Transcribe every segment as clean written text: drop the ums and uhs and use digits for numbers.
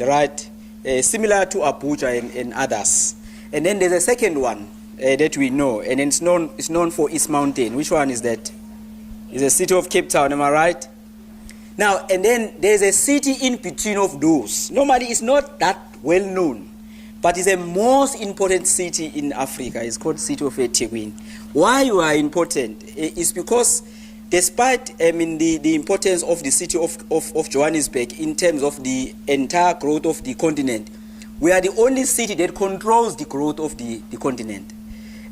right? Similar to Abuja and others. And then there's a second one that we know, and it's known for East Mountain. Which one is that? It's the city of Cape Town, am I right? Now, and then there's a city in between of those. Normally, it's not that well known, but it's the most important city in Africa. It's called city of EThekwini. Why you are important is because despite the importance of the city of Johannesburg in terms of the entire growth of the continent, we are the only city that controls the growth of the continent.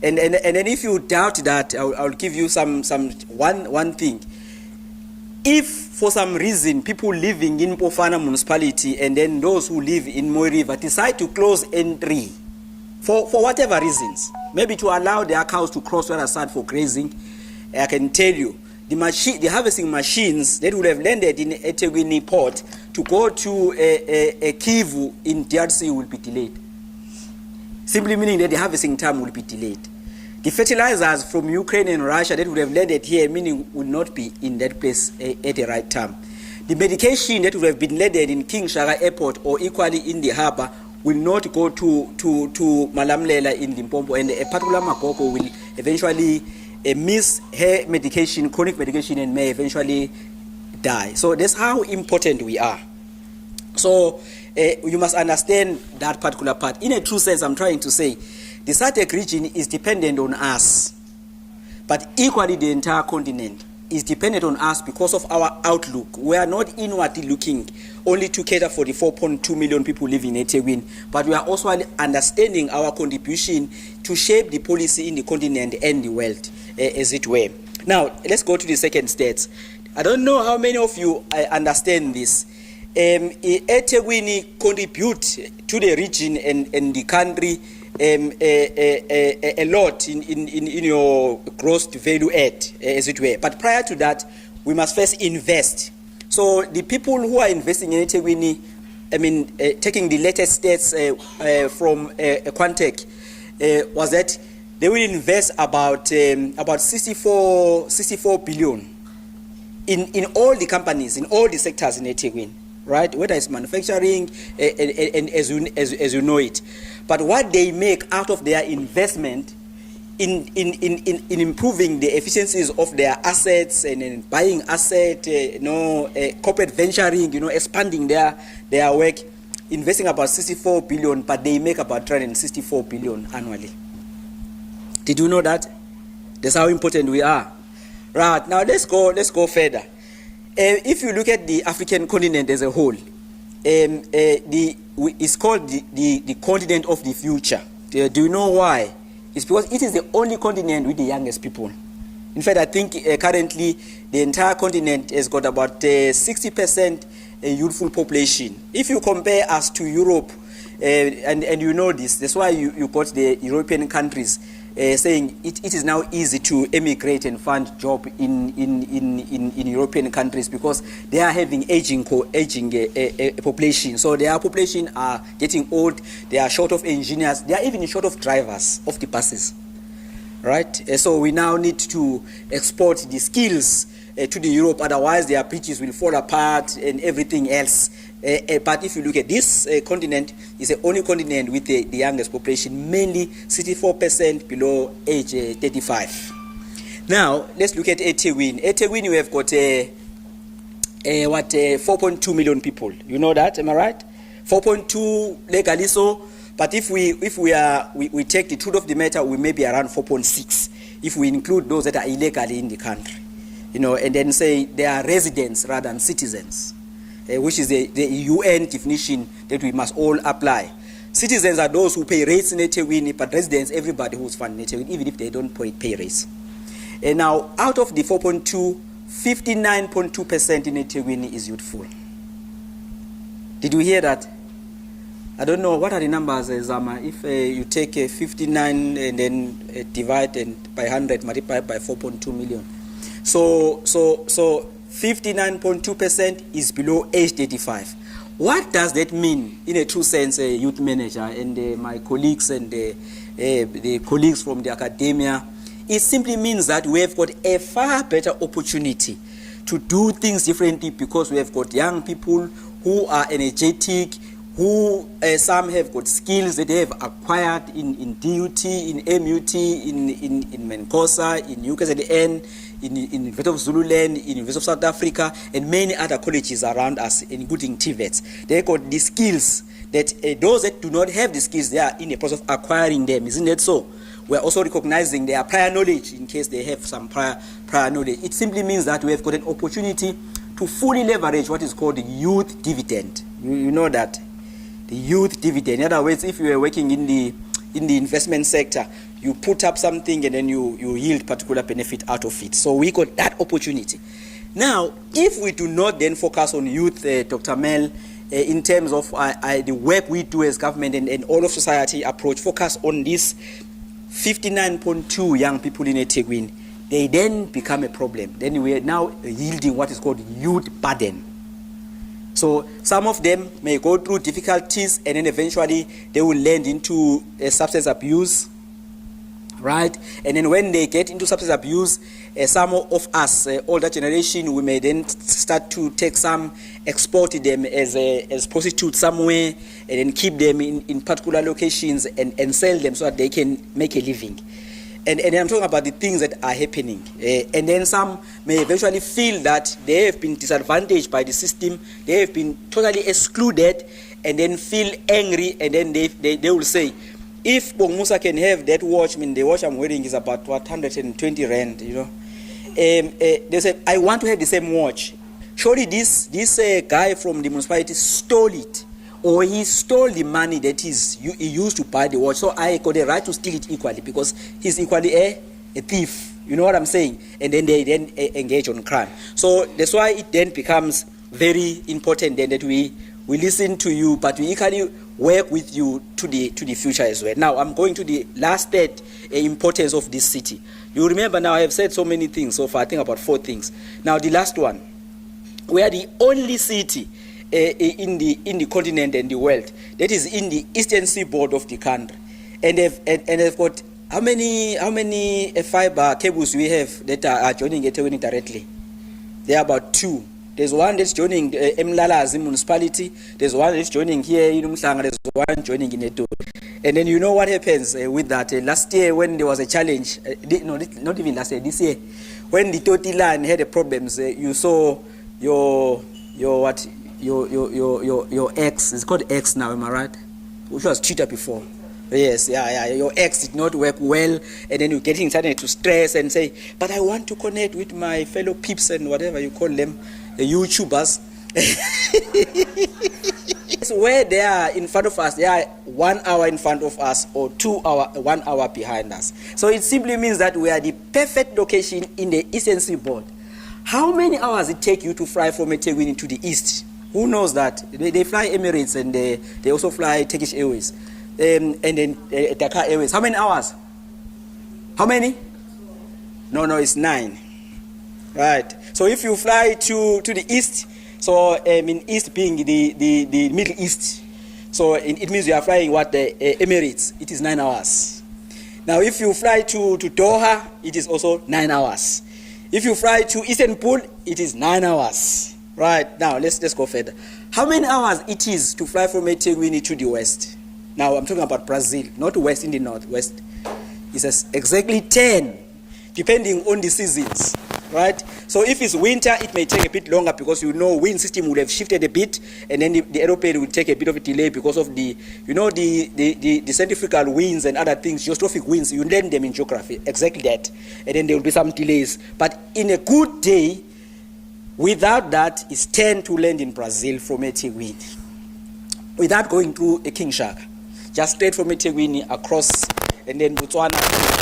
And then if you doubt that, I'll give you one thing. If for some reason people living in EThekwini Municipality and then those who live in Mooi River decide to close N3 for whatever reasons, maybe to allow their cows to cross the other side for grazing, I can tell you, the harvesting machines that would have landed in EThekwini port to go to a Kivu in DRC will be delayed. Simply meaning that the harvesting time will be delayed. The fertilizers from Ukraine and Russia that would have landed here, meaning will not be in that place at the right time. The medication that would have been landed in King Shaka Airport or equally in the harbor will not go to Malamlela in Limpopo, and a particular Makoko will eventually miss her medication, chronic medication, and may eventually die. So that's how important we are. So you must understand that particular part. In a true sense, I'm trying to say, the SADC region is dependent on us, but equally the entire continent is dependent on us because of our outlook. We are not inwardly looking only to cater for the 4.2 million people living in EThekwini, but we are also understanding our contribution to shape the policy in the continent and the world, as it were. Now, let's go to the second state. I don't know how many of you understand this. EThekwini contribute to the region and the country a lot in your gross value add, as it were. But prior to that, we must first invest. So the people who are investing in EThekwini, taking the latest stats from Quantec, was that they will invest about 64 billion in all the companies, in all the sectors in EThekwini, right? Whether it's manufacturing and as you know it. But what they make out of their investment in improving the efficiencies of their assets and in buying asset, corporate venturing, expanding their work, investing about 64 billion, but they make about 364 billion annually. Did you know that? That's how important we are. Right, now let's go further. If you look at the African continent as a whole, it's called the continent of the future. Do you know why? It's because it is the only continent with the youngest people. In fact, I think currently the entire continent has got about 60% youthful population. If you compare us to Europe, and you know this, that's why you got the European countries saying it is now easy to emigrate and find job in European countries because they are having aging population. So their population are getting old. They are short of engineers. They are even short of drivers of the buses. Right? So we now need to export the skills to the Europe. Otherwise, their bridges will fall apart and everything else. But if you look at this continent, it's the only continent with the youngest population, mainly 64% below age 35. Now, let's look at EThekwini. EThekwini, we have got 4.2 million people. You know that, am I right? 4.2 legally so, but if we take the truth of the matter, we may be around 4.6 if we include those that are illegally in the country. And then say they are residents rather than citizens. Which is the UN definition that we must all apply. Citizens are those who pay rates in EThekwini, but residents, everybody who's found in EThekwini, even if they don't pay rates. And now, out of the 4.2, 59.2% in EThekwini is youthful. Did you hear that? I don't know, what are the numbers, Zama? If you take 59 and then divide by 100, multiply by 4.2 million. So 59.2% is below age 35. What does that mean in a true sense, youth manager and my colleagues and the colleagues from the academia? It simply means that we have got a far better opportunity to do things differently because we have got young people who are energetic, who some have got skills that they have acquired in DUT, in MUT, in Menkosa, in UKZN, in University of Zululand, in University of South Africa, and many other colleges around us, including TVETs. They got the skills that those that do not have the skills, they are in the process of acquiring them. Isn't it so? We are also recognizing their prior knowledge in case they have some prior knowledge. It simply means that we have got an opportunity to fully leverage what is called the youth dividend. You know that. The youth dividend. In other words, if you are working in the investment sector, you put up something and then you yield particular benefit out of it. So we got that opportunity. Now, if we do not then focus on youth, Dr. Mel, in terms of the work we do as government and all of society approach, focus on this 59.2 young people in EThekwini, they then become a problem. Then we are now yielding what is called youth burden. So some of them may go through difficulties and then eventually they will land into substance abuse, right? And then when they get into substance abuse, some of us, older generation, we may then start to take some, export them as prostitutes somewhere, and then keep them in particular locations and sell them so that they can make a living. And I'm talking about the things that are happening. And then some may eventually feel that they have been disadvantaged by the system, they have been totally excluded, and then feel angry, and then they will say, if Bong Musa can have that watch, I mean the watch I'm wearing is about 120 rand, you know. They say, I want to have the same watch. Surely this guy from the municipality stole it, or he stole the money that he used to buy the watch. So I got a right to steal it equally because he's equally a thief. You know what I'm saying? And then they then engage on crime. So that's why it then becomes very important then that we listen to you, but we equally work with you to the future as well. Now I'm going to the last third importance of this city. You remember now I have said so many things so far. I think about 4 things. Now the last one, we are the only city in the continent and the world that is in the eastern seaboard of the country, and they've got how many fiber cables we have that are joining EThekwini directly? There are about 2. There's one that's joining Emlalazi Municipality. There's one that's joining here in Umhlanga. There's one joining in Eto. And then you know what happens with that. Last year when there was a challenge, no, not even last year, this year, when the Toti line had the problems, you saw your ex, it's called ex now, am I right? Which was cheater before. Yes, yeah. Your ex did not work well, and then you get started to stress and say, but I want to connect with my fellow peeps and whatever you call them, the YouTubers. Where they are in front of us, they are 1 hour in front of us or 1 hour behind us. So it simply means that we are the perfect location in the eastern seaboard. How many hours it take you to fly from EThekwini to the east? Who knows that? They fly Emirates and they also fly Turkish Airways. And then Dakar Airways. How many hours? How many? No, it's 9. Right. So if you fly to the east, so in east being the Middle East, so it means you are flying Emirates. It is 9 hours. Now if you fly to Doha, it is also 9 hours. If you fly to Istanbul, it is 9 hours. Right. Now let's go further. How many hours it is to fly from EThekwini to the west? Now I'm talking about Brazil, not west in the northwest. It says exactly 10, depending on the seasons, right? So if it's winter, it may take a bit longer because wind system will have shifted a bit, and then the aeroplane will take a bit of a delay because of the centrifugal winds and other things, geostrophic winds. You learn them in geography, exactly that, and then there will be some delays. But in a good day, without that, it's 10 to land in Brazil from EThekwini, without going through a King Shaka. Just straight from EThekwini across, and then Botswana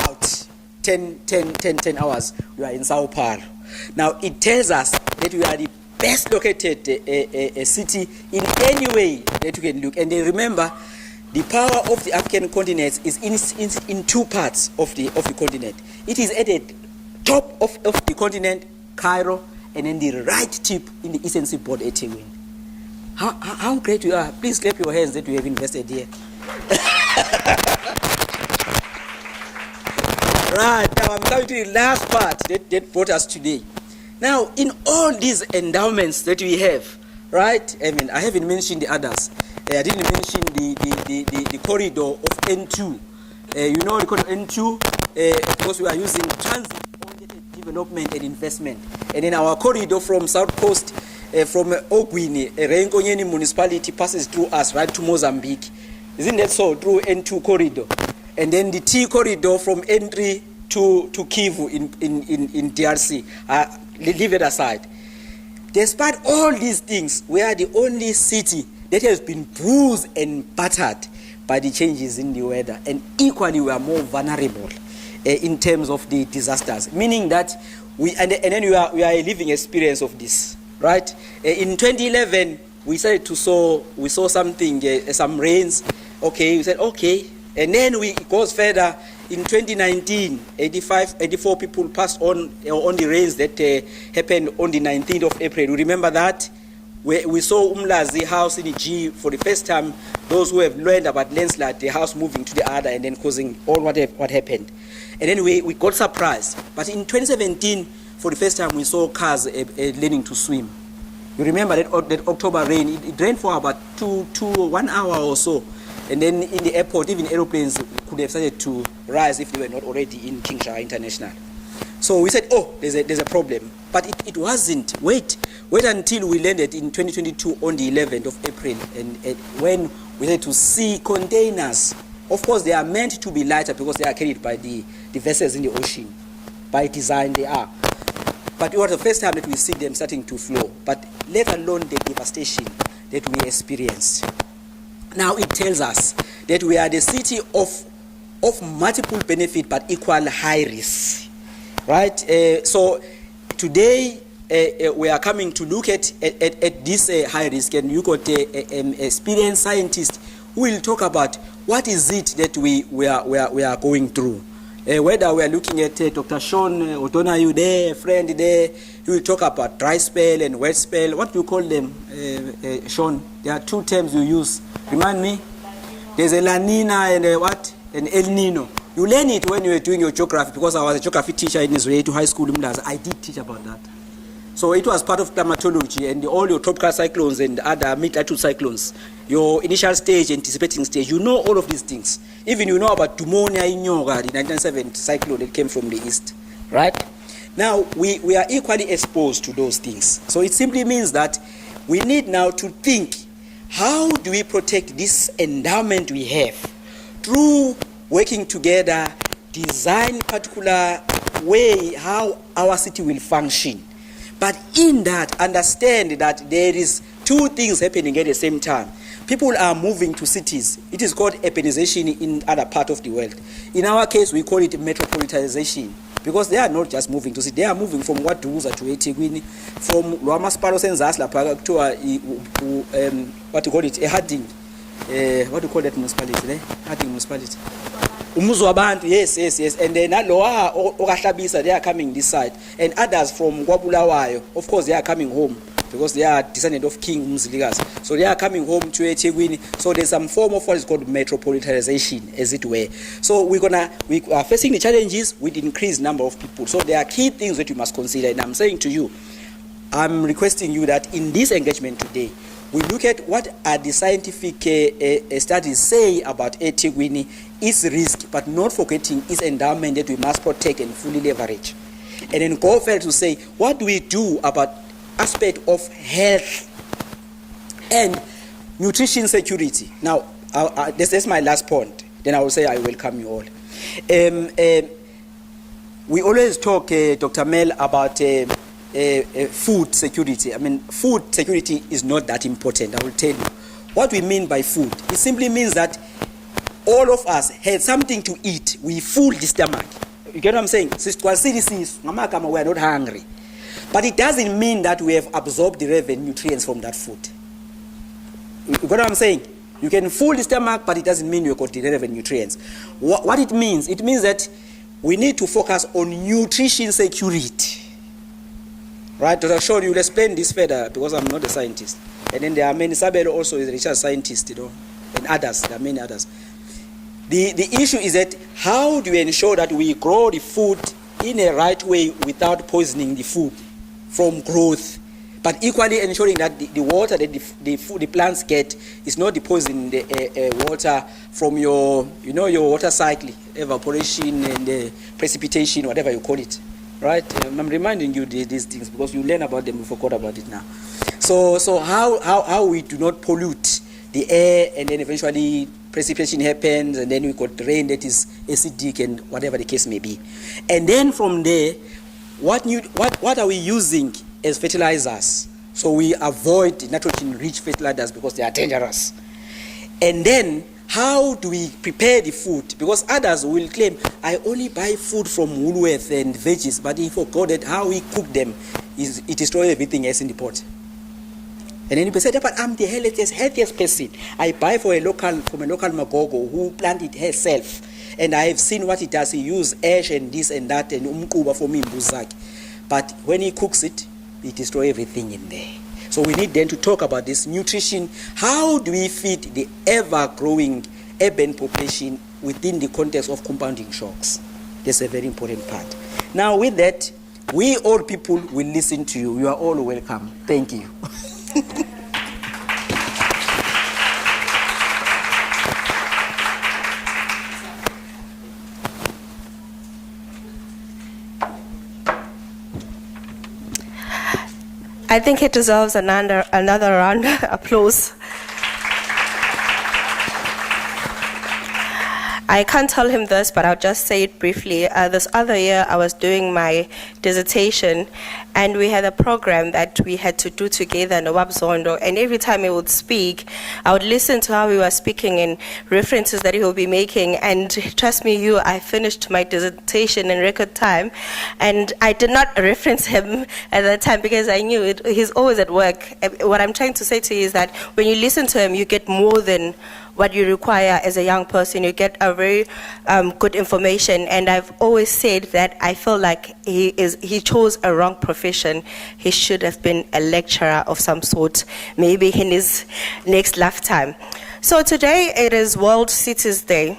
out. 10 hours, we are in Sao Paulo. Now, it tells us that we are the best located city in any way that you can look. And then remember, the power of the African continent is in 2 parts of the continent. It is at the top of the continent, Cairo, and then the right tip in the eastern seaboard, EThekwini. How great you are. Please clap your hands that you have invested here. Right, now I'm coming to the last part that brought us today. Now, in all these endowments that we have, right, I mean, I haven't mentioned the others. I didn't mention the corridor of N2. You know the corridor N2, because we are using transit-oriented development and investment. And then our corridor from South Coast, from EThekwini Municipality passes through us right to Mozambique. Isn't that so? Through N2 corridor. And then the T corridor from N3 to Kivu in DRC. Leave it aside. Despite all these things, we are the only city that has been bruised and battered by the changes in the weather, and equally we are more vulnerable in terms of the disasters. Meaning that we then we are a living experience of this, right? In 2011, we saw something, some rains. Okay, we said okay, and then it goes further. In 2019, 84 people passed on the rains that happened on the 19th of April. You remember that? We saw Umlazi house in the G for the first time. Those who have learned about landslide, the house moving to the other and then causing all what happened. And then we got surprised. But in 2017, for the first time, we saw cars learning to swim. You remember that October rain? It rained for about 1 hour or so. And then in the airport, even aeroplanes could have started to rise if they were not already in King Shah International. So we said, oh, there's a problem. But it wasn't. Wait until we landed in 2022 on the 11th of April, and when we had to see containers. Of course, they are meant to be lighter because they are carried by the vessels in the ocean. By design, they are. But it was the first time that we see them starting to flow. But let alone the devastation that we experienced. Now it tells us that we are the city of multiple benefit but equal high risk, right? So today we are coming to look at this high risk, and you got an experienced scientist who will talk about what is it that we are going through. Whether we are looking at Dr. Sean Otonayu there, a friend there, he will talk about dry spell and wet spell. What do you call them, Sean? There are two terms you use. Remind me. There's a La Nina and a what? An El Nino. You learn it when you were doing your geography, because I was a geography teacher in Israel to high school in Mlaza. I did teach about that. So it was part of climatology, and all your tropical cyclones and other mid-latitude cyclones, your initial stage, anticipating stage, you know all of these things. Even you know about Dumonia in Yoga, the 1970 cyclone that came from the east, right? Now, we are equally exposed to those things. So it simply means that we need now to think, how do we protect this endowment we have through working together, design particular way how our city will function. But in that, understand that there is two things happening at the same time. People are moving to cities. It is called urbanization in other parts of the world. In our case, we call it metropolitanization, because they are not just moving to cities. They are moving from Waduza to EThekwini, from Lwamaspalo Senzasla to what you call it, a Harding. What do you call that municipality? Harding municipality. Umuzwabantu, yes. And then Loa Okashabisa, they are coming this side. And others from Gwabulawayo, of course, they are coming home, because they are descendant of King Umziligas. So they are coming home to EThekwini. So there's some form of what is called metropolitanization, as it were. So we are facing the challenges with increased number of people. So there are key things that you must consider. And I'm saying to you, I'm requesting you that in this engagement today, we look at what are the scientific studies say about EThekwini, its risk, but not forgetting its endowment that we must protect and fully leverage. And then go further to say, what do we do about aspect of health and nutrition security? Now, this is my last point. Then I will say I welcome you all. We always talk, Dr. Mel, about food security. I mean, food security is not that important. I will tell you. What we mean by food, it simply means that all of us had something to eat. We full the stomach. You get what I'm saying? We are not hungry. But it doesn't mean that we have absorbed the relevant nutrients from that food. You get what I'm saying? You can full the stomach, but it doesn't mean you got the relevant nutrients. What it means that we need to focus on nutrition security. Right, Dr. Sean, you will explain this further, because I'm not a scientist. And then there are many, Sabelo also is a research scientist, and others, there are many others. The issue is that how do we ensure that we grow the food in a right way without poisoning the food from growth, but equally ensuring that the water that the plants get is not depositing the water from your water cycle, evaporation and precipitation, whatever you call it, right? I'm reminding you these things because you learn about them, you forgot about it now. So how we do not pollute the air, and then eventually precipitation happens, and then we got rain that is acidic and whatever the case may be. And then from there, what are we using as fertilizers? So we avoid nitrogen-rich fertilizers because they are dangerous. And then how do we prepare the food? Because others will claim, I only buy food from Woolworth and veggies, but he forgot that how we cook them, it destroys everything else in the pot. And then he said, but I'm the healthiest person. I buy from a local Magogo who planted herself. And I have seen what he does. He uses ash and this and that and umkuba for me mbuzaki. But when he cooks it, it destroys everything in there. So we need then to talk about this nutrition. How do we feed the ever-growing urban population within the context of compounding shocks? That's a very important part. Now with that, we all people will listen to you. You are all welcome. Thank you. I think it deserves another round of applause. I can't tell him this, but I'll just say it briefly. This other year, I was doing my dissertation, and we had a program that we had to do together in Wabzondo, and every time he would speak, I would listen to how he was speaking and references that he will be making, and trust me, I finished my dissertation in record time, and I did not reference him at that time because I knew it. He's always at work. What I'm trying to say to you is that when you listen to him, you get more than what you require as a young person. You get a very good information, and I've always said that I feel like he chose a wrong profession. He should have been a lecturer of some sort, maybe in his next lifetime. So today it is World Cities Day.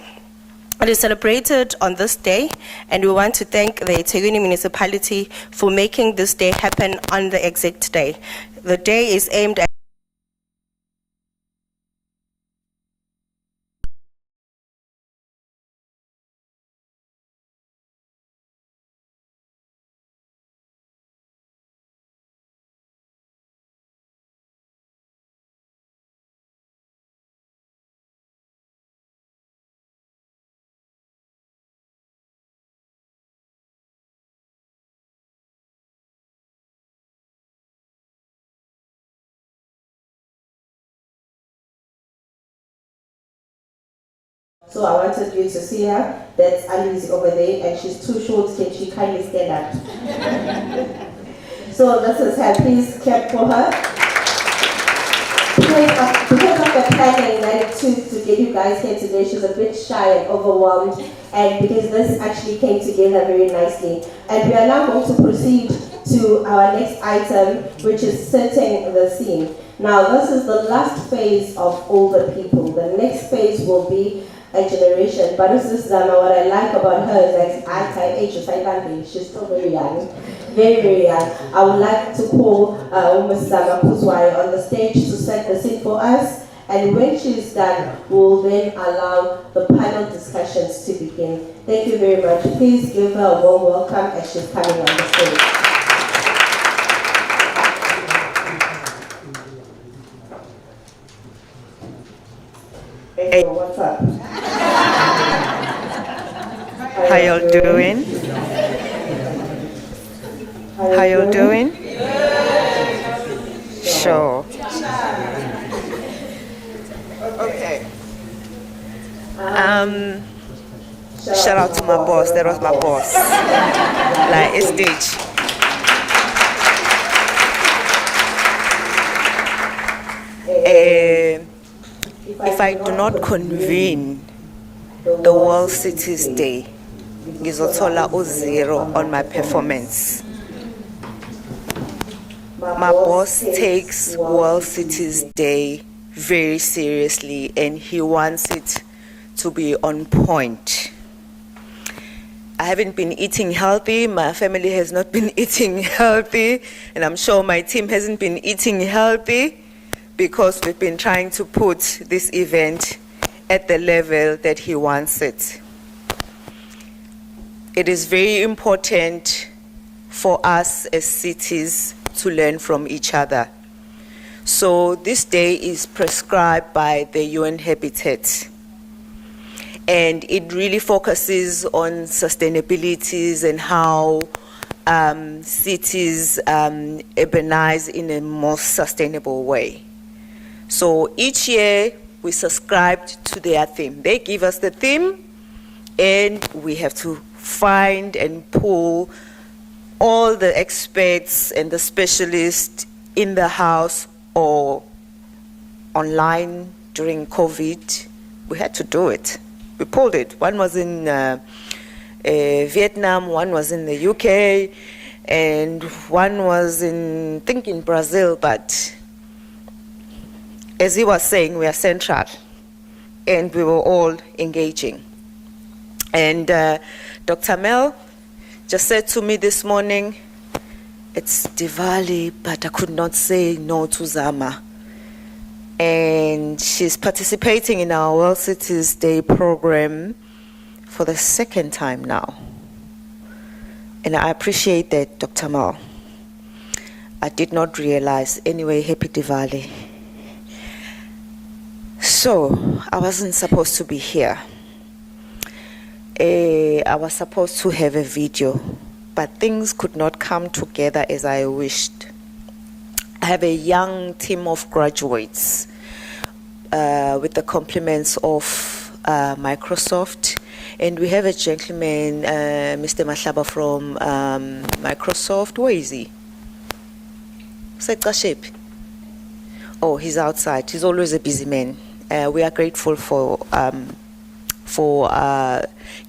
It is celebrated on this day, and we want to thank the EThekwini Municipality for making this day happen on the exact day. The day is aimed at So I wanted you to see her. That's Alice over there, and she's too short. Can she kindly stand up? So this is her. Please clap for her. Because of the planning that it took to get you guys here today, she's a bit shy and overwhelmed, and because this actually came together very nicely. And we are now going to proceed to our next item, which is setting the scene. Now, this is the last phase of older people. The next phase will be a generation. But this is what I like about her is that she's still very young. Very, very young. I would like to call Ms. Zama Kuzwai on the stage to set the scene for us. And when she's done, we'll then allow the panel discussions to begin. Thank you very much. Please give her a warm welcome as she's coming on the stage. Hey, what's up? How y'all doing? How y'all doing? Sure. Okay. Shout out to my boss. That was my boss. Like, it's stage. If I do not convene the World Cities Day, ngizothola u-0 on my performance. My boss takes World Cities Day very seriously, and he wants it to be on point. I haven't been eating healthy. My family has not been eating healthy. And I'm sure my team hasn't been eating healthy because we've been trying to put this event at the level that he wants it. It is very important for us as cities to learn from each other. So this day is prescribed by the UN Habitat. And it really focuses on sustainabilities and how cities urbanize in a more sustainable way. So each year we subscribed to their theme. They give us the theme and we have to find and pull all the experts and the specialists in the house or online during COVID. We had to do it. We pulled it. One was in Vietnam, one was in the UK, and one was in, I think, in Brazil. But as he was saying, we are central, and we were all engaging. And Dr. Mel just said to me this morning, it's Diwali, but I could not say no to Zama. And she's participating in our World Cities Day program for the second time now. And I appreciate that, Dr. Mao. I did not realize. Anyway, happy Diwali. So, I wasn't supposed to be here. I was supposed to have a video, but things could not come together as I wished. I have a young team of graduates with the compliments of Microsoft. And we have a gentleman, Mr. Mahlaba from Microsoft. Where is he? Oh, he's outside. He's always a busy man. We are grateful for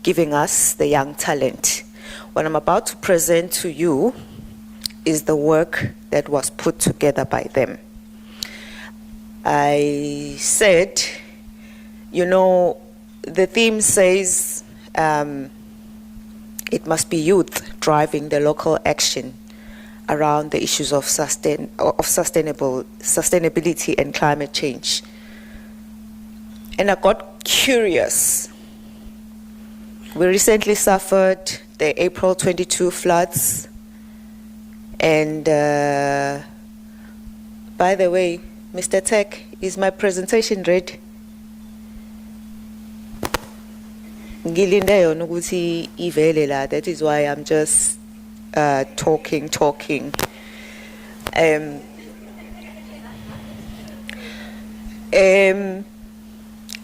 giving us the young talent. What I'm about to present to you is the work that was put together by them. I said, you know, the theme says it must be youth driving the local action around the issues of sustainability and climate change. And I got curious. We recently suffered the April 22 floods. And by the way, Mr. Tech, is my presentation ready? That is why I'm just talking.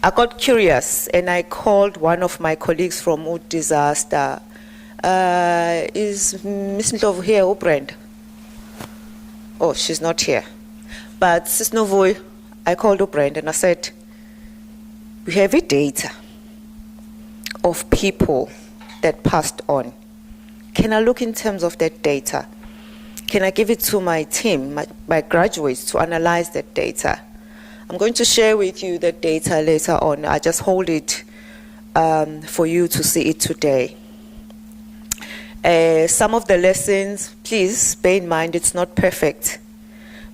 I got curious and I called one of my colleagues from Wood Disaster. Is Miss Ndlovu here, or Brand? Oh, she's not here. But Sis Novoy, I called Brand and I said, we have a data of people that passed on. Can I look in terms of that data? Can I give it to my team, my graduates, to analyze that data? I'm going to share with you that data later on. I just hold it for you to see it today. Some of the lessons, please bear in mind, it's not perfect,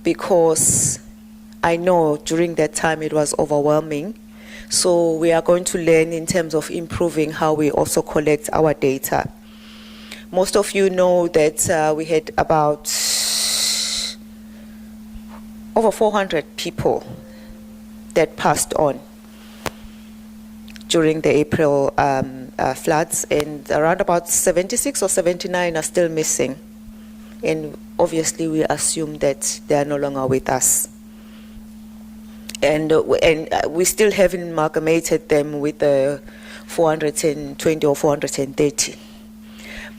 because I know during that time it was overwhelming. So we are going to learn in terms of improving how we also collect our data. Most of you know that we had about over 400 people that passed on during the April floods, and around about 76 or 79 are still missing. And obviously we assume that they are no longer with us. And we still haven't amalgamated them with the 420 or 430.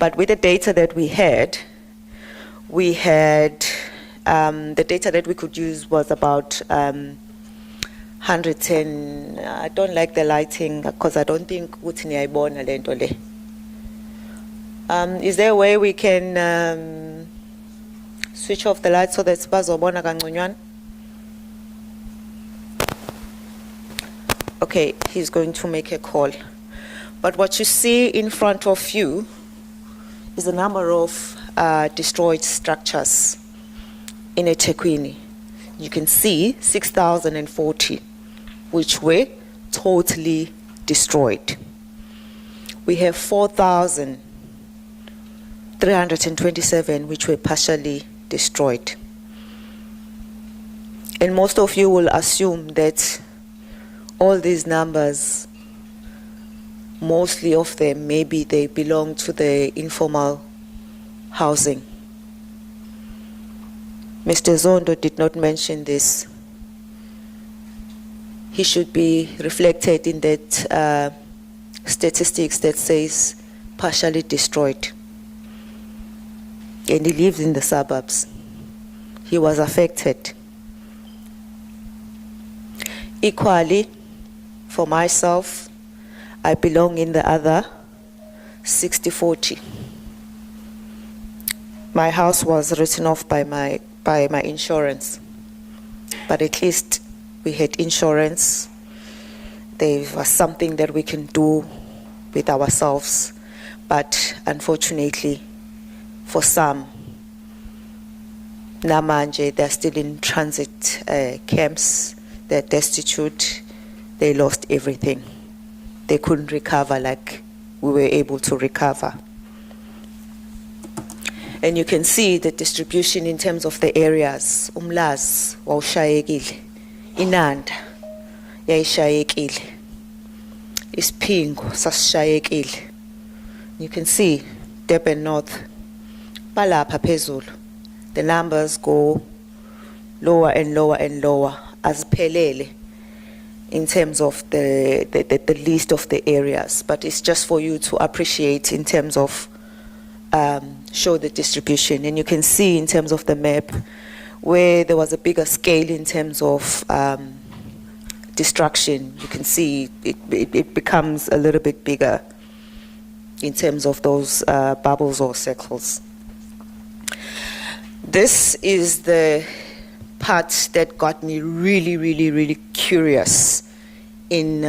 But with the data that we had the data that we could use was about 110. I don't like the lighting because I don't think uthi niyayibona le nto le. Is there a way we can switch off the light so that bazobona kangconywana? Okay, he's going to make a call. But what you see in front of you is a number of destroyed structures in EThekwini. You can see 6,040, which were totally destroyed. We have 4,327, which were partially destroyed. And most of you will assume that all these numbers, mostly of them, maybe they belong to the informal housing. Mr. Zondo did not mention this. He should be reflected in that statistics that says partially destroyed. And he lives in the suburbs. He was affected. Equally, for myself, I belong in the other 60-40. My house was written off by my insurance, but at least we had insurance. There was something that we can do with ourselves, but unfortunately, for some, namanje, they're still in transit camps. They're destitute. They lost everything. They couldn't recover like we were able to recover. And you can see the distribution in terms of the areas. Umlaz wawushayekile, Inanda yayishayekile, Isipingo sasishayekile. You can see Durban North, balapha phezulu. The numbers go lower and lower and lower as pelele in terms of the list of the areas. But it's just for you to appreciate in terms of show the distribution. And you can see in terms of the map where there was a bigger scale in terms of destruction. You can see it becomes a little bit bigger in terms of those bubbles or circles. This is the part that got me really, really, really curious in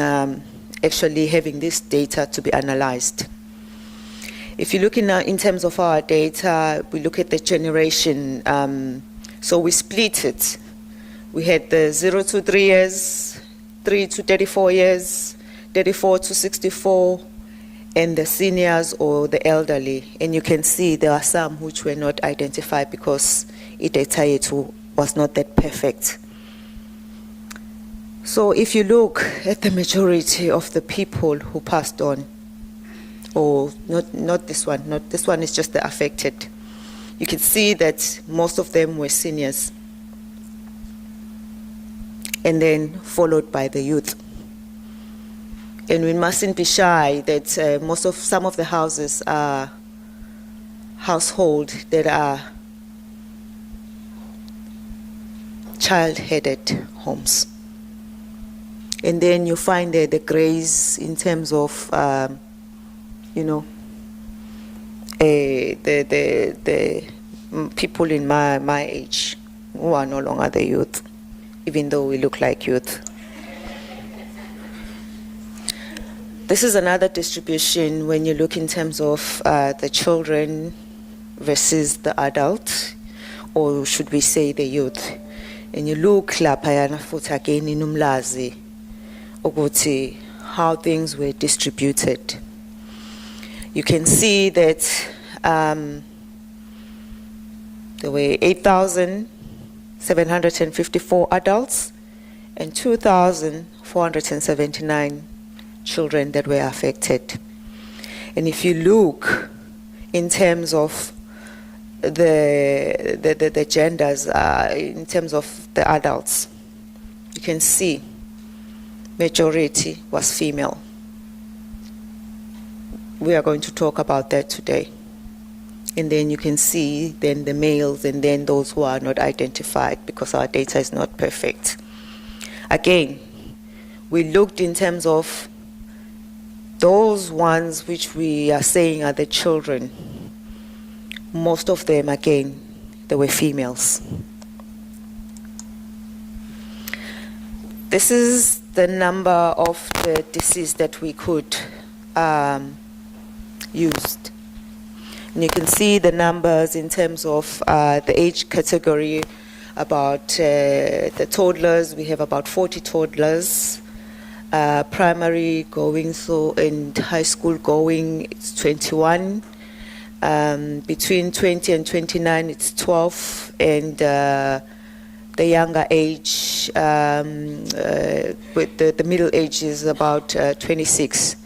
actually having this data to be analyzed. If you look in terms of our data, we look at the generation. So we split it. We had the 0 to 3 years, 3 to 34 years, 34 to 64, and the seniors or the elderly. And you can see there are some which were not identified because data was not that perfect. So if you look at the majority of the people who passed on, or not this one is just the affected, you can see that most of them were seniors, and then followed by the youth. And we mustn't be shy that some of the houses are households that are child-headed homes. And then you find the grays in terms of, the people in my age who are no longer the youth, even though we look like youth. This is another distribution when you look in terms of the children versus the adult, or should we say the youth. And you look laphayana futhi again in umlazi ukuthi how things were distributed. You can see that there were 8,754 adults and 2,479 children that were affected. And if you look in terms of the genders, in terms of the adults, you can see majority was female. We are going to talk about that today. And then you can see then the males and then those who are not identified because our data is not perfect. Again, we looked in terms of those ones which we are saying are the children. Most of them, again, they were females. This is the number of the deceased that we could used. And you can see the numbers in terms of the age category. About the toddlers, we have about 40 toddlers. Primary going, so and high school going, it's 21. Between 20 and 29, it's 12. And the younger age, with the middle age is about 26.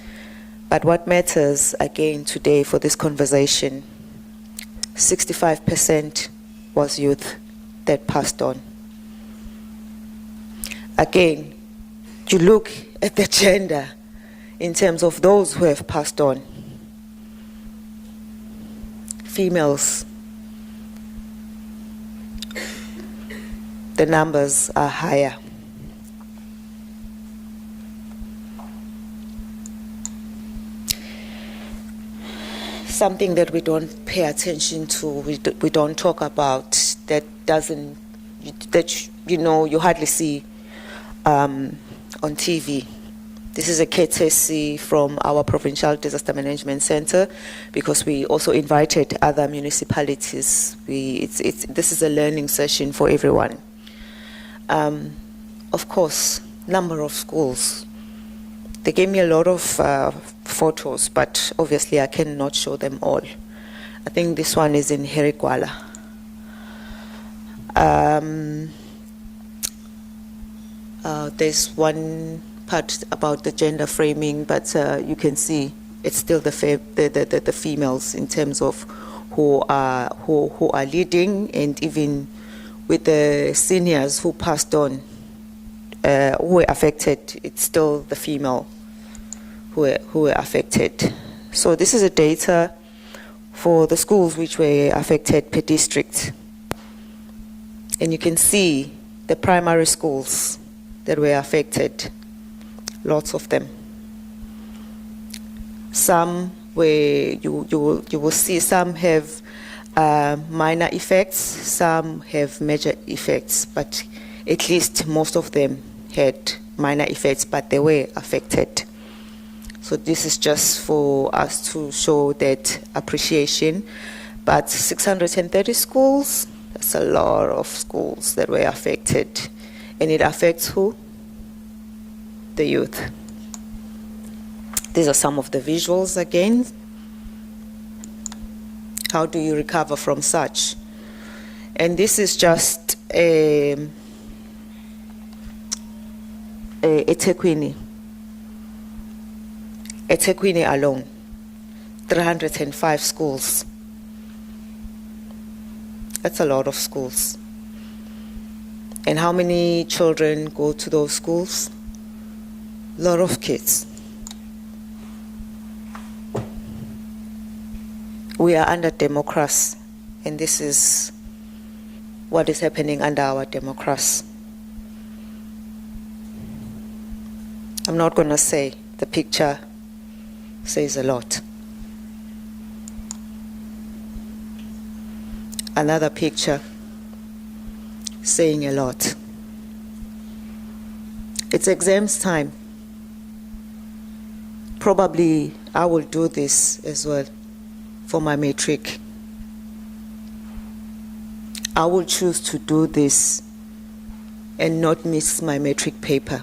But what matters, again, today for this conversation, 65% was youth that passed on. Again, you look at the gender in terms of those who have passed on. Females, the numbers are higher. Something that we don't pay attention to, we don't talk about, that you hardly see on TV. This is a courtesy from our Provincial Disaster Management Center, because we also invited other municipalities. This is a learning session for everyone. Of course, number of schools. They gave me a lot of photos, but obviously I cannot show them all. I think this one is in Herigwala. There's one part about the gender framing, but you can see it's still the females in terms of who are leading, and even with the seniors who passed on, who were affected, it's still the female who were affected. So this is a data for the schools which were affected per district. And you can see the primary schools that were affected, lots of them. Some where you will see some have minor effects, some have major effects, but at least most of them had minor effects, but they were affected. So this is just for us to show that appreciation. But 630 schools, that's a lot of schools that were affected. And it affects who? The youth. These are some of the visuals again. How do you recover from such? And this is just EThekwini. EThekwini alone, 305 schools. That's a lot of schools. And how many children go to those schools? A lot of kids. We are under democracy, and this is what is happening under our democracy. I'm not going to say, the picture says a lot. Another picture saying a lot. It's exams time. Probably I will do this as well for my matric. I will choose to do this and not miss my matric paper.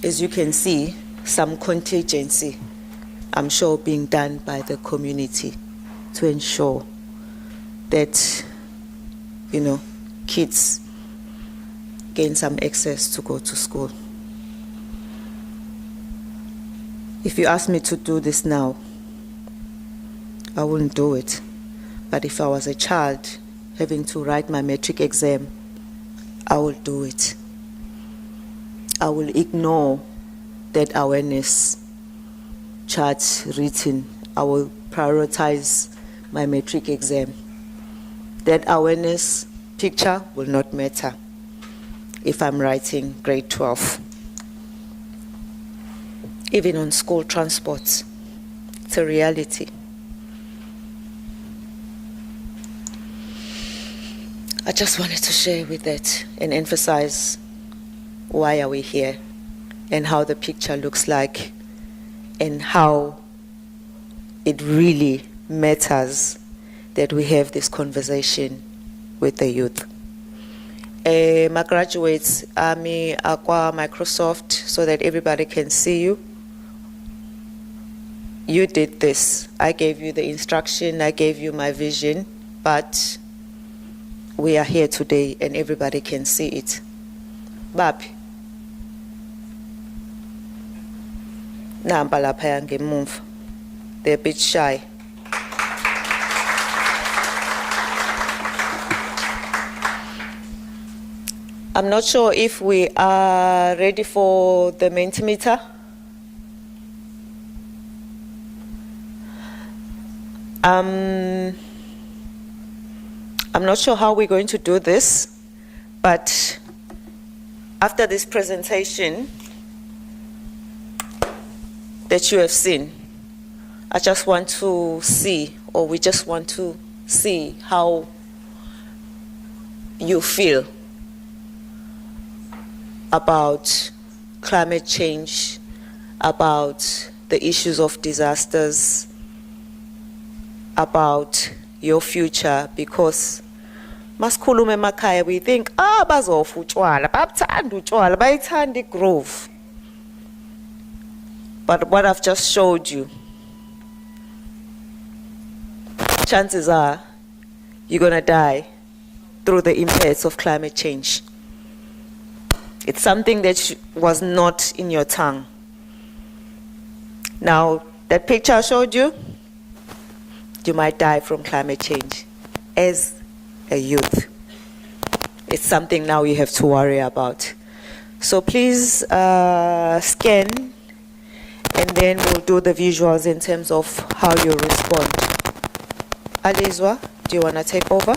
As you can see, some contingency, I'm sure, being done by the community to ensure that, kids gain some access to go to school. If you ask me to do this now, I wouldn't do it. But if I was a child having to write my matric exam, I will do it. I will ignore that awareness chart written. I will prioritize my matric exam. That awareness picture will not matter if I'm writing grade 12. Even on school transport, it's a reality. I just wanted to share with that and emphasize, why are we here? and how the picture looks like and how it really matters that we have this conversation with the youth. My graduates, Ami Aqua Microsoft, so that everybody can see you. You did this. I gave you the instruction, I gave you my vision, but we are here today and everybody can see it. Bapi. Namba lapha ngemuva. They're a bit shy. I'm not sure if we are ready for the Mentimeter. I'm not sure how we're going to do this, but after this presentation that you have seen, I just want to see, or we just want to see how you feel about climate change, about the issues of disasters, about your future, because masikhuluma emakhaya we think bazofa utshwala, babuthanda utshwala, bayithanda igrove. But what I've just showed you, chances are you're going to die through the impacts of climate change. It's something that was not in your tongue. Now, that picture I showed you, you might die from climate change as a youth. It's something now you have to worry about. So please scan, and then we'll do the visuals in terms of how you respond. Alizwa, do you want to take over?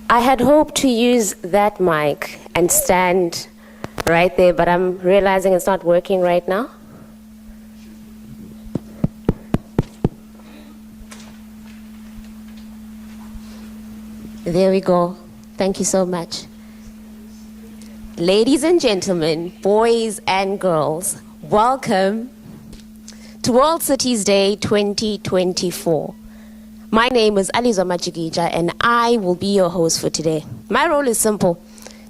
I had hoped to use that mic and stand right there, but I'm realizing it's not working right now. There we go. Thank you so much. Ladies and gentlemen, boys and girls, welcome to World Cities Day 2024. My name is Alizwa Machigija, and I will be your host for today. My role is simple: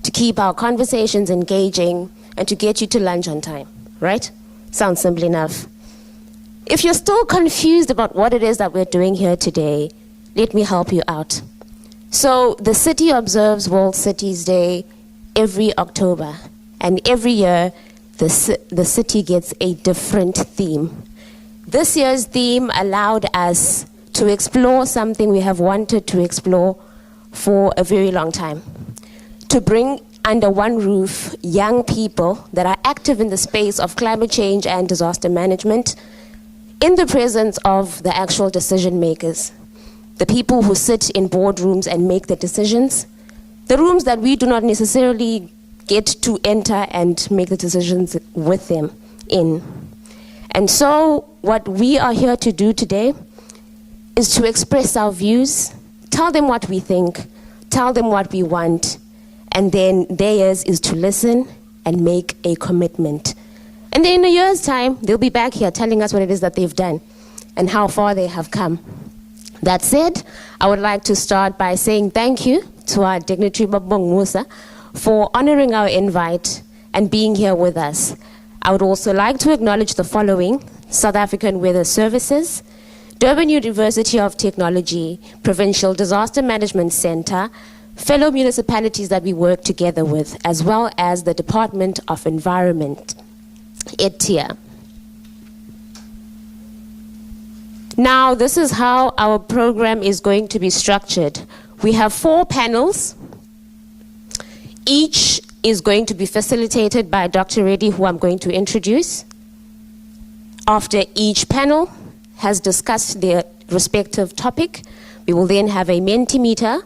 to keep our conversations engaging and to get you to lunch on time, right? Sounds simple enough. If you're still confused about what it is that we're doing here today, let me help you out. So the city observes World Cities Day every October, and every year the city gets a different theme. This year's theme allowed us to explore something we have wanted to explore for a very long time. To bring under one roof young people that are active in the space of climate change and disaster management in the presence of the actual decision makers, the people who sit in boardrooms and make the decisions, the rooms that we do not necessarily get to enter and make the decisions with them in. And so what we are here to do today is to express our views, tell them what we think, tell them what we want, and then theirs is to listen and make a commitment. And then in a year's time, they'll be back here telling us what it is that they've done and how far they have come. That said, I would like to start by saying thank you to our dignitary Babong Musa for honoring our invite and being here with us. I would also like to acknowledge the following: South African Weather Services, Durban University of Technology, Provincial Disaster Management Center, fellow municipalities that we work together with, as well as the Department of Environment, ETHEA. Now, this is how our program is going to be structured. We have 4 panels. Each is going to be facilitated by Dr. Reddy, who I'm going to introduce. After each panel has discussed their respective topic, we will then have a Mentimeter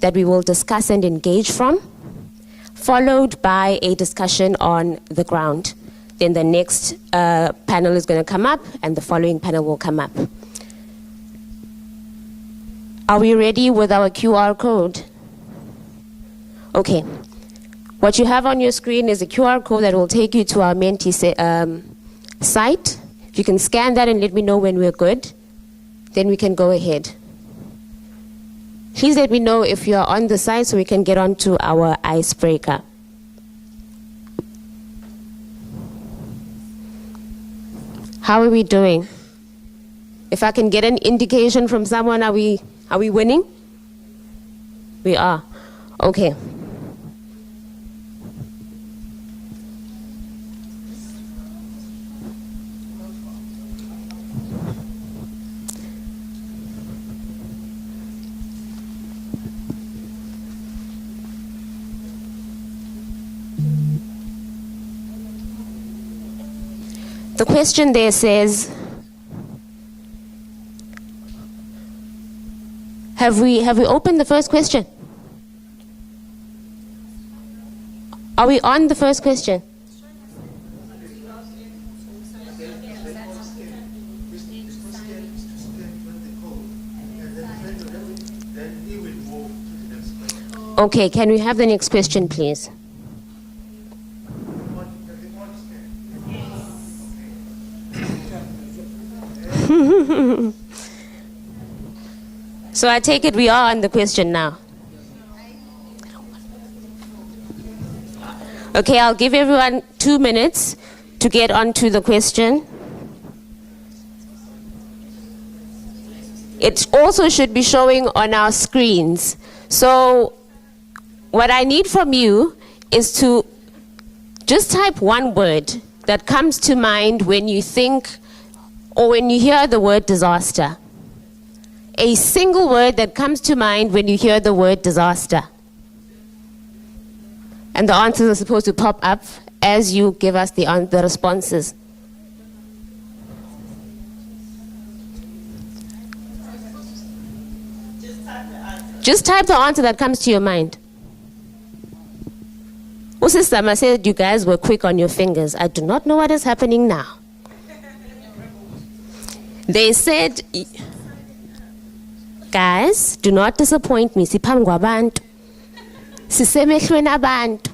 that we will discuss and engage from, followed by a discussion on the ground. then the next panel is going to come up, and the following panel will come up. Are we ready with our QR code? Okay. What you have on your screen is a QR code that will take you to our Menti site. If you can scan that and let me know when we're good, then we can go ahead. Please let me know if you are on the site so we can get on to our icebreaker. How are we doing? If I can get an indication from someone, are we winning? We are. Okay. The question there says, have we opened the first question? Are we on the first question? Okay, can we have the next question, please? So I take it we are on the question now. Okay, I'll give everyone 2 minutes to get onto the question. It also should be showing on our screens. So what I need from you is to just type one word that comes to mind when you think or when you hear the word disaster. A single word that comes to mind when you hear the word disaster. And the answers are supposed to pop up as you give us the responses. Just type the answer that comes to your mind. Usisama said you guys were quick on your fingers. I do not know what is happening now. They said, guys, do not disappoint me. Siphambi kwabantu. Sisemehlweni abantu.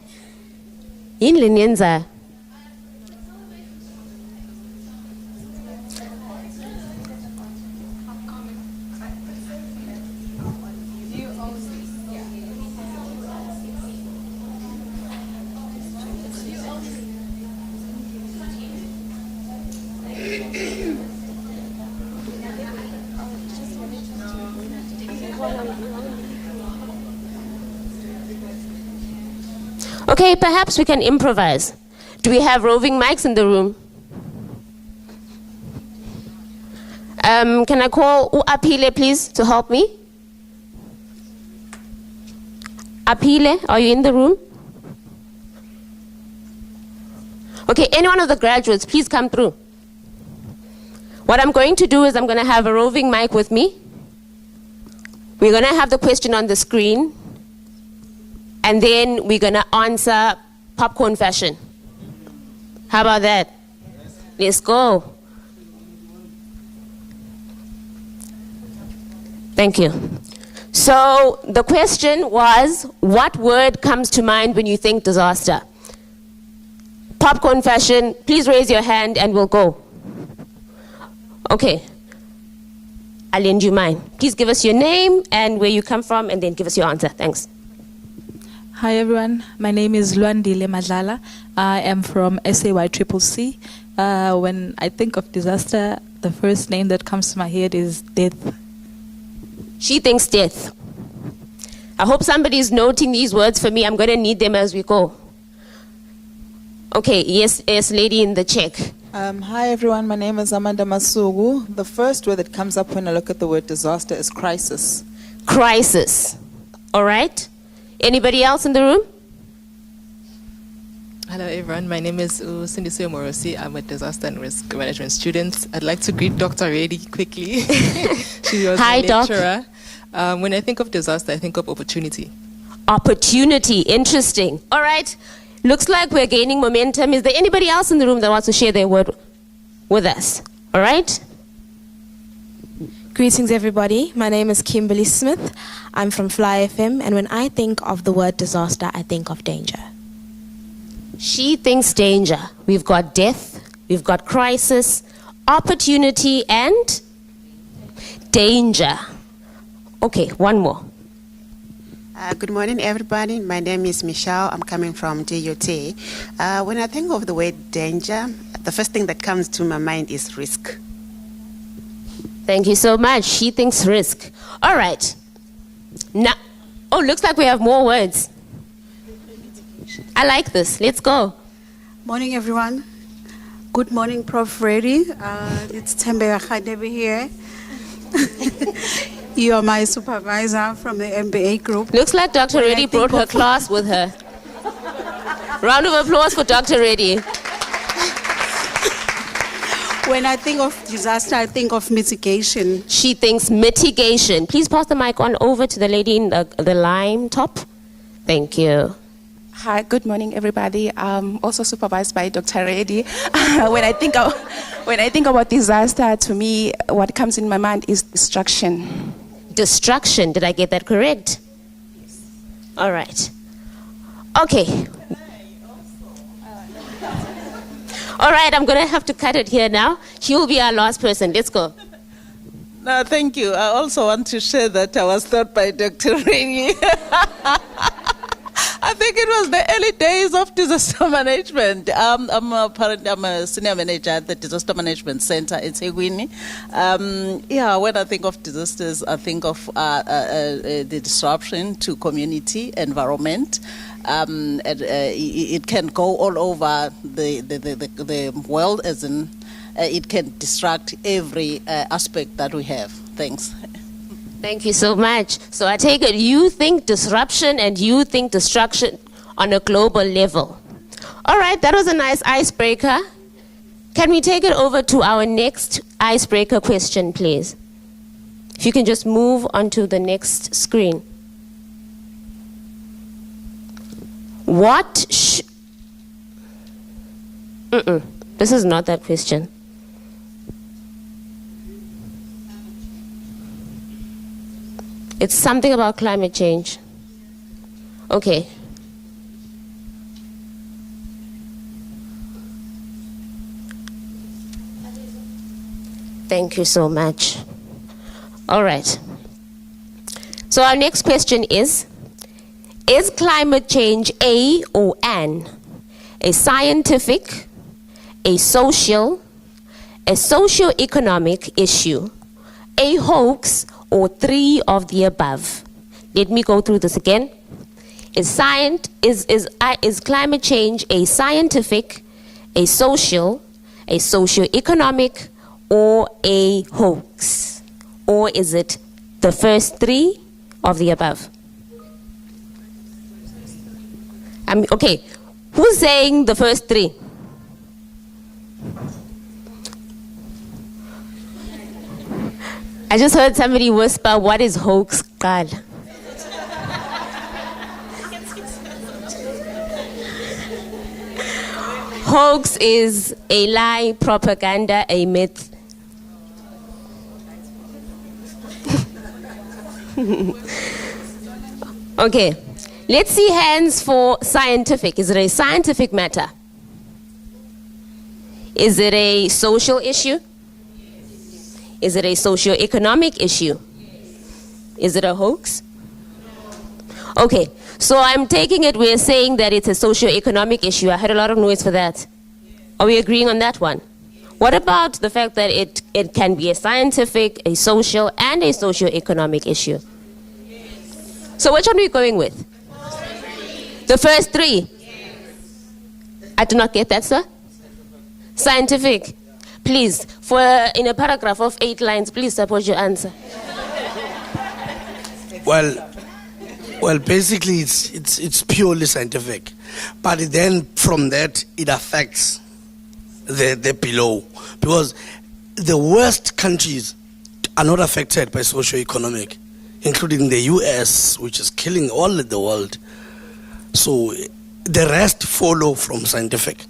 Yini niyenzayo? Okay, perhaps we can improvise. Do we have roving mics in the room? Can I call Apile, please, to help me? Apile, are you in the room? Okay, any one of the graduates, please come through. What I'm going to do is I'm going to have a roving mic with me. We're going to have the question on the screen. And then we're going to answer popcorn fashion. How about that? Let's go. Thank you. So the question was, what word comes to mind when you think disaster? Popcorn fashion, please raise your hand and we'll go. Okay. I'll lend you mine. Please give us your name and where you come from and then give us your answer. Thanks. Hi everyone, my name is Luandile Madlala. I am from SAYCCC. When I think of disaster, the first name that comes to my head is death. She thinks death. I hope somebody is noting these words for me. I'm going to need them as we go. Okay, yes, lady in the check. Hi everyone, my name is Amanda Masugu. The first word that comes up when I look at the word disaster is crisis. Crisis. All right. Anybody else in the room? Hello everyone, my name is Sindisiwe Morosi. I'm a disaster and risk management student. I'd like to greet Dr. Reddy quickly. She was Hi, a lecturer. When I think of disaster, I think of opportunity. Opportunity, interesting. All right, Looks like we're gaining momentum. Is there anybody else in the room that wants to share their word with us? All right? Greetings, everybody. My name is Kimberly Smith. I'm from Fly FM, and when I think of the word disaster, I think of danger. She thinks danger. We've got death, we've got crisis, opportunity, and danger. Okay, one more. Good morning, everybody. My name is Michelle. I'm coming from DUT. When I think of the word danger, the first thing that comes to my mind is risk. Thank you so much. She thinks risk. All right. Now, oh, looks like we have more words. I like this. Let's go. Morning, everyone. Good morning, Prof. Reddy. It's Tembe Khadebe here. You are my supervisor from the MBA group. Looks like Dr. Reddy brought her class with her. Round of applause for Dr. Reddy. When I think of disaster, I think of mitigation. She thinks mitigation. Please pass the mic on over to the lady in the lime top. Thank you. Hi, good morning, everybody. Also supervised by Dr. Reddy. When I think about disaster, to me, what comes in my mind is destruction. Destruction. Did I get that correct? Yes. All right. Okay. All right, I'm going to have to cut it here now. She will be our last person. Let's go. No, thank you. I also want to share that I was taught by Dr. Rainey. I think it was the early days of disaster management. I'm a senior manager at the Disaster Management Center in EThekwini. When I think of disasters, I think of the disruption to community, environment. It can go all over the world, as in it can distract every aspect that we have. Thanks. Thank you so much. So I take it you think disruption and you think destruction on a global level. All right, that was a nice icebreaker. Can we take it over to our next icebreaker question, please? If you can just move on to the next screen. This is not that question. It's something about climate change. Okay. Thank you so much. All right. So our next question is climate change a or an? A scientific, a social, a socio-economic issue, a hoax, or three of the above? Let me go through this again. Is climate change a scientific, a social, a socio-economic, or a hoax? Or is it the first three of the above? Okay, who's saying the first three? I just heard somebody whisper, what is hoax, God? Hoax is a lie, propaganda, a myth. Okay, let's see hands for scientific. Is it a scientific matter? Is it a social issue? Is it a socio-economic issue? Is it a hoax? Okay, so I'm taking it we're saying that it's a socio-economic issue. I heard a lot of noise for that. Are we agreeing on that one? What about the fact that it can be a scientific, a social, and a socio-economic issue? So which one are we going with? The first three? I do not get that, sir. Scientific. Please, in a paragraph of 8 lines, please support your answer. Well, basically, it's purely scientific, but then from that it affects the below, because the worst countries are not affected by socio-economic, including the US, which is killing all of the world. So the rest follow from scientific.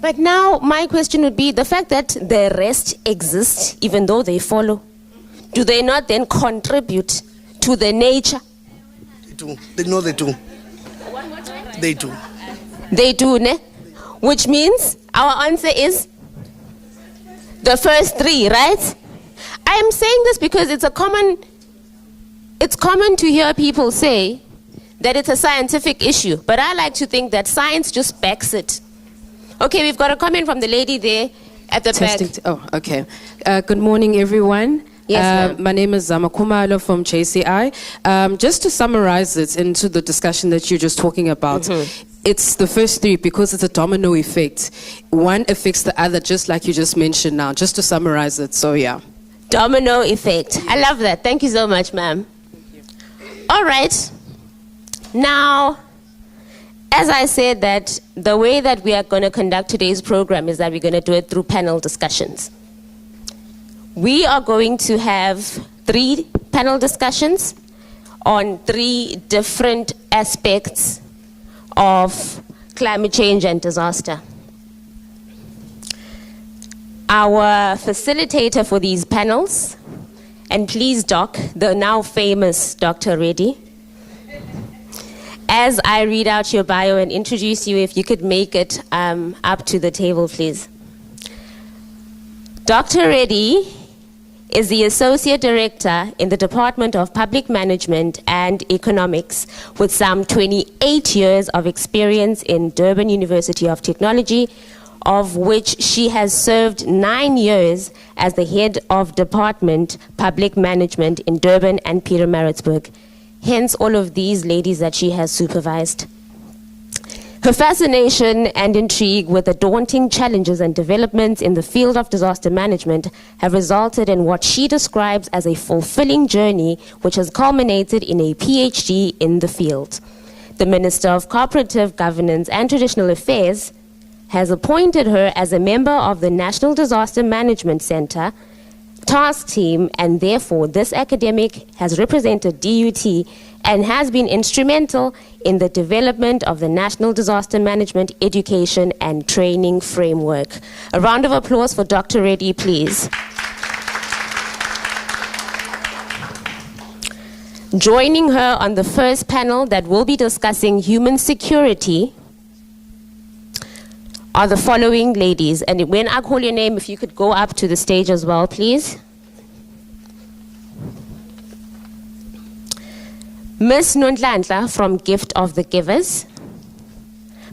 But now my question would be the fact that the rest exist, even though they follow, do they not then contribute to the nature? They do. No, they do. They do. They do, ne? Which means our answer is the first three, right? I am saying this because it's common to hear people say that it's a scientific issue, but I like to think that science just backs it. Okay, we've got a comment from the lady there at the back. Oh, okay. Good morning, everyone. Yes, ma'am. My name is Zamakumalo from JCI. Just to summarize it into the discussion that you're just talking about, it's the first three because it's a domino effect. One affects the other, just like you just mentioned now, just to summarize it. So, yeah. Domino effect. I love that. Thank you so much, ma'am. All right. Now, as I said, that the way that we are going to conduct today's program is that we're going to do it through panel discussions. We are going to have 3 panel discussions on 3 different aspects of climate change and disaster. Our facilitator for these panels, and please Doc, the now famous Dr. Reddy, as I read out your bio and introduce you, if you could make it up to the table, please. Dr. Reddy is the Associate Director in the Department of Public Management and Economics with some 28 years of experience in Durban University of Technology, of which she has served 9 years as the Head of Department Public Management in Durban and Pietermaritzburg. Hence all of these ladies that she has supervised. Her fascination and intrigue with the daunting challenges and developments in the field of disaster management have resulted in what she describes as a fulfilling journey, which has culminated in a PhD in the field. The Minister of Cooperative Governance and Traditional Affairs has appointed her as a member of the National Disaster Management Center task team, and therefore this academic has represented DUT and has been instrumental in the development of the National Disaster Management Education and Training Framework. A round of applause for Dr. Reddy, please. Joining her on the first panel that will be discussing human security are the following ladies. And when I call your name, if you could go up to the stage as well, please. Ms. Nondlandla from Gift of the Givers.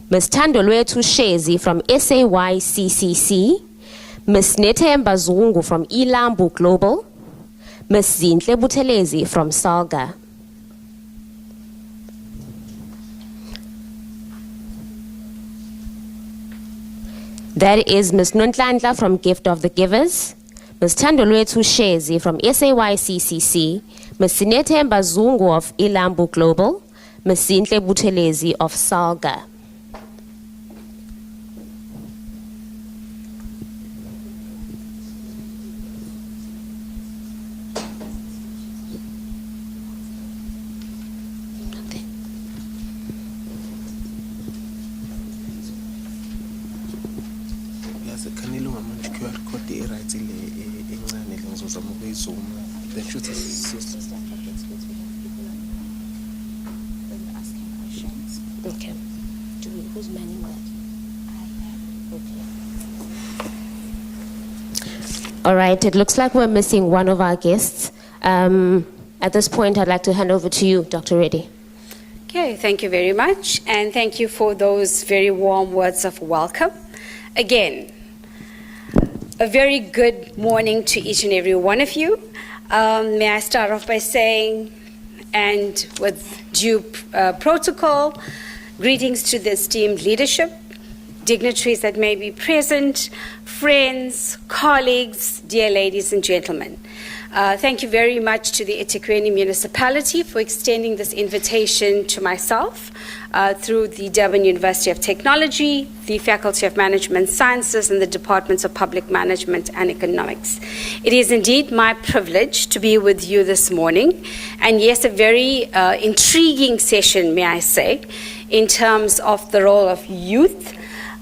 Ms. Tandolwethu Shezi from SAYCCC. Ms. Nethemba Zungu from Ilambu Global. Ms. Zinhle Buthelezi from Salga. That is Ms. Nondlandla from Gift of the Givers, Ms. Tandolwethu Shezi from SAYCCC, Ms. Nethemba Zungu of Ilambu Global, Ms. Zinhle Buthelezi of Salga. Okay. Who's manning that? Okay. All right, it looks like we're missing one of our guests. At this point, I'd like to hand over to you, Dr. Reddy. Okay, thank you very much, and thank you for those very warm words of welcome. Again, a very good morning to each and every one of you. May I start off by saying, and with due protocol, greetings to the esteemed leadership, dignitaries that may be present, friends, colleagues, dear ladies and gentlemen. Thank you very much to the EThekwini Municipality for extending this invitation to myself through the Durban University of Technology, the Faculty of Management Sciences, and the Departments of Public Management and Economics. It is indeed my privilege to be with you this morning, and yes, a very intriguing session, may I say, in terms of the role of youth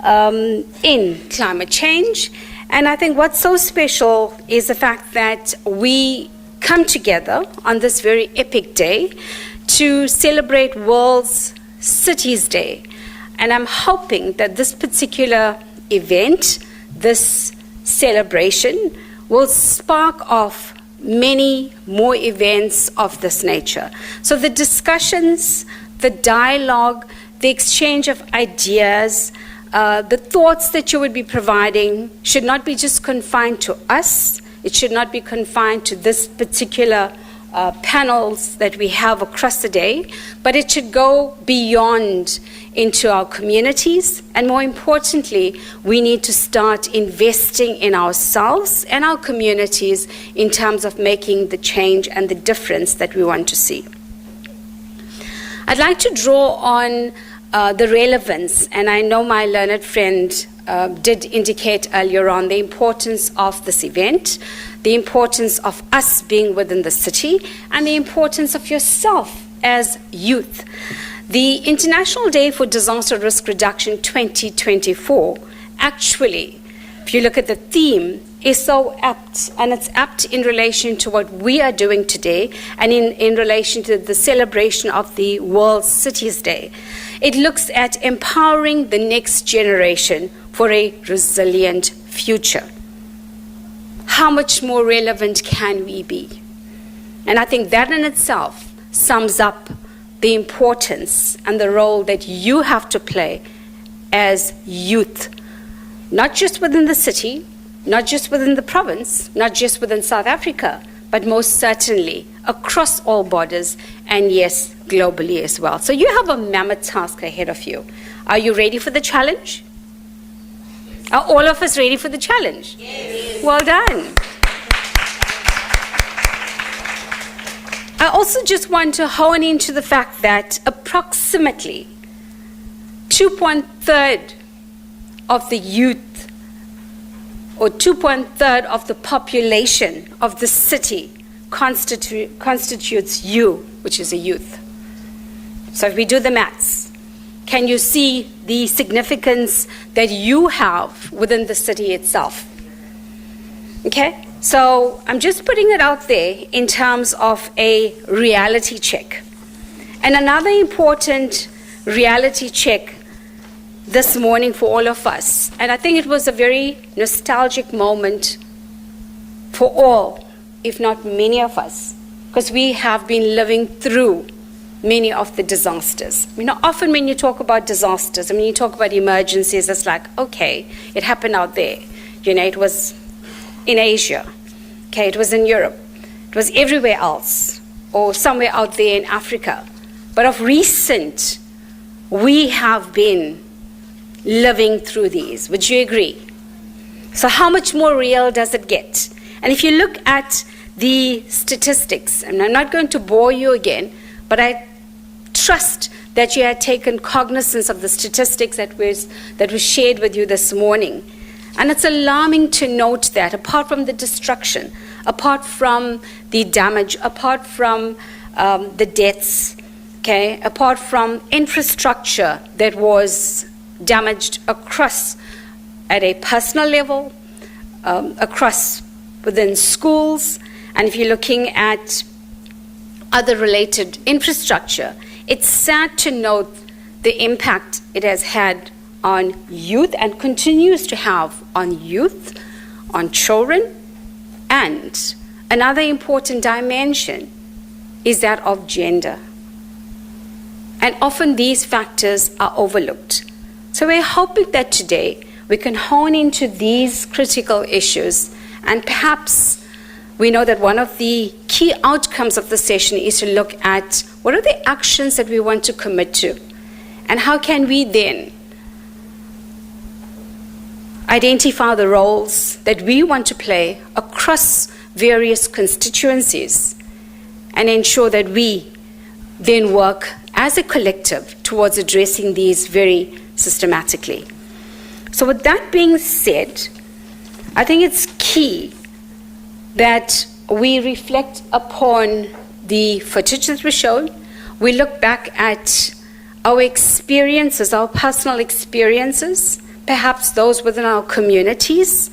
in climate change. And I think what's so special is the fact that we come together on this very epic day to celebrate World's Cities Day. And I'm hoping that this particular event, this celebration, will spark off many more events of this nature. So the discussions, the dialogue, the exchange of ideas, the thoughts that you would be providing should not be just confined to us. It should not be confined to this particular panels that we have across the day, but it should go beyond into our communities. And more importantly, we need to start investing in ourselves and our communities in terms of making the change and the difference that we want to see. I'd like to draw on the relevance, and I know my learned friend did indicate earlier on the importance of this event, the importance of us being within the city, and the importance of yourself as youth. The International Day for Disaster Risk Reduction 2024, actually, if you look at the theme, is so apt, and it's apt in relation to what we are doing today and in relation to the celebration of the World Cities Day. It looks at empowering the next generation for a resilient future. How much more relevant can we be? And I think that in itself sums up the importance and the role that you have to play as youth, not just within the city, not just within the province, not just within South Africa, but most certainly across all borders, and yes, globally as well. So you have a mammoth task ahead of you. Are you ready for the challenge? Are all of us ready for the challenge? Yes. Well done. I also just want to hone into the fact that approximately 2.3 of the youth, or 2.3 of the population of the city constitutes you, which is a youth. So if we do the maths, can you see the significance that you have within the city itself? Okay, so I'm just putting it out there in terms of a reality check. And another important reality check this morning for all of us, and I think it was a very nostalgic moment for all, if not many of us, because we have been living through many of the disasters. You know, often when you talk about disasters, and when you talk about emergencies, it's like, okay, it happened out there. You know, it was in Asia. Okay, it was in Europe. It was everywhere else, or somewhere out there in Africa. But of recent, we have been living through these. Would you agree? So how much more real does it get? And if you look at the statistics, and I'm not going to bore you again, but I trust that you had taken cognizance of the statistics that was shared with you this morning. And it's alarming to note that apart from the destruction, apart from the damage, apart from the deaths, okay, apart from infrastructure that was damaged across at a personal level, across within schools, and if you're looking at other related infrastructure, it's sad to note the impact it has had on youth and continues to have on youth, on children, and another important dimension is that of gender. And often these factors are overlooked. So we're hoping that today we can hone into these critical issues, and perhaps we know that one of the key outcomes of the session is to look at what are the actions that we want to commit to, and how can we then identify the roles that we want to play across various constituencies and ensure that we then work as a collective towards addressing these very systematically. So with that being said, I think it's key that we reflect upon the footage that was shown. We look back at our experiences, our personal experiences, perhaps those within our communities,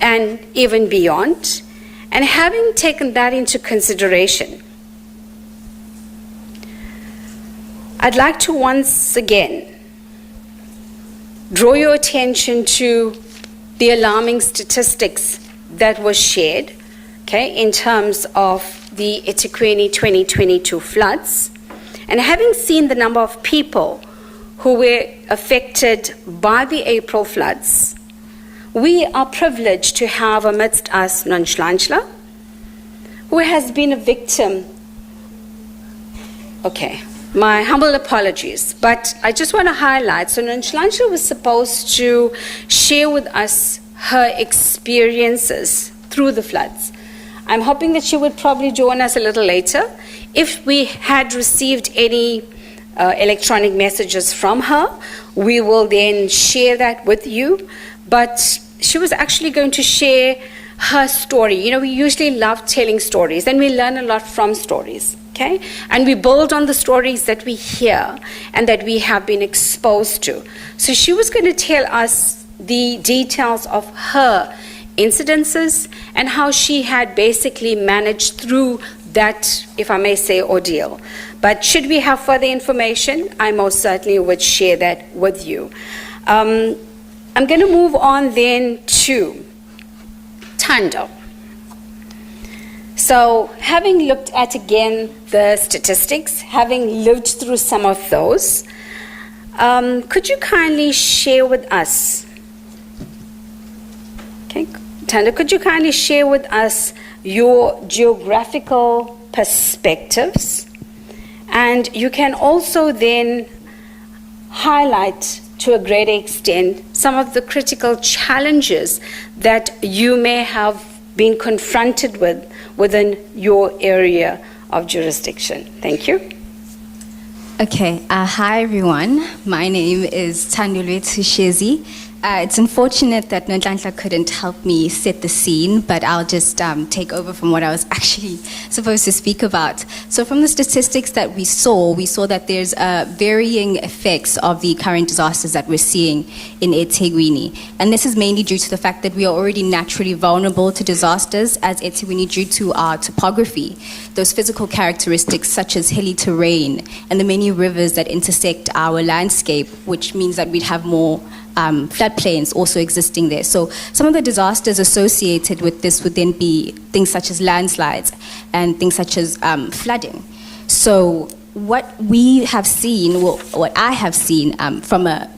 and even beyond. And having taken that into consideration, I'd like to once again draw your attention to the alarming statistics that was shared, okay, in terms of the EThekwini 2022 floods. And having seen the number of people who were affected by the April floods, we are privileged to have amidst us Nonhlanhla, who has been a victim. Okay, my humble apologies, but I just want to highlight, so Nonhlanhla was supposed to share with us her experiences through the floods. I'm hoping that she would probably join us a little later. If we had received any electronic messages from her, we will then share that with you. But she was actually going to share her story. You know, we usually love telling stories, and we learn a lot from stories, okay? And we build on the stories that we hear and that we have been exposed to. So she was going to tell us the details of her incidences and how she had basically managed through that, if I may say, ordeal. But should we have further information, I most certainly would share that with you. I'm going to move on then to Thando. So having looked at again the statistics, having lived through some of those, could you kindly share with us, okay, Thando, could you kindly share with us your geographical perspectives? And you can also then highlight to a greater extent some of the critical challenges that you may have been confronted with within your area of jurisdiction. Thank you. Okay, hi everyone. My name is Thandulwethu Shezi. It's unfortunate that Nonhlanhla couldn't help me set the scene, but I'll just take over from what I was actually supposed to speak about. So from the statistics that we saw that there's varying effects of the current disasters that we're seeing in eThekwini. And this is mainly due to the fact that we are already naturally vulnerable to disasters as eThekwini due to our topography, those physical characteristics such as hilly terrain and the many rivers that intersect our landscape, which means that we'd have more floodplains also existing there. So some of the disasters associated with this would then be things such as landslides and things such as flooding. So what we have seen, well, what I have seen from a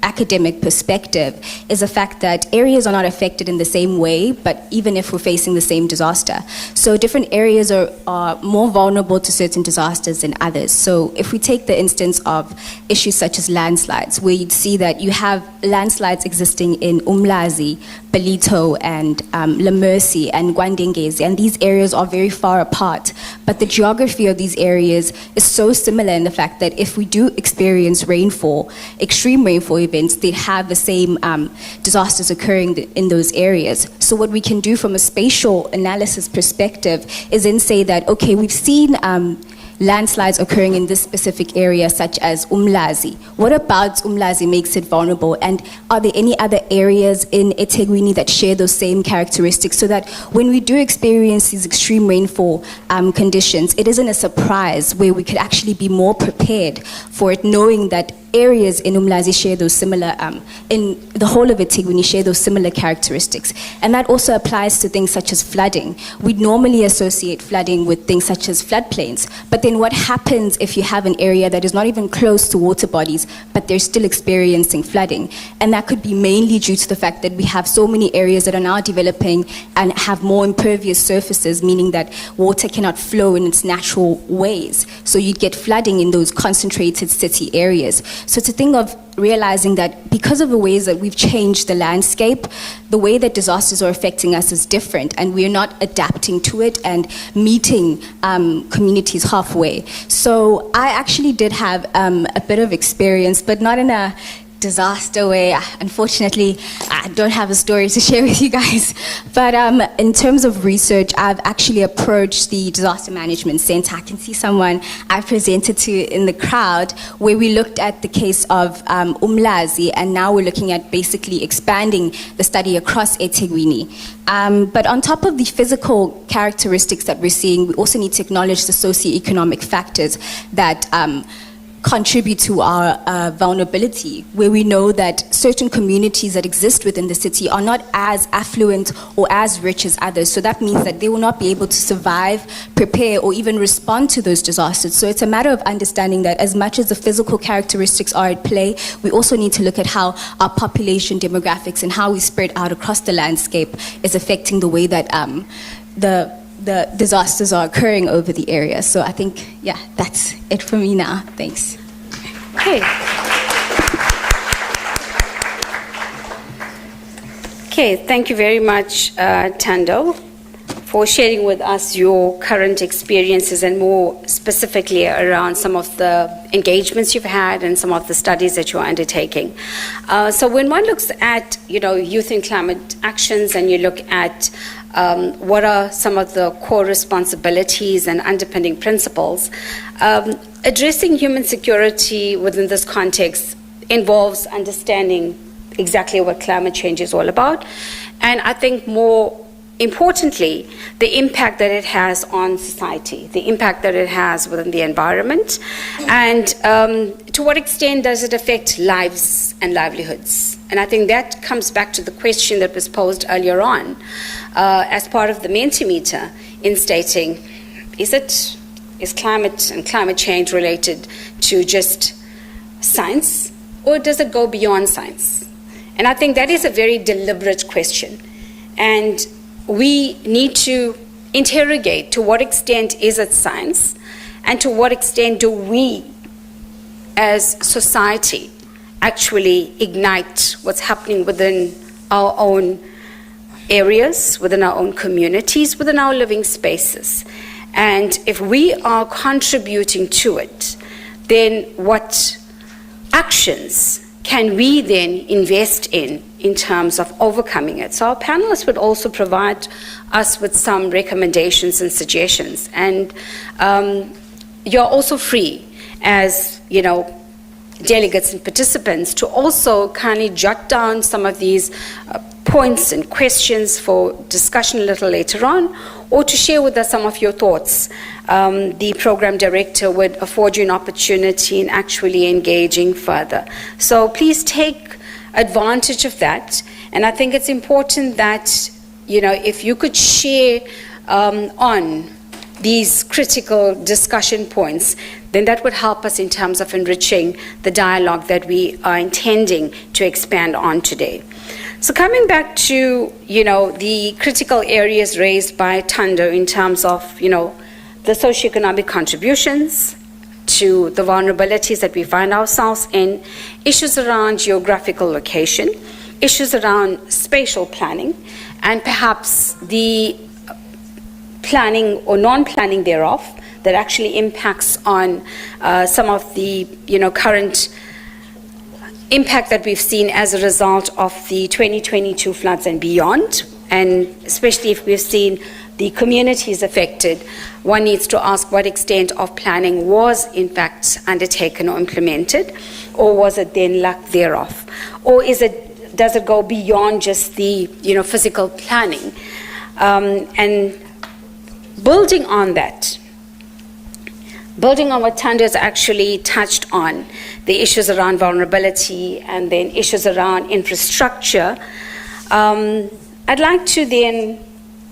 academic perspective is the fact that areas are not affected in the same way, but even if we're facing the same disaster. So different areas are more vulnerable to certain disasters than others. So if we take the instance of issues such as landslides, where you'd see that you have landslides existing in Umlazi, Belito, and Lemercy and Gwandengezi, and these areas are very far apart. But the geography of these areas is so similar in the fact that if we do experience rainfall, extreme rainfall events, they have the same disasters occurring in those areas. So what we can do from a spatial analysis perspective is then say that, okay, we've seen landslides occurring in this specific area, such as Umlazi. What about Umlazi makes it vulnerable? And are there any other areas in eThekwini that share those same characteristics, so that when we do experience these extreme rainfall conditions, it isn't a surprise, where we could actually be more prepared for it, knowing that areas in Umlazi share those similar, in the whole of eThekwini share those similar characteristics. And that also applies to things such as flooding. We'd normally associate flooding with things such as floodplains, but then what happens if you have an area that is not even close to water bodies, but they're still experiencing flooding? And that could be mainly due to the fact that we have so many areas that are now developing and have more impervious surfaces, meaning that water cannot flow in its natural ways. So you'd get flooding in those concentrated city areas. So to think of realizing that because of the ways that we've changed the landscape, the way that disasters are affecting us is different, and we're not adapting to it and meeting communities halfway. So I actually did have a bit of experience, but not in a disaster where, unfortunately, I don't have a story to share with you guys. But in terms of research, I've actually approached the Disaster Management Center. I can see someone I presented to in the crowd, where we looked at the case of Umlazi, and now we're looking at basically expanding the study across eThekwini. But on top of the physical characteristics that we're seeing, we also need to acknowledge the socioeconomic factors that contribute to our vulnerability, where we know that certain communities that exist within the city are not as affluent or as rich as others. So that means that they will not be able to survive, prepare, or even respond to those disasters. So it's a matter of understanding that as much as the physical characteristics are at play, we also need to look at how our population demographics and how we spread out across the landscape is affecting the way that the disasters are occurring over the area. So I think, yeah, that's it for me now. Thanks. Okay. Okay, thank you very much, Tando, for sharing with us your current experiences and more specifically around some of the engagements you've had and some of the studies that you're undertaking. So when one looks at, youth and climate actions, and you look at what are some of the core responsibilities and underpinning principles, addressing human security within this context involves understanding exactly what climate change is all about, and I think more importantly, the impact that it has on society, the impact that it has within the environment, and to what extent does it affect lives and livelihoods. And I think that comes back to the question that was posed earlier on as part of the Mentimeter, in stating, is climate and climate change related to just science, or does it go beyond science? And I think that is a very deliberate question. And we need to interrogate to what extent is it science, and to what extent do we as society actually ignite what's happening within our own areas, within our own communities, within our living spaces. And if we are contributing to it, then what actions can we then invest in terms of overcoming it? So our panelists would also provide us with some recommendations and suggestions. And you're also free as, delegates and participants to also kindly jot down some of these points and questions for discussion a little later on, or to share with us some of your thoughts. The program director would afford you an opportunity in actually engaging further. So please take advantage of that. And I think it's important that, if you could share on these critical discussion points, then that would help us in terms of enriching the dialogue that we are intending to expand on today. So coming back to, the critical areas raised by Tando in terms of, the socioeconomic contributions to the vulnerabilities that we find ourselves in, issues around geographical location, issues around spatial planning, and perhaps the planning or non-planning thereof that actually impacts on some of the current impact that we've seen as a result of the 2022 floods and beyond, and especially if we've seen the communities affected, one needs to ask what extent of planning was in fact undertaken or implemented, or was it then lack thereof, or does it go beyond just the physical planning, and building on that. Building on what Tando has actually touched on, the issues around vulnerability and then issues around infrastructure, I'd like to then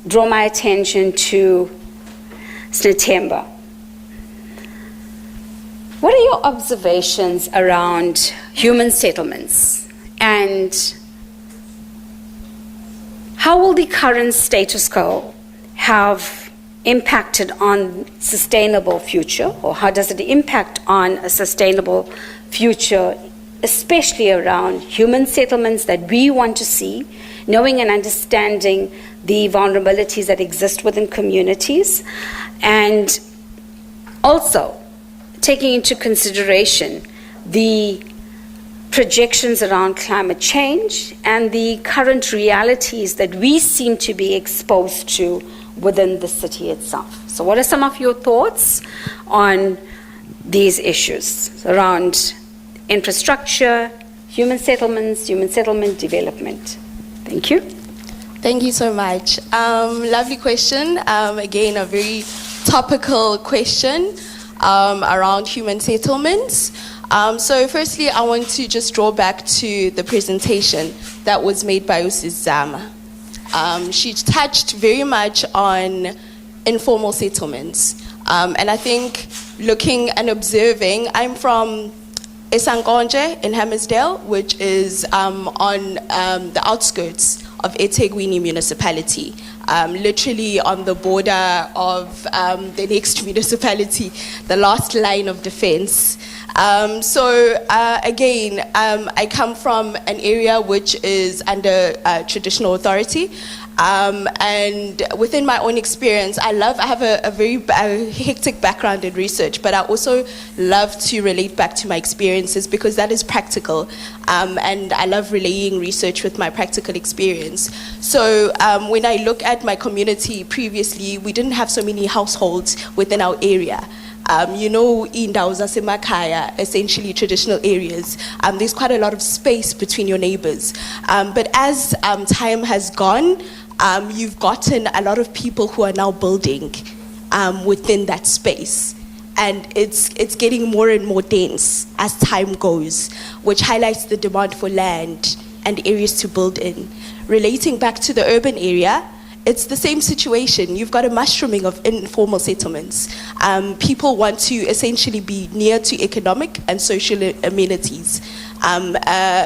draw my attention to Snatemba. What are your observations around human settlements, and how will the current status quo have impacted on sustainable future, or how does it impact on a sustainable future, especially around human settlements that we want to see, knowing and understanding the vulnerabilities that exist within communities, and also taking into consideration the projections around climate change and the current realities that we seem to be exposed to within the city itself. So what are some of your thoughts on these issues around infrastructure, human settlements, human settlement development? Thank you. Thank you so much. Lovely question. Again, a very topical question around human settlements. So firstly, I want to just draw back to the presentation that was made by Usis Zama. She touched very much on informal settlements. And I think looking and observing, I'm from Esankonje in Hammersdale, which is on the outskirts of EThekwini Municipality, literally on the border of the next municipality, the last line of defense. Again, I come from an area which is under traditional authority. And within my own experience, I have a very hectic background in research, but I also love to relate back to my experiences because that is practical. And I love relaying research with my practical experience. So when I look at my community previously, we didn't have so many households within our area. Indawo zasemakhaya, essentially traditional areas, there's quite a lot of space between your neighbors. But as time has gone, you've gotten a lot of people who are now building within that space. And it's getting more and more dense as time goes, which highlights the demand for land and areas to build in. Relating back to the urban area, it's the same situation. You've got a mushrooming of informal settlements. People want to essentially be near to economic and social amenities.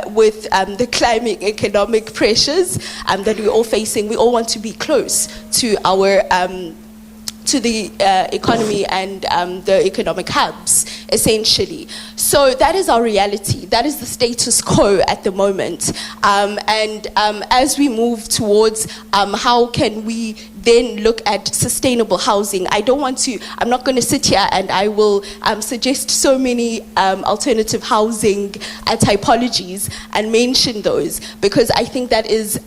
With the climbing economic pressures that we're all facing, we all want to be close to our to the economy and the economic hubs, essentially. So that is our reality. That is the status quo at the moment. As we move towards how can we then look at sustainable housing, I'm not going to sit here and I will suggest so many alternative housing typologies and mention those, because I think that is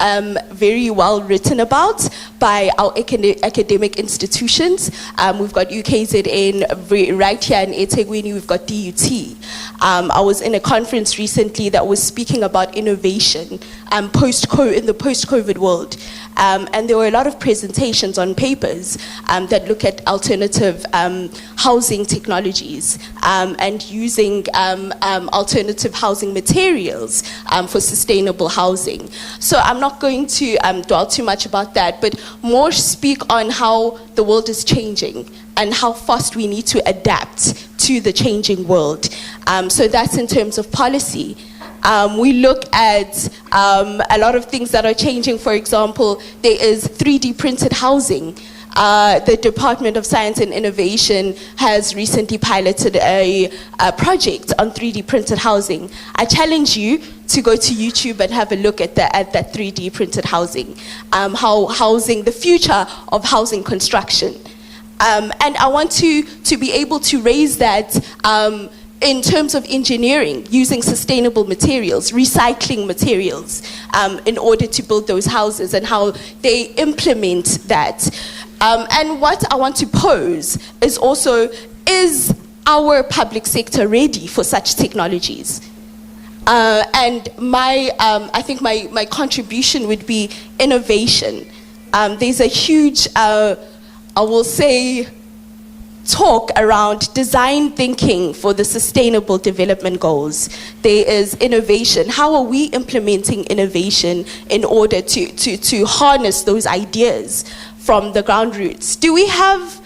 very well written about by our academic institutions. We've got UKZN right here in EThekwini, we've got DUT. I was in a conference recently that was speaking about innovation in the post-COVID world. And there were a lot of presentations on papers that look at alternative housing technologies and using alternative housing materials for sustainable housing. So I'm not going to dwell too much about that, but more speak on how the world is changing and how fast we need to adapt to the changing world. So that's in terms of policy. We look at a lot of things that are changing. For example, there is 3D printed housing. The Department of Science and Innovation has recently piloted a project on 3D printed housing. I challenge you to go to YouTube and have a look at that 3D printed housing, the future of housing construction. And I want to be able to raise that in terms of engineering, using sustainable materials, recycling materials in order to build those houses and how they implement that. And what I want to pose is also, is our public sector ready for such technologies? And I think my contribution would be innovation. There's a huge, I will say, talk around design thinking for the sustainable development goals. There is innovation. How are we implementing innovation in order to harness those ideas from the ground roots? Do we have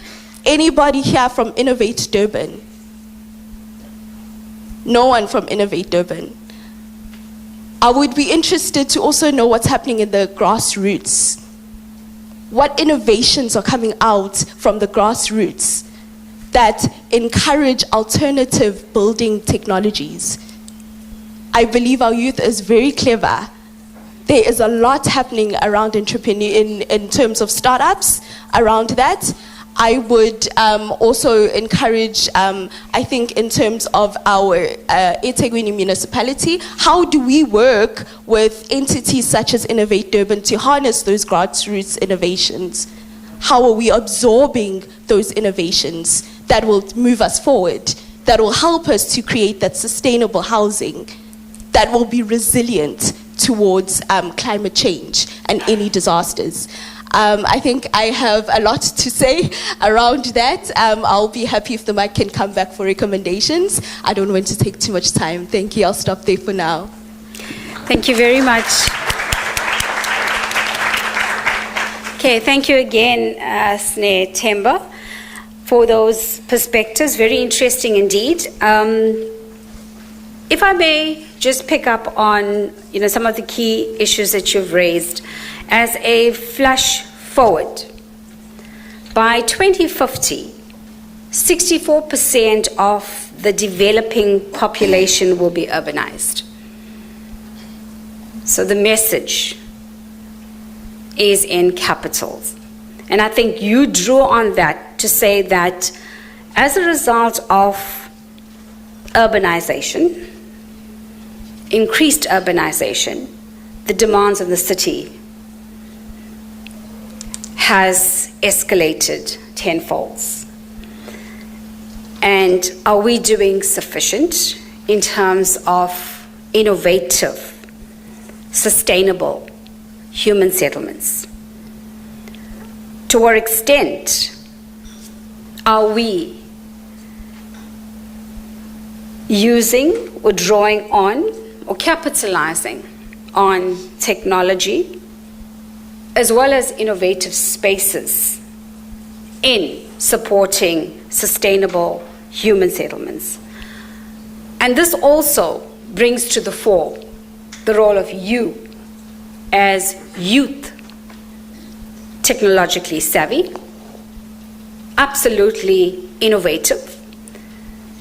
anybody here from Innovate Durban? No one from Innovate Durban. I would be interested to also know what's happening in the grassroots. What innovations are coming out from the grassroots that encourage alternative building technologies? I believe our youth is very clever. There is a lot happening around in terms of startups around that. I would also encourage, I think in terms of our EThekwini Municipality, how do we work with entities such as Innovate Durban to harness those grassroots innovations? How are we absorbing those innovations that will move us forward, that will help us to create that sustainable housing, that will be resilient towards climate change and any disasters? I think I have a lot to say around that. I'll be happy if the mic can come back for recommendations. I don't want to take too much time. Thank you. I'll stop there for now. Thank you very much. Okay, thank you again, Sne Temba, for those perspectives. Very interesting indeed. If I may just pick up on some of the key issues that you've raised as a flash forward. By 2050, 64% of the developing population will be urbanized. So the message is in capitals. And I think you drew on that to say that as a result of urbanization, increased urbanization, the demands of the city has escalated tenfold. And are we doing sufficient in terms of innovative, sustainable human settlements? To what extent are we using or drawing on or capitalizing on technology as well as innovative spaces in supporting sustainable human settlements? And this also brings to the fore the role of you as youth, technologically savvy, absolutely innovative.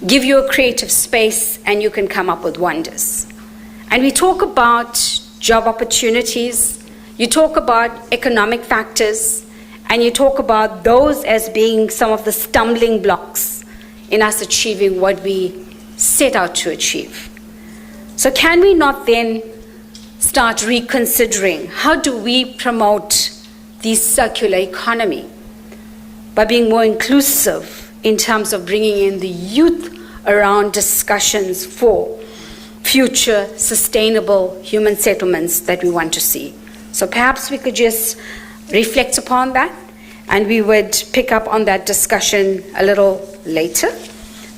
Give you a creative space and you can come up with wonders. And we talk about job opportunities, you talk about economic factors, and you talk about those as being some of the stumbling blocks in us achieving what we set out to achieve. So can we not then start reconsidering how do we promote the circular economy by being more inclusive in terms of bringing in the youth around discussions for future sustainable human settlements that we want to see? So perhaps we could just reflect upon that, and we would pick up on that discussion a little later.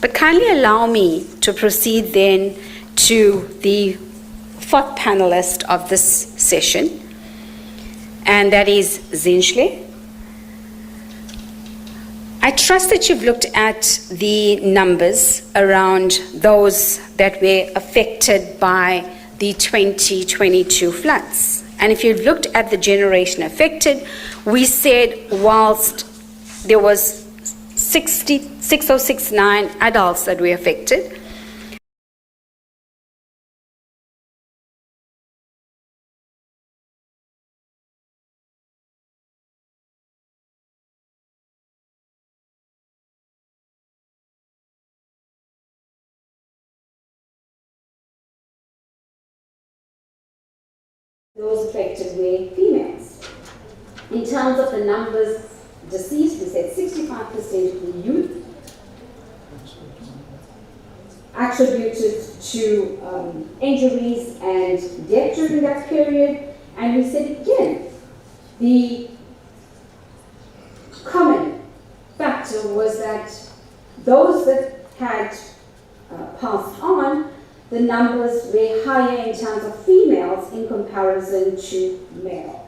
But kindly allow me to proceed then to the fourth panelist of this session, and that is Zinhle. I trust that you've looked at the numbers around those that were affected by the 2022 floods. And if you've looked at the generation affected, we said whilst there was 6,069 adults that were affected, those affected were females. In terms of the numbers deceased, we said 65% of the youth attributed to injuries and death during that period. And we said again, the common factor was that those that had passed on, the numbers were higher in terms of females in comparison to male.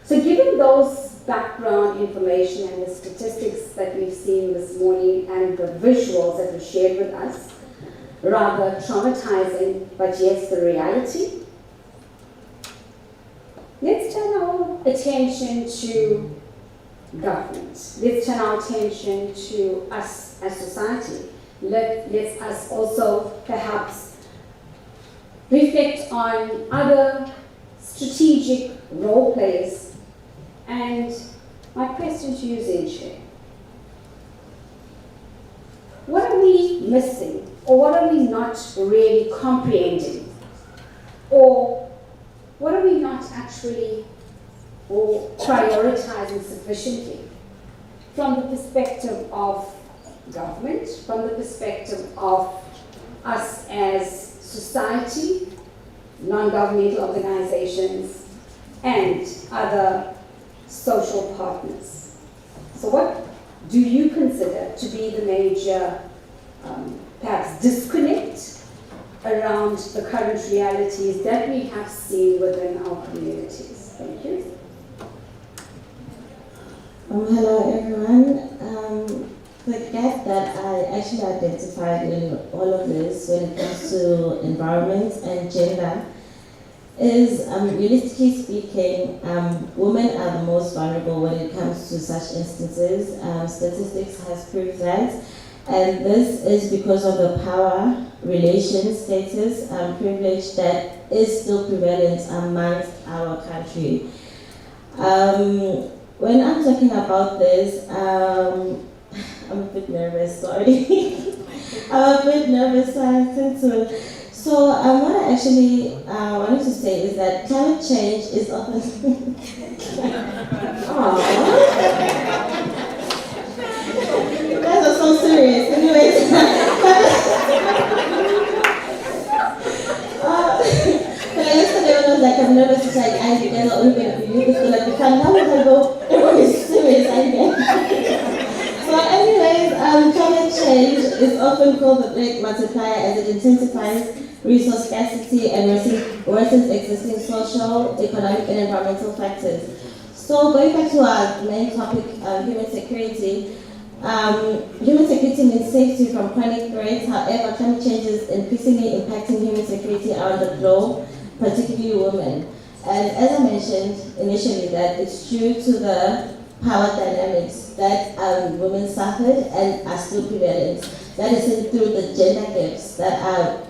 So given those background information and the statistics that we've seen this morning and the visuals that were shared with us, rather traumatizing, but yes, the reality, let's turn our attention to government. Let's turn our attention to us as society. Let's us also perhaps reflect on other strategic role plays. And my question to you, Zinhle, missing? Or what are we not really comprehending? Or what are we not actually or prioritizing sufficiently from the perspective of government, from the perspective of us as society, non-governmental organizations, and other social partners? So what do you consider to be the major, perhaps, disconnect around the current realities that we have seen within our communities? Thank you. Hello everyone. The gap that I actually identified in all of this when it comes to environment and gender is, realistically speaking, women are the most vulnerable when it comes to such instances. Statistics has proved that, and this is because of the power, relation, status, privilege that is still prevalent amongst our country. When I'm talking about this, I'm a bit nervous, sorry. I'm a bit nervous, so I tend to. So what I actually wanted to say is that climate change is often... You guys are so serious. Anyways. Yesterday when I was like, I'm nervous, it's like, you guys are only going to be this, like, you can't, now I go, everyone is serious, I guess. So anyways, climate change is often called the great multiplier as it intensifies resource scarcity and worsens existing social, economic, and environmental factors. So going back to our main topic, human security, human security means safety from chronic threats. However, climate change is increasingly impacting human security around the globe, particularly women. And as I mentioned initially, that it's due to the power dynamics that women suffered and are still prevalent. That is through the gender gaps that are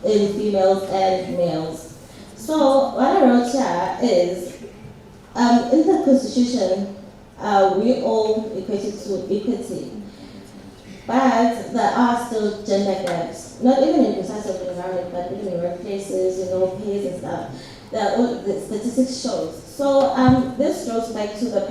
in females and males. So what I wrote here is, in the Constitution, we all equated to equity, but there are still gender gaps, not even in precise of the environment, but even in workplaces, pays and stuff. The statistics shows. So this goes back to the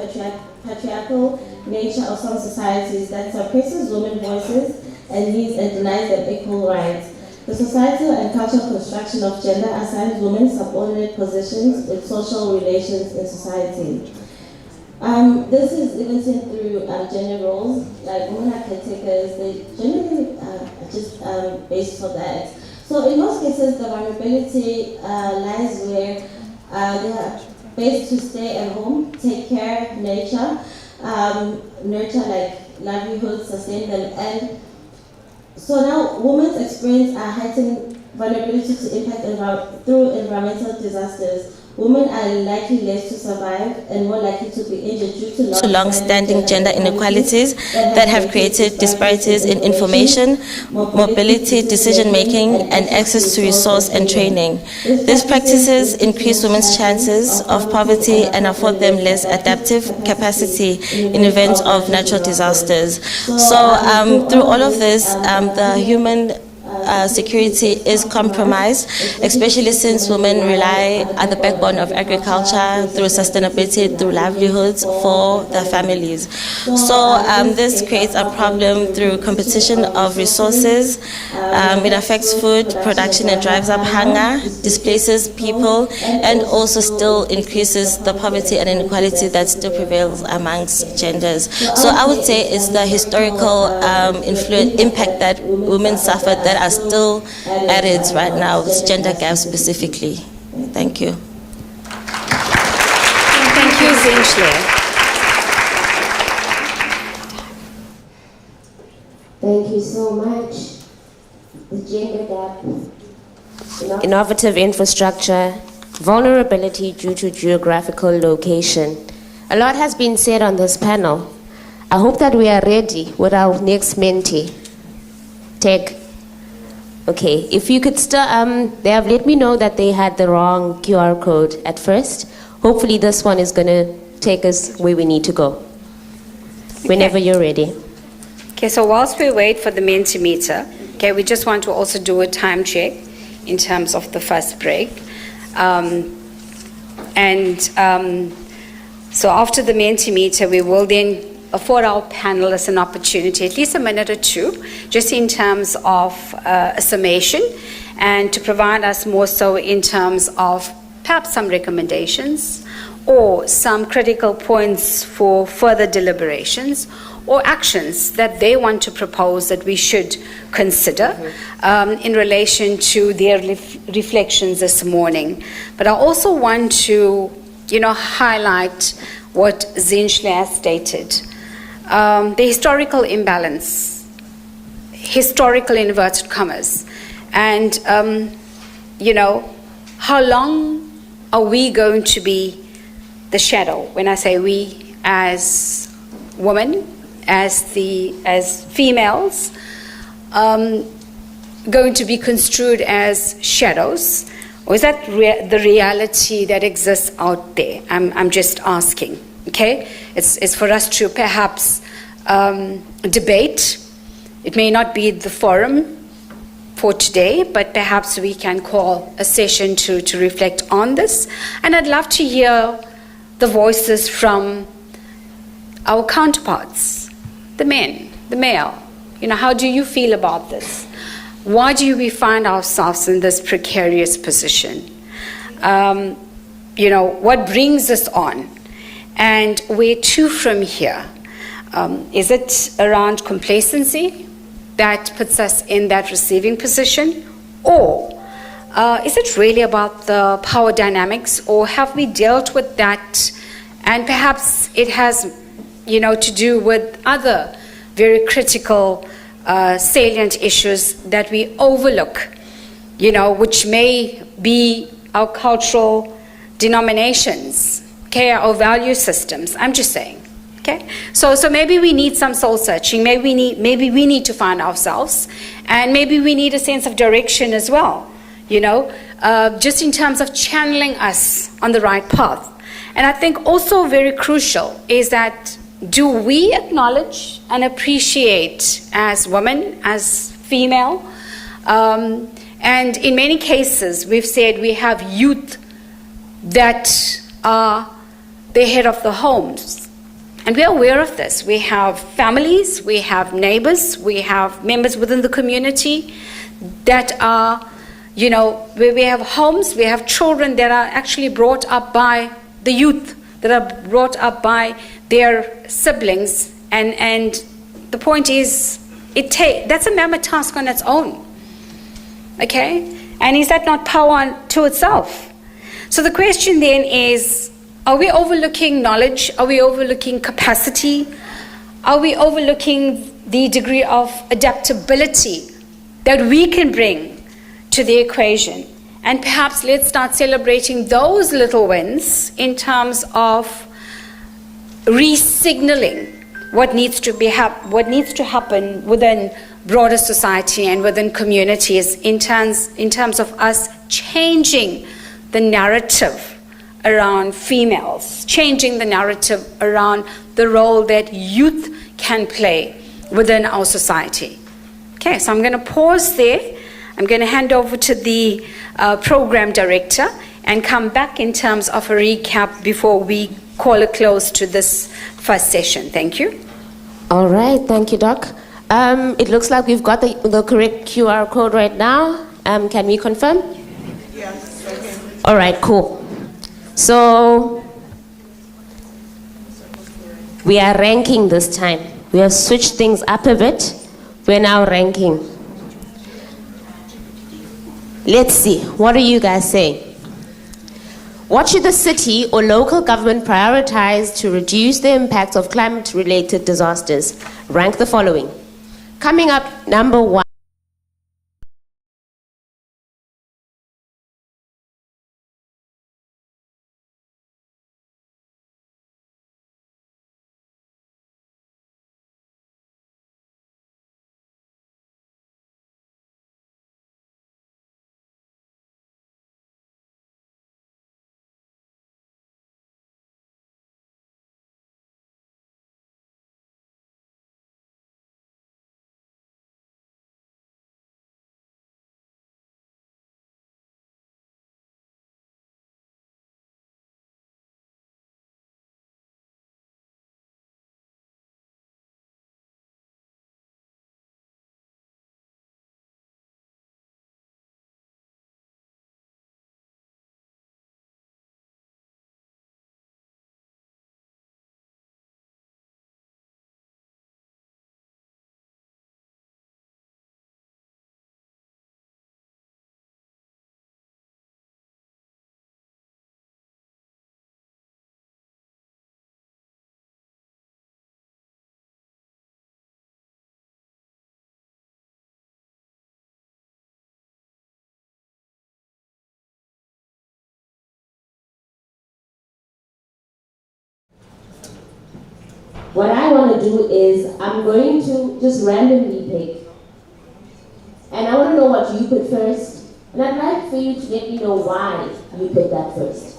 patriarchal nature of some societies that suppresses women's voices and needs and denies them equal rights. The societal and cultural construction of gender assigns women subordinate positions in social relations in society. This is even seen through gender roles, like women are caretakers, they generally just based on that. So in most cases, the vulnerability lies where they are based to stay at home, take care, nurture like livelihoods, sustain them, and so now women's experience a heightened vulnerability to impact through environmental disasters. Women are likely less to survive and more likely to be injured due to long-standing gender inequalities that have created disparities in information, mobility, decision-making, and access to resource and training. These practices increase women's chances of poverty and afford them less adaptive capacity in events of natural disasters. So through all of this, the human security is compromised, especially since women rely on the backbone of agriculture through sustainability, through livelihoods for their families. So this creates a problem through competition of resources. It affects food production and drives up hunger, displaces people, and also still increases the poverty and inequality that still prevails amongst genders. So I would say it's the historical impact that women suffered that are still added right now, with gender gaps specifically. Thank you. Thank you, Zinhle. Thank you so much. The gender gap, innovative infrastructure, vulnerability due to geographical location. A lot has been said on this panel. I hope that we are ready with our next mentee. Tech. Okay, if you could still, they have let me know that they had the wrong QR code at first. Hopefully this one is going to take us where we need to go. Whenever you're ready. Okay, so whilst we wait for the Mentimeter, Okay, we just want to also do a time check in terms of the first break. So after the Mentimeter, we will then afford our panelists an opportunity, at least a minute or two, just in terms of a summation, and to provide us more so in terms of perhaps some recommendations or some critical points for further deliberations or actions that they want to propose that we should consider in relation to their reflections this morning. But I also want to, highlight what Zinhle has stated. The historical imbalance, historical inverted commas, and, how long are we going to be the shadow? When I say we, as women, as females, going to be construed as shadows? Or is that the reality that exists out there? I'm just asking, okay? It's for us to perhaps debate. It may not be the forum for today, but perhaps we can call a session to reflect on this. And I'd love to hear the voices from our counterparts, the men, the male. How do you feel about this? Why do we find ourselves in this precarious position? What brings us on? And where to from here? Is it around complacency that puts us in that receiving position? Or is it really about the power dynamics? Or have we dealt with that? And perhaps it has, to do with other very critical salient issues that we overlook, which may be our cultural denominations, okay, our value systems. I'm just saying, okay? So maybe we need some soul searching. Maybe we need to find ourselves, and maybe we need a sense of direction as well, just in terms of channeling us on the right path. And I think also very crucial is that, do we acknowledge and appreciate as women, as female? And in many cases, we've said we have youth that are the head of the homes. And we're aware of this. We have families, we have neighbors, we have members within the community that are, where we have homes, we have children that are actually brought up by the youth, that are brought up by their siblings, and the point is, that's a mammoth task on its own, okay? And is that not power to itself? So the question then is, are we overlooking knowledge? Are we overlooking capacity? Are we overlooking the degree of adaptability that we can bring to the equation? And perhaps let's start celebrating those little wins in terms of re-signaling what needs to happen within broader society and within communities in terms of us changing the narrative around females, changing the narrative around the role that youth can play within our society. Okay, so I'm going to pause there. I'm going to hand over to the program director and come back in terms of a recap before we call a close to this first session. Thank you. All right, thank you, Doc. It looks like we've got the correct QR code right now. Can we confirm? Yes. All right, cool. So we are ranking this time. We have switched things up a bit. We're now ranking. Let's see, what do you guys say? What should the city or local government prioritize to reduce the impact of climate-related disasters? Rank the following. Coming up, number 1. What I want to do is I'm going to just randomly pick. And I want to know what you put first. And I'd like for you to let me know why you put that first.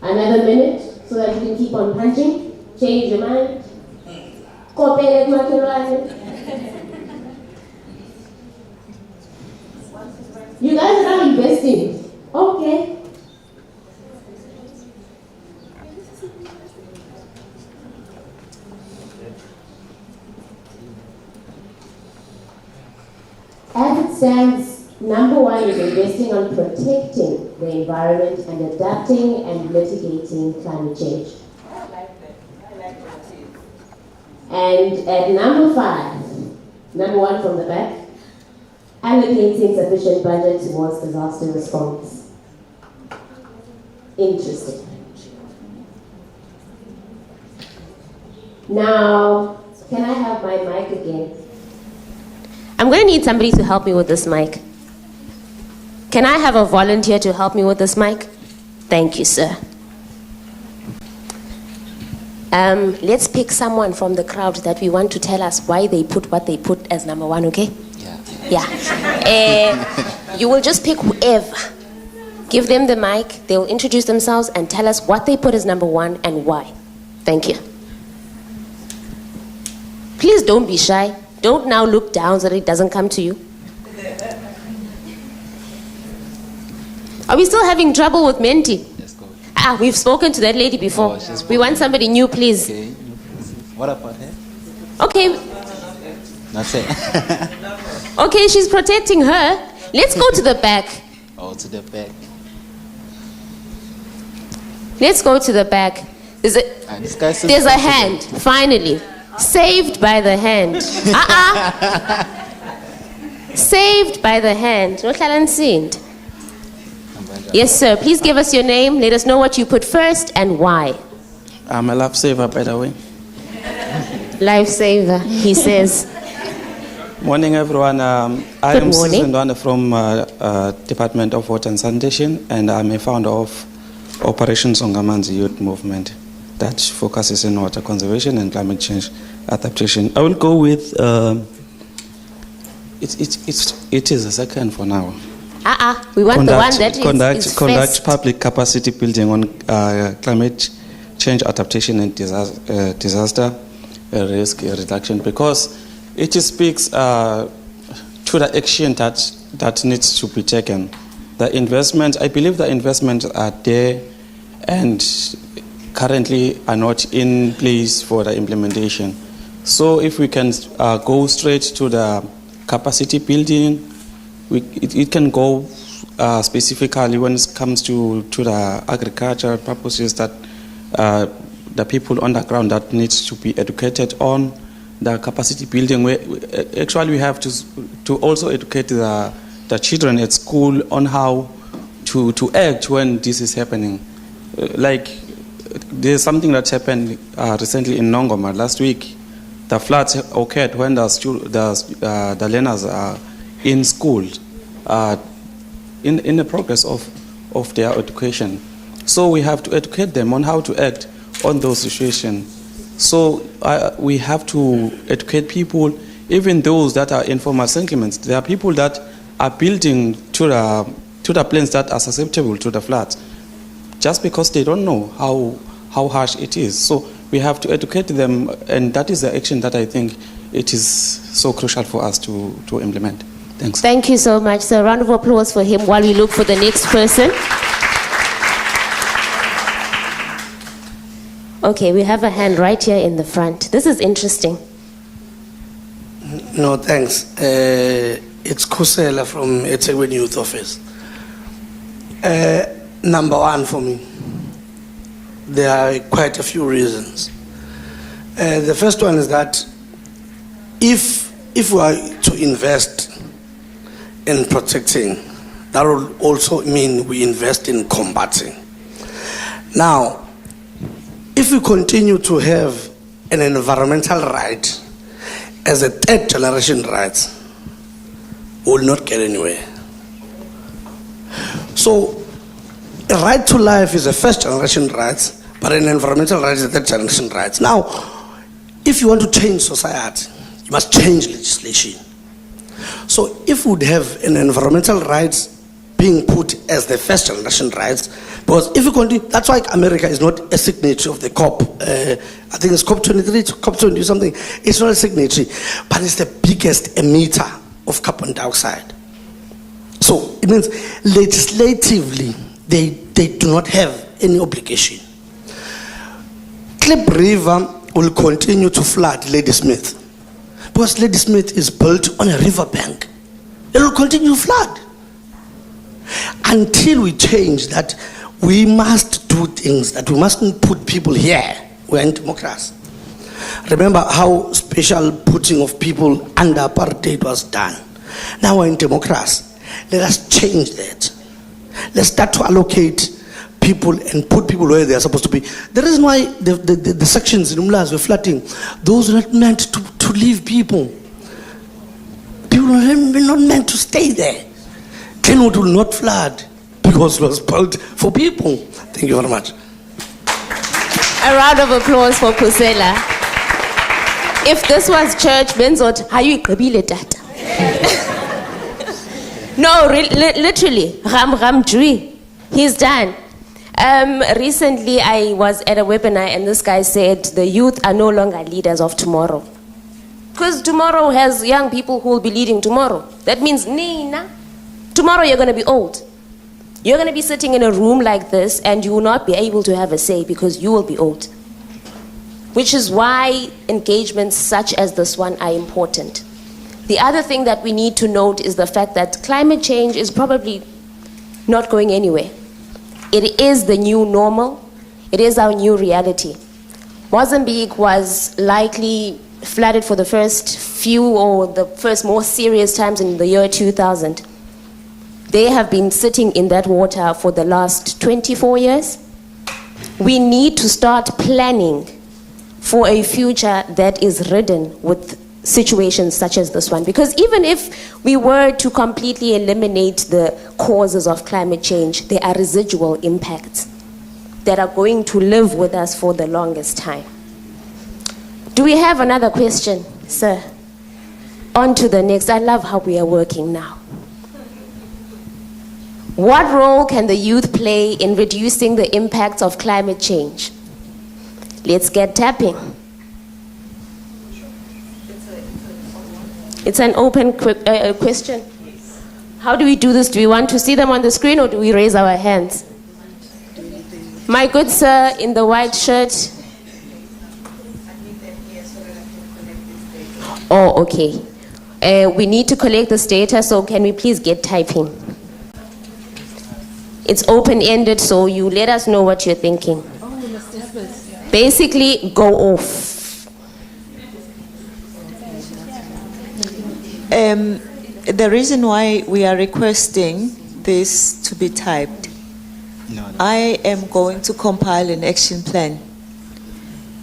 Another minute so that you can keep on punching. Change your mind. You guys are not investing. Okay. As it stands, number one is investing on protecting the environment and adapting and mitigating climate change. And at number 5, number 1 from the back, allocating sufficient budget towards disaster response. Interesting. Now, can I have my mic again? I'm going to need somebody to help me with this mic. Can I have a volunteer to help me with this mic? Thank you, sir. Let's pick someone from the crowd that we want to tell us why they put what they put as number 1, okay? Yeah. You will just pick whoever. Give them the mic, they will introduce themselves and tell us what they put as number 1 and why. Thank you. Please don't be shy. Don't now look down so that it doesn't come to you. Are we still having trouble with Menti? Yes, go. We've spoken to that lady before. We want somebody new, please. Okay. What about her? Okay. That's it. Okay, she's protecting her. Let's go to the back. Oh, to the back. Let's go to the back. There's a hand, finally. Saved by the hand. Saved by the hand. Yes, sir. Please give us your name. Let us know what you put first and why. I'm a lifesaver, by the way. Lifesaver, he says. Morning, everyone. I am Susan Dwane from Department of Water and Sanitation, and I'm a founder of Operation Songamanzi Youth Movement that focuses on water conservation and climate change adaptation. I will go with it is a second for now. We want the one that is conduct first. public capacity building on climate change adaptation and disaster risk reduction, because it speaks to the action that needs to be taken. The investment, I believe the investments are there and currently are not in place for the implementation. So if we can go straight to the capacity building, it can go specifically when it comes to the agricultural purposes that the people on the ground that needs to be educated on the capacity building. Actually, we have to also educate the children at school on how to act when this is happening. Like there's something that happened recently in Nongoma last week. The floods occurred when the learners are in school, in the progress of their education. So we have to educate them on how to act on those situations. So we have to educate people, even those that are informal settlements. There are people that are building to the plains that are susceptible to the floods, just because they don't know how harsh it is. So we have to educate them, and that is the action that I think it is so crucial for us to implement. Thanks. Thank you so much, sir. Round of applause for him while we look for the next person. Okay, we have a hand right here in the front. This is interesting. No, thanks. It's Kusela from EThekwini Youth Office. Number 1 for me. There are quite a few reasons. The first one is that if we are to invest in protecting, that will also mean we invest in combating. Now, if we continue to have an environmental right as a third generation right, we will not get anywhere. So a right to life is a first generation right, but an environmental right is a third generation right. Now, if you want to change society, you must change legislation. So if we would have an environmental rights being put as the first generation rights, because if you continue, that's why America is not a signatory of the COP, I think it's COP 23, COP 20 something, it's not a signatory, but it's the biggest emitter of carbon dioxide. So it means legislatively, they do not have any obligation. Klip River will continue to flood Ladysmith, because Ladysmith is built on a riverbank. It will continue to flood. Until we change that, we must do things that we mustn't put people here. We're in democracy. Remember how special putting of people under apartheid was done. Now we're in democracy. Let us change that. Let's start to allocate people and put people where they are supposed to be. The reason why the sections in Umlas were flooding, those were not meant to leave people. People were not meant to stay there. Kenwood will not flood because it was built for people. Thank you very much. A round of applause for Pusela. If this was church, Benzot, how you kabile data? No, literally, Ram Jui, he's done. Recently, I was at a webinar and this guy said the youth are no longer leaders of tomorrow. Because tomorrow has young people who will be leading tomorrow. That means, Nina, tomorrow you're going to be old. You're going to be sitting in a room like this and you will not be able to have a say because you will be old. Which is why engagements such as this one are important. The other thing that we need to note is the fact that climate change is probably not going anywhere. It is the new normal. It is our new reality. Mozambique was likely flooded for the first few or the first more serious times in the year 2000. They have been sitting in that water for the last 24 years. We need to start planning for a future that is ridden with situations such as this one. Because even if we were to completely eliminate the causes of climate change, there are residual impacts that are going to live with us for the longest time. Do we have another question, sir? On to the next. I love how we are working now. What role can the youth play in reducing the impacts of climate change? Let's get tapping. It's an open question. How do we do this? Do we want to see them on the screen or do we raise our hands? My good sir in the white shirt. Oh, okay. We need to collect this data, so can we please get typing? It's open-ended, so you let us know what you're thinking. Basically, go off. The reason why we are requesting this to be typed, I am going to compile an action plan.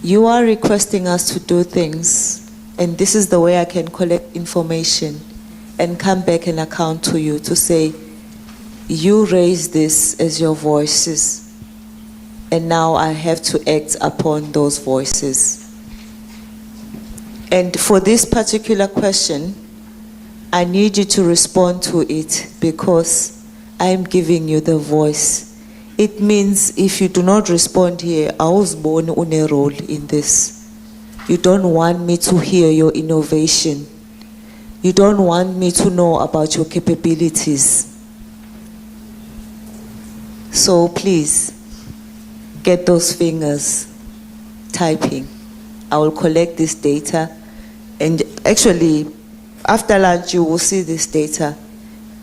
You are requesting us to do things, and this is the way I can collect information and come back and account to you to say, you raise this as your voices, and now I have to act upon those voices. And for this particular question, I need you to respond to it because I'm giving you the voice. It means if you do not respond here, I was born on a role in this. You don't want me to hear your innovation. You don't want me to know about your capabilities. So please, get those fingers typing. I will collect this data, and actually, after lunch, you will see this data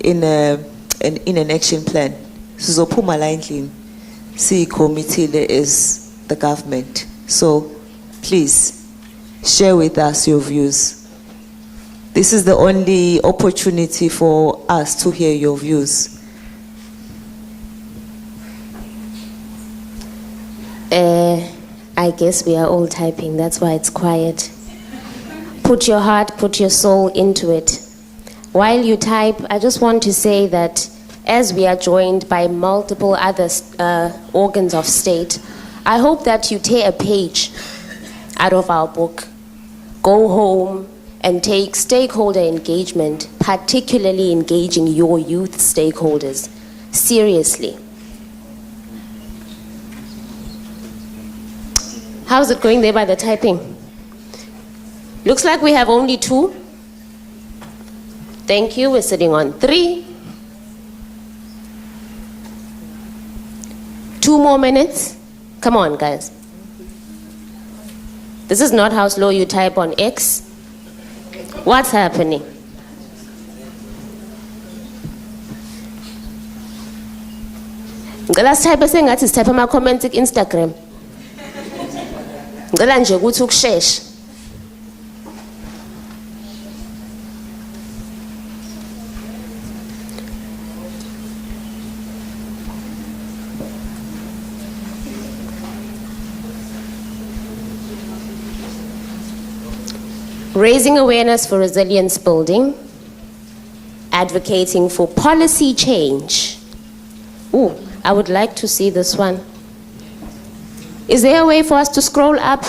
in an action plan. Sizopuma line see committee is the government. So please share with us your views. This is the only opportunity for us to hear your views. I guess we are all typing, that's why it's quiet. Put your heart, put your soul into it. While you type, I just want to say that as we are joined by multiple other organs of state, I hope that you tear a page out of our book, go home and take stakeholder engagement, particularly engaging your youth stakeholders, seriously. How's it going there by the typing? Looks like we have only 2. Thank you, we're sitting on 3. 2 more minutes. Come on, guys. This is not how slow you type on X. What's happening? Ngicela sithype sengathi sithype ama-comments ku-Instagram. Ngicela nje ukuthi ukusheshe. Raising awareness for resilience building, advocating for policy change. Ooh, I would like to see this one. Is there a way for us to scroll up?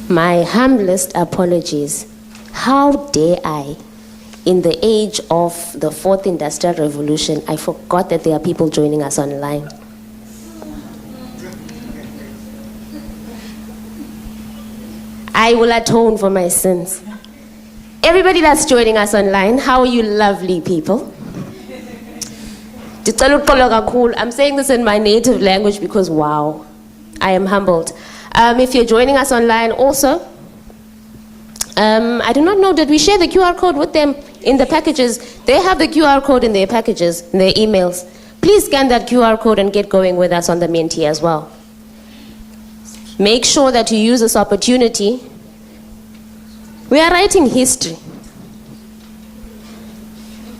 My humblest apologies. How dare I? In the age of the 4th Industrial Revolution, I forgot that there are people joining us online. I will atone for my sins. Everybody that's joining us online, how are you lovely people? I'm saying this in my native language because wow, I am humbled. If you're joining us online also, I do not know, did we share the QR code with them in the packages? They have the QR code in their packages, in their emails. Please scan that QR code and get going with us on the Menti as well. Make sure that you use this opportunity. We are writing history.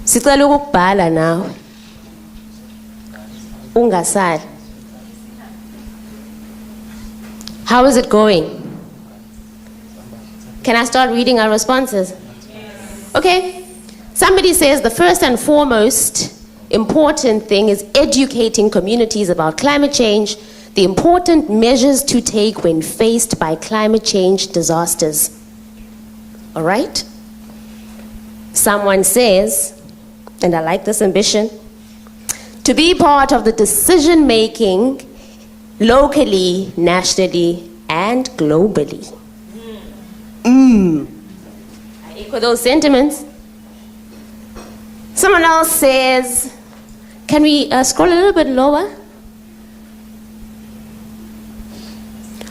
Sicela ukubhala nawe. Ungasali. How is it going? Can I start reading our responses? Okay. Somebody says the first and foremost important thing is educating communities about climate change, the important measures to take when faced by climate change disasters. All right? Someone says, and I like this ambition, to be part of the decision making locally, nationally, and globally. I echo those sentiments. Someone else says, can we scroll a little bit lower?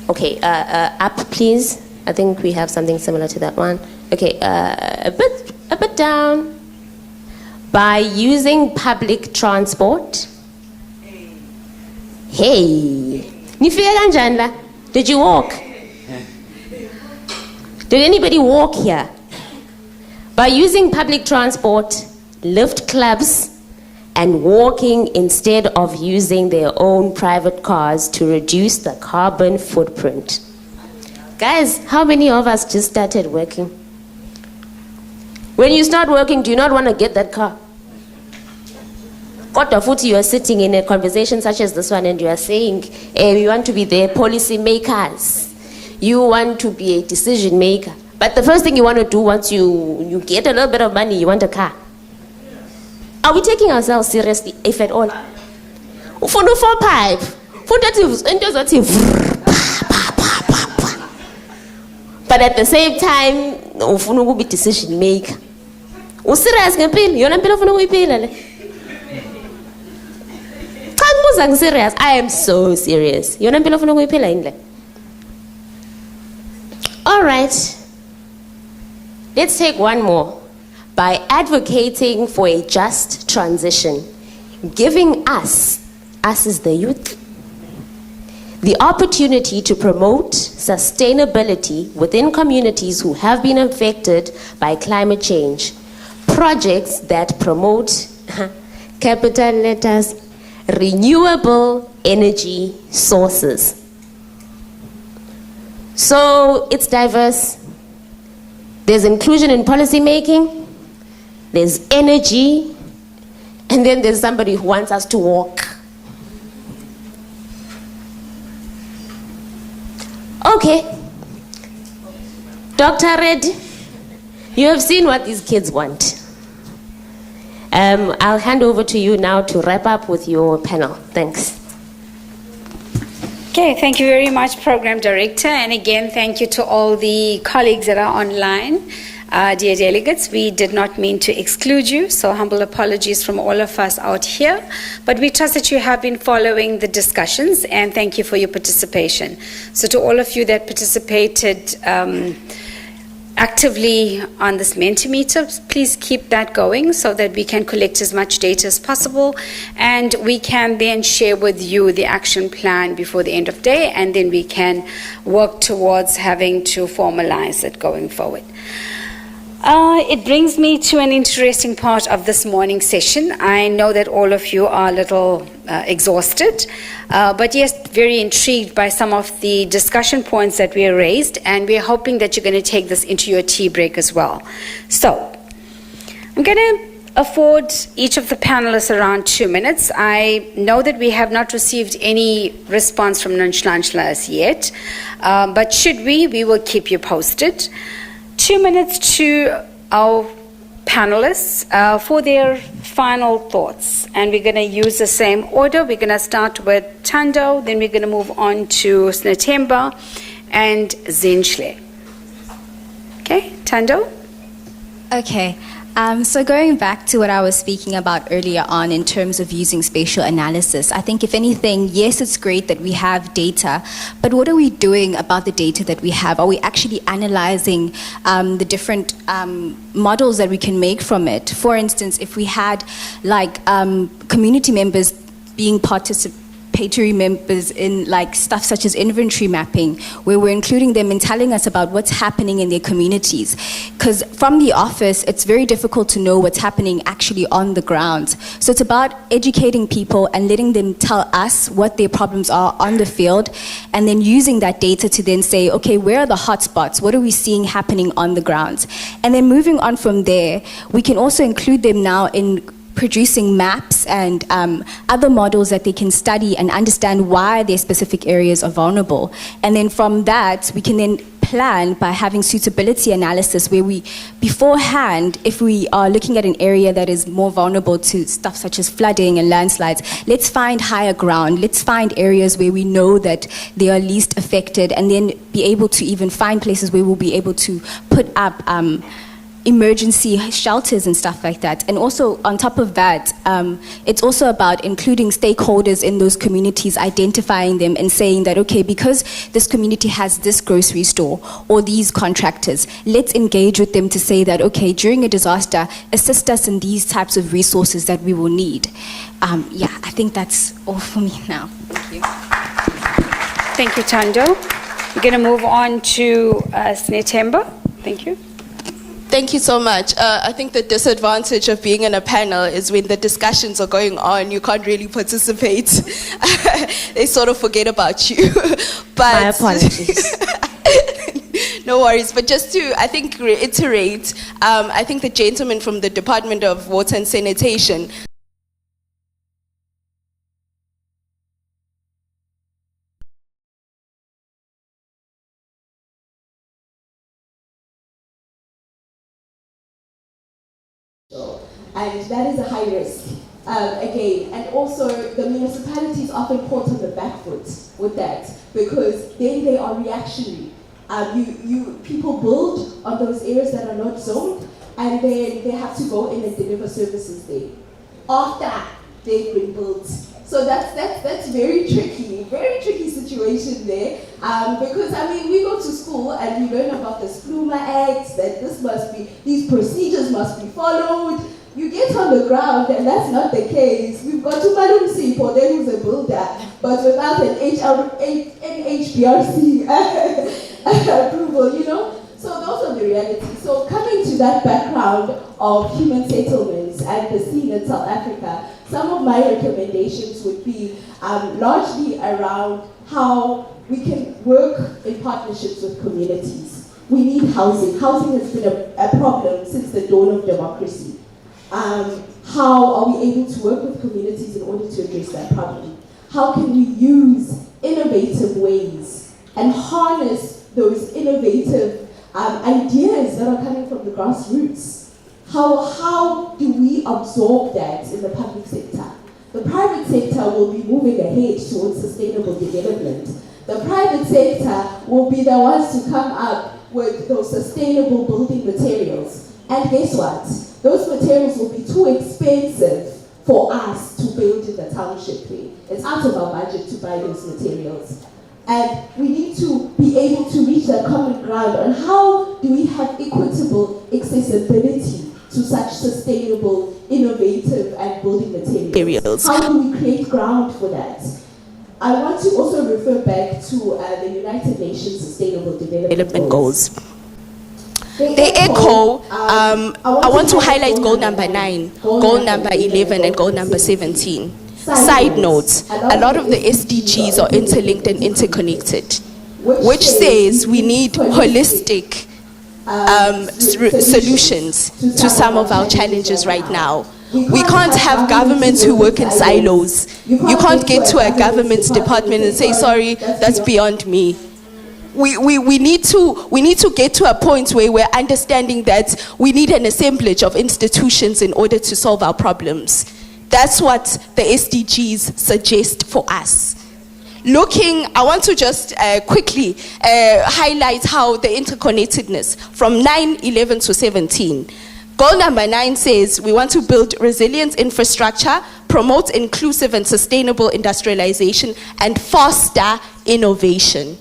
Okay, up please. I think we have something similar to that one. Okay, a bit down. By using public transport. Hey, nifika kanjani la? Did you walk? Did anybody walk here? By using public transport, lift clubs, and walking instead of using their own private cars to reduce the carbon footprint. Guys, how many of us just started working? When you start working, do you not want to get that car? Kodwa futhi, you are sitting in a conversation such as this one and you are saying, you want to be the policy makers. You want to be a decision maker. But the first thing you want to do once you get a little bit of money, you want a car. Are we taking ourselves seriously, if at all? Ufuna 4-5. But at the same time, ufuna ukuba decision maker. Userious ngempilo? Yona impilo ufuna ukuyiphila le. Cha ngibuza ngiserious. I am so serious. Yona impilo ufuna ukuyiphila yini le? All right. Let's take one more. By advocating for a just transition, giving us as the youth, the opportunity to promote sustainability within communities who have been affected by climate change. Projects that promote, capital letters, renewable energy sources. So it's diverse. There's inclusion in policy making, there's energy, and then there's somebody who wants us to walk. Okay. Dr. Red, you have seen what these kids want. I'll hand over to you now to wrap up with your panel. Thanks. Okay, thank you very much, Program Director. And again, thank you to all the colleagues that are online. Dear delegates, we did not mean to exclude you, so humble apologies from all of us out here. But we trust that you have been following the discussions, and thank you for your participation. So to all of you that participated actively on this Mentimeter, please keep that going so that we can collect as much data as possible, and we can then share with you the action plan before the end of day, and then we can work towards having to formalize it going forward. It brings me to an interesting part of this morning session. I know that all of you are a little exhausted, but yes, very intrigued by some of the discussion points that we raised, and we're hoping that you're going to take this into your tea break as well. So, I'm going to afford each of the panelists around 2 minutes. I know that we have not received any response from Nunchlanchla as yet, but should we will keep you posted. 2 minutes to our panelists for their final thoughts. And we're going to use the same order. We're going to start with Tando, then we're going to move on to Snatemba and Zinhle. Okay, Tando? Okay. So going back to what I was speaking about earlier on in terms of using spatial analysis, I think if anything, yes, it's great that we have data, but what are we doing about the data that we have? Are we actually analyzing the different models that we can make from it? For instance, if we had like community members being participatory members in like stuff such as inventory mapping, where we're including them and telling us about what's happening in their communities. Because from the office, it's very difficult to know what's happening actually on the ground. So it's about educating people and letting them tell us what their problems are on the field, and then using that data to then say, okay, where are the hotspots? What are we seeing happening on the ground? And then moving on from there, we can also include them now in producing maps and other models that they can study and understand why their specific areas are vulnerable. And then from that, we can then plan by having suitability analysis where we, beforehand, if we are looking at an area that is more vulnerable to stuff such as flooding and landslides, let's find higher ground, let's find areas where we know that they are least affected, and then be able to even find places where we'll be able to put up emergency shelters and stuff like that. And also on top of that, it's also about including stakeholders in those communities, identifying them and saying that, okay, because this community has this grocery store or these contractors, let's engage with them to say that, okay, during a disaster, assist us in these types of resources that we will need. Yeah, I think that's all for me now. Thank you. Thank you, Tando. We're going to move on to Snatemba. Thank you. Thank you so much. I think the disadvantage of being in a panel is when the discussions are going on, you can't really participate. They sort of forget about you. But my apologies. No worries. But just to, I think, reiterate, I think the gentleman from the Department of Water and Sanitation and that is a high risk. Again, and also the municipalities often caught on the back foot with that, because then they are reactionary. People build on those areas that are not zoned, and then they have to go in and deliver services there after they've been built. So that's very tricky situation there. Because I mean, we go to school and we learn about the Spluma Acts, that these procedures must be followed. You get on the ground and that's not the case. We've got Tumalum Sipo, there who's a builder, but without an NHBRC approval, you know? So those are the realities. So coming to that background of human settlements and the scene in South Africa, some of my recommendations would be largely around how we can work in partnerships with communities. We need housing. Housing has been a problem since the dawn of democracy. How are we able to work with communities in order to address that problem? How can we use innovative ways and harness those innovative ideas that are coming from the grassroots? How do we absorb that in the public sector? The private sector will be moving ahead towards sustainable development. The private sector will be the ones to come up with those sustainable building materials. And guess what? Those materials will be too expensive for us to build in the township. It's out of our budget to buy those materials. And we need to be able to reach that common ground on how do we have equitable accessibility to such sustainable, innovative and building materials. How do we create ground for that? I want to also refer back to the United Nations Sustainable Development Goals. They echo, I want to highlight goal number 9, goal number 11, and goal number 17. Side notes, a lot of the SDGs are interlinked and interconnected, which says we need holistic solutions to some of our challenges right now. We can't have governments who work in silos. You can't get to a government department and say, sorry, that's beyond me. We need to get to a point where we're understanding that we need an assemblage of institutions in order to solve our problems. That's what the SDGs suggest for us. I want to just quickly highlight how the interconnectedness from 9, 11 to 17. Goal number 9 says we want to build resilient infrastructure, promote inclusive and sustainable industrialization, and foster innovation.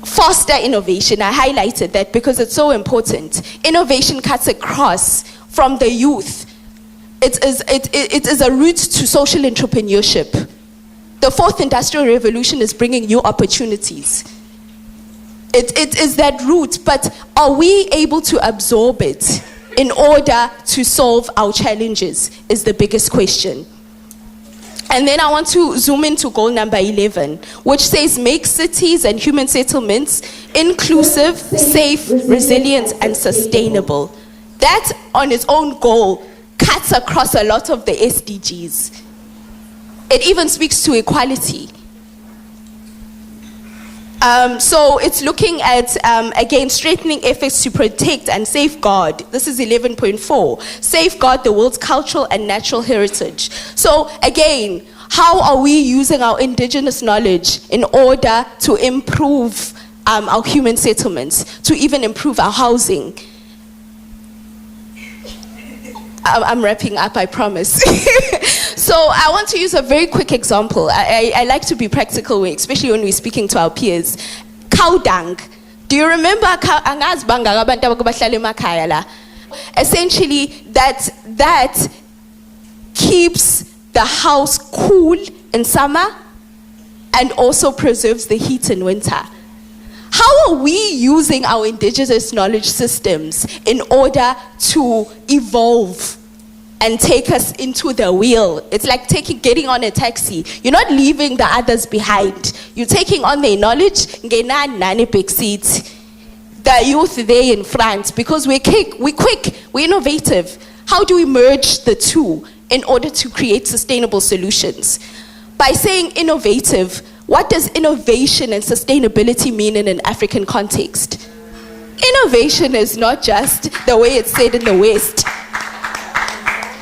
Foster innovation, I highlighted that because it's so important. Innovation cuts across from the youth. It is a route to social entrepreneurship. The 4th industrial revolution is bringing new opportunities. It is that route, but are we able to absorb it in order to solve our challenges is the biggest question. And then I want to zoom into goal number 11, which says make cities and human settlements inclusive, safe, resilient, and sustainable. That on its own goal cuts across a lot of the SDGs. It even speaks to equality. So it's looking at, again, strengthening efforts to protect and safeguard. This is 11.4. Safeguard the world's cultural and natural heritage. So again, how are we using our indigenous knowledge in order to improve our human settlements, to even improve our housing? I'm wrapping up, I promise. So I want to use a very quick example. I like to be practical, especially when we're speaking to our peers. Cow dung. Do you remember essentially that keeps the house cool in summer and also preserves the heat in winter. How are we using our indigenous knowledge systems in order to evolve and take us into the wheel? It's like getting on a taxi. You're not leaving the others behind. You're taking on their knowledge. The youth there in front, because we're quick, we're innovative. How do we merge the two in order to create sustainable solutions? By saying innovative, what does innovation and sustainability mean in an African context? Innovation is not just the way it's said in the West.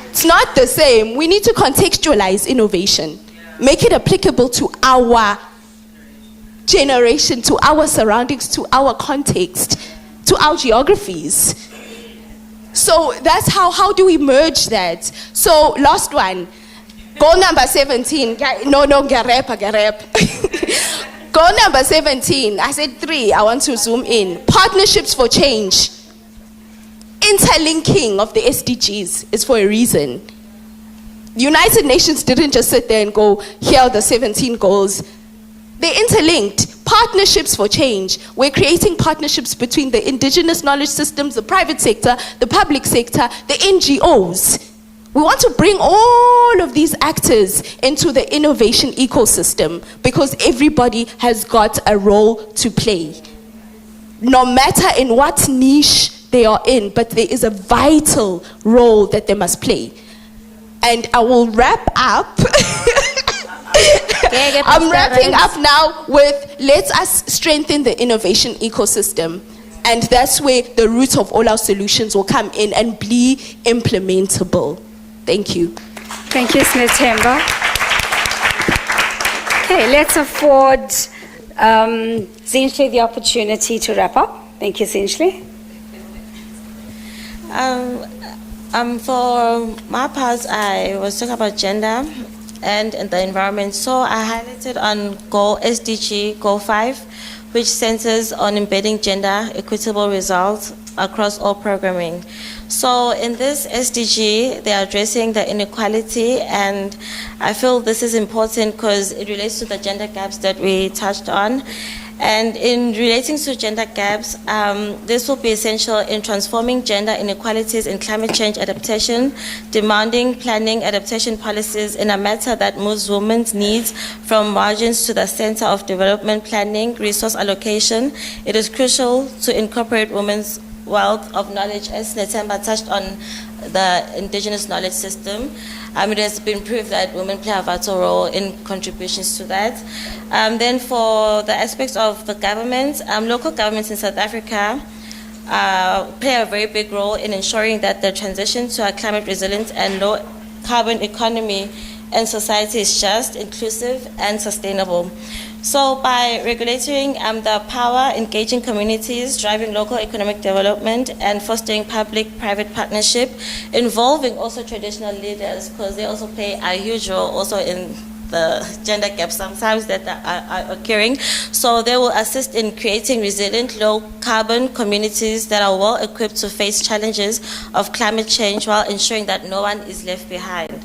It's not the same. We need to contextualize innovation, make it applicable to our generation, to our surroundings, to our context, to our geographies. So that's how do we merge that? So last one, goal number 17. No, garep. Goal number 17, I said 3, I want to zoom in. Partnerships for change. Interlinking of the SDGs is for a reason. The United Nations didn't just sit there and go, here are the 17 goals. They interlinked. partnerships for change. We're creating partnerships between the indigenous knowledge systems, the private sector, the public sector, the NGOs. We want to bring all of these actors into the innovation ecosystem because everybody has got a role to play. No matter in what niche they are in, but there is a vital role that they must play. And I will wrap up. I'm wrapping up now with let us strengthen the innovation ecosystem. And that's where the root of all our solutions will come in and be implementable. Thank you. Thank you, Snetemba. Okay, let's afford Zinhle the opportunity to wrap up. Thank you, Zinhle. For my part, I was talking about gender and the environment. So I highlighted on goal SDG, goal 5, which centers on embedding gender equitable results across all programming. So in this SDG, they are addressing the inequality, and I feel this is important because it relates to the gender gaps that we touched on. And in relating to gender gaps, this will be essential in transforming gender inequalities in climate change adaptation, demanding planning adaptation policies in a manner that moves women's needs from margins to the center of development planning, resource allocation. It is crucial to incorporate women's wealth of knowledge, as Netemba touched on the indigenous knowledge system. It has been proved that women play a vital role in contributions to that. Then for the aspects of the government, local governments in South Africa play a very big role in ensuring that the transition to a climate resilient and low carbon economy and society is just, inclusive, and sustainable. So by regulating the power, engaging communities, driving local economic development, and fostering public-private partnership, involving also traditional leaders, because they also play a huge role also in the gender gap sometimes that are occurring. So they will assist in creating resilient, low-carbon communities that are well-equipped to face challenges of climate change while ensuring that no one is left behind.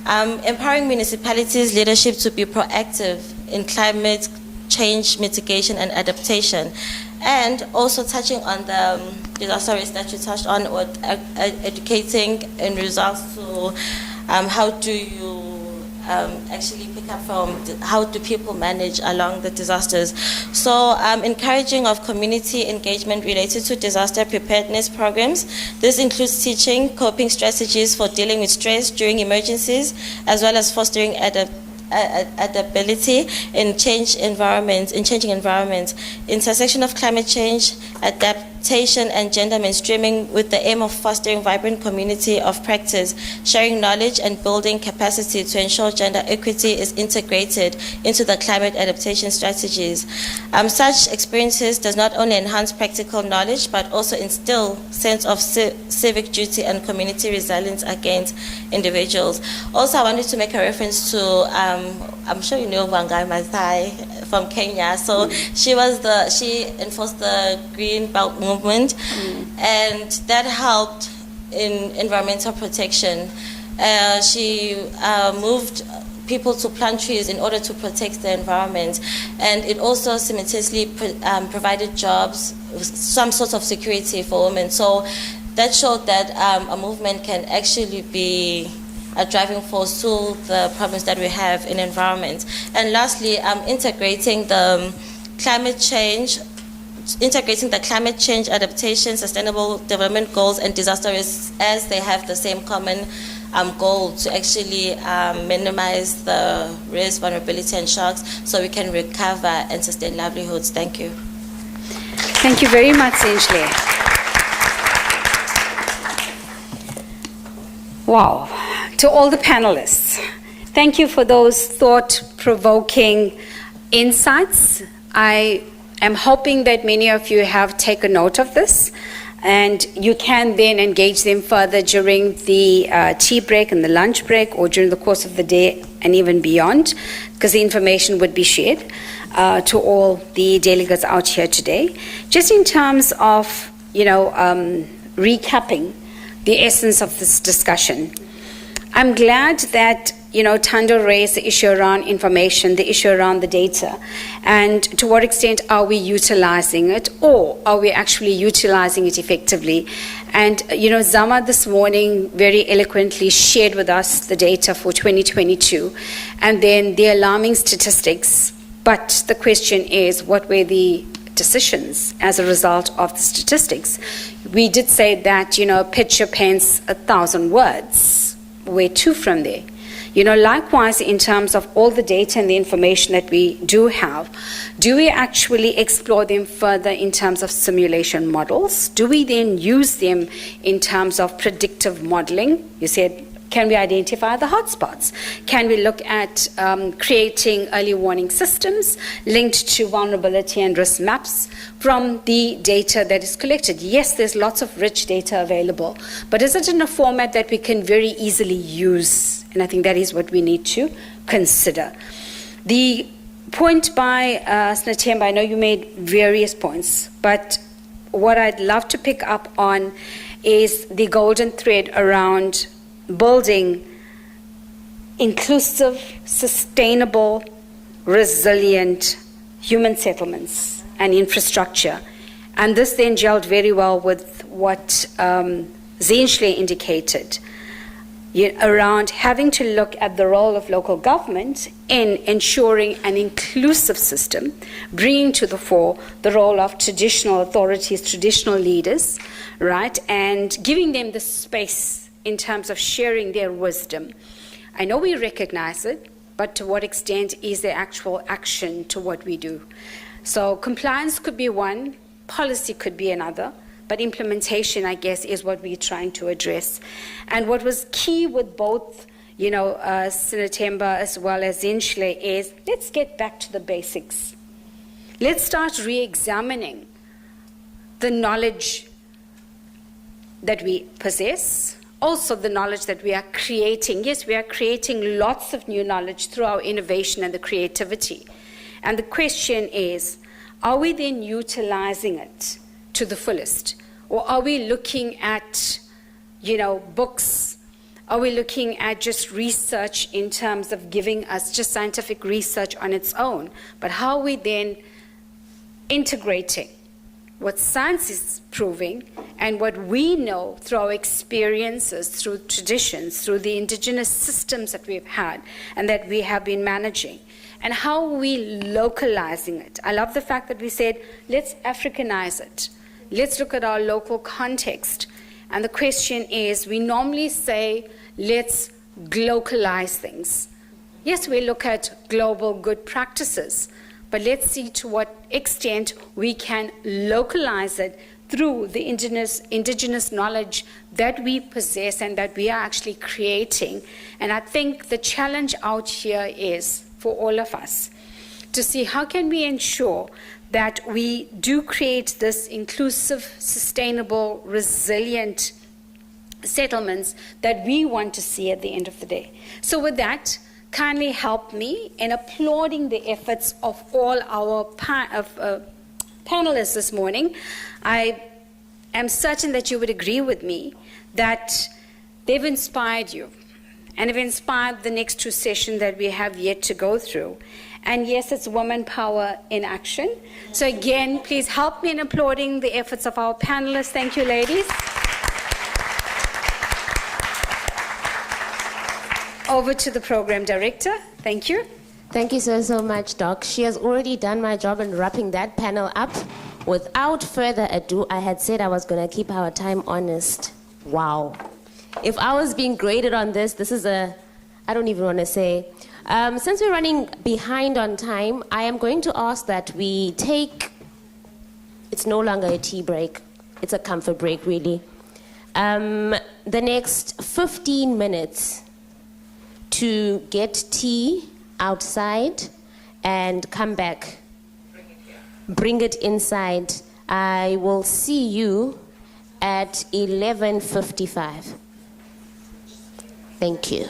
Empowering municipalities' leadership to be proactive in climate change mitigation and adaptation, and also touching on the disaster risk that you touched on, or educating in results to how do you actually pick up from how do people manage along the disasters. So encouraging of community engagement related to disaster preparedness programs. This includes teaching coping strategies for dealing with stress during emergencies, as well as fostering adaptability in changing environments, intersection of climate change, adaptation, and gender mainstreaming with the aim of fostering vibrant community of practice, sharing knowledge and building capacity to ensure gender equity is integrated into the climate adaptation strategies. Such experiences does not only enhance practical knowledge, but also instill sense of civic duty and community resilience against individuals. Also, I wanted to make a reference to I'm sure you know Wangai Maathai from Kenya. So she enforced the Green Belt movement, and that helped in environmental protection. She moved people to plant trees in order to protect the environment, and it also simultaneously provided jobs, some sort of security for women. So that showed that a movement can actually be a driving force to the problems that we have in environment. And lastly, integrating the climate change adaptation, sustainable development goals, and disaster risks, as they have the same common goal to actually minimize the risk, vulnerability, and shocks, so we can recover and sustain livelihoods. Thank you. Thank you very much, Zinhle. Wow. To all the panelists, thank you for those thought-provoking insights. I am hoping that many of you have taken note of this, and you can then engage them further during the tea break and the lunch break, or during the course of the day and even beyond, because the information would be shared to all the delegates out here today. Just in terms of, recapping the essence of this discussion, I'm glad that Tando raised the issue around information, the issue around the data, and to what extent are we utilizing it, or are we actually utilizing it effectively? And, Zama this morning very eloquently shared with us the data for 2022, and then the alarming statistics. But the question is, what were the decisions as a result of the statistics? We did say that, a picture paints 1,000 words. Where to from there? Likewise, in terms of all the data and the information that we do have, do we actually explore them further in terms of simulation models? Do we then use them in terms of predictive modeling? You said, can we identify the hotspots? Can we look at creating early warning systems linked to vulnerability and risk maps from the data that is collected? Yes, there's lots of rich data available, but is it in a format that we can very easily use? And I think that is what we need to consider. The point by Snatemba, I know you made various points, but what I'd love to pick up on is the golden thread around building inclusive, sustainable, resilient human settlements and infrastructure. And this then gelled very well with what Zinhle indicated, around having to look at the role of local government in ensuring an inclusive system, bringing to the fore the role of traditional authorities, traditional leaders, right, and giving them the space in terms of sharing their wisdom. I know we recognize it, but to what extent is there actual action to what we do? So compliance could be one, policy could be another, but implementation, I guess, is what we're trying to address. And what was key with both, Sinatemba as well as Zinhle is, let's get back to the basics. Let's start re-examining the knowledge that we possess, also the knowledge that we are creating. Yes, we are creating lots of new knowledge through our innovation and the creativity. And the question is, are we then utilizing it to the fullest? Or are we looking at, books? Are we looking at just research in terms of giving us just scientific research on its own? But how are we then integrating what science is proving and what we know through our experiences, through traditions, through the indigenous systems that we've had and that we have been managing? And how are we localizing it? I love the fact that we said, let's Africanize it. Let's look at our local context. And the question is, we normally say, let's globalize things. Yes, we look at global good practices, but let's see to what extent we can localize it through the indigenous knowledge that we possess and that we are actually creating. And I think the challenge out here is for all of us to see how can we ensure that we do create this inclusive, sustainable, resilient settlements that we want to see at the end of the day. So with that, kindly help me in applauding the efforts of all our panelists this morning. I am certain that you would agree with me that they've inspired you and have inspired the next two sessions that we have yet to go through. And yes, it's woman power in action. So again, please help me in applauding the efforts of our panelists. Thank you, ladies. Over to the program director. Thank you. Thank you so much, Doc. She has already done my job in wrapping that panel up. Without further ado, I had said I was going to keep our time honest. Wow. If I was being graded on this is I don't even want to say. Since we're running behind on time, I am going to ask that we take, it's no longer a tea break, it's a comfort break really, the next 15 minutes to get tea outside and come back. Bring it inside. I will see you at 11:55. Thank you.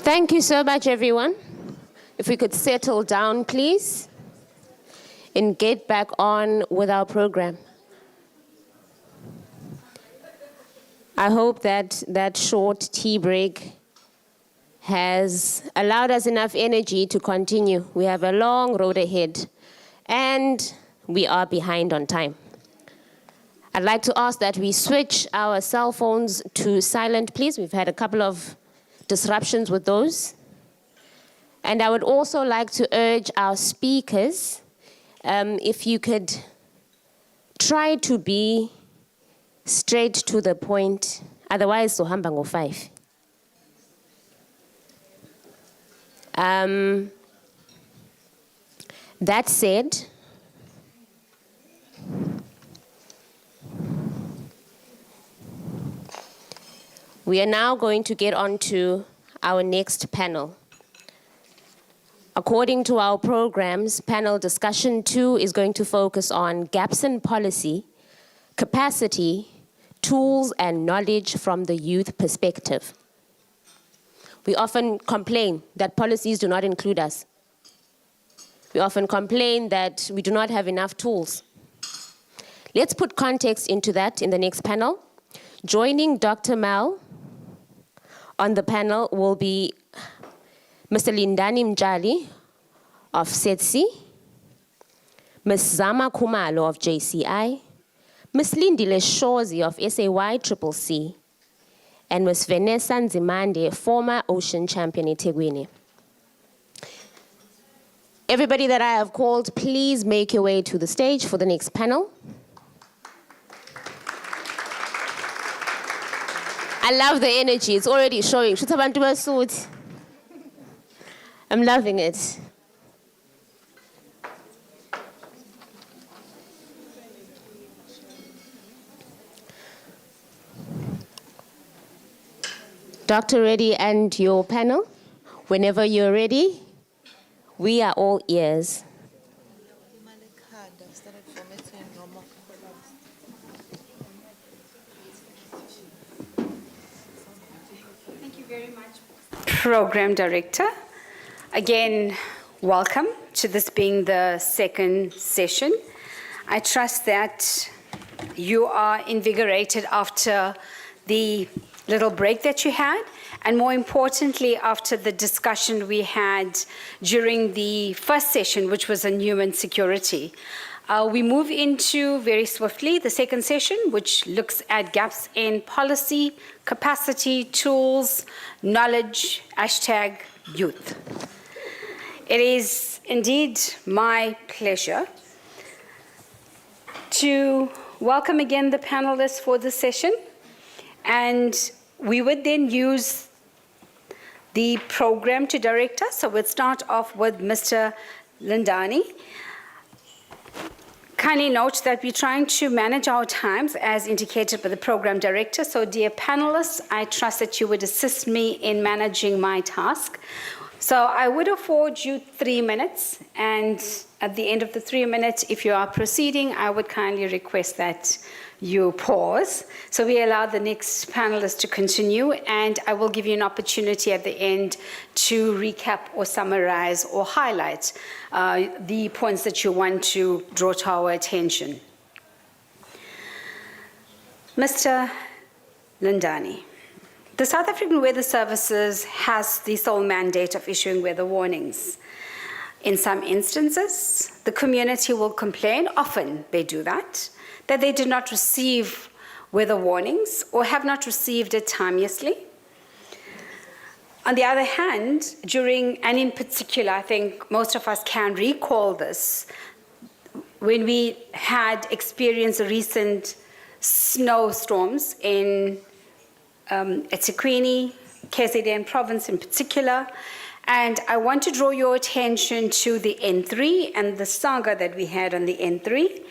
Thank you so much, everyone. If we could settle down, please, and get back on with our program. I hope that that short tea break has allowed us enough energy to continue. We have a long road ahead, and we are behind on time. I'd like to ask that we switch our cell phones to silent, please. We've had a couple of disruptions with those. And I would also like to urge our speakers, if you could try to be straight to the point, otherwise sohamba ngo-5. That said, we are now going to get on to our next panel. According to our programs, panel discussion 2 is going to focus on gaps in policy, capacity, tools, and knowledge from the youth perspective. We often complain that policies do not include us. We often complain that we do not have enough tools. Let's put context into that in the next panel. Joining Dr. Mal on the panel will be Mr. Lindani Mjali of SETSI, Ms. Zama Kumalo of JCI, Ms. Lindile Shozi of SAYCCC, and Ms. Vanessa Nzimande, former ocean champion EThekwini. Everybody that I have called, please make your way to the stage for the next panel. I love the energy, it's already showing. I'm loving it. Dr. Reddy and your panel, whenever you're ready, we are all ears. Thank you very much, Program Director. Again, welcome to this being the second session. I trust that you are invigorated after the little break that you had, and more importantly, after the discussion we had during the first session, which was on human security. We move into, very swiftly, the second session, which looks at gaps in policy, capacity, tools, knowledge, #youth. It is indeed my pleasure to welcome again the panelists for this session, and we would then use the program to direct us. So we'll start off with Mr. Lindani. Kindly note that we're trying to manage our times as indicated by the program director. So dear panelists, I trust that you would assist me in managing my task. So I would afford you 3 minutes, and at the end of the 3 minutes, if you are proceeding, I would kindly request that you pause. So we allow the next panelist to continue, and I will give you an opportunity at the end to recap or summarize or highlight the points that you want to draw to our attention. Mr. Lindani. The South African Weather Services has the sole mandate of issuing weather warnings. In some instances, the community will complain, often they do that they did not receive weather warnings or have not received it timeously. On the other hand, and in particular, I think most of us can recall this, when we had experienced recent snowstorms in EThekwini, KZN province in particular, and I want to draw your attention to the N3 and the saga that we had on the N3.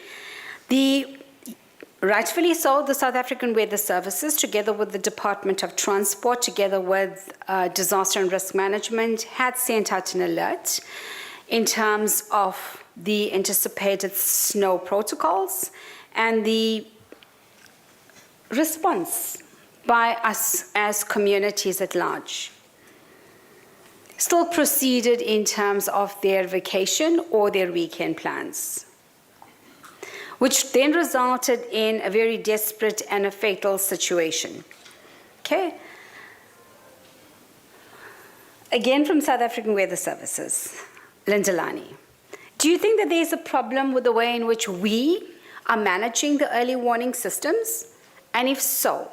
Rightfully so, the South African Weather Services, together with the Department of Transport, together with Disaster and Risk Management, had sent out an alert in terms of the anticipated snow protocols and the response by us as communities at large. Still proceeded in terms of their vacation or their weekend plans, which then resulted in a very desperate and a fatal situation. Okay. Again from South African Weather Services, Lindelani. Do you think that there's a problem with the way in which we are managing the early warning systems? And if so,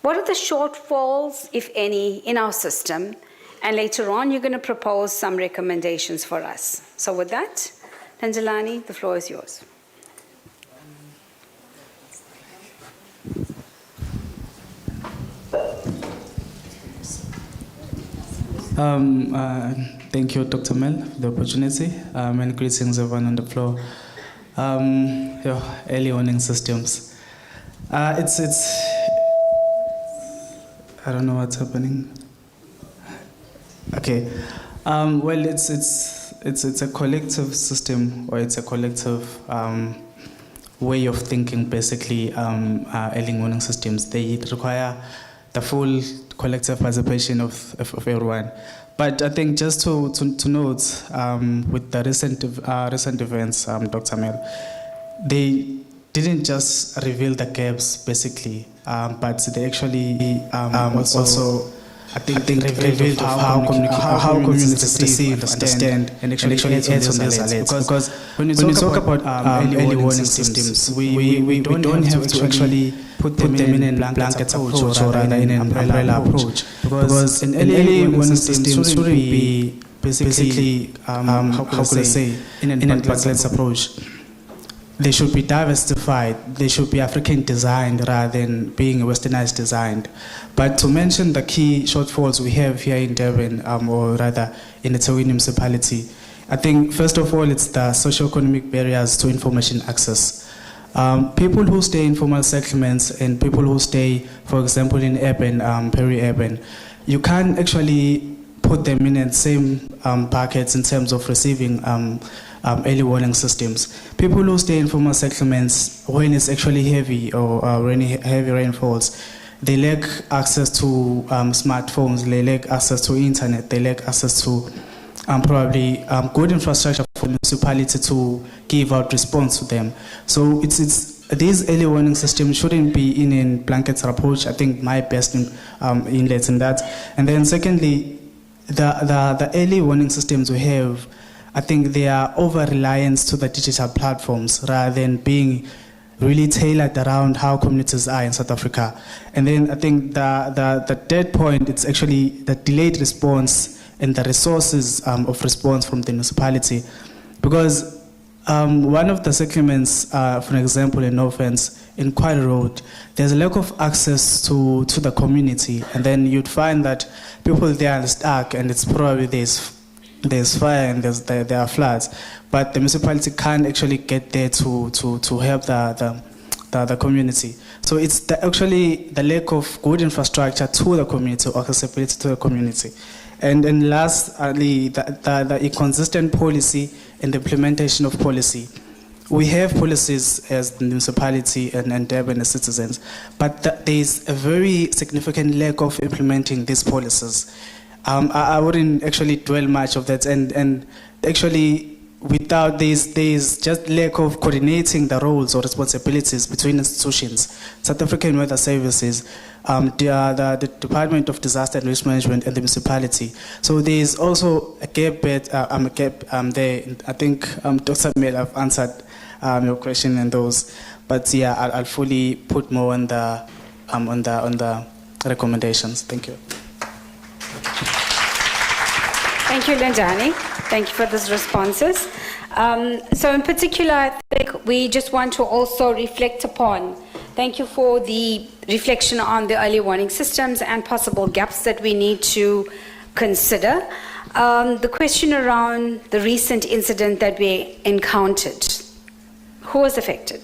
what are the shortfalls, if any, in our system? And later on, you're going to propose some recommendations for us. So with that, Lindelani, the floor is yours. Thank you, Dr. Mel, for the opportunity, and greetings everyone on the floor. Early warning systems. It's I don't know what's happening. Okay, well, it's a collective system, or it's a collective way of thinking. Basically, early warning systems, they require the full collective participation of everyone. But I think just to note, with the recent events, Dr. Mel, they didn't just reveal the gaps, basically, but they actually also I think revealed how communities receive, understand, and actually add on those alerts. Because when you talk about early warning systems, we don't have to actually put them in a blanket approach, or rather in an umbrella approach. Because an early warning system shouldn't be basically, how could I say, in an blanket approach. They should be diversified. They should be African designed rather than being westernized designed. But to mention the key shortfalls we have here in Durban, or rather in the EThekwini Municipality, I think first of all it's the socio-economic barriers to information access. People who stay in informal settlements and people who stay, for example, in urban, peri-urban, you can't actually put them in the same buckets in terms of receiving early warning systems. People who stay in informal settlements, when it's actually heavy or heavy rainfalls, they lack access to smartphones, they lack access to internet, they lack access to probably good infrastructure for the municipality to give out response to them. So these early warning systems shouldn't be in a blanket approach. I think my best inlets in that. And then secondly, the early warning systems we have, I think they are over-reliance to the digital platforms rather than being really tailored around how communities are in South Africa. And then I think the third point, it's actually the delayed response and the resources of response from the municipality. Because one of the settlements, for example, in Northlands, in Quarry Road, there's a lack of access to the community. And then you'd find that people there are stuck, and it's probably there's fire and there are floods, but the municipality can't actually get there to help the community. So it's actually the lack of good infrastructure to the community, or accessibility to the community. And lastly, the inconsistent policy and the implementation of policy. We have policies as the municipality and Durban as citizens, but there is a very significant lack of implementing these policies. I wouldn't actually dwell much of that, and actually without this, there is just lack of coordinating the roles or responsibilities between institutions. South African Weather Services, the Department of Disaster and Risk Management, and the municipality. So there is also a gap there. I think Dr. Mel have answered your question and those, but yeah, I'll fully put more on the recommendations. Thank you. Thank you, Lindelani. Thank you for those responses. So in particular, I think we just want to also reflect upon, thank you for the reflection on the early warning systems and possible gaps that we need to consider. The question around the recent incident that we encountered. Who was affected?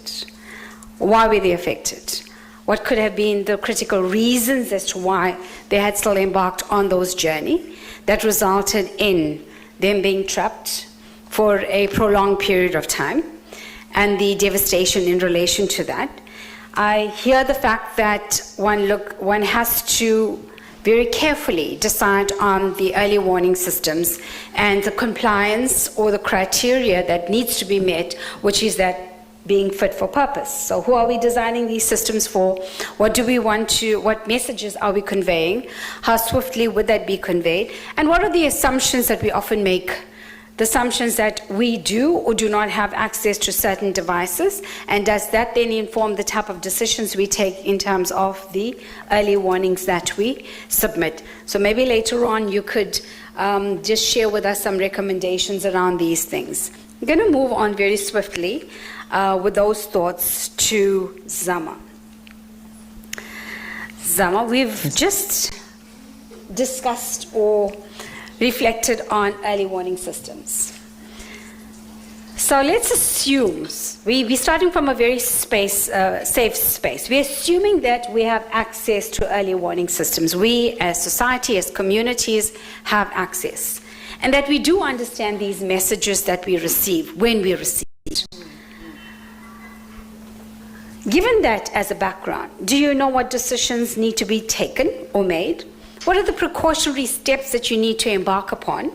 Why were they affected? what could have been the critical reasons as to why they had still embarked on those journey that resulted in them being trapped for a prolonged period of time, and the devastation in relation to that. I hear the fact that one has to very carefully decide on the early warning systems and the compliance or the criteria that needs to be met, which is that being fit for purpose. So who are we designing these systems for? What do we want to, what messages are we conveying? How swiftly would that be conveyed? And what are the assumptions that we often make? The assumptions that we do or do not have access to certain devices, and does that then inform the type of decisions we take in terms of the early warnings that we submit? So maybe later on you could just share with us some recommendations around these things. I'm going to move on very swiftly with those thoughts to Zama. Zama, we've just discussed or reflected on early warning systems. So let's assume, we're starting from a very safe space. We're assuming that we have access to early warning systems. We as society, as communities, have access. And that we do understand these messages that we receive when we receive it. Given that as a background, do you know what decisions need to be taken or made? What are the precautionary steps that you need to embark upon?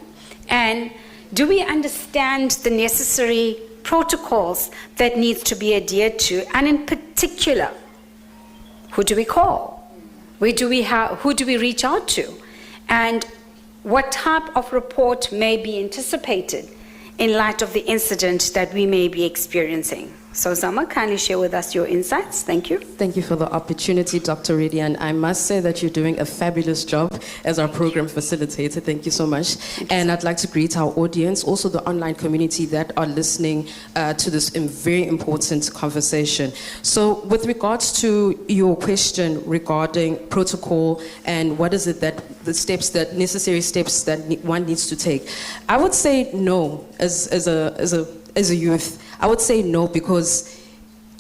And do we understand the necessary protocols that needs to be adhered to? And in particular, who do we call? Who do we reach out to? And what type of report may be anticipated in light of the incident that we may be experiencing? So Zama, kindly share with us your insights. Thank you. Thank you for the opportunity, Dr. Reddy, and I must say that you're doing a fabulous job as our program facilitator. Thank you so much. And I'd like to greet our audience, also the online community that are listening to this very important conversation. So with regards to your question regarding protocol and what is it that the necessary steps that one needs to take, I would say no as a youth. I would say no, because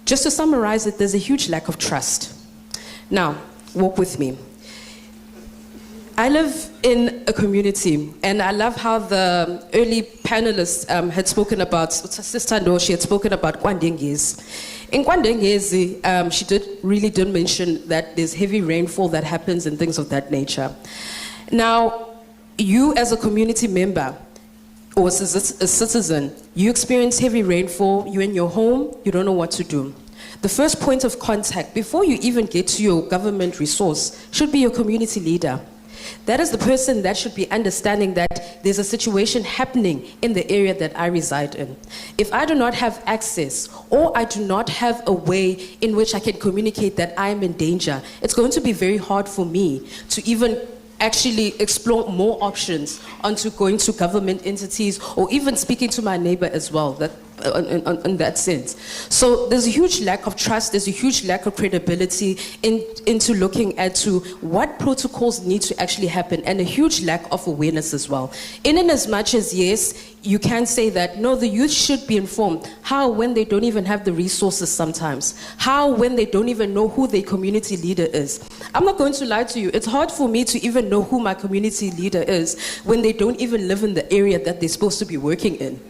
just to summarize it, there's a huge lack of trust. Now, walk with me. I live in a community, and I love how the early panelists had spoken about, Sister No, she had spoken about Kwandengezi. In Kwandengezi, she did mention that there's heavy rainfall that happens and things of that nature. Now, you as a community member, or as a citizen, you experience heavy rainfall, you're in your home, you don't know what to do. The first point of contact, before you even get to your government resource, should be your community leader. That is the person that should be understanding that there's a situation happening in the area that I reside in. If I do not have access, or I do not have a way in which I can communicate that I am in danger, it's going to be very hard for me to even actually explore more options onto going to government entities or even speaking to my neighbor as well, that in that sense. So there's a huge lack of trust, there's a huge lack of credibility into looking at to what protocols need to actually happen, and a huge lack of awareness as well. In as much as, yes, you can say that, no, the youth should be informed. How, when they don't even have the resources sometimes? How, when they don't even know who their community leader is? I'm not going to lie to you. It's hard for me to even know who my community leader is when they don't even live in the area that they're supposed to be working in.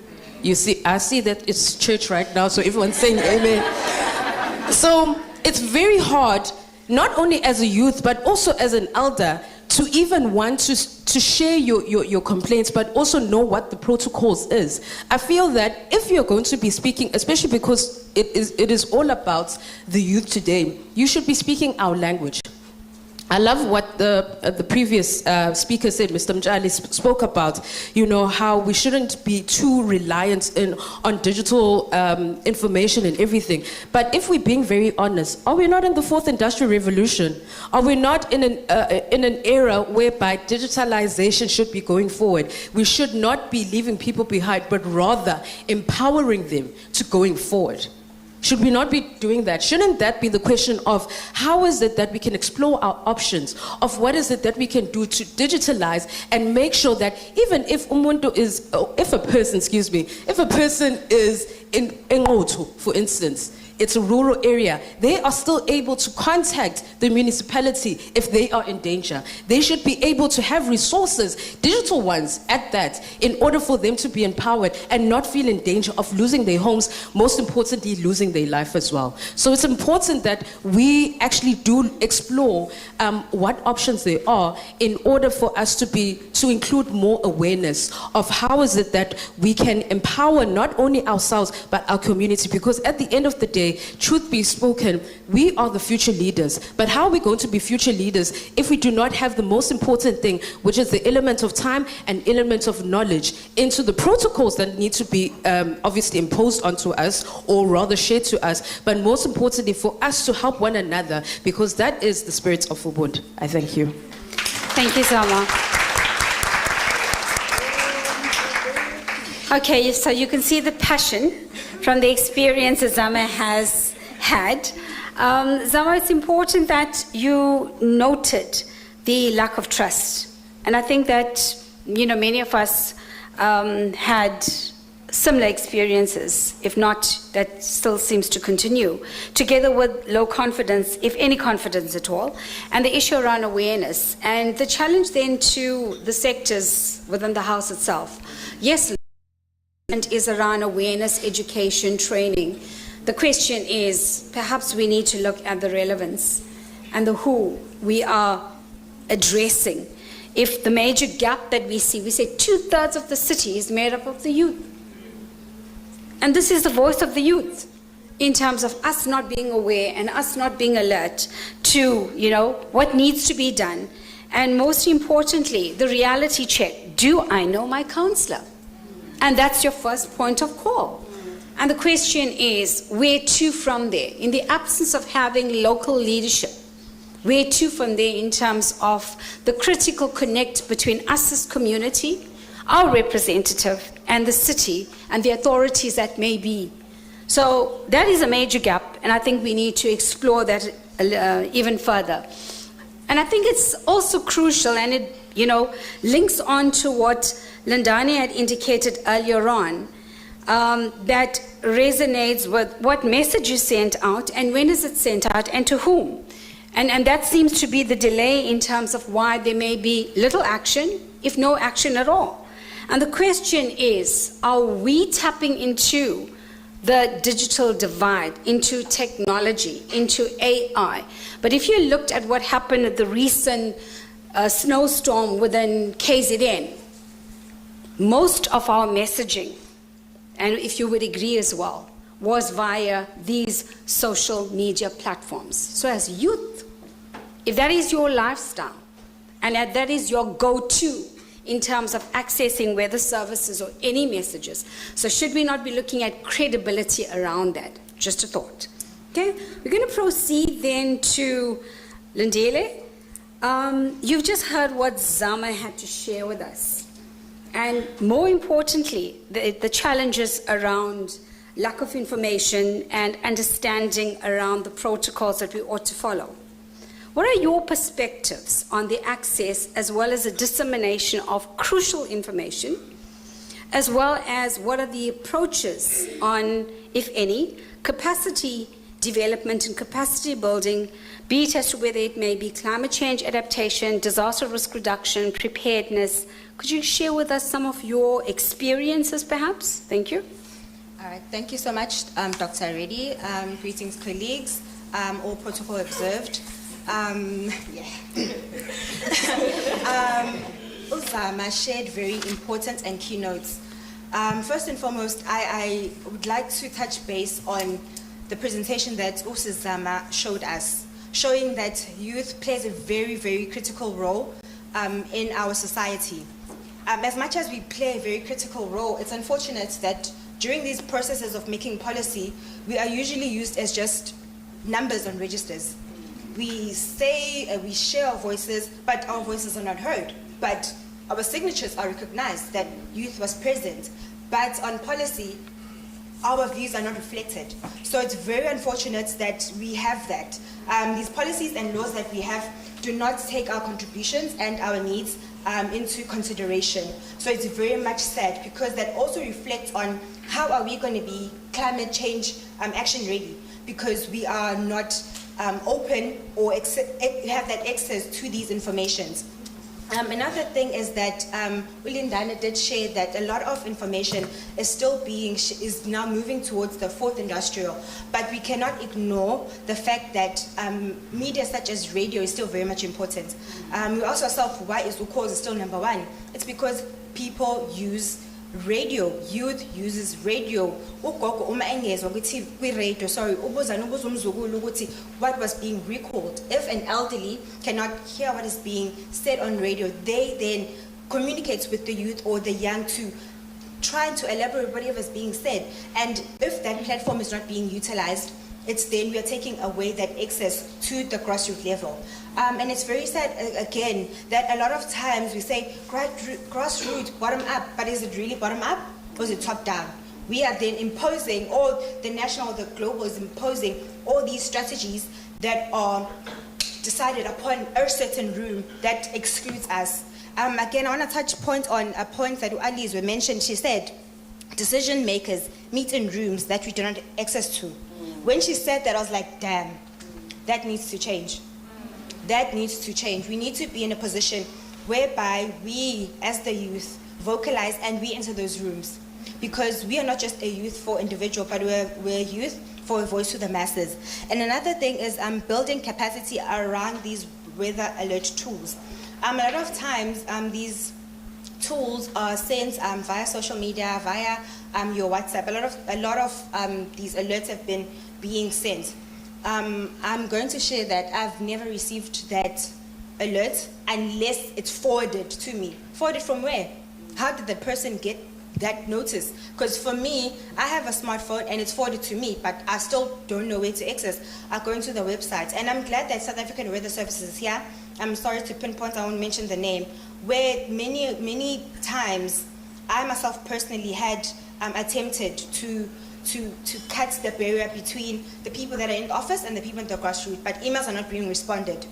You see, I see that it's church right now, so everyone's saying amen. So it's very hard, not only as a youth, but also as an elder, to even want to share your complaints, but also know what the protocols is. I feel that if you're going to be speaking, especially because it is all about the youth today, you should be speaking our language. I love what the previous speaker said, Mr. Mjali spoke about, how we shouldn't be too reliant on digital information and everything. But if we're being very honest, are we not in the fourth industrial revolution? Are we not in an era whereby digitalization should be going forward? We should not be leaving people behind, but rather empowering them to going forward. Should we not be doing that? Shouldn't that be the question of how is it that we can explore our options, of what is it that we can do to digitalize and make sure that even if if a person is in Ngoto, for instance, it's a rural area, they are still able to contact the municipality if they are in danger. They should be able to have resources, digital ones at that, in order for them to be empowered and not feel in danger of losing their homes, most importantly, losing their life as well. So it's important that we actually do explore what options there are in order for us to include more awareness of how is it that we can empower not only ourselves but our community, because at the end of the day, truth be spoken, we are the future leaders. But how are we going to be future leaders if we do not have the most important thing, which is the element of time and element of knowledge into the protocols that need to be obviously imposed onto us, or rather shared to us, but most importantly for us to help one another, because that is the spirit of Ubuntu. I thank you. Thank you, Zama. Okay, so you can see the passion from the experience that Zama has had. Zama, it's important that you noted the lack of trust. And I think that, many of us had similar experiences, if not, that still seems to continue, together with low confidence, if any confidence at all, and the issue around awareness. And the challenge then to the sectors within the House itself. Yes, is around awareness, education, training. The question is, perhaps we need to look at the relevance and the who we are addressing. If the major gap that we say 2/3 of the city is made up of the youth. And this is the voice of the youth in terms of us not being aware and us not being alert to, what needs to be done. And most importantly, the reality check. Do I know my councillor? And that's your first point of call. And the question is, where to from there? In the absence of having local leadership, where to from there in terms of the critical connect between us as community, our representative, and the city, and the authorities that may be. So that is a major gap, and I think we need to explore that even further. And I think it's also crucial, and it, links on to what Lindani had indicated earlier on, that resonates with what message is sent out and when is it sent out and to whom. And that seems to be the delay in terms of why there may be little action, if no action at all. And the question is, are we tapping into the digital divide, into technology, into AI? But if you looked at what happened at the recent snowstorm within KZN, most of our messaging, and if you would agree as well, was via these social media platforms. So as youth, if that is your lifestyle, and that is your go-to in terms of accessing weather services or any messages, so should we not be looking at credibility around that? Just a thought. Okay, we're going to proceed then to Lindele. You've just heard what Zama had to share with us. And more importantly, the challenges around lack of information and understanding around the protocols that we ought to follow. What are your perspectives on the access as well as the dissemination of crucial information, as well as what are the approaches on, if any, capacity development and capacity building, be it as to whether it may be climate change adaptation, disaster risk reduction, preparedness? Could you share with us some of your experiences, perhaps? Thank you. All right, thank you so much, Dr. Reddy. Greetings, colleagues. All protocol observed. Uzama shared very important and key notes. First and foremost, I would like to touch base on the presentation that Zama showed us, showing that youth plays a very, very critical role in our society. As much as we play a very critical role, it's unfortunate that during these processes of making policy, we are usually used as just numbers on registers. We say, we share our voices, but our voices are not heard. But our signatures are recognized that youth was present. But on policy, our views are not reflected. So it's very unfortunate that we have that. These policies and laws that we have do not take our contributions and our needs into consideration. So it's very much sad, because that also reflects on how are we going to be climate change action ready. because we are not open or have that access to these informations. Another thing is that Ulindana did share that a lot of information is still is now moving towards the fourth industrial, but we cannot ignore the fact that media such as radio is still very much important. We also saw why is cause is still number one. It's because people use radio. Youth uses radio. Ugogo uma engezwa ukuthi kwi-radio, sorry, ubuza umzukulu ukuthi what was being recalled. If an elderly cannot hear what is being said on radio, they then communicate with the youth or the young to try to elaborate whatever is being said. And if that platform is not being utilized, it's then we are taking away that access to the grassroots level. And it's very sad, again, that a lot of times we say grassroots, bottom up, but is it really bottom up or is it top down? We are then imposing, or the national or the global is imposing all these strategies that are decided upon a certain room that excludes us. Again, I want to touch on a point that Alize mentioned. She said, decision makers meet in rooms that we do not have access to. When she said that, I was like, damn, that needs to change. That needs to change. We need to be in a position whereby we, as the youth, vocalize and we enter those rooms. Because we are not just a youth for individual, but we're youth for a voice to the masses. And another thing is building capacity around these weather alert tools. A lot of times, these tools are sent via social media, via your WhatsApp. A lot of these alerts have been being sent. I'm going to share that I've never received that alert unless it's forwarded to me. Forwarded from where? How did the person get that notice? Because for me, I have a smartphone and it's forwarded to me, but I still don't know where to access. I'm going to the website, and I'm glad that South African Weather Services is here. I'm sorry to pinpoint, I won't mention the name, where many times I myself personally had attempted to cut the barrier between the people that are in the office and the people in the grassroots, but emails are not being responded.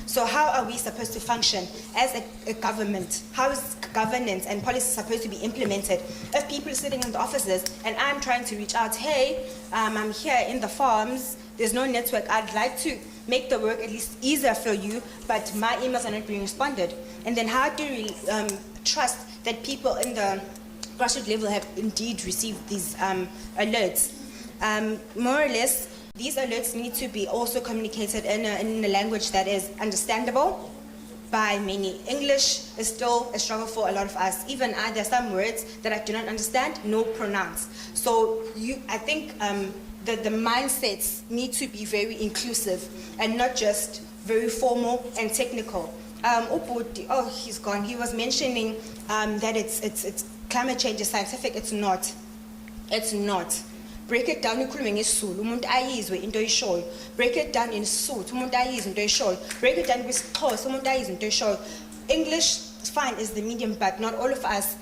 So how are we supposed to function as a government? How is governance and policy supposed to be implemented if people are sitting in the offices and I'm trying to reach out, hey, I'm here in the farms, there's no network, I'd like to make the work at least easier for you, but my emails are not being responded. And then how do we trust that people in the grassroots level have indeed received these alerts? More or less, these alerts need to be also communicated in a language that is understandable by many. English is still a struggle for a lot of us. Even I, there are some words that I do not understand, no pronounce. So I think the mindsets need to be very inclusive and not just very formal and technical. Oh, he's gone. He was mentioning that it's climate change is scientific. It's not. It's not. Break it down in Sulu, umuntu ayizwe into eshoyo. Break it down in Sotho, umuntu ayizwe into eshoyo. Break it down with Xhosa, umuntu ayizwe into eshoyo. English, fine, is the medium, but not all of us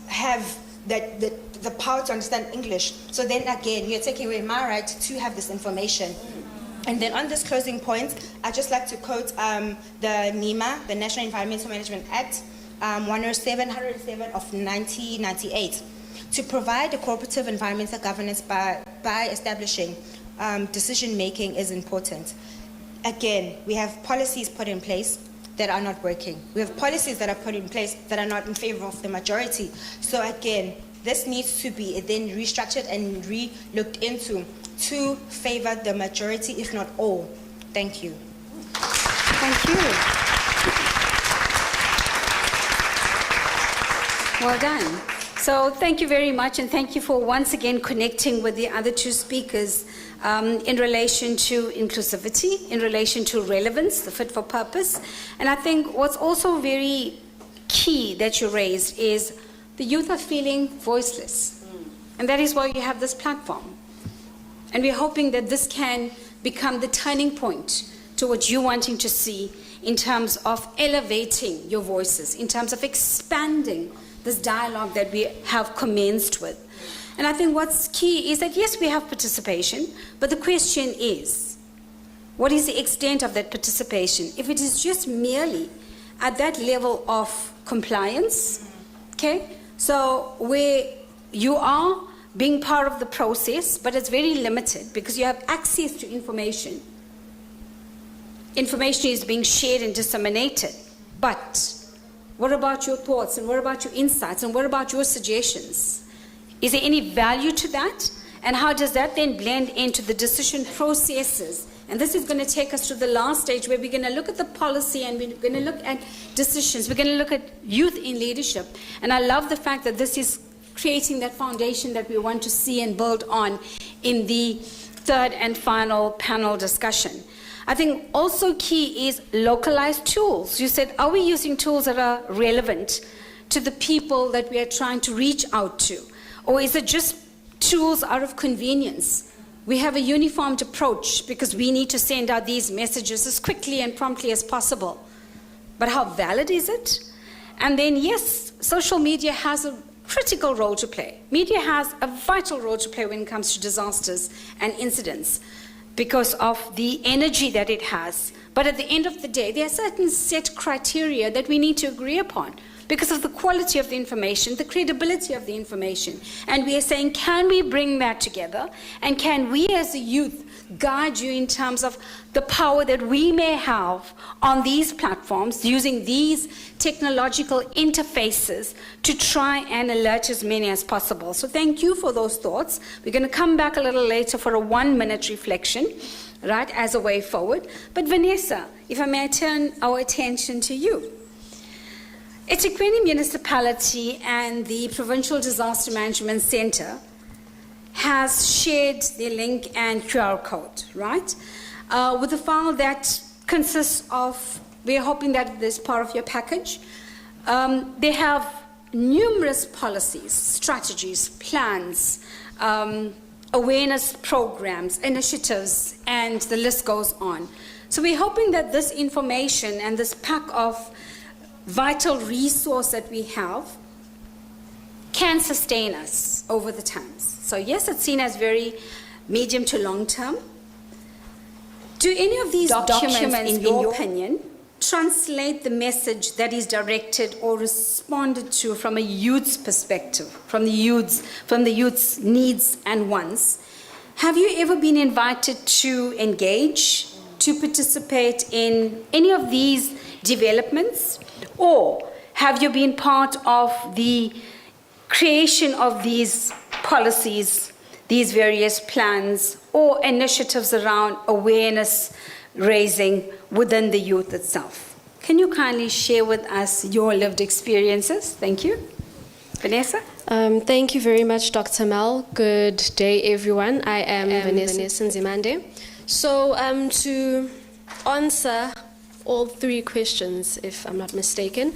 have the power to understand English. So then again, you're taking away my right to have this information. And then on this closing point, I'd just like to quote the NEMA, the National Environmental Management Act, 107 of 1998, to provide a cooperative environmental governance by establishing decision-making is important. Again, we have policies put in place that are not working. We have policies that are put in place that are not in favor of the majority. So again, this needs to be then restructured and re-looked into to favor the majority, if not all. Thank you. Thank you. Well done. So thank you very much, and thank you for once again connecting with the other two speakers in relation to inclusivity, in relation to relevance, the fit for purpose. And I think what's also very key that you raised is the youth are feeling voiceless. And that is why you have this platform. And we're hoping that this can become the turning point to what you're wanting to see in terms of elevating your voices, in terms of expanding this dialogue that we have commenced with. And I think what's key is that, yes, we have participation, but the question is, what is the extent of that participation? If it is just merely at that level of compliance, okay? So where you are, being part of the process, but it's very limited because you have access to information. Information is being shared and disseminated. But what about your thoughts, and what about your insights, and what about your suggestions? Is there any value to that? And how does that then blend into the decision processes? And this is going to take us to the last stage where we're going to look at the policy and we're going to look at decisions. We're going to look at youth in leadership. And I love the fact that this is creating that foundation that we want to see and build on in the third and final panel discussion. I think also key is localized tools. You said, are we using tools that are relevant to the people that we are trying to reach out to? Or is it just tools out of convenience? We have a uniformed approach because we need to send out these messages as quickly and promptly as possible. But how valid is it? And then, yes, social media has a critical role to play. Media has a vital role to play when it comes to disasters and incidents because of the energy that it has. But at the end of the day, there are certain set criteria that we need to agree upon because of the quality of the information, the credibility of the information. And we are saying, can we bring that together? And can we as a youth guide you in terms of the power that we may have on these platforms using these technological interfaces to try and alert as many as possible? So thank you for those thoughts. We're going to come back a little later for a 1-minute reflection, right, as a way forward. But Vanessa, if I may turn our attention to you. EThekwini Municipality and the Provincial Disaster Management Center has shared their link and QR code, right? With a file that consists of, we're hoping that this is part of your package. They have numerous policies, strategies, plans, awareness programs, initiatives, and the list goes on. So we're hoping that this information and this pack of vital resource that we have can sustain us over the times. So yes, it's seen as very medium to long term. Do any of these documents in your opinion, translate the message that is directed or responded to from a youth's perspective, from the youth's needs and wants? Have you ever been invited to engage, to participate in any of these developments? Or have you been part of the creation of these policies, these various plans, or initiatives around awareness raising within the youth itself? Can you kindly share with us your lived experiences? Thank you. Vanessa? Thank you very much, Dr. Mel. Good day, everyone. I am Vanessa Nzimande. So to answer all 3 questions, if I'm not mistaken.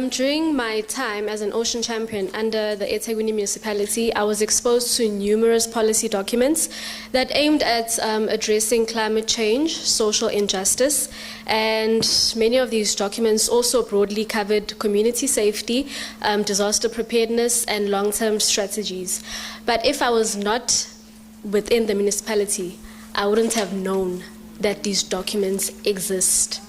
During my time as an ocean champion under the EThekwini Municipality, I was exposed to numerous policy documents that aimed at addressing climate change, social injustice, and many of these documents also broadly covered community safety, disaster preparedness, and long-term strategies. But if I was not within the municipality, I wouldn't have known that these documents exist.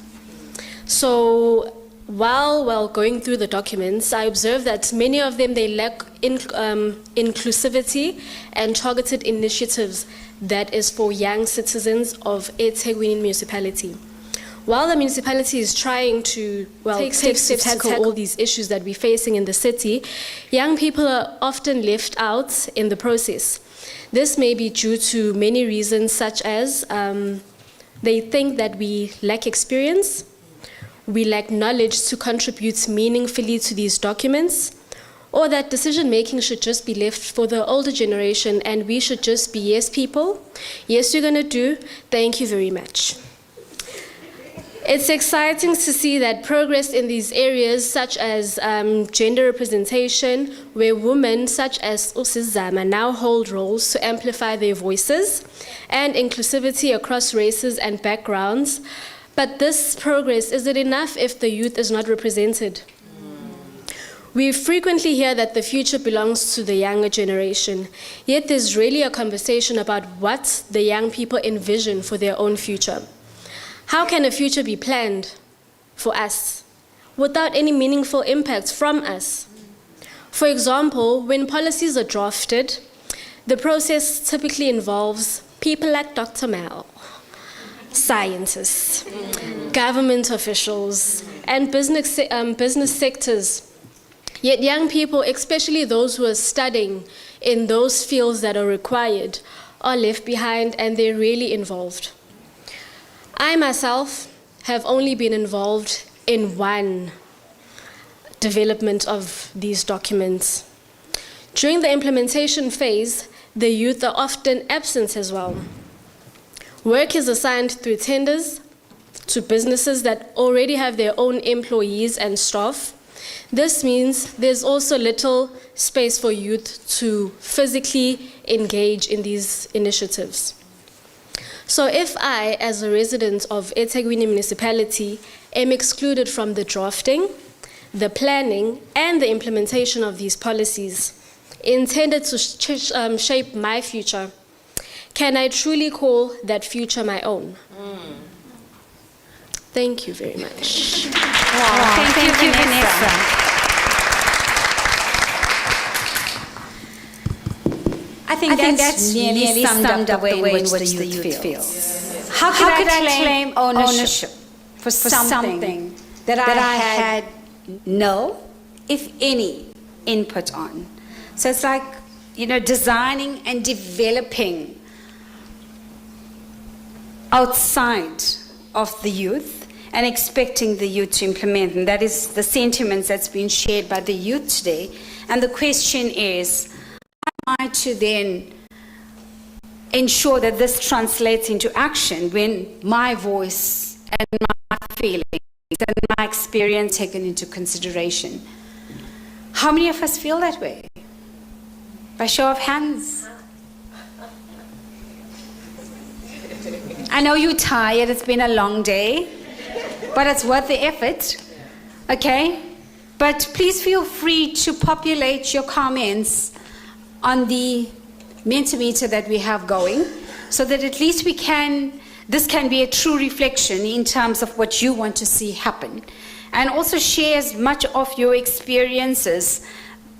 So while going through the documents, I observed that many of them, they lack inclusivity and targeted initiatives that is for young citizens of EThekwini Municipality. While the municipality is trying to take steps to tackle all these issues that we're facing in the city, young people are often left out in the process. This may be due to many reasons, such as they think that we lack experience, we lack knowledge to contribute meaningfully to these documents, or that decision-making should just be left for the older generation and we should just be yes people. Yes, you're going to do. Thank you very much. It's exciting to see that progress in these areas, such as gender representation, where women such as Usizama now hold roles to amplify their voices, and inclusivity across races and backgrounds. But this progress, is it enough if the youth is not represented? We frequently hear that the future belongs to the younger generation, yet there's really a conversation about what the young people envision for their own future. How can a future be planned for us without any meaningful impact from us? For example, when policies are drafted, The process typically involves people like Dr. Mel, scientists, government officials, and business sectors. Yet young people, especially those who are studying in those fields that are required, are left behind and they're really involved. I myself have only been involved in one development of these documents. During the implementation phase, the youth are often absent as well. Work is assigned through tenders to businesses that already have their own employees and staff. This means there's also little space for youth to physically engage in these initiatives. So if I, as a resident of EThekwini Municipality, am excluded from the drafting, the planning, and the implementation of these policies intended to shape my future, can I truly call that future my own? Thank you very much. Wow. Thank you, Vanessa. I think that's nearly summed up the way in which the youth feels. How could I claim ownership for something that I had no, if any, input on? So it's like, designing and developing outside of the youth and expecting the youth to implement. And that is the sentiments that's been shared by the youth today. And the question is, how am I to then ensure that this translates into action when my voice and my feelings and my experience taken into consideration? How many of us feel that way? By show of hands. I know you're tired, it's been a long day, but it's worth the effort, okay? But please feel free to populate your comments on the Mentimeter that we have going, so that at least this can be a true reflection in terms of what you want to see happen. And also share as much of your experiences,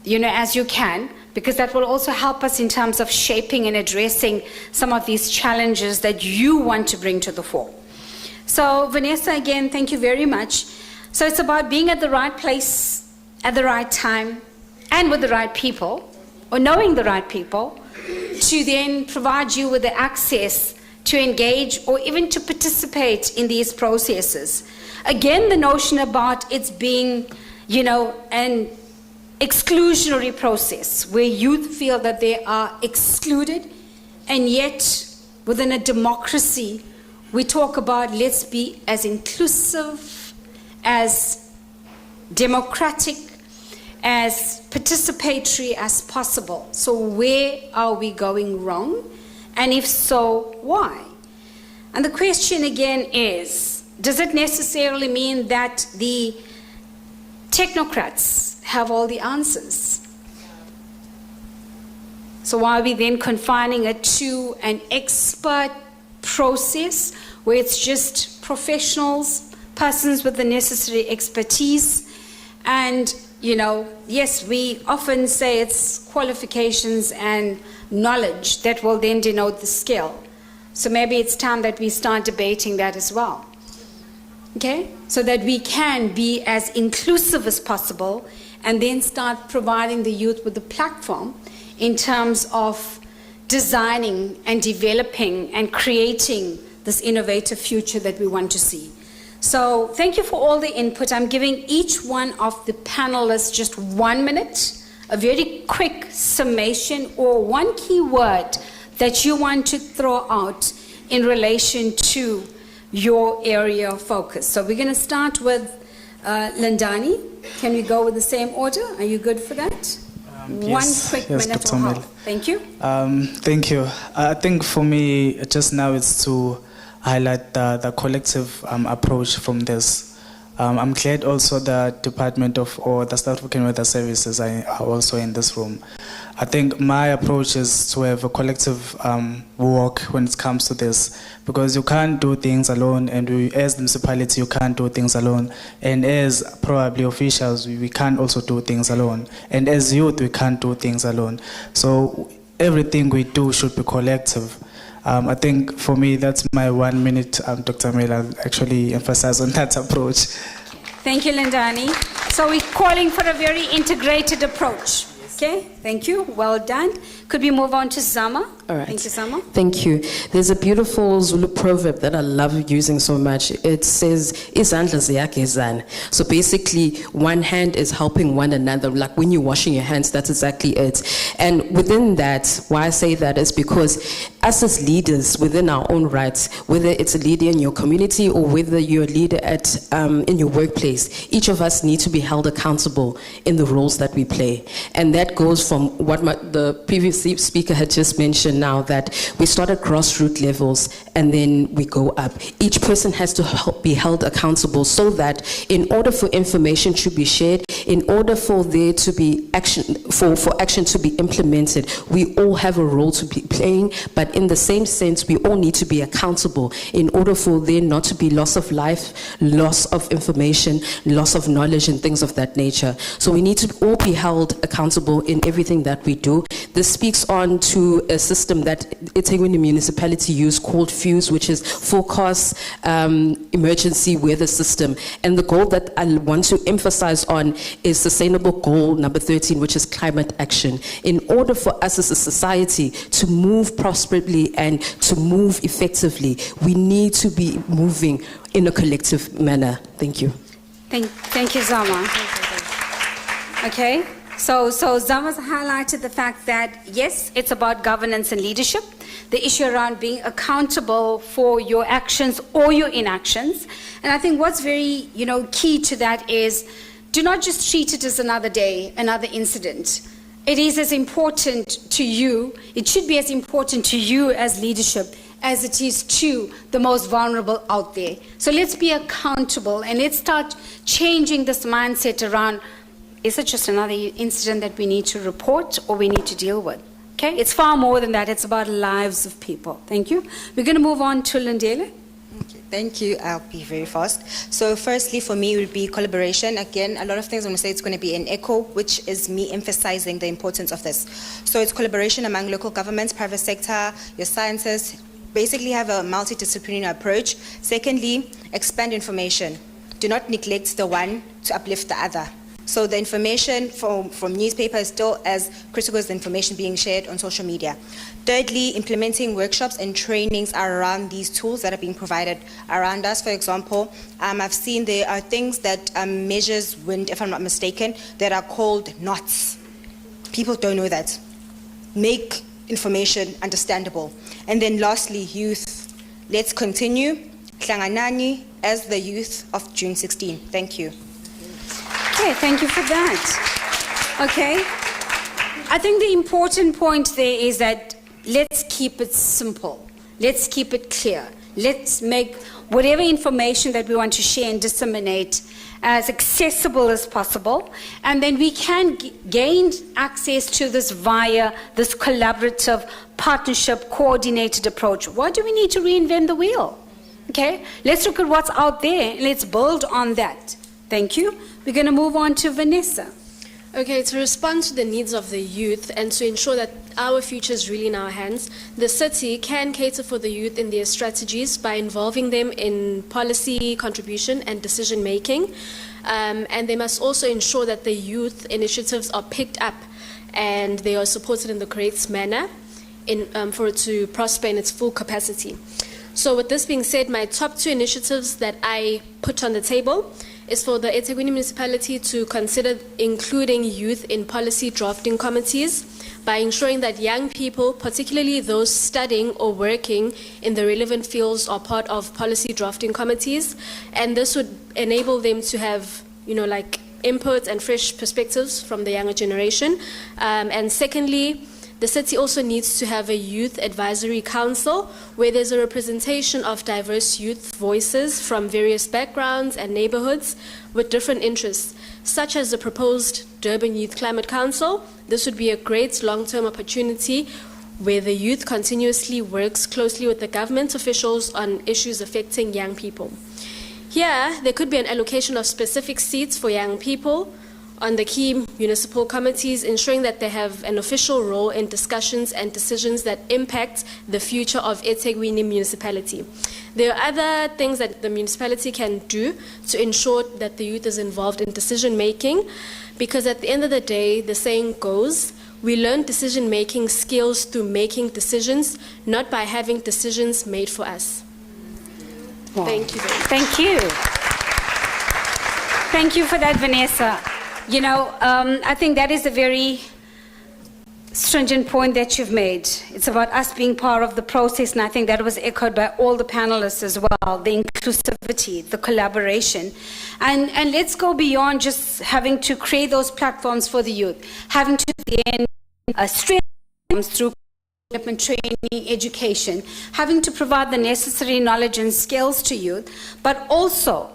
as you can, because that will also help us in terms of shaping and addressing some of these challenges that you want to bring to the fore. So Vanessa, again, thank you very much. So it's about being at the right place at the right time and with the right people, or knowing the right people, to then provide you with the access to engage or even to participate in these processes. Again, the notion about it's being, an exclusionary process where youth feel that they are excluded, and yet within a democracy we talk about let's be as inclusive, as democratic, as participatory as possible. So where are we going wrong? And if so, why? And the question again is, does it necessarily mean that the technocrats have all the answers? So why are we then confining it to an expert process where it's just professionals, persons with the necessary expertise? And, yes, we often say it's qualifications and knowledge that will then denote the skill. So maybe it's time that we start debating that as well. Okay? So that we can be as inclusive as possible and then start providing the youth with the platform in terms of designing and developing and creating this innovative future that we want to see. So thank you for all the input. I'm giving each one of the panelists just 1 minute, a very quick summation or one key word that you want to throw out in relation to your area of focus. So we're going to start with Lindani. Can we go with the same order? Are you good for that? One quick minute or half. Thank you. Thank you. I think for me, just now it's to highlight the collective approach from this. I'm glad also the Department of, or the South African Weather Services are also in this room. I think my approach is to have a collective work when it comes to this, because you can't do things alone, and we, as the municipality, you can't do things alone, and as probably officials, we can't also do things alone, and as youth, we can't do things alone. So everything we do should be collective. I think for me, that's my 1 minute, Dr. Mela, actually emphasize on that approach. Thank you, Lindani. So we're calling for a very integrated approach. Okay, thank you. Well done. Could we move on to Zama? All right. Thank you, Zama. Thank you. There's a beautiful Zulu proverb that I love using so much. It says, "Izandla ziyagezana." So basically, one hand is helping one another. Like when you're washing your hands, that's exactly it. And within that, why I say that is because us as leaders, within our own rights, whether it's a leader in your community or whether you're a leader at in your workplace, each of us need to be held accountable in the roles that we play. And that goes from what the previous speaker had just mentioned now, that we start at grassroots levels and then we go up. Each person has to be held accountable so that in order for information to be shared, in order for there to be action, for action to be implemented, we all have a role to be playing, but in the same sense, we all need to be accountable in order for there not to be loss of life, loss of information, loss of knowledge and things of that nature. So we need to all be held accountable in everything that we do. This speaks on to a system that EThekwini Municipality use called FUSE, which is Forecast Emergency Weather System. And the goal that I want to emphasize on is sustainable goal number 13, which is climate action. In order for us as a society to move prosperously and to move effectively, we need to be moving in a collective manner. Thank you. Thank you, Zama. Okay. So Zama's highlighted the fact that, yes, it's about governance and leadership, the issue around being accountable for your actions or your inactions. And I think what's very, key to that is do not just treat it as another day, another incident. It is as important to you, it should be as important to you as leadership as it is to the most vulnerable out there. So let's be accountable and let's start changing this mindset around, is it just another incident that we need to report or we need to deal with? Okay, it's far more than that. It's about lives of people. Thank you. We're going to move on to Lindele. Okay, thank you. I'll be very fast. So firstly, for me, it would be collaboration. Again, a lot of things I'm going to say, it's going to be an echo, which is me emphasizing the importance of this. So it's collaboration among local governments, private sector, your sciences, basically have a multidisciplinary approach. Secondly, expand information. Do not neglect the one to uplift the other. So the information from newspaper is still as critical as the information being shared on social media. Thirdly, implementing workshops and trainings around these tools that are being provided around us. For example, I've seen there are things that measures wind, if I'm not mistaken, that are called knots. People don't know that. Make information understandable. And then lastly, youth. Let's continue. Hlanganani as the youth of June 16. Thank you. Okay, thank you for that. Okay. I think the important point there is that let's keep it simple. Let's keep it clear. Let's make whatever information that we want to share and disseminate as accessible as possible. And then we can gain access to this via this collaborative, partnership, coordinated approach. Why do we need to reinvent the wheel? Okay, let's look at what's out there and let's build on that. Thank you. We're going to move on to Vanessa. Okay, to respond to the needs of the youth and to ensure that our future is really in our hands, the city can cater for the youth in their strategies by involving them in policy contribution and decision making. And they must also ensure that the youth initiatives are picked up and they are supported in the correct manner for it to prosper in its full capacity. So with this being said, my top 2 initiatives that I put on the table is for the EThekwini Municipality to consider including youth in policy drafting committees by ensuring that young people, particularly those studying or working in the relevant fields, are part of policy drafting committees. And this would enable them to have, input and fresh perspectives from the younger generation. And secondly, the city also needs to have a youth advisory council where there's a representation of diverse youth voices from various backgrounds and neighborhoods with different interests, such as the proposed Durban Youth Climate Council. This would be a great long-term opportunity where the youth continuously works closely with the government officials on issues affecting young people. Here, there could be an allocation of specific seats for young people on the key municipal committees, ensuring that they have an official role in discussions and decisions that impact the future of EThekwini Municipality. There are other things that the municipality can do to ensure that the youth is involved in decision making, because at the end of the day, the saying goes, we learn decision-making skills through making decisions, not by having decisions made for us. Wow. Thank you very much. Thank you. Thank you for that, Vanessa. You know, I think that is a very stringent point that you've made. It's about us being part of the process, and I think that was echoed by all the panelists as well, the inclusivity, the collaboration. And let's go beyond just having to create those platforms for the youth, having to then strengthen through development, training, education, having to provide the necessary knowledge and skills to youth, but also,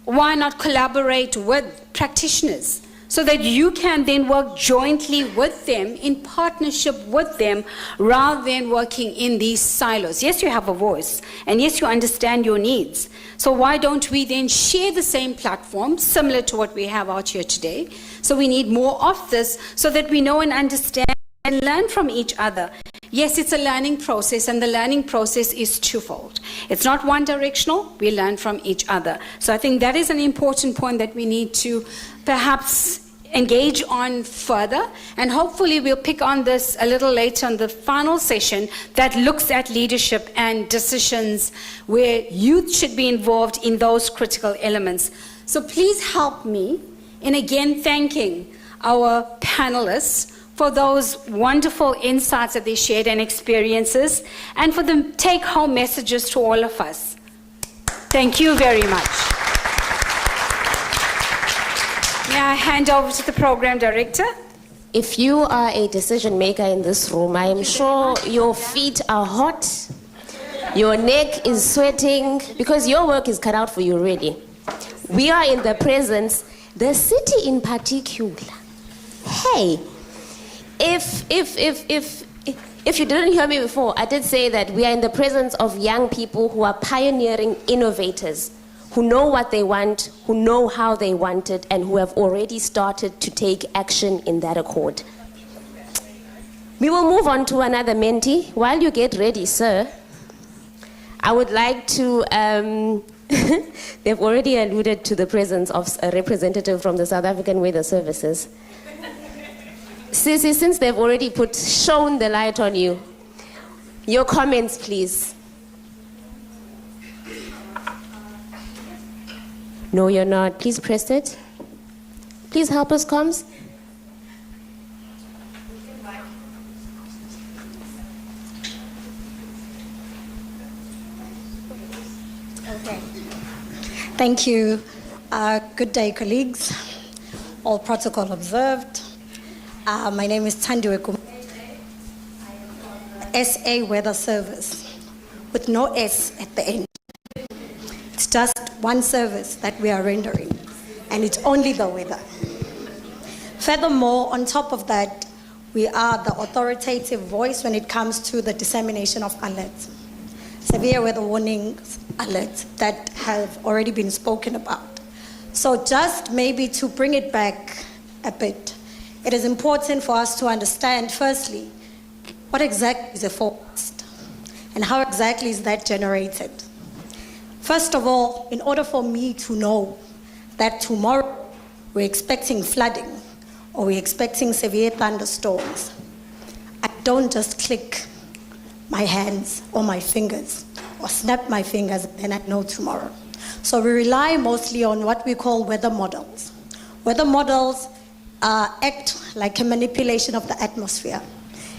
why not collaborate with practitioners so that you can then work jointly with them, in partnership with them, rather than working in these silos. Yes, you have a voice, and yes, you understand your needs. So why don't we then share the same platform, similar to what we have out here today? So we need more of this so that we know and understand and learn from each other. Yes, it's a learning process, and the learning process is twofold. It's not one directional, we learn from each other. So I think that is an important point that we need to perhaps engage on further, and hopefully we'll pick on this a little later on the final session that looks at leadership and decisions where youth should be involved in those critical elements. So please help me in again thanking our panelists for those wonderful insights that they shared and experiences, and for the take-home messages to all of us. Thank you very much. May I hand over to the program director? If you are a decision maker in this room, I am sure your feet are hot, your neck is sweating, because your work is cut out for you, really. We are in the presence, the city in particular. Hey, if you didn't hear me before, I did say that we are in the presence of young people who are pioneering innovators, who know what they want, who know how they want it, and who have already started to take action in that accord. We will move on to another mentee. While you get ready, sir, I would like to, they've already alluded to the presence of a representative from the South African Weather Services. Sissy, since they've already shone the light on you, your comments, please. No, you're not. Please press it. Please help us, comms. Okay. Thank you. Good day, colleagues. All protocol observed. My name is EThekwini, SA Weather Service, with no S at the end. It's just one service that we are rendering, and it's only the weather. Furthermore, on top of that, we are the authoritative voice when it comes to the dissemination of alerts, severe weather warnings alerts that have already been spoken about. So just maybe to bring it back a bit, it is important for us to understand, firstly, what exactly is a forecast and how exactly is that generated. First of all, in order for me to know that tomorrow we're expecting flooding or we're expecting severe thunderstorms, I don't just click my hands or my fingers or snap my fingers and then I know tomorrow. So we rely mostly on what we call weather models. Weather models act like a manipulation of the atmosphere.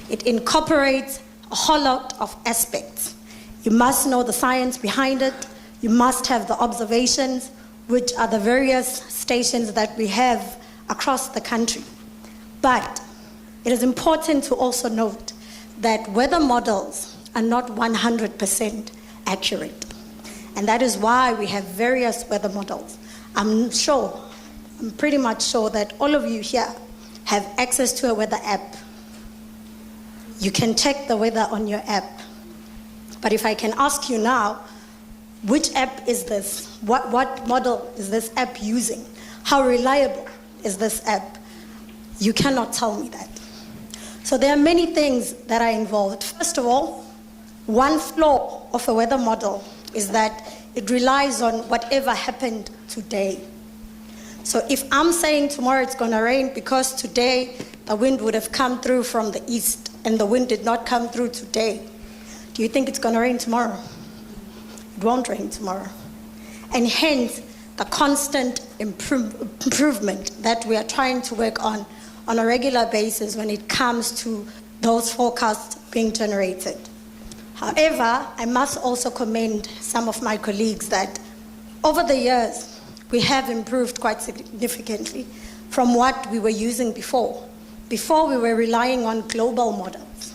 It incorporates a whole lot of aspects. You must know the science behind it. You must have the observations, which are the various stations that we have across the country. But it is important to also note that weather models are not 100% accurate. And that is why we have various weather models. I'm pretty much sure that all of you here have access to a weather app. You can check the weather on your app. But if I can ask you now, which app is this? What model is this app using? How reliable is this app. You cannot tell me that. So there are many things that are involved. First of all, one flaw of a weather model is that it relies on whatever happened today. So if I'm saying tomorrow it's going to rain because today the wind would have come through from the east and the wind did not come through today, do you think it's going to rain tomorrow? It won't rain tomorrow. And hence, the constant improvement that we are trying to work on a regular basis when it comes to those forecasts being generated. However, I must also commend some of my colleagues that over the years, we have improved quite significantly from what we were using before. Before, we were relying on global models.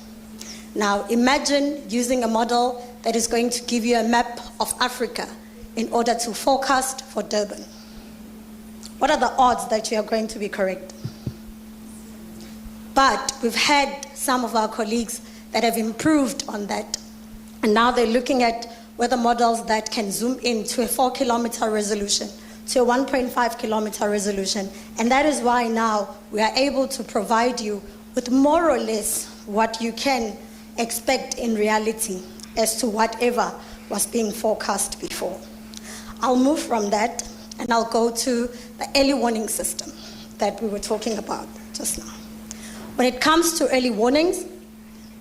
Now, imagine using a model that is going to give you a map of Africa in order to forecast for Durban. What are the odds that you are going to be correct? But we've had some of our colleagues that have improved on that. And now they're looking at weather models that can zoom in to a 4-kilometer resolution, to a 1.5-kilometer resolution. And that is why now we are able to provide you with more or less what you can expect in reality as to whatever was being forecast before. I'll move from that and I'll go to the early warning system that we were talking about just now. When it comes to early warnings,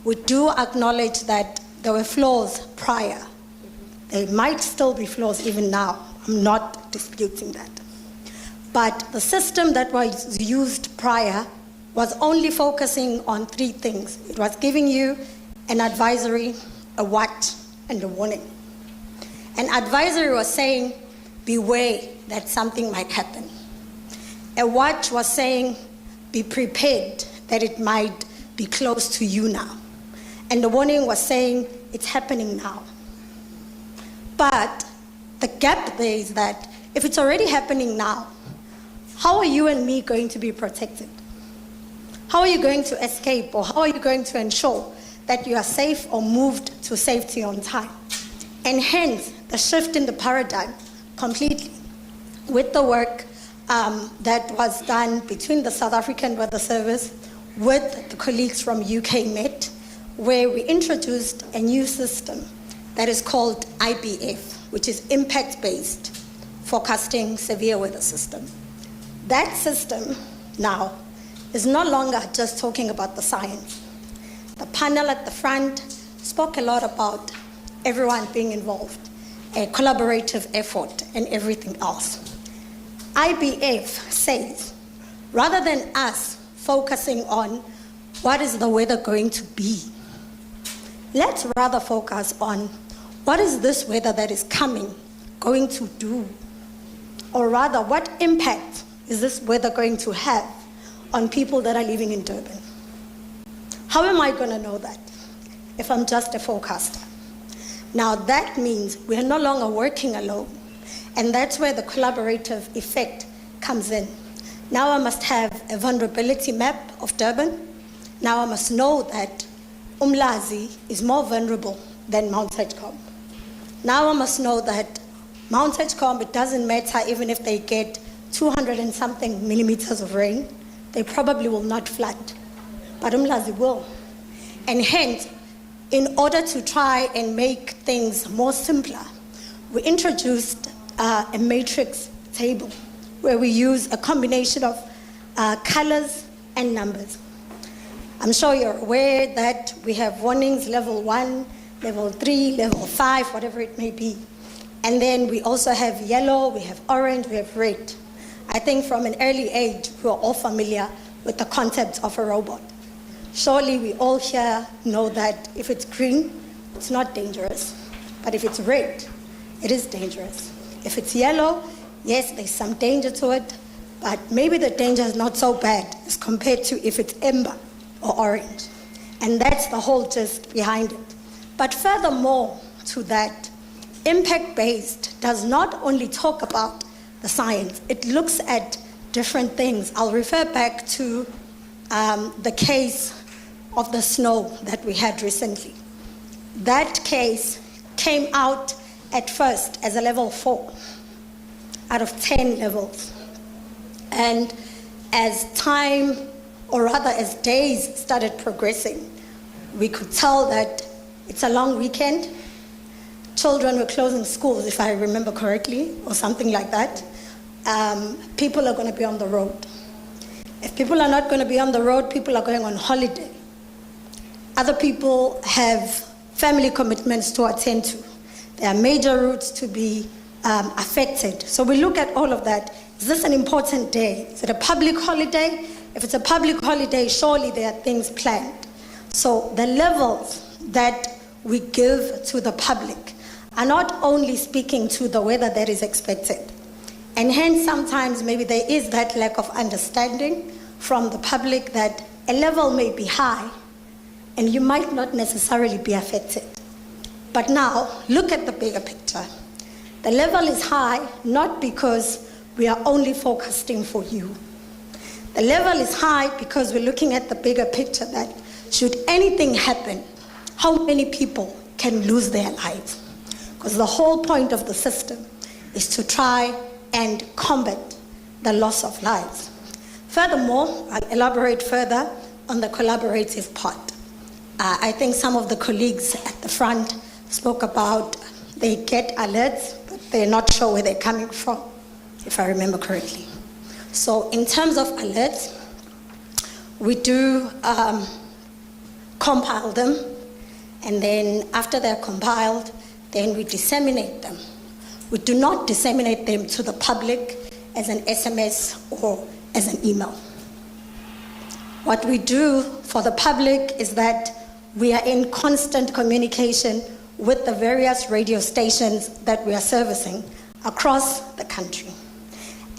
we do acknowledge that there were flaws prior. There might still be flaws even now. I'm not disputing that. But the system that was used prior was only focusing on 3 things. It was giving you an advisory, a watch, and a warning. An advisory was saying, beware that something might happen. A watch was saying, be prepared that it might be close to you now. And the warning was saying, it's happening now. But the gap there is that if it's already happening now, how are you and me going to be protected? How are you going to escape, or how are you going to ensure that you are safe or moved to safety on time? And hence, the shift in the paradigm completely with the work that was done between the South African Weather Service with the colleagues from UK Met, where we introduced a new system that is called IBF, which is impact-based forecasting severe weather system. That system now is no longer just talking about the science. The panel at the front spoke a lot about everyone being involved, a collaborative effort and everything else. IBF says, rather than us focusing on what is the weather going to be, let's rather focus on what is this weather that is coming going to do? Or rather, what impact is this weather going to have on people that are living in Durban? How am I going to know that if I'm just a forecaster? Now that means we are no longer working alone, and that's where the collaborative effect comes in. Now I must have a vulnerability map of Durban. Now I must know that Umlazi is more vulnerable than Mount Edgecombe. Now I must know that Mount Edgecombe, it doesn't matter even if they get 200 and something millimeters of rain, they probably will not flood, but Umlazi will. And hence, in order to try and make things more simpler, we introduced a matrix table where we use a combination of colors and numbers. I'm sure you're aware that we have warnings level 1, level 3, level 5, whatever it may be. And then we also have yellow, we have orange, we have red. I think from an early age, we are all familiar with the concept of a robot. Surely we all here know that if it's green, it's not dangerous. But if it's red, it is dangerous. If it's yellow, yes, there's some danger to it, but maybe the danger is not so bad as compared to if it's amber or orange. And that's the whole gist behind it. But furthermore to that, impact-based does not only talk about the science, it looks at different things. I'll refer back to the case of the snow that we had recently. That case came out at first as a level 4 out of 10 levels. And as time, or rather as days started progressing, we could tell that it's a long weekend. Children were closing schools, if I remember correctly, or something like that. People are going to be on the road. If people are not going to be on the road, people are going on holiday. Other people have family commitments to attend to. There are major routes to be affected. So we look at all of that. Is this an important day? Is it a public holiday? If it's a public holiday, surely there are things planned. So the levels that we give to the public are not only speaking to the weather that is expected. And hence, sometimes maybe there is that lack of understanding from the public that a level may be high and you might not necessarily be affected. But now, look at the bigger picture. The level is high not because we are only focusing for you. The level is high because we're looking at the bigger picture that should anything happen, how many people can lose their lives? Because the whole point of the system is to try and combat the loss of lives. Furthermore, I'll elaborate further on the collaborative part. I think some of the colleagues at the front spoke about they get alerts, but they're not sure where they're coming from, if I remember correctly. So in terms of alerts, we do compile them, and then after they're compiled, then we disseminate them. We do not disseminate them to the public as an SMS or as an email. What we do for the public is that we are in constant communication with the various radio stations that we are servicing across the country.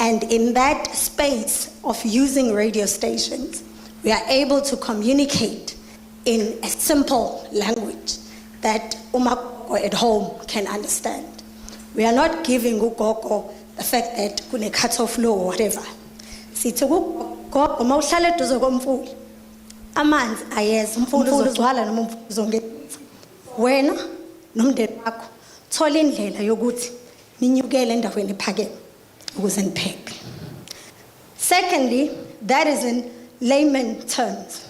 And in that space of using radio stations, we are able to communicate in a simple language that Umako at home can understand. We are not giving Ukoko the fact that kune cut-off law or whatever. Sithi Ukoko mawuhlala eduze komfula, amanzi ayeza, umfula uzogcwala noma umfula uzongena. Wena nomndeni wakho thola indlela yokuthi ninyukele endaweni ephakeme ukuze niphephe. Secondly, that is in layman terms.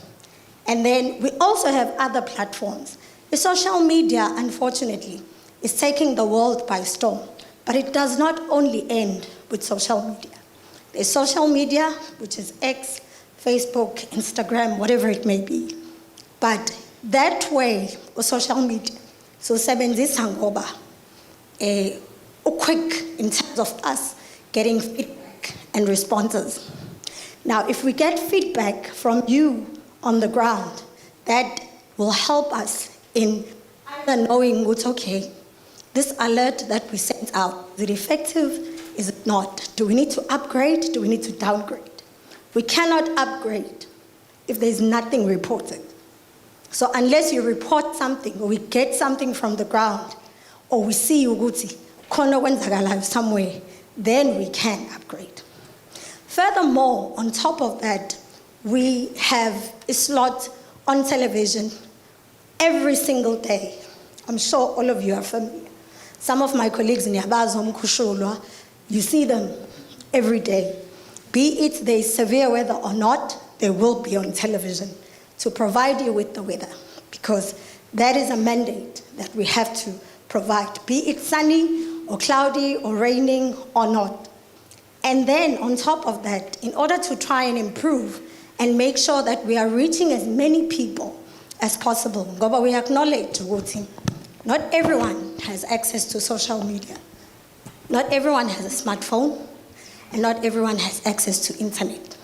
And then we also have other platforms. The social media, unfortunately, is taking the world by storm. But it does not only end with social media. There's social media, which is X, Facebook, Instagram, whatever it may be. But that way of social media, so sebenzisa ngoba quick in terms of us getting feedback and responses. Now, if we get feedback from you on the ground, that will help us in either knowing what's okay, this alert that we sent out, is it effective? Is it not? Do we need to upgrade? Do we need to downgrade? We cannot upgrade if there's nothing reported. So unless you report something or we get something from the ground or we see ukuthi khona okwenzakalayo somewhere, then we can upgrade. Furthermore, on top of that, we have a slot on television every single day. I'm sure all of you are familiar. Some of my colleagues in Yabazo Mkushulwa, you see them every day. Be it there is severe weather or not, they will be on television to provide you with the weather, because that is a mandate that we have to provide, be it sunny or cloudy or raining or not. And then on top of that, in order to try and improve and make sure that we are reaching as many people as possible, ngoba we acknowledge ukuthi not everyone has access to social media. Not everyone has a smartphone, and not everyone has access to internet.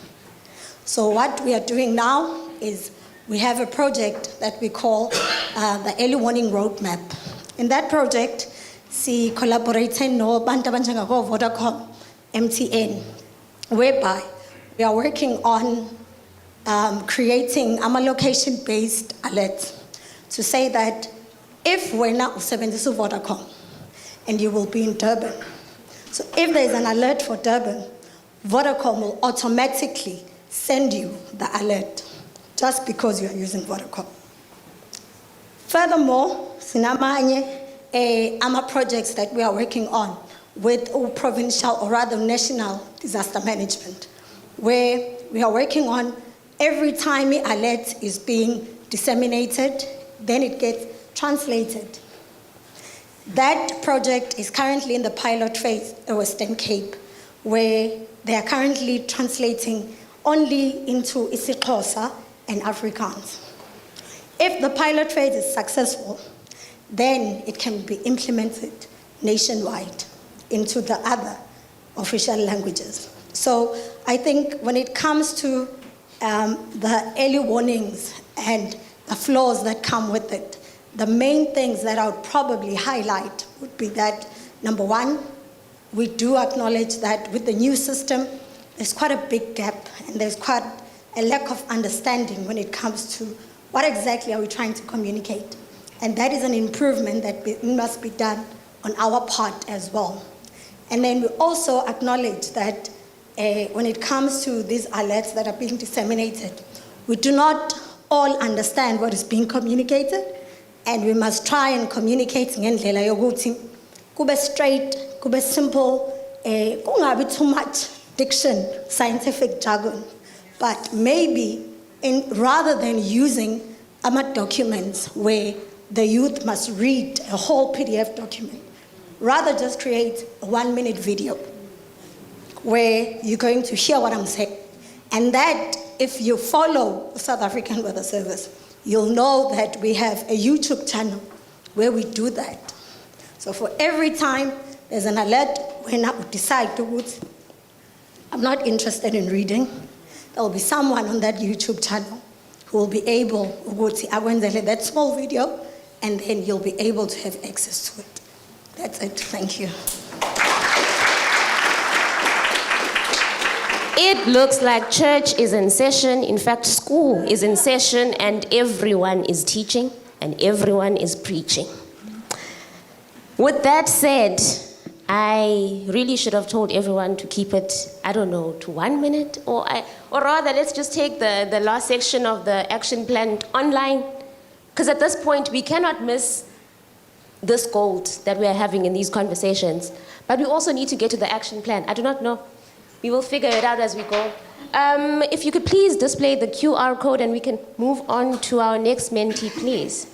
So what we are doing now is we have a project that we call the Early Warning Roadmap. In that project, we collaborate with Vodacom, MTN, whereby we are working on creating a location-based alerts to say that if we're not usebenzisa Vodacom and you will be in Durban, so if there's an alert for Durban, Vodacom will automatically send you the alert just because you are using Vodacom. Furthermore, sinamanye ama projects that we are working on with provincial or rather national disaster management, where we are working on every time an alert is being disseminated, then it gets translated. That project is currently in the pilot phase at Western Cape, where they are currently translating only into isiXhosa and Afrikaans. If the pilot phase is successful, then it can be implemented nationwide into the other official languages. So I think when it comes to the early warnings and the flaws that come with it, the main things that I would probably highlight would be that, number one, we do acknowledge that with the new system, there's quite a big gap and there's quite a lack of understanding when it comes to what exactly are we trying to communicate. And that is an improvement that must be done on our part as well. And then we also acknowledge that when it comes to these alerts that are being disseminated, we do not all understand what is being communicated, and we must try and communicate ngendlela yokuthi kube straight, kube simple, kungabi too much diction, scientific jargon, but maybe rather than using documents where the youth must read a whole PDF document, rather just create a 1-minute video where you're going to hear what I'm saying. And that, if you follow the South African Weather Service, you'll know that we have a YouTube channel where we do that. So for every time there's an alert, when I decide to, I'm not interested in reading, there will be someone on that YouTube channel who will be able to that small video, and then you'll be able to have access to it. That's it. Thank you. It looks like church is in session. In fact, school is in session, and everyone is teaching and everyone is preaching. With that said, I really should have told everyone to keep it, I don't know, to 1 minute, or rather, let's just take the last section of the action plan online, because at this point, we cannot miss this gold that we are having in these conversations. But we also need to get to the action plan. I do not know. We will figure it out as we go. If you could please display the QR code and we can move on to our next mentee, please.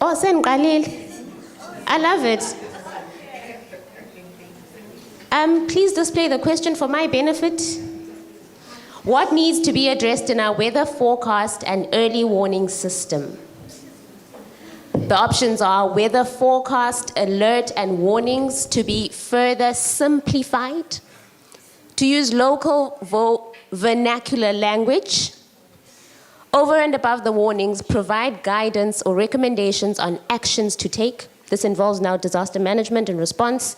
Oh, Sen Khalil. I love it. Please display the question for my benefit. What needs to be addressed in our weather forecast and early warning system? The options are weather forecast, alert, and warnings to be further simplified, to use local vernacular language. Over and above the warnings, provide guidance or recommendations on actions to take. This involves now disaster management and response.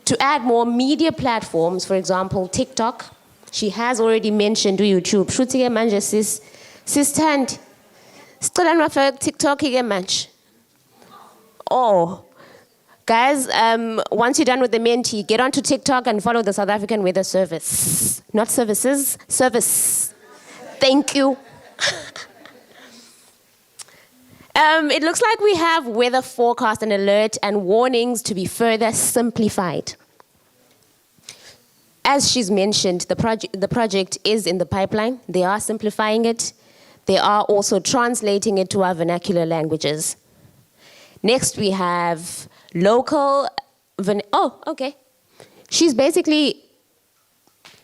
To add more media platforms, for example, TikTok. She has already mentioned YouTube. Shuti ke manje sis Thandi. Sicela niwafake TikTok ke manje. Oh, guys, once you're done with the mentee, get onto TikTok and follow the South African Weather Service. Not services, service. Thank you. It looks like we have weather forecast and alert and warnings to be further simplified. As she's mentioned, the project is in the pipeline. They are simplifying it. They are also translating it to our vernacular languages. Next, we have local... Oh, okay. She's basically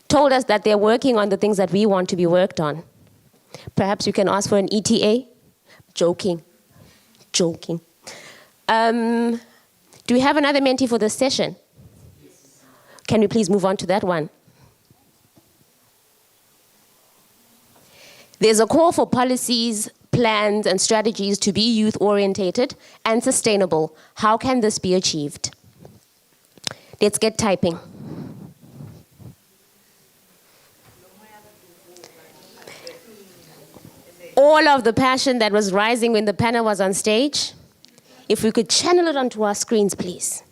told us that they're working on the things that we want to be worked on. Perhaps you can ask for an ETA? Joking. Joking. Do we have another mentee for this session? Can we please move on to that one? There's a call for policies, plans, and strategies to be youth-orientated and sustainable. How can this be achieved? Let's get typing. All of the passion that was rising when the panel was on stage, if we could channel it onto our screens, please.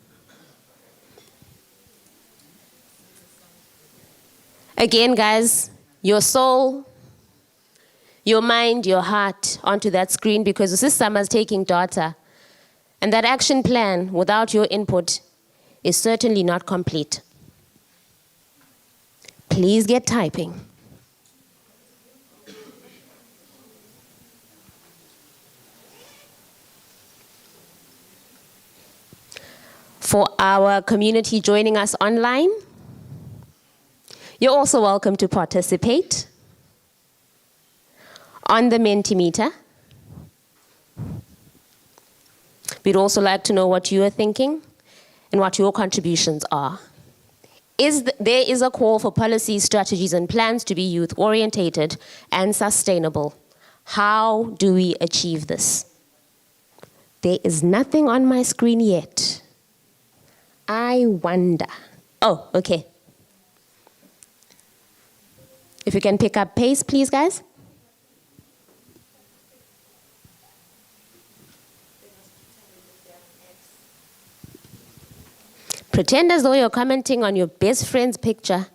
Again, guys, your soul, your mind, your heart onto that screen, because this is Summer's taking data. And that action plan, without your input, is certainly not complete. Please get typing. For our community joining us online, you're also welcome to participate on the Mentimeter. We'd also like to know what you are thinking and what your contributions are. There is a call for policies, strategies, and plans to be youth-orientated and sustainable. How do we achieve this? There is nothing on my screen yet. I wonder. Oh, okay. If you can pick up pace, please, guys. Pretend as though you're commenting on your best friend's picture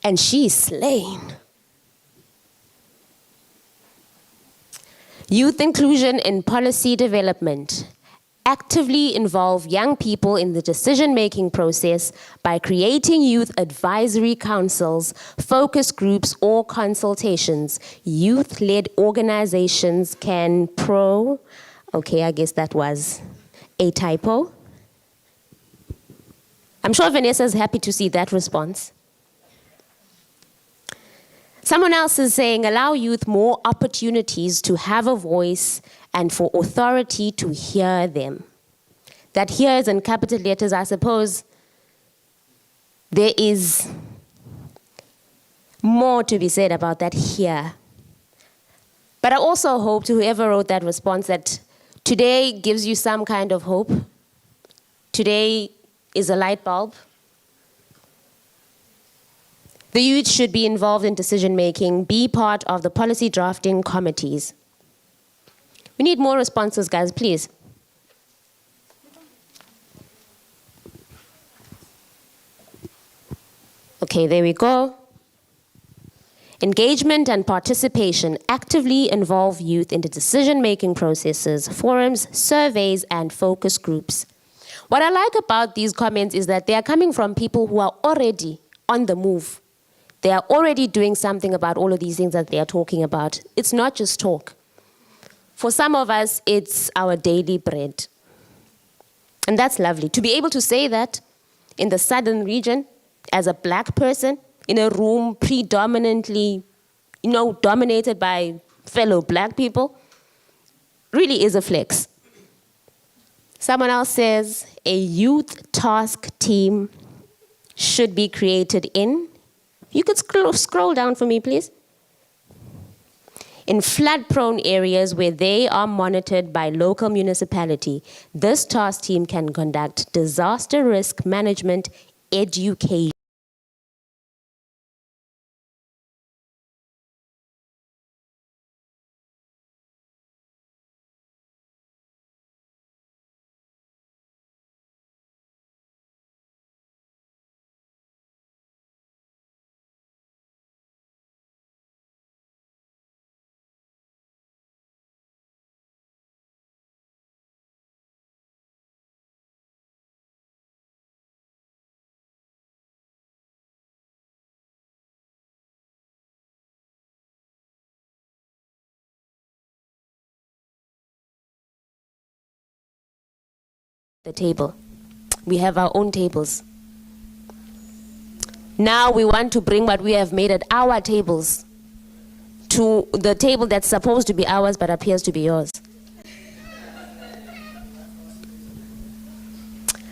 and she's slain. Youth inclusion in policy development. Actively involve young people in the decision-making process by creating youth advisory councils, focus groups, or consultations. Youth-led organizations can okay, I guess that was a typo. I'm sure Vanessa's happy to see that response. Someone else is saying, allow youth more opportunities to have a voice and for authority to hear them. That here is in capital letters, I suppose there is more to be said about that here. But I also hope to whoever wrote that response that today gives you some kind of hope. Today is a light bulb. The youth should be involved in decision-making, be part of the policy drafting committees. We need more responses, guys, please. Okay, there we go. Engagement and participation actively involve youth in the decision-making processes, forums, surveys, and focus groups. What I like about these comments is that they are coming from people who are already on the move. They are already doing something about all of these things that they are talking about. It's not just talk. For some of us, it's our daily bread. And that's lovely. To be able to say that in the southern region, as a black person, in a room predominantly, dominated by fellow black people, really is a flex. Someone else says, a youth task team should be created in, you could scroll down for me, please. In flood-prone areas where they are monitored by local municipality, this task team can conduct disaster risk management education. The table. We have our own tables. Now we want to bring what we have made at our tables to the table that's supposed to be ours but appears to be yours.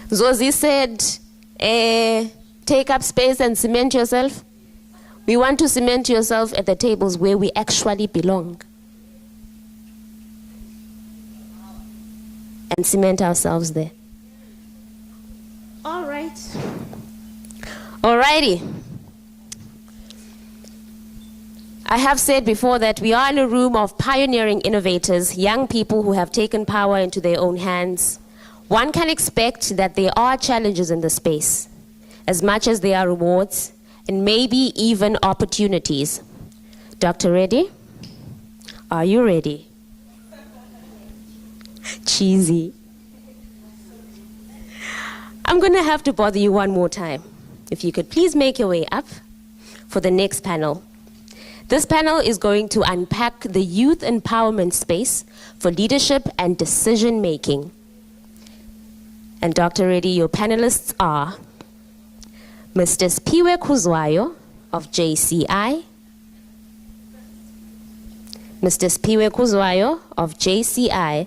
Zozi said, take up space and cement yourself. We want to cement yourself at the tables where we actually belong. And cement ourselves there. All right. Alrighty. I have said before that we are in a room of pioneering innovators, young people who have taken power into their own hands. One can expect that there are challenges in the space, as much as there are rewards, and maybe even opportunities. Dr. Reddy, are you ready? Cheesy. I'm going to have to bother you one more time. If you could please make your way up for the next panel. This panel is going to unpack the youth empowerment space for leadership and decision making. And Dr. Reddy, your panelists are Mr. Spiwe Kuzwayo of JCI, Mr. Spiwe Kuzwayo of JCI,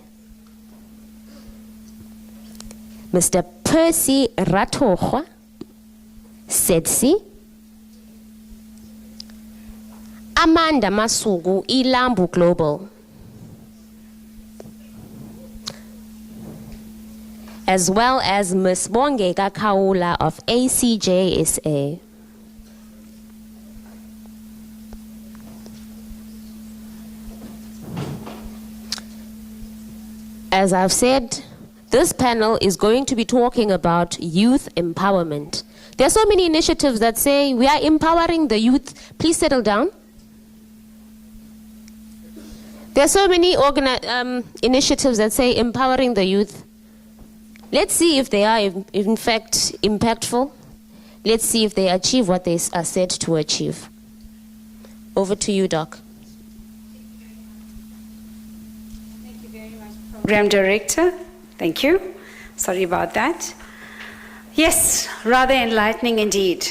Mr. Percy Ratohwa, SEDSI, Amanda Masugu, Ilambu Global, as well as Ms. Bongeka Kaula of ACJSA. As I've said, this panel is going to be talking about youth empowerment. There are so many initiatives that say we are empowering the youth. Please settle down. There are so many initiatives that say empowering the youth. Let's see if they are in fact impactful. Let's see if they achieve what they are said to achieve. Over to you, Doc. Program Director, thank you. Sorry about that. Yes, rather enlightening indeed.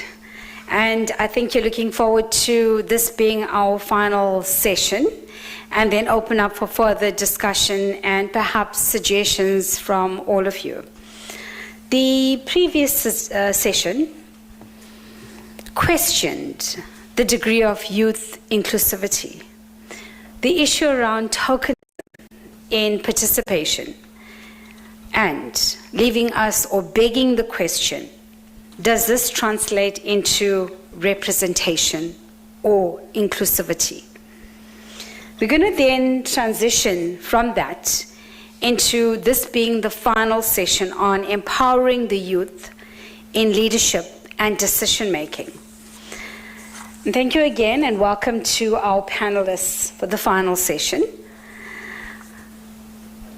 And I think you're looking forward to this being our final session, and then open up for further discussion and perhaps suggestions from all of you. The previous session questioned the degree of youth inclusivity, the issue around tokenism in participation, and leaving us or begging the question, does this translate into representation or inclusivity? We're going to then transition from that into this being the final session on empowering the youth in leadership and decision making. And thank you again, and welcome to our panelists for the final session.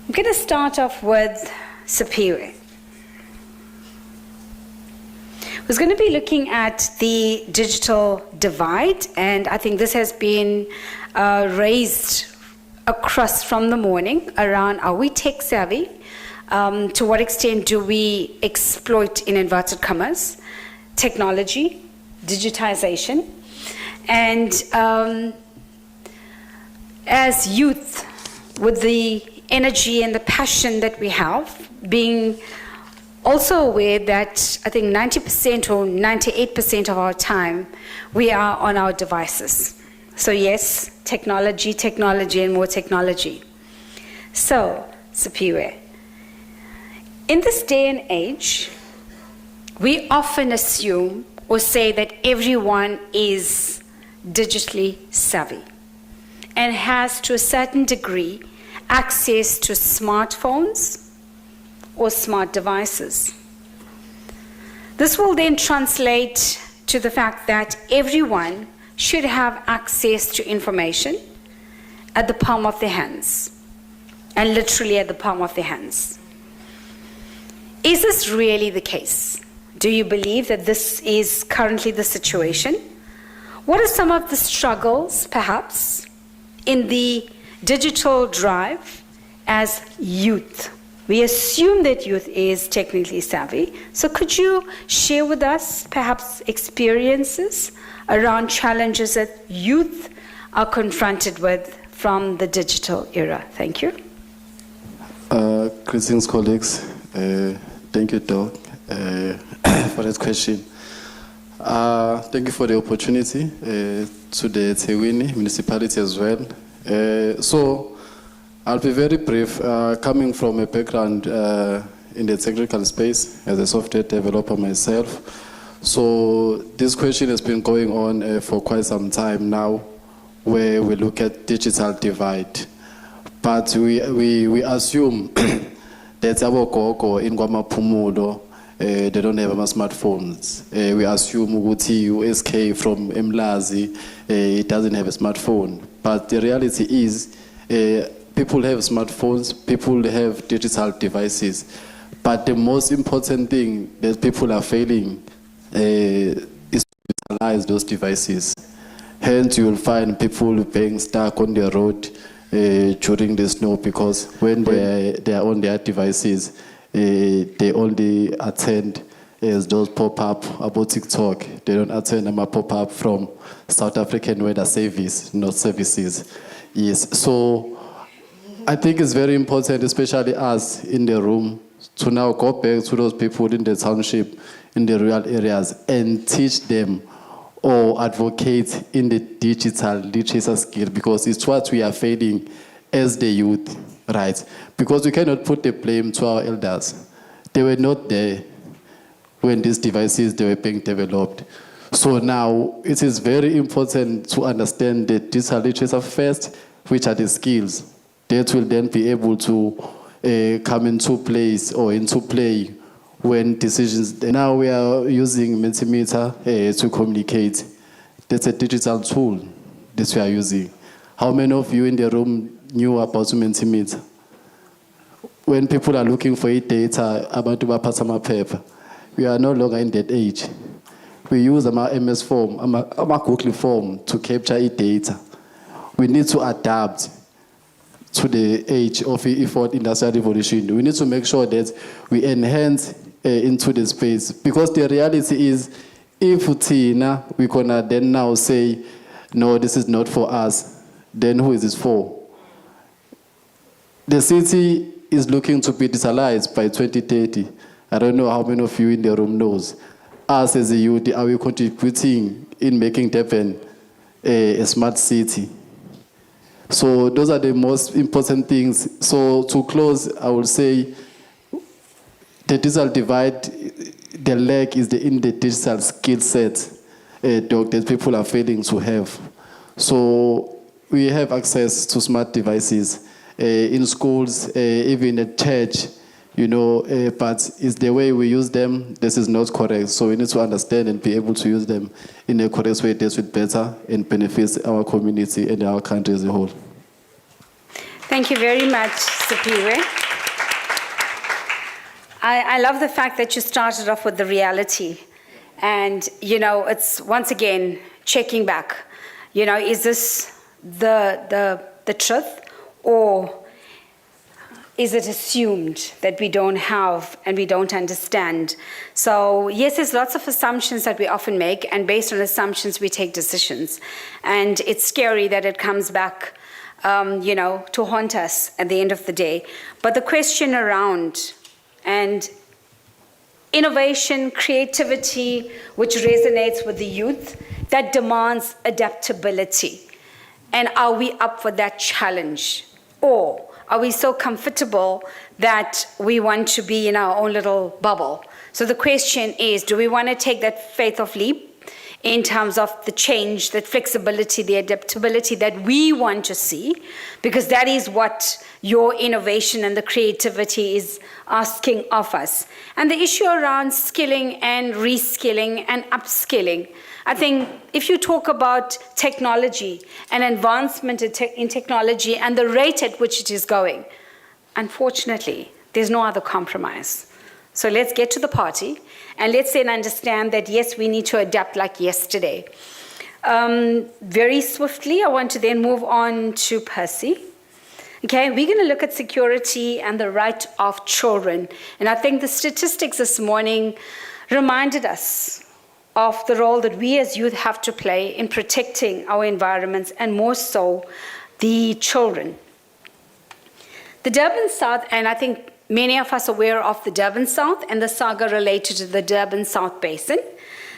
I'm going to start off with Superior. We're going to be looking at the digital divide, and I think this has been raised across from the morning around, are we tech savvy? To what extent do we exploit, in inverted commas, technology, digitization? And as youth, with the energy and the passion that we have, being also aware that I think 90% or 98% of our time we are on our devices. So yes, technology, and more technology. So, Superior, in this day and age, we often assume or say that everyone is digitally savvy and has, to a certain degree, access to smartphones or smart devices. This will then translate to the fact that everyone should have access to information at the palm of their hands, and literally at the palm of their hands. Is this really the case? Do you believe that this is currently the situation? What are some of the struggles, perhaps, in the digital drive as youth? We assume that youth is technically savvy. So could you share with us perhaps experiences around challenges that youth are confronted with from the digital era? Thank you. Greetings, colleagues. Thank you, Doc, for that question. Thank you for the opportunity to the EThekwini Municipality as well. So I'll be very brief, coming from a background in the technical space as a software developer myself. So this question has been going on for quite some time now, where we look at digital divide. But we assume that our gogo in Guamapumulo, they don't have smartphones. We assume Uguti USK from Mlazi, it doesn't have a smartphone. But the reality is, people have smartphones, people have digital devices. But the most important thing that people are failing is to digitalize those devices. Hence, you will find people being stuck on the road during the snow because when they are on their devices, they only attend as those pop-up about TikTok. They don't attend a pop-up from South African Weather Service, not services. Yes, so I think it's very important, especially us in the room, to now go back to those people in the township, in the rural areas, and teach them or advocate in the digital literacy skill, because it's what we are failing as the youth, right? Because we cannot put the blame to our elders. They were not there when these devices they were being developed. So now it is very important to understand the digital literacy first, which are the skills that will then be able to come into place or into play when decisions. Now we are using Mentimeter to communicate. That's a digital tool that we are using. How many of you in the room knew about Mentimeter? When people are looking for data about the paper, we are no longer in that age. We use our MS form, our Google form to capture data. We need to adapt to the age of the fourth industrial revolution. We need to make sure that we enhance into the space, because the reality is, if Tina, we gonna then now say, no, this is not for us, then who is this for? The city is looking to be digitalized by 2030. I don't know how many of you in the room knows. Us as a youth, are we contributing in making Durban a smart city? So those are the most important things. So to close, I will say the digital divide, the lack is in the digital skill set that people are failing to have. So we have access to smart devices in schools, even at church, but it's the way we use them, this is not correct. So we need to understand and be able to use them in a correct way that will better and benefits our community and our country as a whole. Thank you very much, Sipiwe. I love the fact that you started off with the reality. And, it's once again checking back. Is this the truth, or is it assumed that we don't have and we don't understand? So yes, there's lots of assumptions that we often make, and based on assumptions we take decisions. And it's scary that it comes back to haunt us at the end of the day. But the question around and innovation, creativity, which resonates with the youth, that demands adaptability. And are we up for that challenge? Or are we so comfortable that we want to be in our own little bubble? So the question is, do we want to take that faith of leap in terms of the change, that flexibility, the adaptability that we want to see? Because that is what your innovation and the creativity is asking of us. And the issue around skilling and reskilling and upskilling, I think if you talk about technology and advancement in technology and the rate at which it is going, unfortunately, there's no other compromise. So let's get to the party, and let's then understand that, yes, we need to adapt like yesterday. Very swiftly, I want to then move on to Percy. Okay, we're going to look at security and the right of children. And I think the statistics this morning reminded us of the role that we as youth have to play in protecting our environments, and more so the children. The Durban South, and I think many of us are aware of the Durban South and the saga related to the Durban South Basin.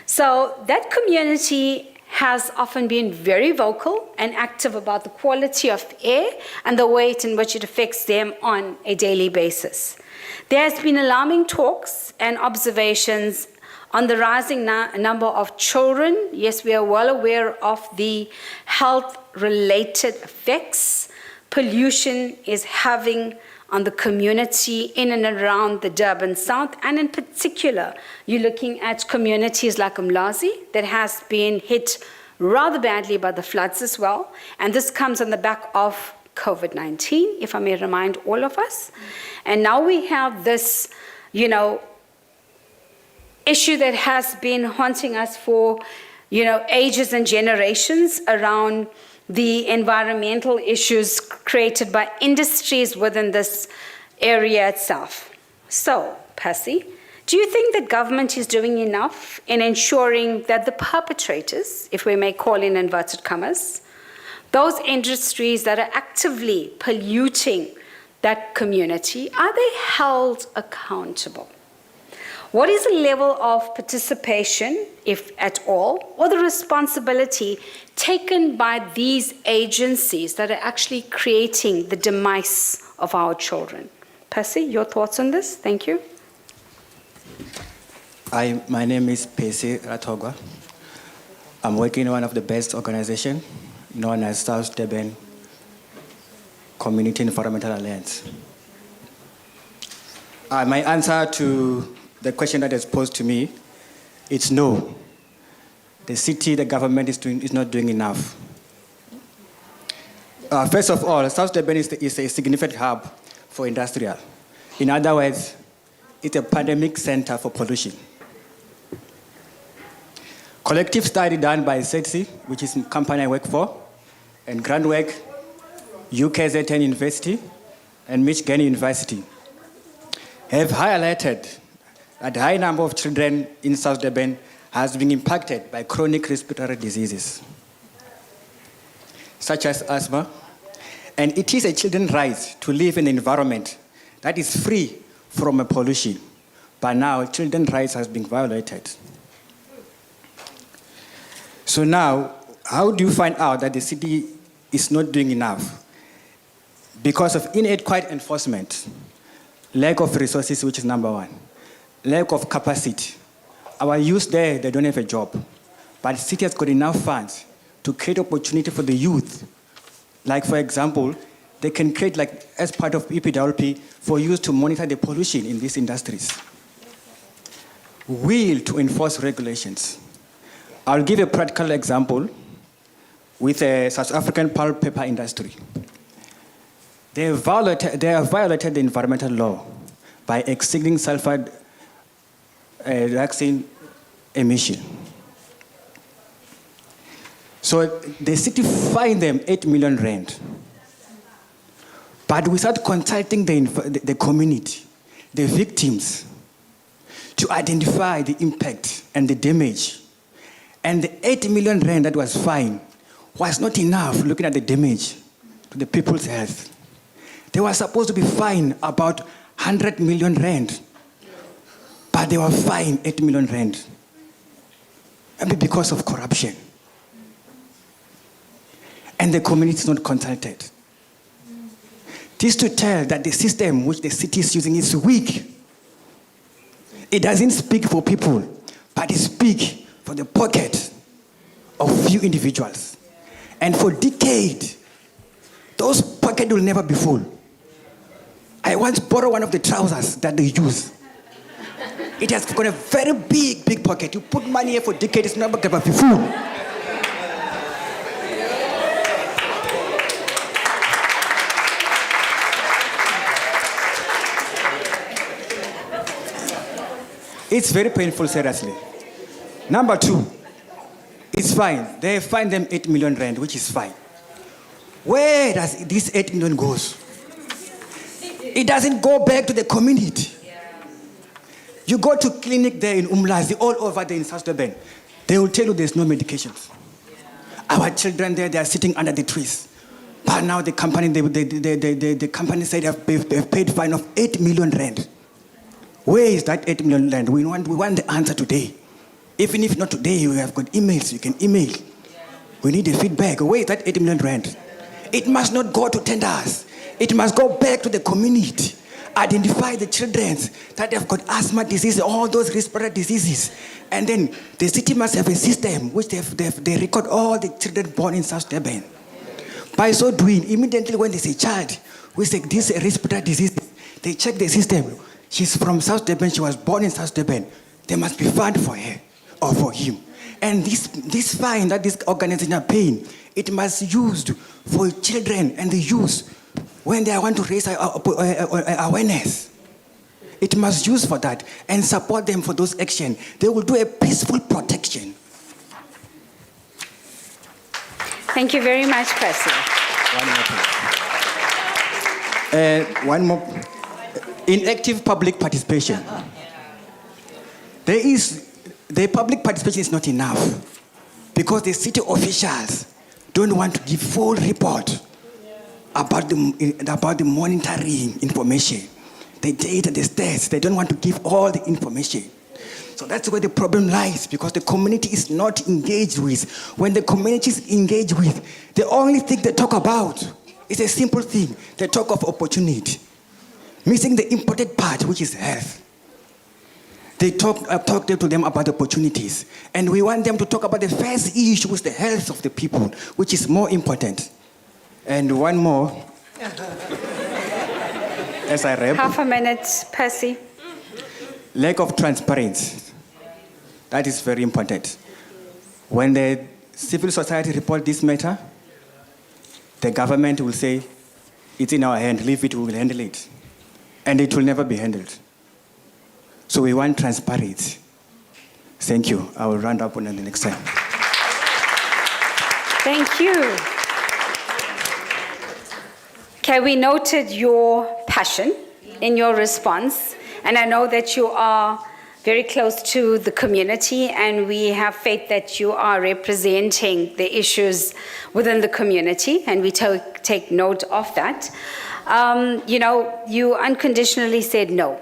So that community has often been very vocal and active about the quality of air and the way in which it affects them on a daily basis. There has been alarming talks and observations on the number of children. Yes, we are well aware of the health-related effects pollution is having on the community in and around the Durban South, and in particular, you're looking at communities like Umlazi that has been hit rather badly by the floods as well, and this comes on the back of COVID-19, if I may remind all of us. And now we have this, issue that has been haunting us for ages and generations around the environmental issues created by industries within this area itself. So, Percy, do you think the government is doing enough in ensuring that the perpetrators, if we may call in inverted commas, those industries that are actively polluting that community, are they held accountable? What is the level of participation, if at all, or the responsibility taken by these agencies that are actually creating the demise of our children? Percy, your thoughts on this? Thank you. My name is Percy Ratogwa. I'm working in one of the best organizations known as South Durban Community Environmental Alliance. My answer to the question that is posed to me, it's no. The government is not doing enough. First of all, South Durban is a significant hub for industrial. In other words, it's a pandemic center for pollution. Collective study done by SETSI, which is the company I work for, and Grandwork, UKZN University, and Michigan University, have highlighted that a high number of children in South Durban has been impacted by chronic respiratory diseases, such as asthma, and it is a children's right to live in an environment that is free from pollution. But now, children's rights has been violated. So now, how do you find out that the city is not doing enough? Because of inadequate enforcement, lack of resources, which is number one, lack of capacity. Our youth there, they don't have a job. But the city has got enough funds to create opportunity for the youth. Like, for example, they can create, as part of EPWP, for youth to monitor the pollution in these industries. Will to enforce regulations. I'll give a practical example with the South African pulp paper industry. They have violated the environmental law by exceeding sulfur dioxide emission. So the city fined them 8 million rand. But without consulting the community, the victims, to identify the impact and the damage. And the 8 million rand that was fined was not enough looking at the damage to the people's health. They were supposed to be fined about 100 million rand, but they were fined 8 million rand. Maybe because of corruption. And the community is not consulted. This to tell that the system which the city is using is weak. It doesn't speak for people, but it speaks for the pocket of few individuals. And for decades, those pockets will never be full. I once borrowed one of the trousers that they use. It has got a very big pocket. You put money here for decades, it's never going to be full. It's very painful, seriously. Number two, it's fine. They find them 8 million rand, which is fine. Where does this 8 million goes? It doesn't go back to the community. You go to clinic there in Umlazi, all over there in South Durban, they will tell you there's no medications. Our children there, they are sitting under the trees. But now the company, the company said they've paid fine of 8 million rand. Where is that 8 million rand? We want the answer today. Even if not today, you have got emails, you can email. We need the feedback. Where is that 8 million rand? It must not go to tenders. It must go back to the community. Identify the children that have got asthma disease, all those respiratory diseases. And then the city must have a system which they record all the children born in South Durban. By so doing, immediately when there's a child with this respiratory disease, they check the system. She's from South Durban, she was born in South Durban. There must be fund for her or for him. And this fine that this organization are paying, it must be used for children and the youth when they want to raise awareness. It must use for that and support them for those actions. They will do a peaceful protection. Thank you very much, Percy. One more. Inactive public participation. The public participation is not enough because the city officials don't want to give full report about the monitoring information, the data, the stats. They don't want to give all the information. So that's where the problem lies, because the community is not engaged with. When the community is engaged with, the only thing they talk about is a simple thing. They talk of opportunity, missing the important part, which is health. They talk to them about opportunities, and we want them to talk about the first issue, which is the health of the people, which is more important. And one more, as I wrap. Half a minute, Percy. Lack of transparency. That is very important. When the civil society report this matter, the government will say, it's in our hand, leave it, we will handle it. And it will never be handled. So we want transparency. Thank you. I will round up on the next time. Thank you. Okay, we noted your passion in your response, and I know that you are very close to the community, and we have faith that you are representing the issues within the community, and we take note of that. You unconditionally said no.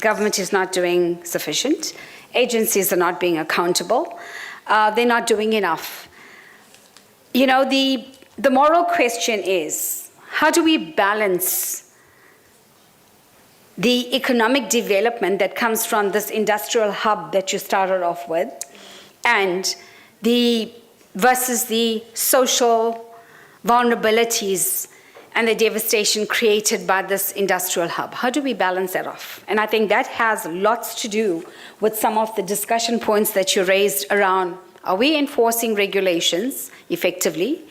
Government is not doing sufficient. Agencies are not being accountable. They're not doing enough. The moral question is, how do we balance the economic development that comes from this industrial hub that you started off with, and versus the social vulnerabilities and the devastation created by this industrial hub? How do we balance that off? And I think that has lots to do with some of the discussion points that you raised around, are we enforcing regulations effectively?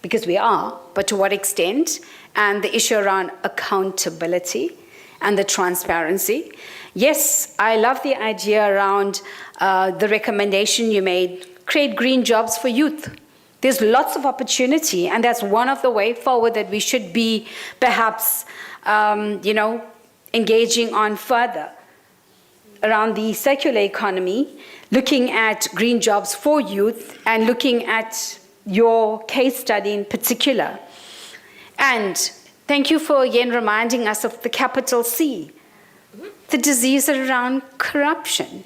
Because we are, but to what extent? And the issue around accountability and the transparency. Yes, I love the idea around the recommendation you made, create green jobs for youth. There's lots of opportunity, and that's one of the way forward that we should be perhaps, engaging on further around the circular economy, looking at green jobs for youth, and looking at your case study in particular. And thank you for again reminding us of the capital C, the disease around corruption,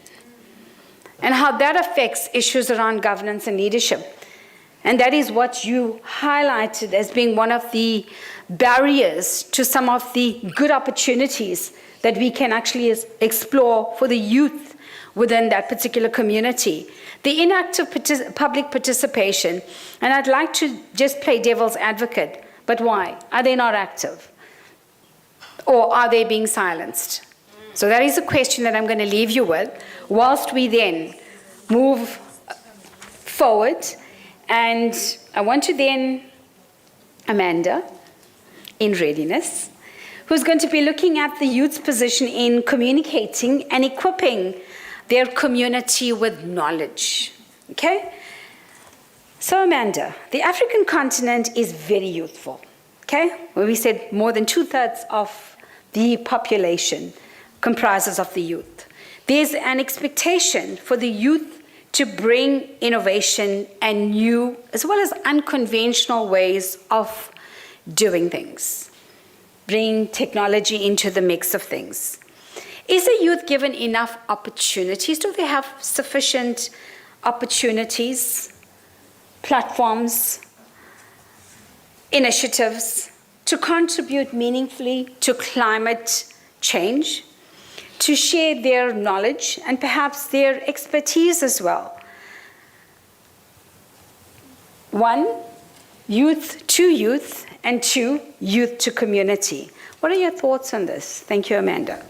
and how that affects issues around governance and leadership. And that is what you highlighted as being one of the barriers to some of the good opportunities that we can actually explore for the youth within that particular community. The inactive public participation, and I'd like to just play devil's advocate, but why? Are they not active? Or are they being silenced? So that is a question that I'm going to leave you with, whilst we then move forward. And I want to then, Amanda, in readiness, who's going to be looking at the youth's position in communicating and equipping their community with knowledge. Okay? So Amanda, the African continent is very youthful. Okay? Well, we said more than 2/3 of the population comprises of the youth. There's an expectation for the youth to bring innovation and new, as well as unconventional ways of doing things, bring technology into the mix of things. Is the youth given enough opportunities? Do they have sufficient opportunities, platforms, initiatives to contribute meaningfully to climate change, to share their knowledge and perhaps their expertise as well? One, youth to youth, and two, youth to community. What are your thoughts on this? Thank you, Amanda.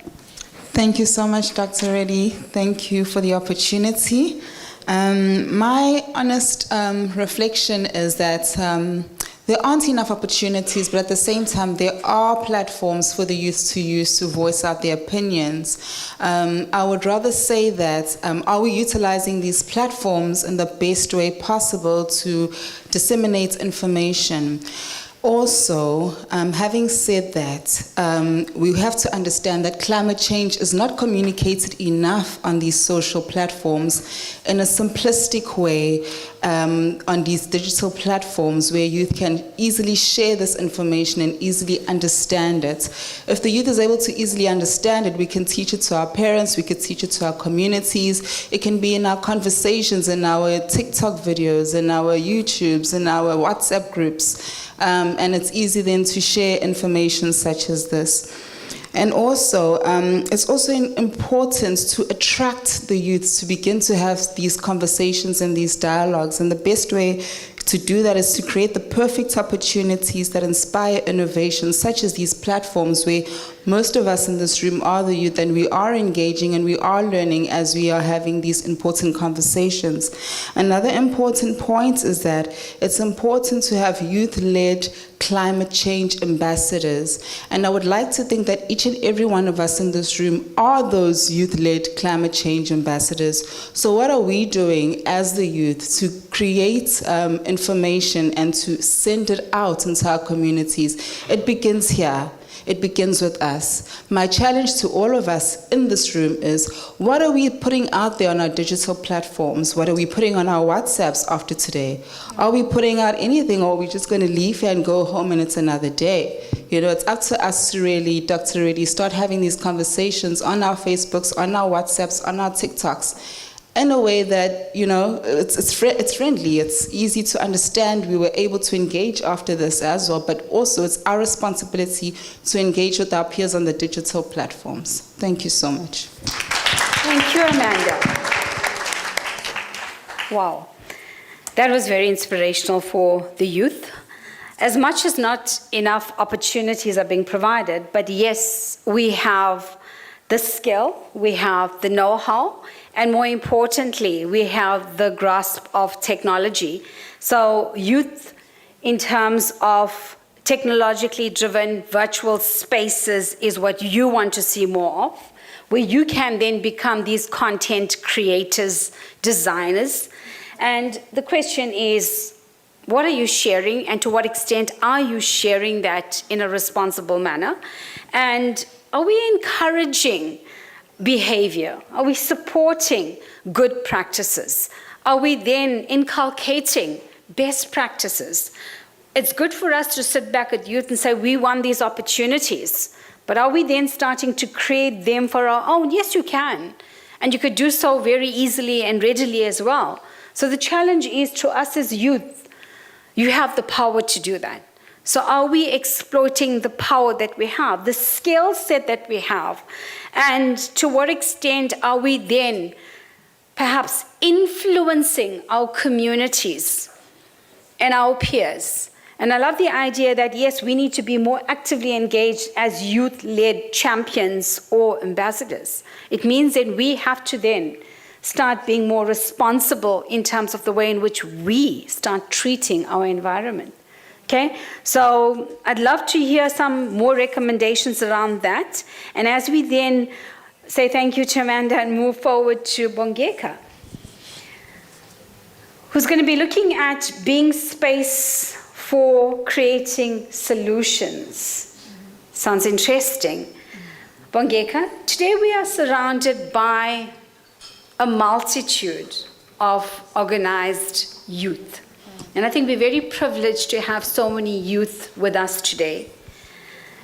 Thank you so much, Dr. Reddy. Thank you for the opportunity. My honest reflection is that there aren't enough opportunities, but at the same time, there are platforms for the youth to use to voice out their opinions. I would rather say that, are we utilizing these platforms in the best way possible to disseminate information? Also, having said that, we have to understand that climate change is not communicated enough on these social platforms in a simplistic way on these digital platforms where youth can easily share this information and easily understand it. If the youth is able to easily understand it, we can teach it to our parents, we could teach it to our communities. It can be in our conversations, in our TikTok videos, in our YouTubes, in our WhatsApp groups. And it's easy then to share information such as this. And also, it's also important to attract the youth to begin to have these conversations and these dialogues. And the best way to do that is to create the perfect opportunities that inspire innovation, such as these platforms where most of us in this room are the youth, and we are engaging and we are learning as we are having these important conversations. Another important point is that it's important to have youth-led climate change ambassadors. And I would like to think that each and every one of us in this room are those youth-led climate change ambassadors. So what are we doing as the youth to create information and to send it out into our communities? It begins here. It begins with us. My challenge to all of us in this room is, what are we putting out there on our digital platforms? What are we putting on our WhatsApps after today? Are we putting out anything, or are we just going to leave here and go home and it's another day? You know, it's up to us to really, Dr. Reddy, start having these conversations on our Facebooks, on our WhatsApps, on our TikToks, in a way that, you know, it's friendly, it's easy to understand. We were able to engage after this as well, but also it's our responsibility to engage with our peers on the digital platforms. Thank you so much. Thank you, Amanda. Wow. That was very inspirational for the youth. As much as not enough opportunities are being provided, but yes, we have the skill, we have the know-how, and more importantly, we have the grasp of technology. So youth, in terms of technologically driven virtual spaces, is what you want to see more of, where you can then become these content creators, designers. And the question is, what are you sharing, and to what extent are you sharing that in a responsible manner? And are we encouraging behavior? Are we supporting good practices? Are we then inculcating best practices? It's good for us to sit back at youth and say, we want these opportunities, but are we then starting to create them for our own? Yes, you can. And you could do so very easily and readily as well. So the challenge is to us as youth, you have the power to do that. So are we exploiting the power that we have, the skill set that we have? And to what extent are we then perhaps influencing our communities and our peers? And I love the idea that, yes, we need to be more actively engaged as youth-led champions or ambassadors. It means that we have to then start being more responsible in terms of the way in which we start treating our environment. Okay, so I'd love to hear some more recommendations around that. And as we then say thank you to Amanda and move forward to Bongeka, who's going to be looking at being space for creating solutions. Sounds interesting. Bongeka, today we are surrounded by a multitude of organized youth. And I think we're very privileged to have so many youth with us today.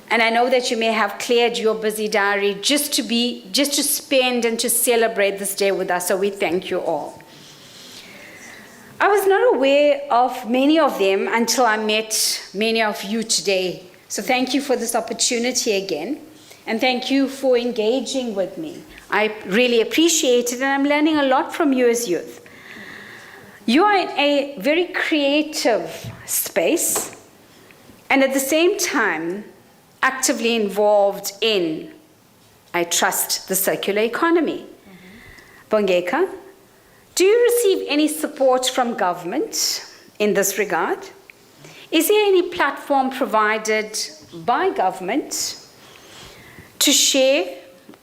And I know that you may have cleared your busy diary just to spend and to celebrate this day with us, so we thank you all. I was not aware of many of them until I met many of you today. So thank you for this opportunity again, and thank you for engaging with me. I really appreciate it, and I'm learning a lot from you as youth. You are in a very creative space, and at the same time, actively involved in, I trust, the circular economy. Bongeka, do you receive any support from government in this regard? Is there any platform provided by government to share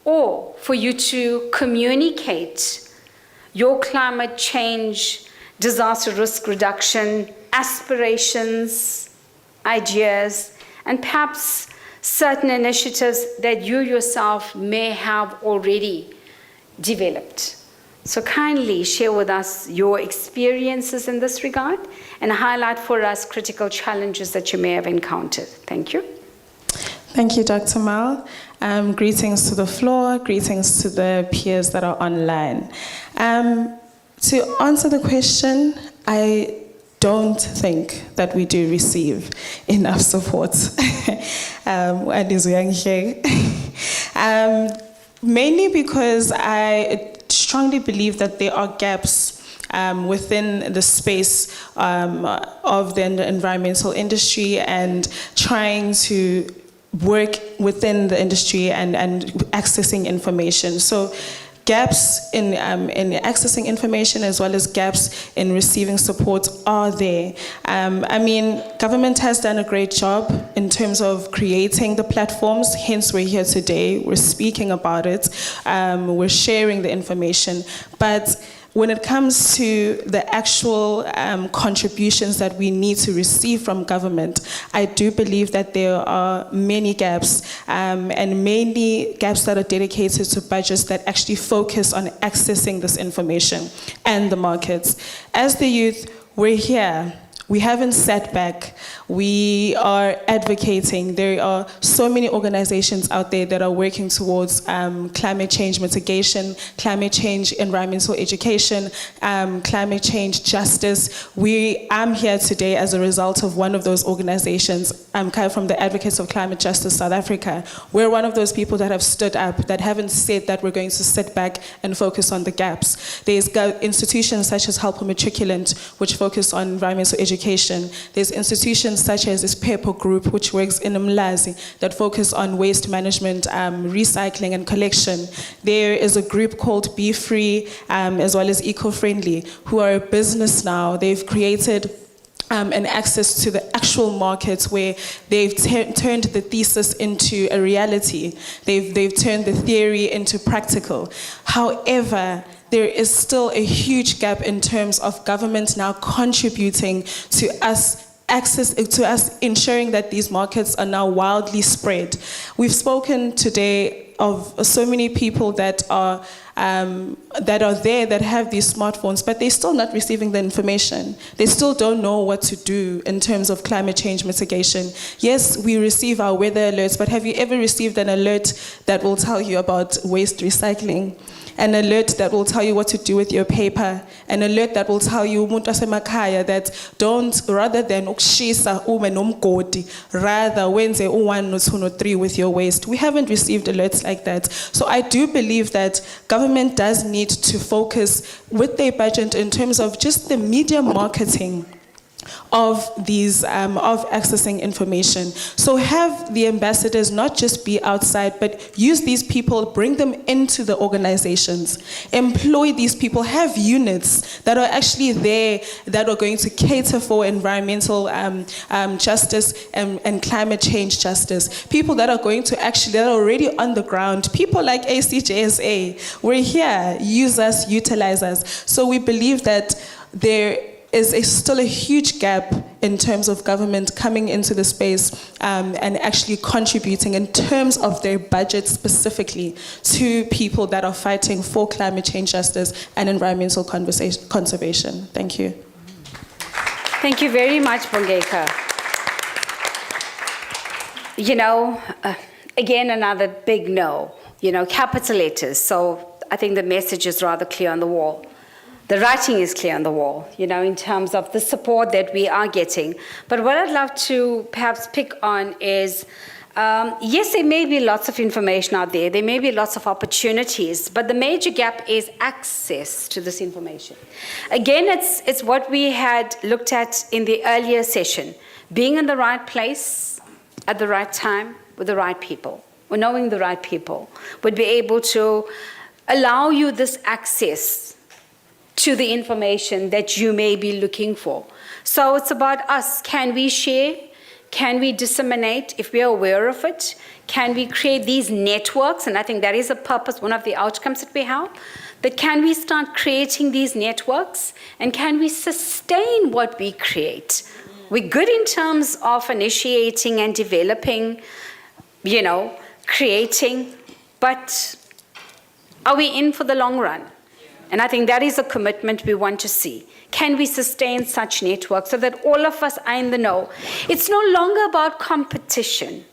or for you to communicate your climate change, disaster risk reduction, aspirations, ideas, and perhaps certain initiatives that you yourself may have already developed? So kindly share with us your experiences in this regard and highlight for us critical challenges that you may have encountered. Thank you. Thank you, Dr. Mal. Greetings to the floor, greetings to the peers that are online. To answer the question, I don't think that we do receive enough support. Mainly because I strongly believe that there are gaps within the space of the environmental industry and trying to work within the industry and accessing information. So gaps in accessing information as well as gaps in receiving support are there. I mean, government has done a great job in terms of creating the platforms, hence we're here today, we're speaking about it, we're sharing the information, but when it comes to the actual contributions that we need to receive from government, I do believe that there are many gaps, and mainly gaps that are dedicated to budgets that actually focus on accessing this information and the markets. As the youth, we're here. We haven't sat back. We are advocating. There are so many organizations out there that are working towards climate change mitigation, climate change environmental education, climate change justice. I'm here today as a result of one of those organizations. I'm kind of from the Advocates of Climate Justice South Africa. We're one of those people that have stood up, that haven't said that we're going to sit back and focus on the gaps. There's institutions such as Help a Matriculant, which focus on environmental education. There's institutions such as this Pepper Group, which works in Umlazi, that focus on waste management, recycling and collection. There is a group called Be Free, as well as Eco-Friendly, who are a business now. They've created and access to the actual markets where they've turned the thesis into a reality. They've turned the theory into practical. However, there is still a huge gap in terms of government now contributing to us ensuring that these markets are now wildly spread. We've spoken today of so many people that are there that have these smartphones, but they're still not receiving the information. They still don't know what to do in terms of climate change mitigation. Yes, we receive our weather alerts, but have you ever received an alert that will tell you about waste recycling? An alert that will tell you what to do with your paper, an alert that will tell you that don't, rather than ukshisa ume nomgodi, rather wenze u1 no 2 no 3 with your waste. We haven't received alerts like that. So I do believe that government does need to focus with their budget in terms of just the media marketing of these of accessing information. So have the ambassadors not just be outside, but use these people, bring them into the organizations, employ these people, have units that are actually there that are going to cater for environmental justice and climate change justice. People that are going to that are already on the ground. People like ACJSA, we're here, use us, utilize us. So we believe that there is still a huge gap in terms of government coming into the space and actually contributing in terms of their budget specifically to people that are fighting for climate change justice and environmental conservation. Thank you. Thank you very much, Bongeka. You know, again, another big no, capital letters. So I think the message is rather clear on the wall. The writing is clear on the wall, in terms of the support that we are getting. But what I'd love to perhaps pick on is, yes, there may be lots of information out there. There may be lots of opportunities, but the major gap is access to this information. Again, it's what we had looked at in the earlier session, being in the right place at the right time with the right people, or knowing the right people would be able to allow you this access to the information that you may be looking for. So it's about us. Can we share? Can we disseminate if we are aware of it? Can we create these networks? And I think that is a purpose, one of the outcomes that we have. But can we start creating these networks? And can we sustain what we create? We're good in terms of initiating and developing, creating, but are we in for the long run? And I think that is a commitment we want to see. Can we sustain such networks so that all of us are in the know? It's no longer about competition.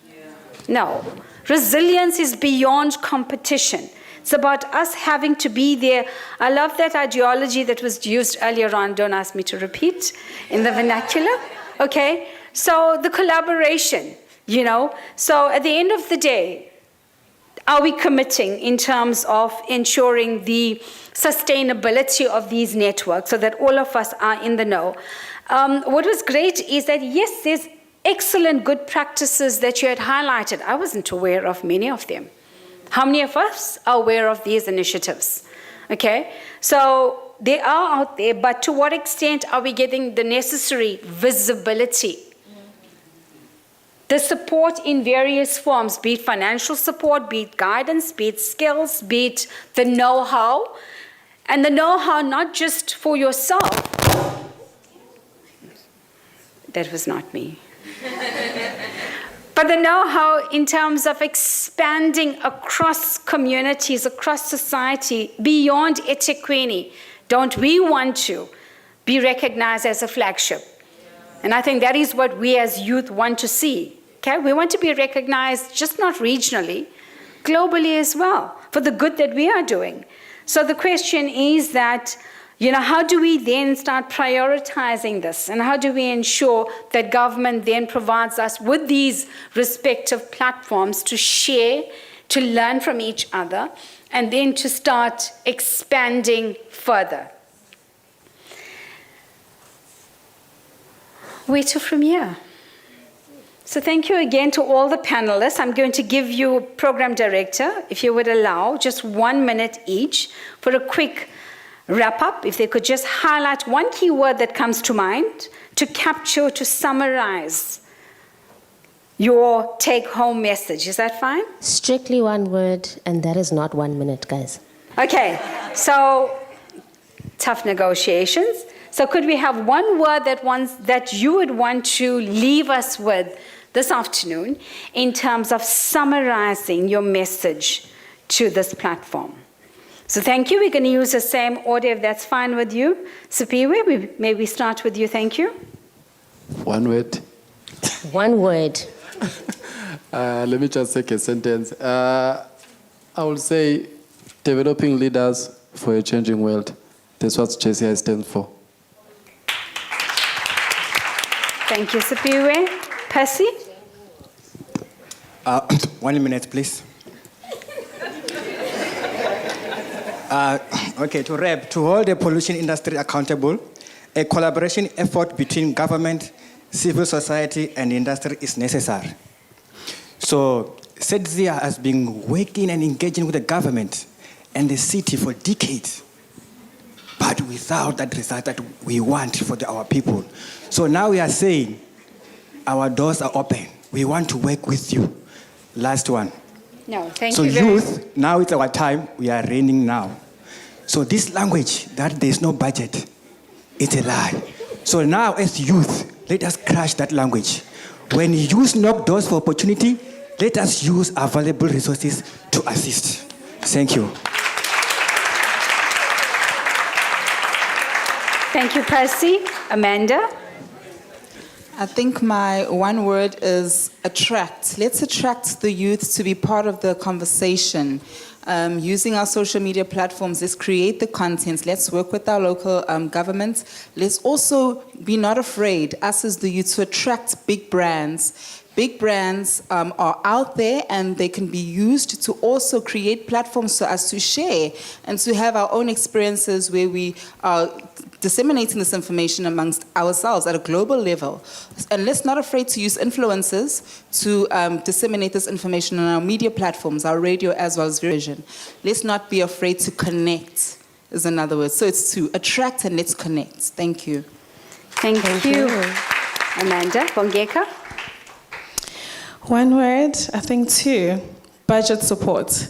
No. Resilience is beyond competition. It's about us having to be there. I love that ideology that was used earlier on. Don't ask me to repeat in the vernacular. Okay? So the collaboration, So at the end of the day, are we committing in terms of ensuring the sustainability of these networks so that all of us are in the know? What was great is that, yes, there's excellent good practices that you had highlighted. I wasn't aware of many of them. How many of us are aware of these initiatives? Okay, so they are out there, but to what extent are we getting the necessary visibility? The support in various forms, be it financial support, be it guidance, be it skills, be it the know-how. And the know-how not just for yourself. That was not me. But the know-how in terms of expanding across communities, across society, beyond eThekwini. Don't we want to be recognized as a flagship? And I think that is what we as youth want to see. Okay? We want to be recognized just not regionally, globally as well, for the good that we are doing. So the question is that, how do we then start prioritizing this? And how do we ensure that government then provides us with these respective platforms to share, to learn from each other, and then to start expanding further? Where to from here? So thank you again to all the panelists. I'm going to give you, Program Director, if you would allow, just 1 minute each for a quick wrap-up. If they could just highlight one key word that comes to mind to capture, to summarize your take-home message. Is that fine? Strictly one word, and that is not 1 minute, guys. Okay, so tough negotiations. So could we have one word that you would want to leave us with this afternoon in terms of summarizing your message to this platform? So thank you. We're going to use the same order if that's fine with you. Sipiwe, may we start with you? Thank you. One word. One word. Let me just take a sentence. I will say developing leaders for a changing world. That's what JCI stands for. Thank you, Sipiwe. Percy? 1 minute, please. Okay, to wrap, to hold the pollution industry accountable, a collaboration effort between government, civil society, and industry is necessary. So, SETZIA has been working and engaging with the government and the city for decades, but without that result that we want for our people. So now we are saying, our doors are open. We want to work with you. Last one. No, thank so you very much. So youth, now it's our time. We are reigning now. So this language that there's no budget, it's a lie. So now as youth, let us crush that language. When youth knock doors for opportunity, let us use available resources to assist. Thank you. Thank you, Percy. Amanda? I think my one word is attract. Let's attract the youth to be part of the conversation. Using our social media platforms, let's create the content. Let's work with our local governments. Let's also be not afraid, us as the youth, to attract big brands. Big brands are out there and they can be used to also create platforms for us to share and to have our own experiences where we are disseminating this information amongst ourselves at a global level. And let's not afraid to use influencers to disseminate this information on our media platforms, our radio as well as vision. Let's not be afraid to connect, is another word. So it's to attract and let's connect. Thank you. Thank you. Amanda Bongeka. One word, I think two. Budget support.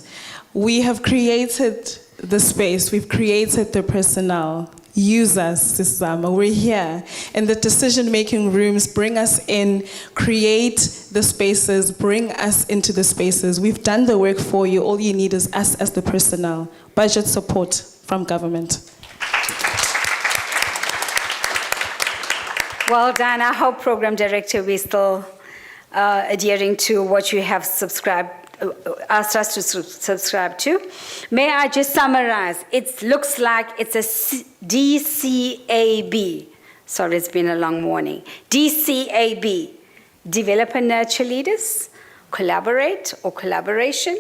We have created the space, we've created the personnel. Use us, Sisama. We're here in the decision-making rooms. Bring us in, create the spaces, bring us into the spaces. We've done the work for you. All you need is us as the personnel. Budget support from government. Well done. I hope, Program Director, we're still adhering to what you have asked us to subscribe to. May I just summarize? It looks like it's a DCAB. Sorry, it's been a long morning. DCAB. Develop and nurture leaders, collaborate or collaboration,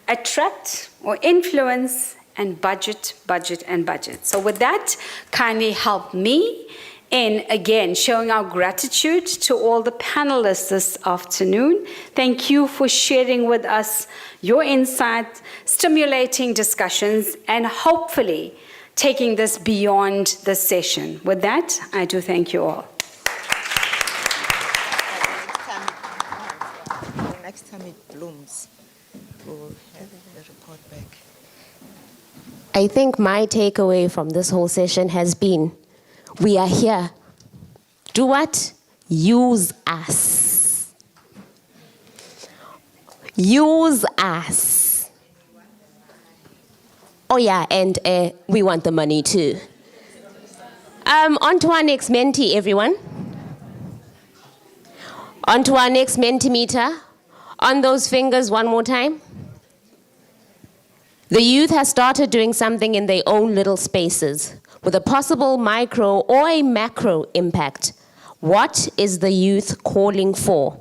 attract or influence, and budget, budget, and budget. So with that, kindly help me in, again, showing our gratitude to all the panelists this afternoon. Thank you for sharing with us your insight, stimulating discussions, and hopefully taking this beyond the session. With that, I do thank you all. Next time it blooms, we'll have the report back. I think my takeaway from this whole session has been, we are here. Do what? Use us. Use us. Oh yeah, and we want the money too. On to our next mentee, everyone. On to our next Mentimeter. On those fingers one more time. The youth has started doing something in their own little spaces with a possible micro or a macro impact. What is the youth calling for?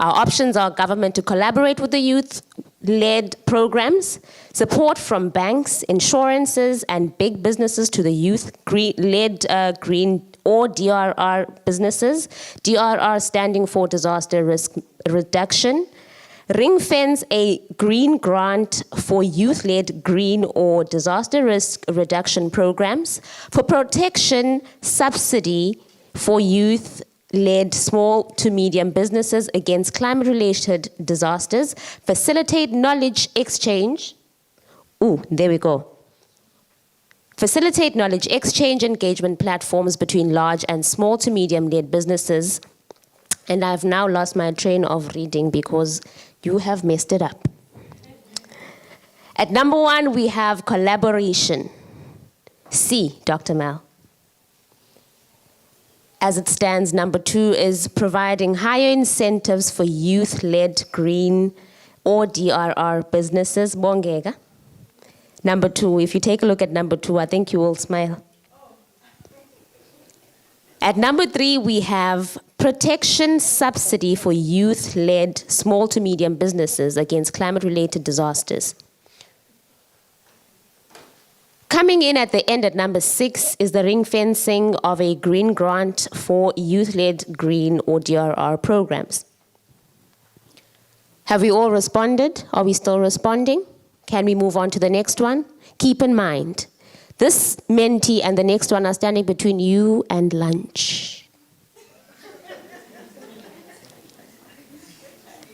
Our options are government to collaborate with the youth-led programs, support from banks, insurances, and big businesses to the youth-led green or DRR businesses. DRR standing for disaster risk reduction. Ring fence a green grant for youth-led green or disaster risk reduction programs. For protection, subsidy for youth-led small to medium businesses against climate-related disasters. Facilitate knowledge exchange. Ooh, there we go. Facilitate knowledge exchange engagement platforms between large and small to medium-led businesses. And I've now lost my train of reading because you have messed it up. At number 1, we have collaboration. C, Dr. Mal. As it stands, number 2 is providing higher incentives for youth-led green or DRR businesses. Bongega. Number 2, if you take a look at number 2, I think you will smile. At number 3, we have protection subsidy for youth-led small to medium businesses against climate-related disasters. Coming in at the end at number 6 is the ring fencing of a green grant for youth-led green or DRR programs. Have we all responded? Are we still responding? Can we move on to the next one? Keep in mind, this mentee and the next one are standing between you and lunch.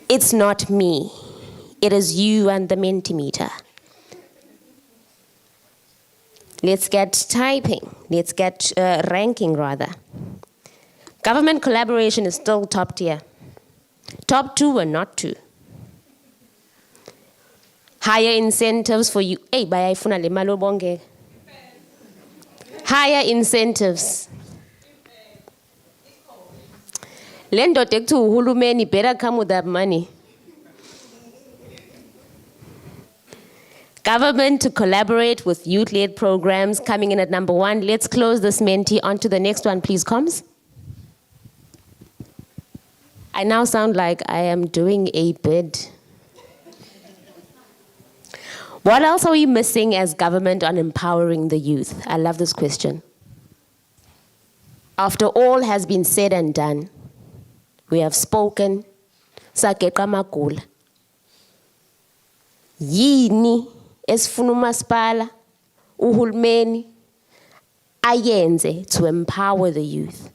It's not me. It is you and the Mentimeter. Let's get typing. Let's get ranking, rather. Government collaboration is still top tier. Top 2 and not 2. Higher incentives for you. Hey, bayayifuna le mali obonge. Higher incentives. Le ndoda ekuthi uhulumeni better come with that money. Government to collaborate with youth-led programs coming in at number 1. Let's close this mentee. On to the next one, please, comms. I now sound like I am doing a bid. What else are we missing as government on empowering the youth? I love this question. After all has been said and done, we have spoken. Sakeqa magula. Yini esifuna umasipala uhulumeni ayenze to empower the youth?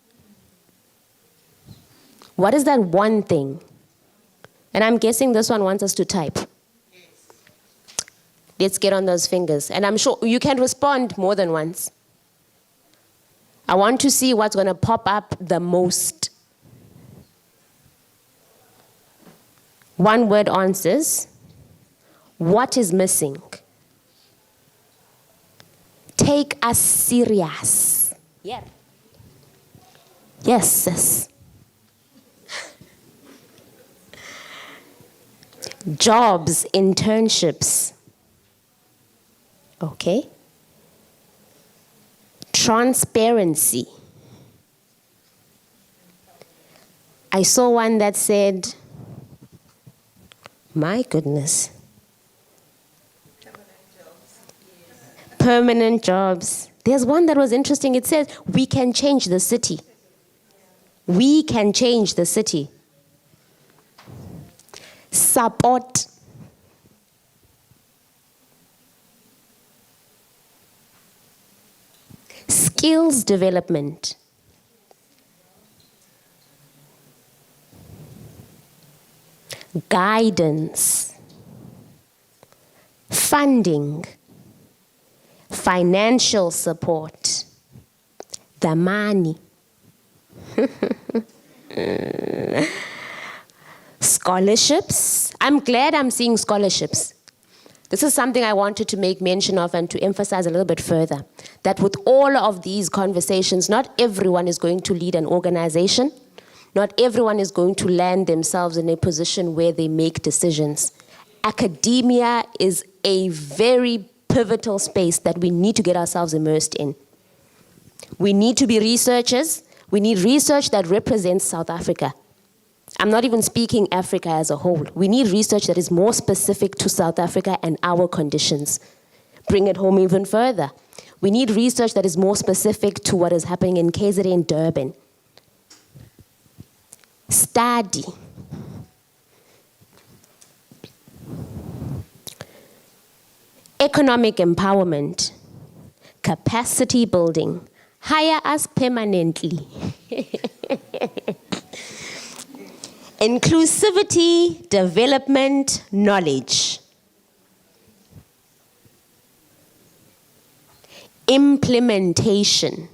What is that one thing? And I'm guessing this one wants us to type. Let's get on those fingers. And I'm sure you can respond more than once. I want to see what's going to pop up the most. One word answers. What is missing? Take us serious. Yeah. Yes, sis. Jobs, internships. Okay. Transparency. I saw one that said, my goodness. Permanent jobs. There's one that was interesting. It says, we can change the city. We can change the city. Support. Skills development. Guidance. Funding. Financial support. The money. Scholarships. I'm glad I'm seeing scholarships. This is something I wanted to make mention of and to emphasize a little bit further. That with all of these conversations, not everyone is going to lead an organization. Not everyone is going to land themselves in a position where they make decisions. Academia is a very pivotal space that we need to get ourselves immersed in. We need to be researchers. We need research that represents South Africa. I'm not even speaking Africa as a whole. We need research that is more specific to South Africa and our conditions. Bring it home even further. We need research that is more specific to what is happening in KZN and Durban. Study. Economic empowerment. Capacity building. Hire us permanently. Inclusivity, development, knowledge. Implementation.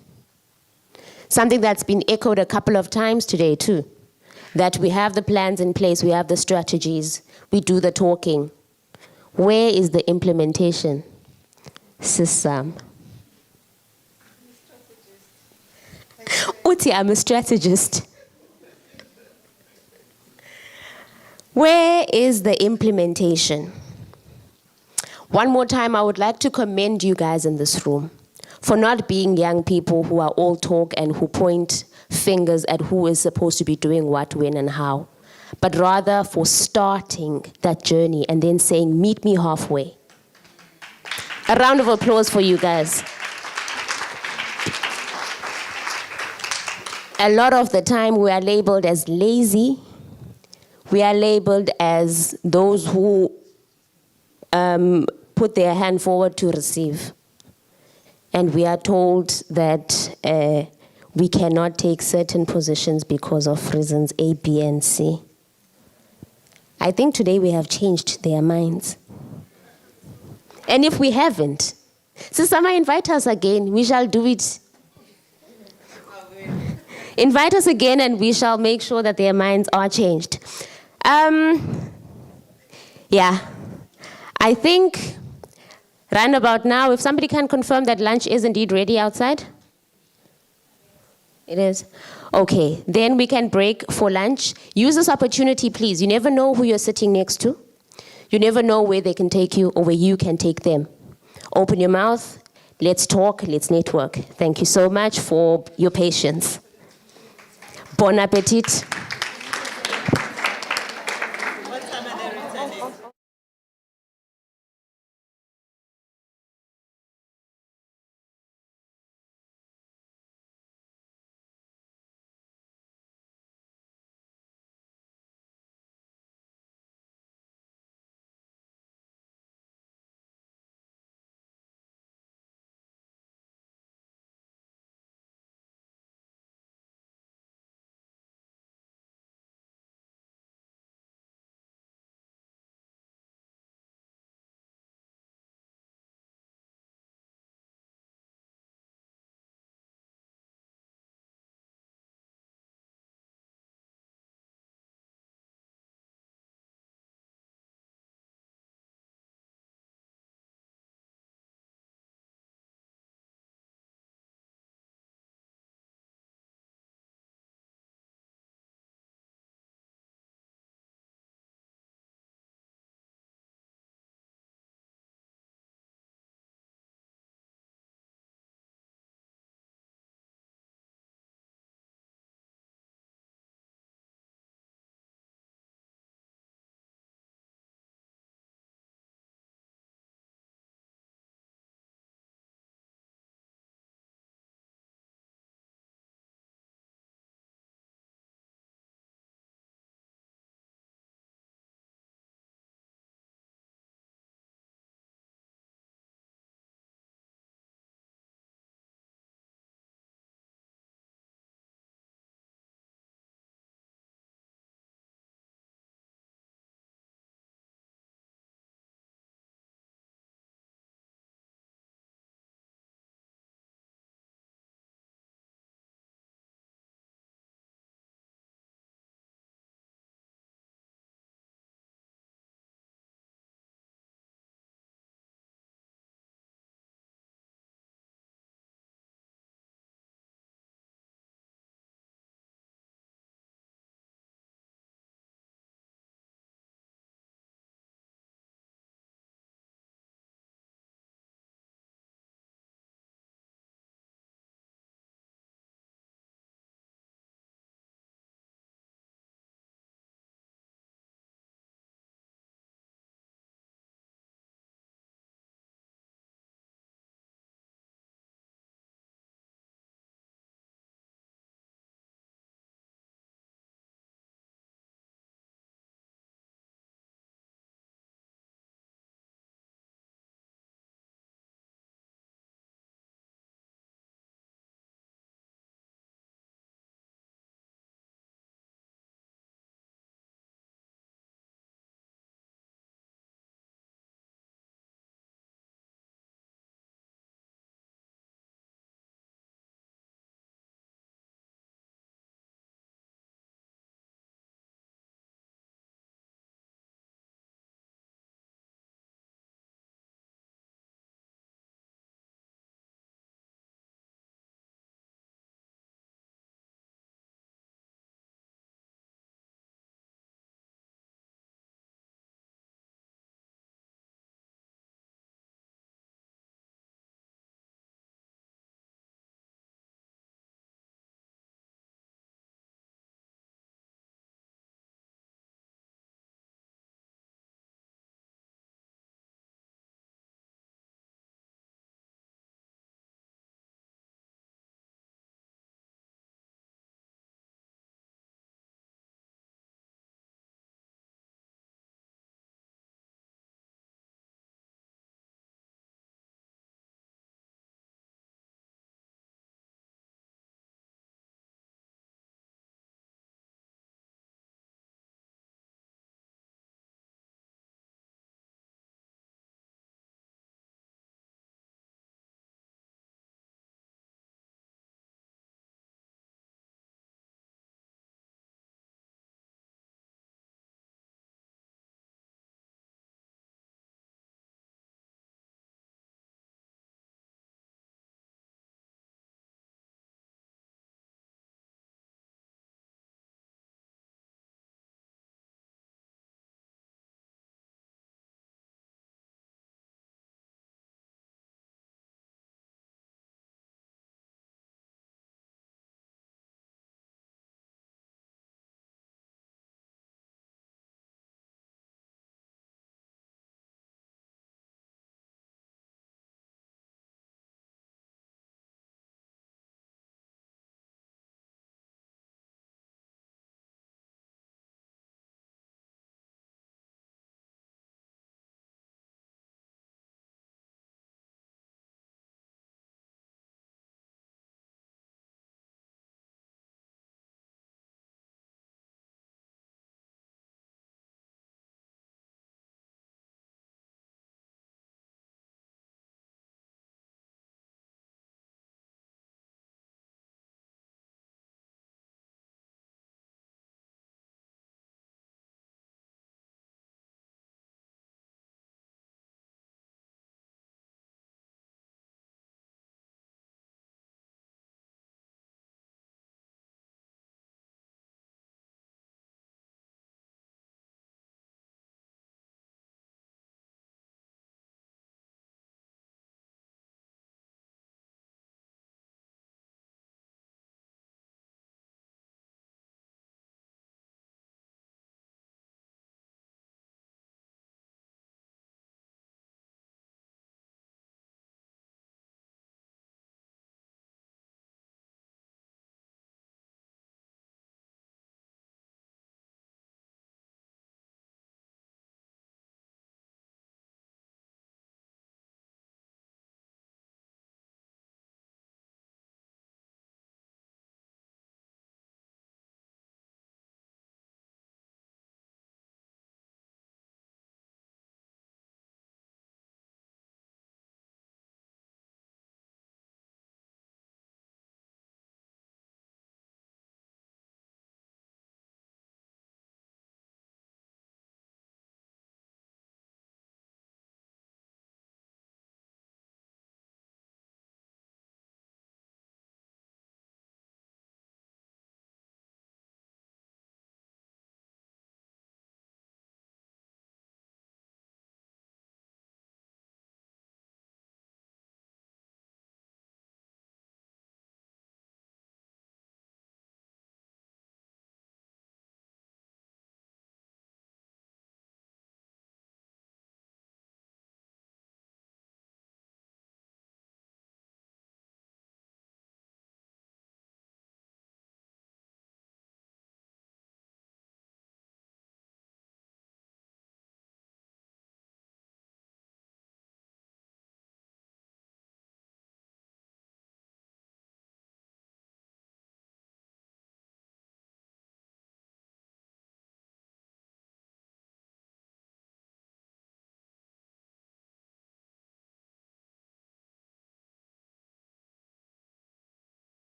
Something that's been echoed a couple of times today too. That we have the plans in place, we have the strategies, we do the talking. Where is the implementation? Sisam. Uti, I'm a strategist. Where is the implementation? One more time, I would like to commend you guys in this room for not being young people who are all talk and who point fingers at who is supposed to be doing what, when, and how, but rather for starting that journey and then saying, meet me halfway. A round of applause for you guys. A lot of the time we are labeled as lazy. We are labeled as those who put their hand forward to receive. And we are told that we cannot take certain positions because of reasons A, B, and C. I think today we have changed their minds. And if we haven't, Sister, invite us again, we shall do it. Invite us again and we shall make sure that their minds are changed. Yeah, I think round about now, if somebody can confirm that lunch is indeed ready outside. It is? Okay, then we can break for lunch. Use this opportunity, please. You never know who you're sitting next to. You never know where they can take you or where you can take them. Open your mouth, let's talk, let's network. Thank you so much for your patience. Bon appetit.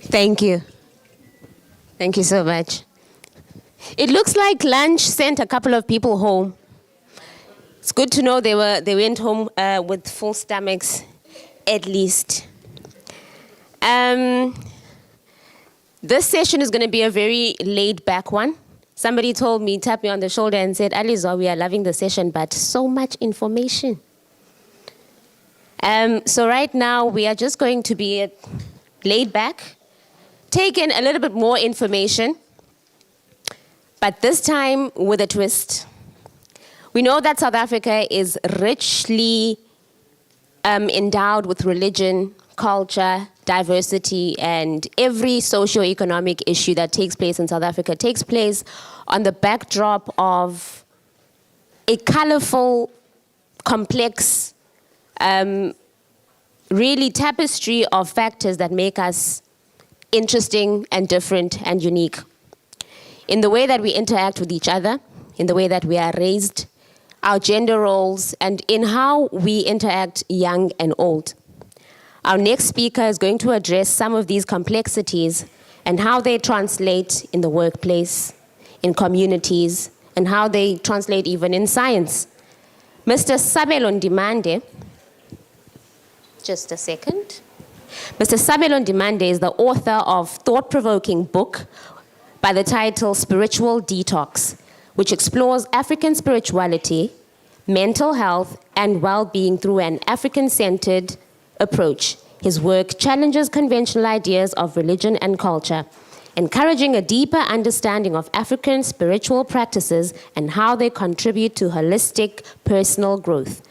Thank you. Thank you so much. It looks like lunch sent a couple of people home. It's good to know they went home with full stomachs, at least. This session is going to be a very laid-back one. Somebody told me, tapped me on the shoulder and said, Alizwa, we are loving the session, but so much information. So right now, we are just going to be laid back, take in a little bit more information, but this time with a twist. We know that South Africa is richly endowed with religion, culture, diversity, and every socio-economic issue that takes place in South Africa takes place on the backdrop of a colorful, complex, really tapestry of factors that make us interesting and different and unique. In the way that we interact with each other, in the way that we are raised, our gender roles, and in how we interact young and old. Our next speaker is going to address some of these complexities and how they translate in the workplace, in communities, and how they translate even in science. Mr. Sabelo Ndimande, just a second. Mr. Sabelo Ndimande is the author of thought-provoking book by the title Spiritual Detox, which explores African spirituality, mental health, and well-being through an African-centered approach. His work challenges conventional ideas of religion and culture, encouraging a deeper understanding of African spiritual practices and how they contribute to holistic personal growth.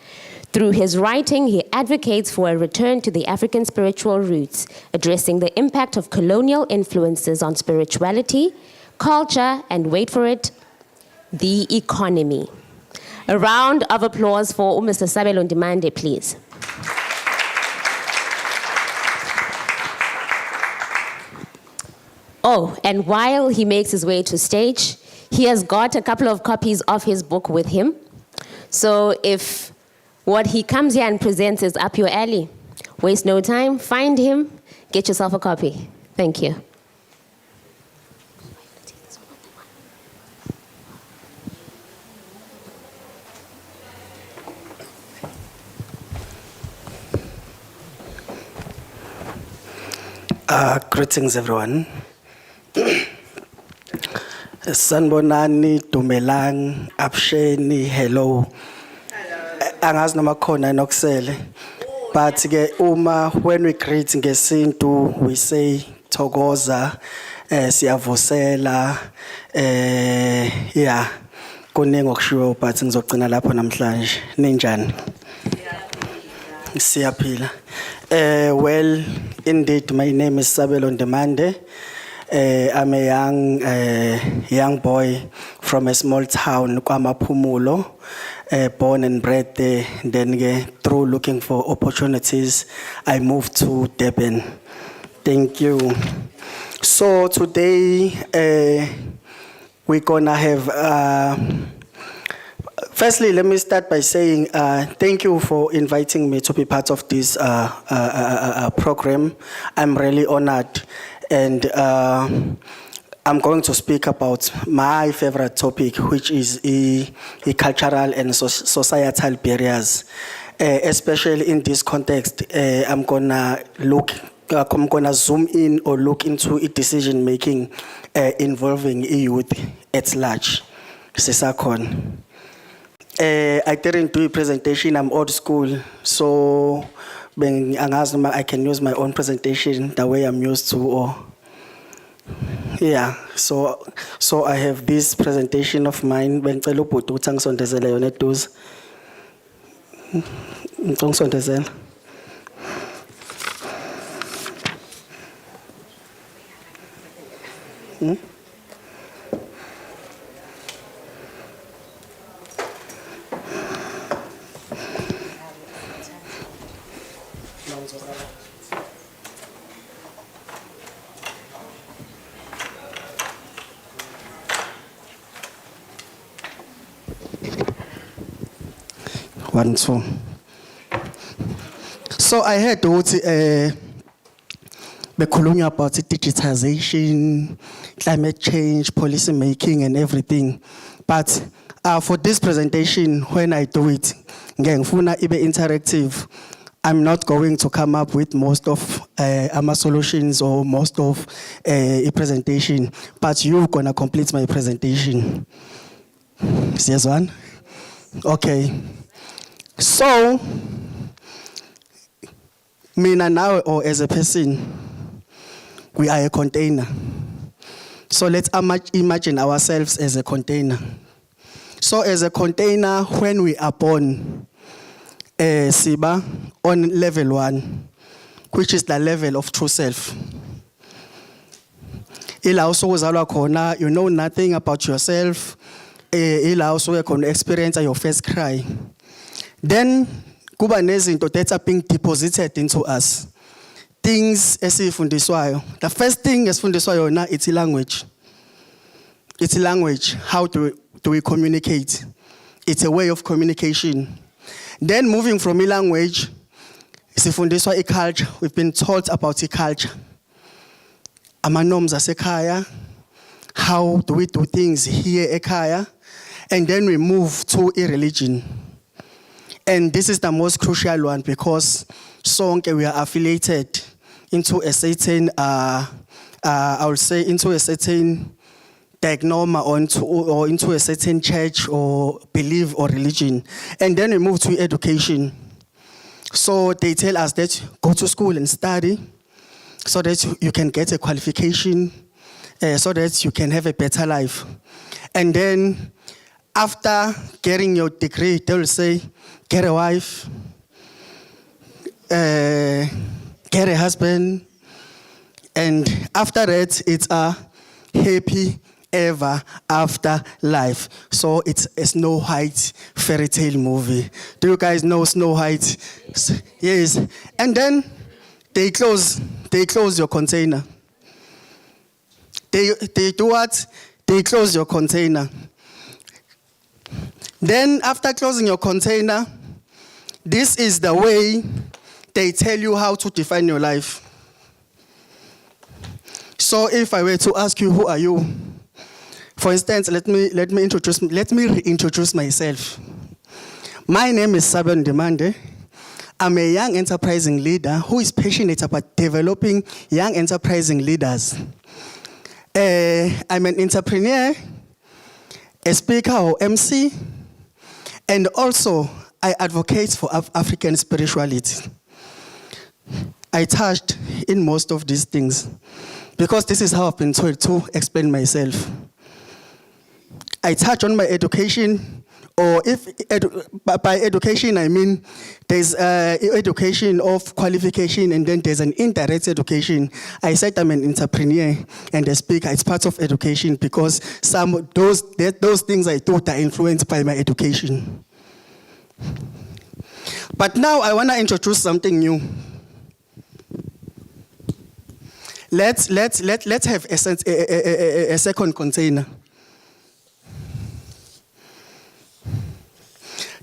Through his writing, he advocates for a return to the African spiritual roots, addressing the impact of colonial influences on spirituality, culture, and wait for it, the economy. A round of applause for Mr. Sabelo Ndimande, please. Oh, and while he makes his way to stage, he has got a couple of copies of his book with him. So if what he comes here and presents is up your alley, waste no time, find him, get yourself a copy. Thank you. Greetings, everyone. Sanbonani, Dumelang, Absheni, hello. Angazi noma khona enokusele. But ke uma when we greet ngesintu we say thokoza, siyavusela, yeah. Kuningi okushiwo but ngizogcina lapho namhlanje. Ninjani? Siyaphila. Well, indeed, my name is Sabelo Ndimande. I'm a young boy from a small town, KwaMaphumulo, born and bred there. Then through looking for opportunities, I moved to Durban. Thank you. So today, we're gonna have, firstly, let me start by saying thank you for inviting me to be part of this program. I'm really honored. And I'm going to speak about my favorite topic, which is cultural and societal barriers. Especially in this context, I'm gonna zoom in or look into decision making involving youth at large. Sisakon. I didn't do a presentation, I'm old school, so I can use my own presentation the way I'm used to. Or yeah, so I have this presentation of mine. One, two. So I heard ukuthi bekhulunywa about digitization, climate change, policy making and everything. But for this presentation, when I do it, ngifuna ibe interactive. I'm not going to come up with most of my solutions or most of a presentation, but you're gonna complete my presentation. Yes, one? Okay. So, mina now or as a person, we are a container. So let's imagine ourselves as a container. So as a container, when we are born, Siba, on level 1, which is the level of true self. Ila also uzalwa khona, you know nothing about yourself. Ila also you can experience your first cry. Then, kuba nezinto that are being deposited into us. Things esifundiswayo. The first thing esifundiswayo na it's language. It's language. How do we communicate? It's a way of communication. Then moving from a language, sifundiswa a culture. We've been taught about a culture. Amanorms asekhaya. How do we do things here ekhaya? And then we move to a religion. And this is the most crucial one because we are affiliated into a certain, I would say, into a certain diagnoma or into a certain church or belief or religion. And then we move to education. So they tell us that go to school and study so that you can get a qualification, so that you can have a better life. And then after getting your degree, they will say, get a wife, get a husband, and after that, it's a happy ever after life. So it's a Snow White fairy tale movie. Do you guys know Snow White? Yes. And then they close your container. They do what? They close your container. Then after closing your container, this is the way they tell you how to define your life. So if I were to ask you, who are you? For instance, let me reintroduce myself. My name is Sabel Ndemande. I'm a young enterprising leader who is passionate about developing young enterprising leaders. I'm an entrepreneur, a speaker or MC, and also I advocate for African spirituality. I touched in most of these things because this is how I've been told to explain myself. I touch on my education, or by education I mean there's education of qualification and then there's an indirect education. I said I'm an entrepreneur and a speaker. It's part of education because some of those things I thought are influenced by my education. But now I want to introduce something new. Let's have a second container.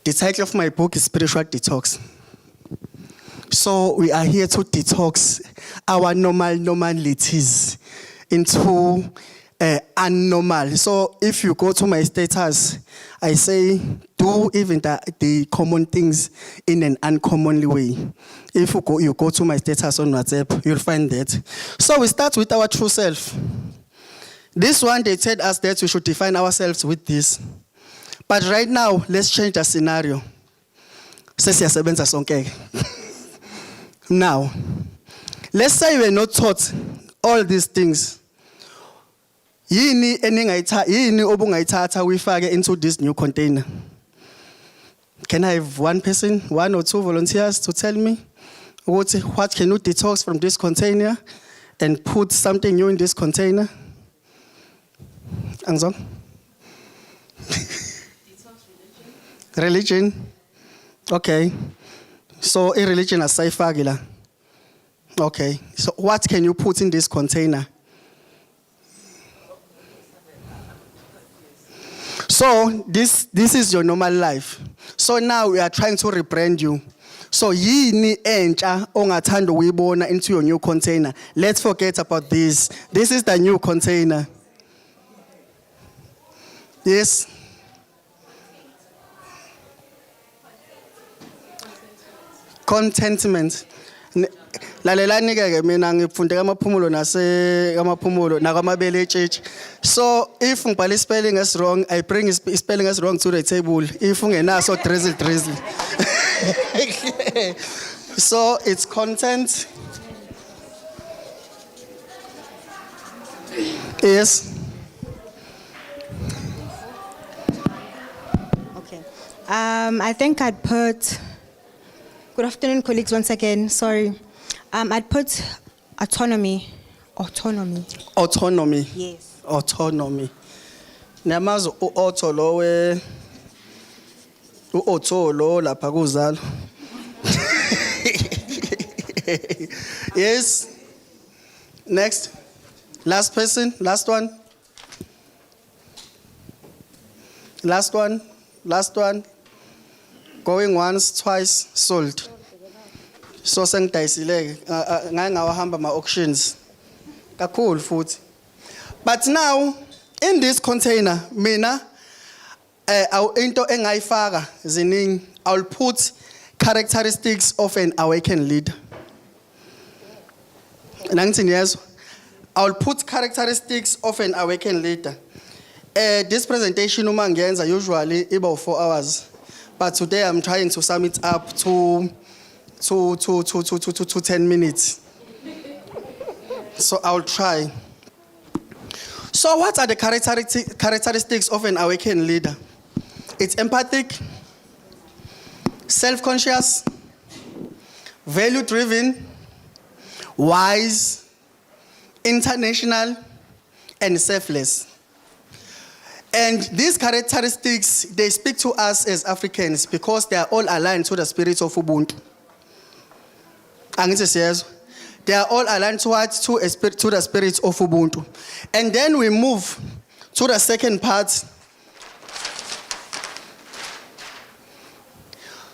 The title of my book is Spiritual Detox. So we are here to detox our normalities into unnormal. So if you go to my status, I say do even the common things in an uncommonly way. If you go to my status on WhatsApp, you'll find that. So we start with our true self. This one, they told us that we should define ourselves with this. But right now, let's change the scenario. Now, let's say we're not taught all these things. Yini obungayithatha uyifake into this new container? Can I have one person, one or two volunteers to tell me what can you detox from this container and put something new in this container? Angzong? Religion? Okay. So a religion is saifagila. Okay. So what can you put in this container? So this is your normal life. So now we are trying to rebrand you So yini entsha ongathanda ukuyibona into your new container. Let's forget about this. This is the new container. Yes. Contentment. Lalelani ke mina ngifunde kamaphumulo kamaphumulo nakamabele church. So if ngibhala spelling is wrong, I bring spelling is wrong to the table. If ungenaso drizzle. So it's content. Yes. Okay. I think I'd put. Good afternoon, colleagues. Once again, sorry. I'd put autonomy. Autonomy. Autonomy. Yes. Autonomy. Namazo auto lo we auto lo lapha kuzalo. Yes. Next. Last person, last one. Last one. Going once, twice, sold. So sengidayisile ngawahamba ma auctions. Kakhulu futhi. But now in this container mina into engayifaka ziningi. I'll put characteristics of an awakened leader. Yes. I'll put characteristics of an awakened leader. This presentation umangenza usually about 4 hours. But today I'm trying to sum it up to 10 minutes. So I'll try. So what are the characteristics of an awakened leader? It's empathic, self-conscious, value-driven, wise, international, and selfless. And these characteristics, they speak to us as Africans because they are all aligned to the spirit of Ubuntu. They are all aligned to the spirit of Ubuntu. And then we move to the second part.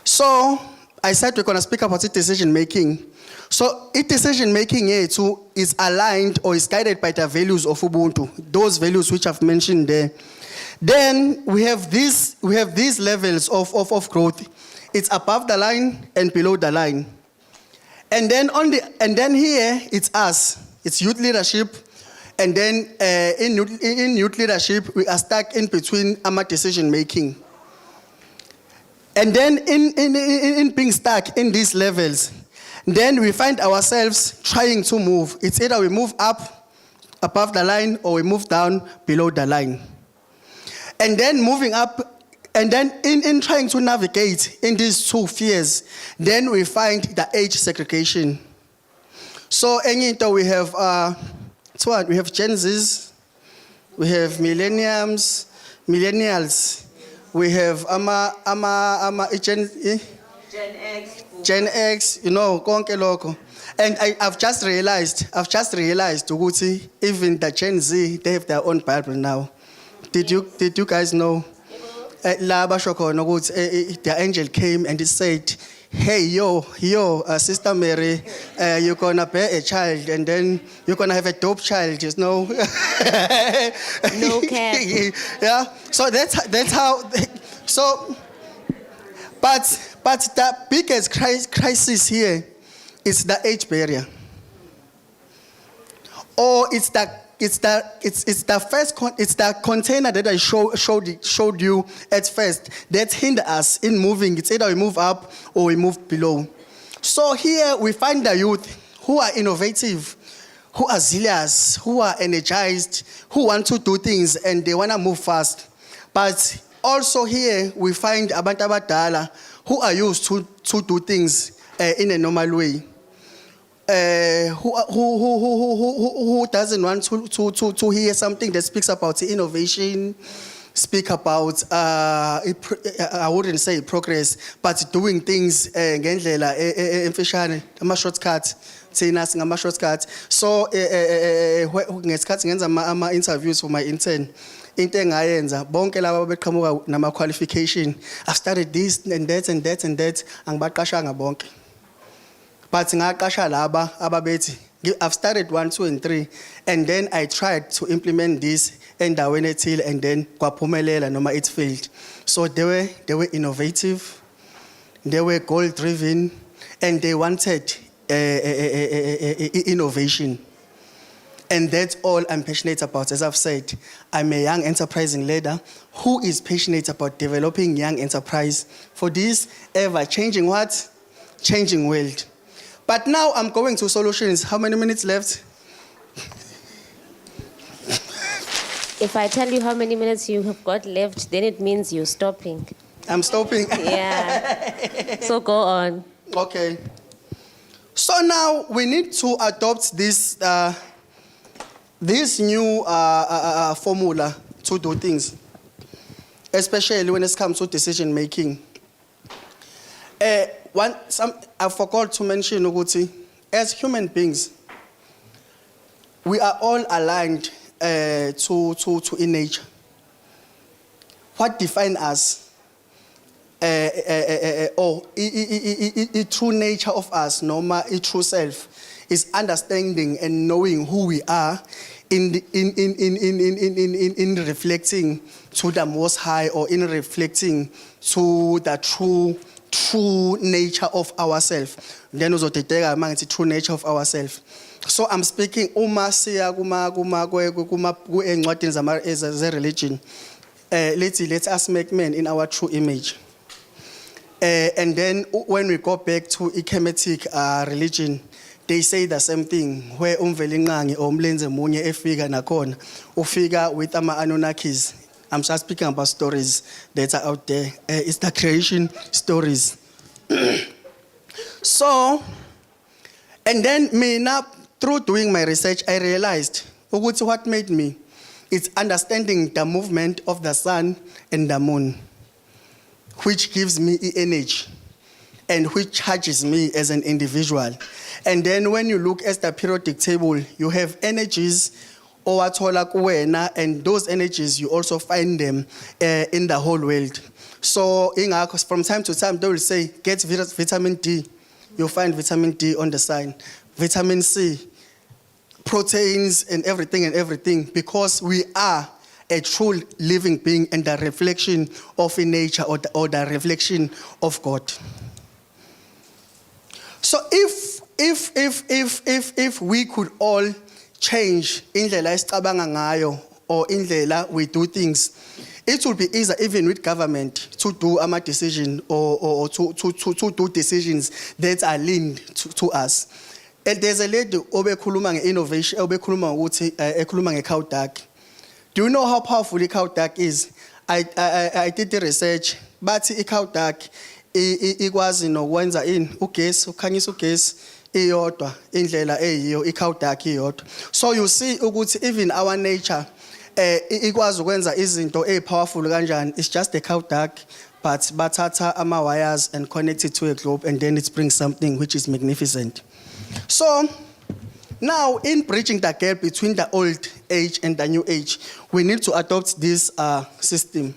So I said we're going to speak about decision making. So decision making here too is aligned or is guided by the values of Ubuntu, those values which I've mentioned there. Then we have these levels of growth. It's above the line and below the line. And then here it's us. It's youth leadership. And then in youth leadership we are stuck in between our decision making. And then in being stuck in these levels, then we find ourselves trying to move. It's either we move up above the line or we move down below the line. And then moving up, and then in trying to navigate in these two fears, then we find the age segregation. So we have we have Gen Zs, we have millennials, we have Gen X, konke lokho. And I've just realized, ukuthi even the Gen Z, they have their own Bible now. Did you guys know? The angel came and he said, hey, yo, Sister Mary, you're gonna bear a child and then you're gonna have a dope child, No cap. Yeah. So that's how. So, but the biggest crisis here is the age barrier, or it's the container that I showed you at first that hinder us in moving. It's either we move up or we move below. So here we find the youth who are innovative, who are zealous, who are energized, who want to do things and they want to move fast. But also here we find abantu abadala who are used to do things in a normal way. Who doesn't want to hear something that speaks about innovation, speak about I wouldn't say progress, but doing things ngendlela emfishane, ama-shortcut. So ngesikhathi ngenza ama interviews for my intern, into engayenza bonke laba beqhamuka nama qualification, I've studied this and that and that and that, angibaqashanga bonke. But ngaqasha laba ababethi I've started 1, 2 and 3, and then I tried to implement this endaweni ethile, and then kwaphumelela noma it failed. So they were innovative, they were goal driven, and they wanted innovation. And that's all I'm passionate about. As I've said, I'm a young enterprising leader who is passionate about developing young enterprise for this ever-changing what? Changing world. But now I'm going to solutions. How many minutes left? If I tell you how many minutes you have got left, then it means you're stopping. I'm stopping? Yeah. So go on. Okay. So now we need to adopt this new formula to do things, especially when it comes to decision making. I forgot to mention, Uguti, as human beings, we are all aligned to in nature. What defines us, or the true nature of us, a true self, is understanding and knowing who we are in reflecting to the Most High, or in reflecting to the true nature of ourselves. Then also the true nature of ourselves. So I'm speaking uma siya kuma religion. Let us make men in our true image. And then when we go back to Kemetic religion, they say the same thing, where umvelingangi or umlenze munye efika nakhona ufika with ama Anunnakis. I'm just speaking about stories that are out there. It's the creation stories. So, and then me now, through doing my research, I realized what made me. It's understanding the movement of the sun and the moon, which gives me energy and which charges me as an individual. And then when you look at the periodic table, you have energies, and those energies, you also find them in the whole world. So from time to time, they will say, get vitamin D. You'll find vitamin D on the sign. Vitamin C, proteins and everything, because we are a true living being and the reflection of in nature, or the reflection of God. So if we could all change indlela esicabanga ngayo, or indlela we do things, it will be easier even with government to do a decision, or to do decisions that are linked to us. And there's a lady obekhuluma nge-innovation, obekhuluma ukuthi ekhuluma nge-cow duck. Do you know how powerful the cow duck is? I did the research, but i-cow duck ikwazi nokwenza ugesi, ukhanyisa ugesi iyodwa, indlela eyiyo i-cow duck iyodwa. So you see ukuthi even our nature ikwazi ukwenza izinto powerful kanjani. It's just a cow duck, but bathatha ama-wires and connect it to a globe, and then it brings something which is magnificent. So now, in bridging the gap between the old age and the new age, we need to adopt this system.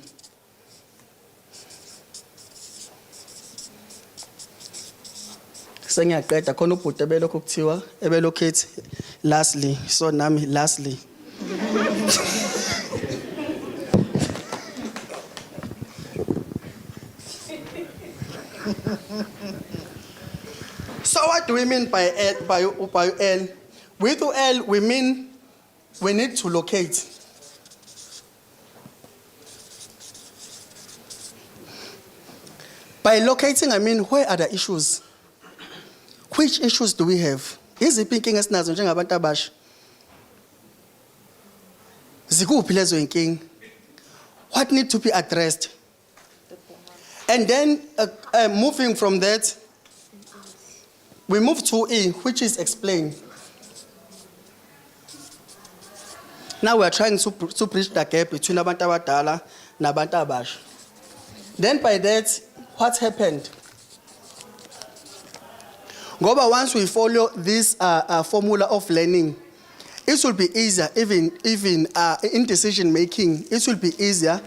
Sengiyaqeda khona ubhuti ebelokhu kuthiwa ebelokhu ethi lastly, so nami lastly. So what do we mean by L? With L, we mean we need to locate. By locating, I mean, where are the issues? Which issues do we have? Is it thinking as nazo njengabantu abasha? Zikuphi lezo inking? What need to be addressed? And then moving from that, we move to E, which is explain. Now we are trying to bridge the gap between abantu abadala nabantu abasha. Then by that, what happened? Ngoba once we follow this formula of learning, it will be easier, even in decision making, it will be easier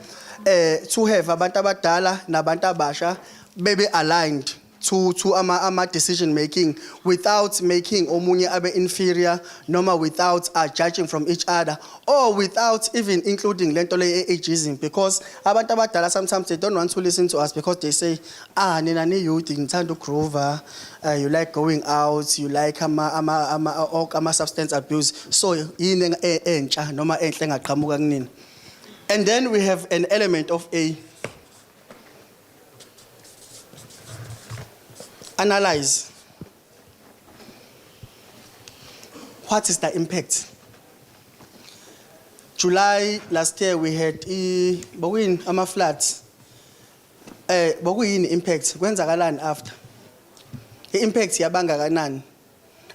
to have abantu abadala nabantu abasha bebe aligned to ama decision making without making omunye abe inferior, noma without judging from each other, or without even including lento le ageism, because abantu abadala sometimes they don't want to listen to us because they say, nina ni youth ngithanda ugroove, you like going out, you like ama substance abuse, so yini entsha noma enhle engaqhamuka kunina. And then we have an element of a analyze. What is the impact? July last year we had ama floods. Bokuyini impact? Kwenzakalani after? Impact yabanga kanani?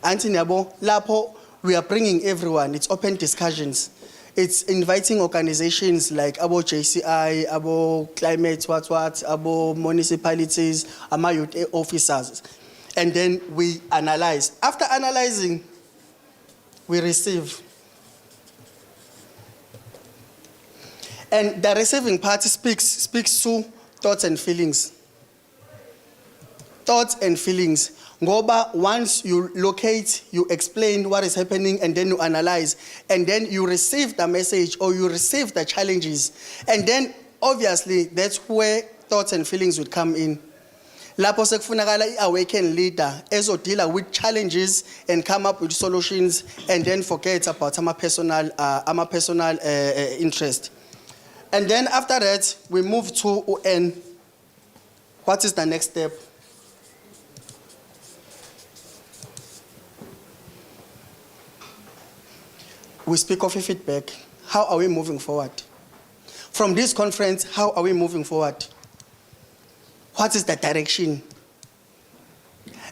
Anti nyabo lapho we are bringing everyone. It's open discussions. It's inviting organizations like abo JCI, abo climate, abo municipalities, ama youth officers. And then we analyze. After analyzing, we receive. And the receiving party speaks to thoughts and feelings. Thoughts and feelings. Ngoba, once you locate, you explain what is happening, and then you analyze, and then you receive the message or you receive the challenges. And then, obviously, that's where thoughts and feelings would come in. Lapho sekufunakala i-awakened leader ezodila with challenges and come up with solutions, and then forget about our personal interest. And then after that, we move to UN. What is the next step? We speak of a feedback. How are we moving forward? From this conference, how are we moving forward? What is the direction?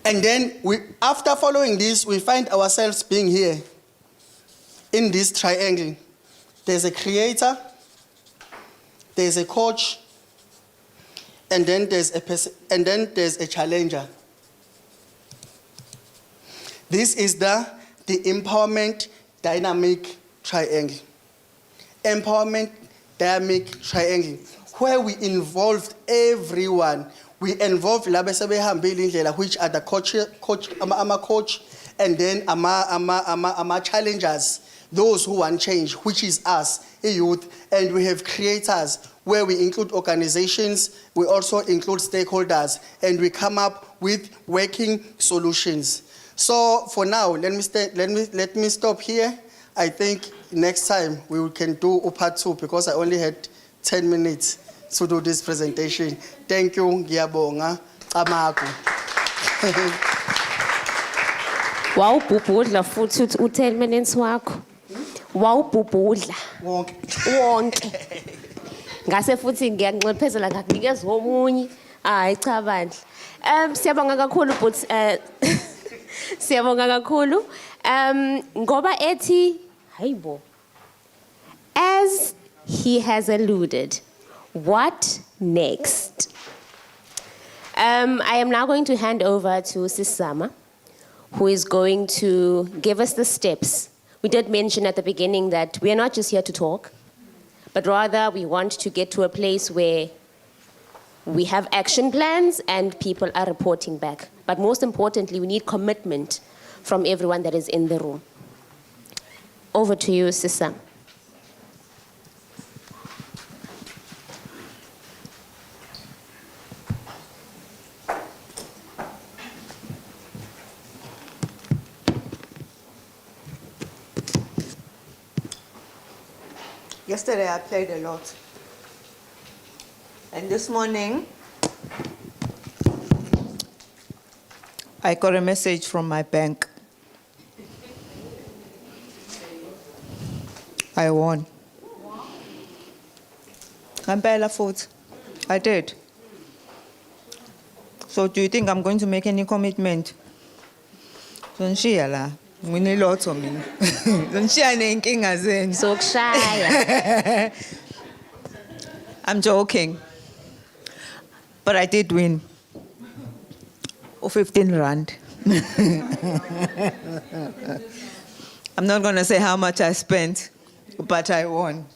And then, after following this, we find ourselves being here in this triangle. There's a creator, there's a coach, and then there's a challenger. This is the empowerment dynamic triangle. Empowerment dynamic triangle, where we involved everyone. We involved labesebehambile, which are the coach, and then ama challengers, those who want change, which is us, a youth, and we have creators, where we include organizations, we also include stakeholders, and we come up with working solutions. So for now, let me stop here. I think next time we can do part 2 because I only had 10 minutes to do this presentation. Thank you, ngiyabonga. Amaku. Wawubhubhudla futhi uthi u10 minutes wakho. Wawubhubhudla. Wonke. Ngase futhi ngiyanxephezela ngakunikeza omunye. Hayi cha bandla. Siyabonga kakhulu but siyabonga kakhulu. Ngoba ethi hayibo. As he has alluded, what next? I am now going to hand over to Sisama, who is going to give us the steps. We did mention at the beginning that we are not just here to talk, but rather we want to get to a place where we have action plans and people are reporting back. But most importantly, we need commitment from everyone that is in the room. Over to you, Sisama. Yesterday I played a lot. And this morning, I got a message from my bank. I won. Ngempela futhi. I did. So do you think I'm going to make any commitment? Songishiya la. Nginilotho mina. Songishiya neyinkinga zenu. Sokushaya. I'm joking. But I did win. 15 rand. I'm not going to say how much I spent, but I won.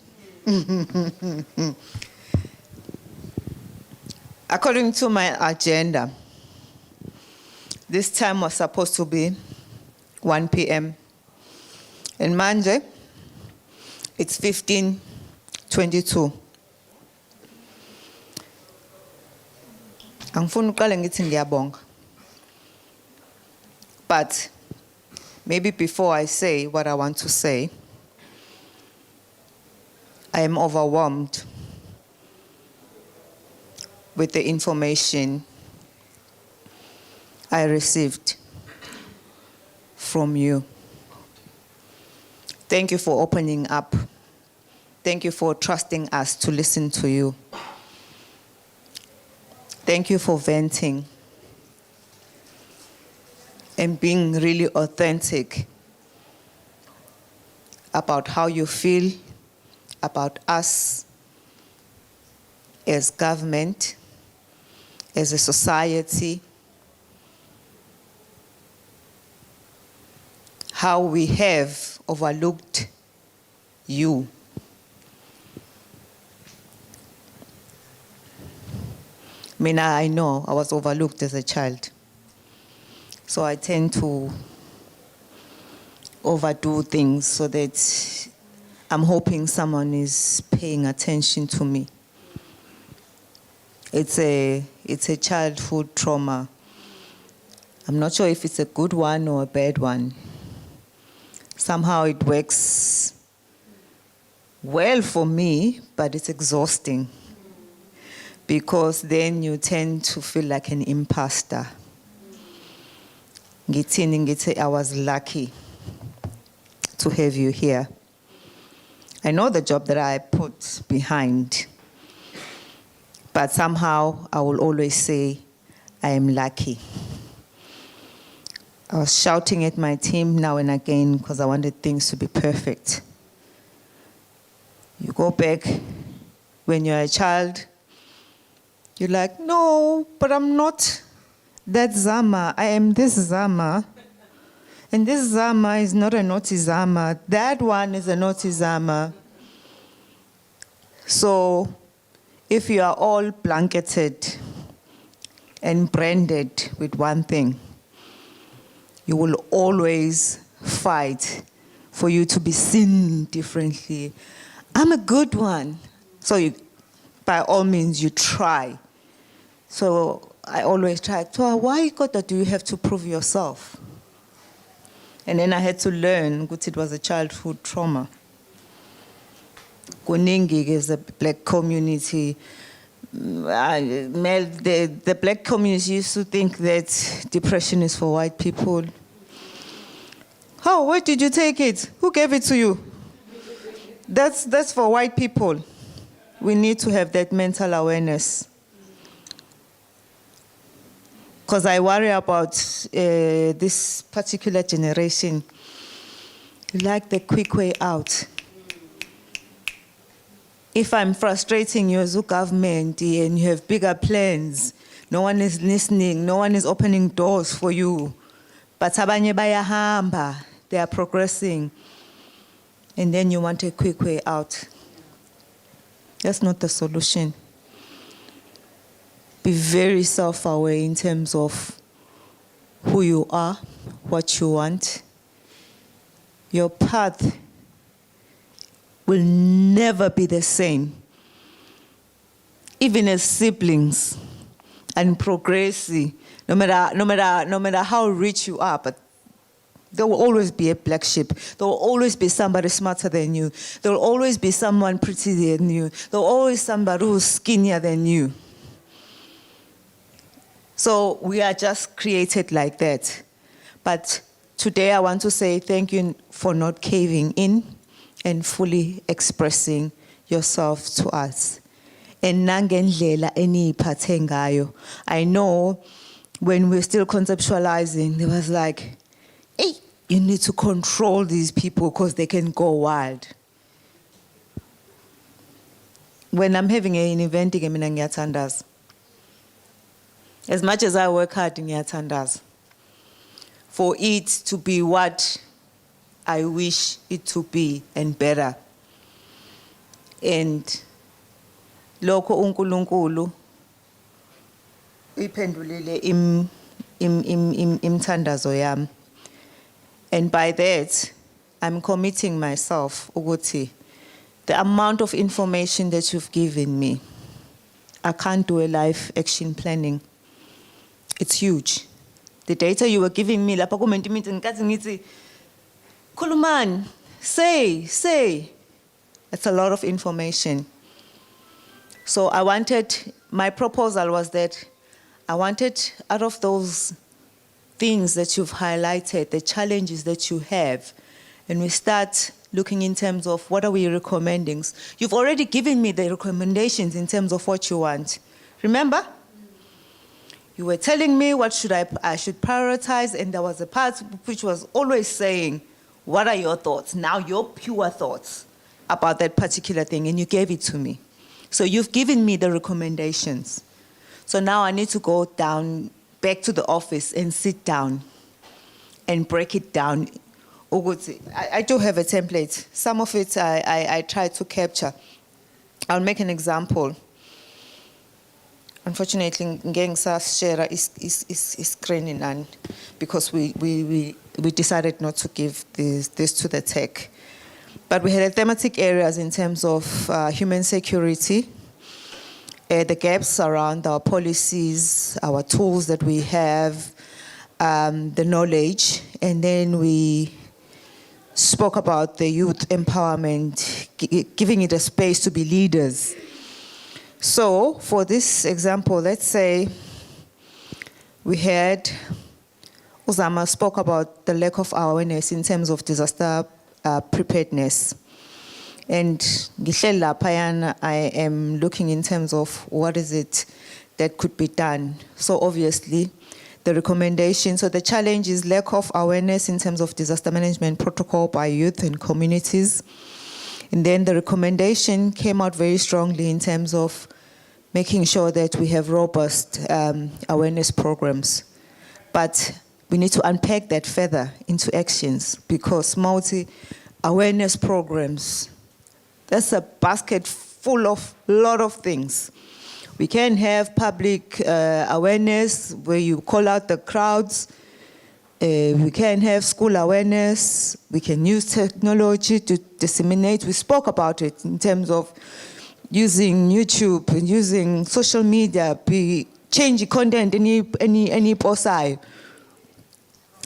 According to my agenda, this time was supposed to be 1 p.m. And Monday, it's 15:22. Angifuni uqale ngithi ngiyabonga. But maybe before I say what I want to say, I am overwhelmed with the information I received from you. Thank you for opening up. Thank you for trusting us to listen to you. Thank you for venting and being really authentic about how you feel about us as government, as a society, how we have overlooked you. Mina, I know I was overlooked as a child. So I tend to overdo things so that I'm hoping someone is paying attention to me. It's a childhood trauma. I'm not sure if it's a good one or a bad one. Somehow it works well for me, but it's exhausting because then you tend to feel like an imposter. I was lucky to have you here. I know the job that I put behind, but somehow I will always say I am lucky. I was shouting at my team now and again because I wanted things to be perfect. You go back when you're a child, you're like, no, but I'm not that Zama. I am this Zama. And this Zama is not a naughty Zama. That one is a naughty Zama. So if you are all blanketed and branded with one thing, you will always fight for you to be seen differently. I'm a good one. So you, by all means, you try. So I always try, so why do you have to prove yourself? And then I had to learn that it was a childhood trauma. Kuningi is a black community. The black community used to think that depression is for white people. How? Where did you take it? Who gave it to you? That's for white people. We need to have that mental awareness. Because I worry about this particular generation. You like the quick way out. If I'm frustrating you as a government and you have bigger plans, no one is listening, no one is opening doors for you. But abanye bayahamba, they are progressing. And then you want a quick way out. That's not the solution. Be very self-aware in terms of who you are, what you want. Your path will never be the same. Even as siblings and progressing, no matter how rich you are, but there will always be a black sheep. There will always be somebody smarter than you. There will always be someone prettier than you. There will always be somebody who's skinnier than you. So we are just created like that. But today I want to say thank you for not caving in and fully expressing yourself to us. And nangendlela eniyiphathe ngayo. I know when we're still conceptualizing, there was like, hey, you need to control these people because they can go wild. When I'm having an event, mina ngiyathandaza. As much as I work hard in ngiyathandaza. For it to be what I wish it to be and better. And lokho uNkulunkulu iphendulile imthandazo yami. And by that, I'm committing myself, ukuthi, the amount of information that you've given me, I can't do a life action planning. It's huge. The data you were giving me, lapha ku-menti meeting, nkathi ngithi, khulumani, say. It's a lot of information. So my proposal was that I wanted, out of those things that you've highlighted, the challenges that you have, and we start looking in terms of what are we recommending. You've already given me the recommendations in terms of what you want. Remember? You were telling me what I should prioritize, and there was a part which was always saying, what are your thoughts? Now your pure thoughts about that particular thing, and you gave it to me. So you've given me the recommendations. So now I need to go down back to the office and sit down and break it down. I do have a template. Some of it I try to capture. I'll make an example. Unfortunately, ngeke ngisashare screen none because we decided not to give this to the tech. But we had thematic areas in terms of human security, the gaps around our policies, our tools that we have, the knowledge, and then we spoke about the youth empowerment, giving it a space to be leaders. So for this example, let's say we had, Uzama spoke about the lack of awareness in terms of disaster preparedness. And I am looking in terms of what is it that could be done. So obviously, the recommendation, so the challenge is lack of awareness in terms of disaster management protocol by youth and communities. And then the recommendation came out very strongly in terms of making sure that we have robust awareness programs. But we need to unpack that further into actions, because multi-awareness programs, that's a basket full of a lot of things. We can have public awareness where you call out the crowds. We can have school awareness. We can use technology to disseminate. We spoke about it in terms of using YouTube and using social media, change content, any posai.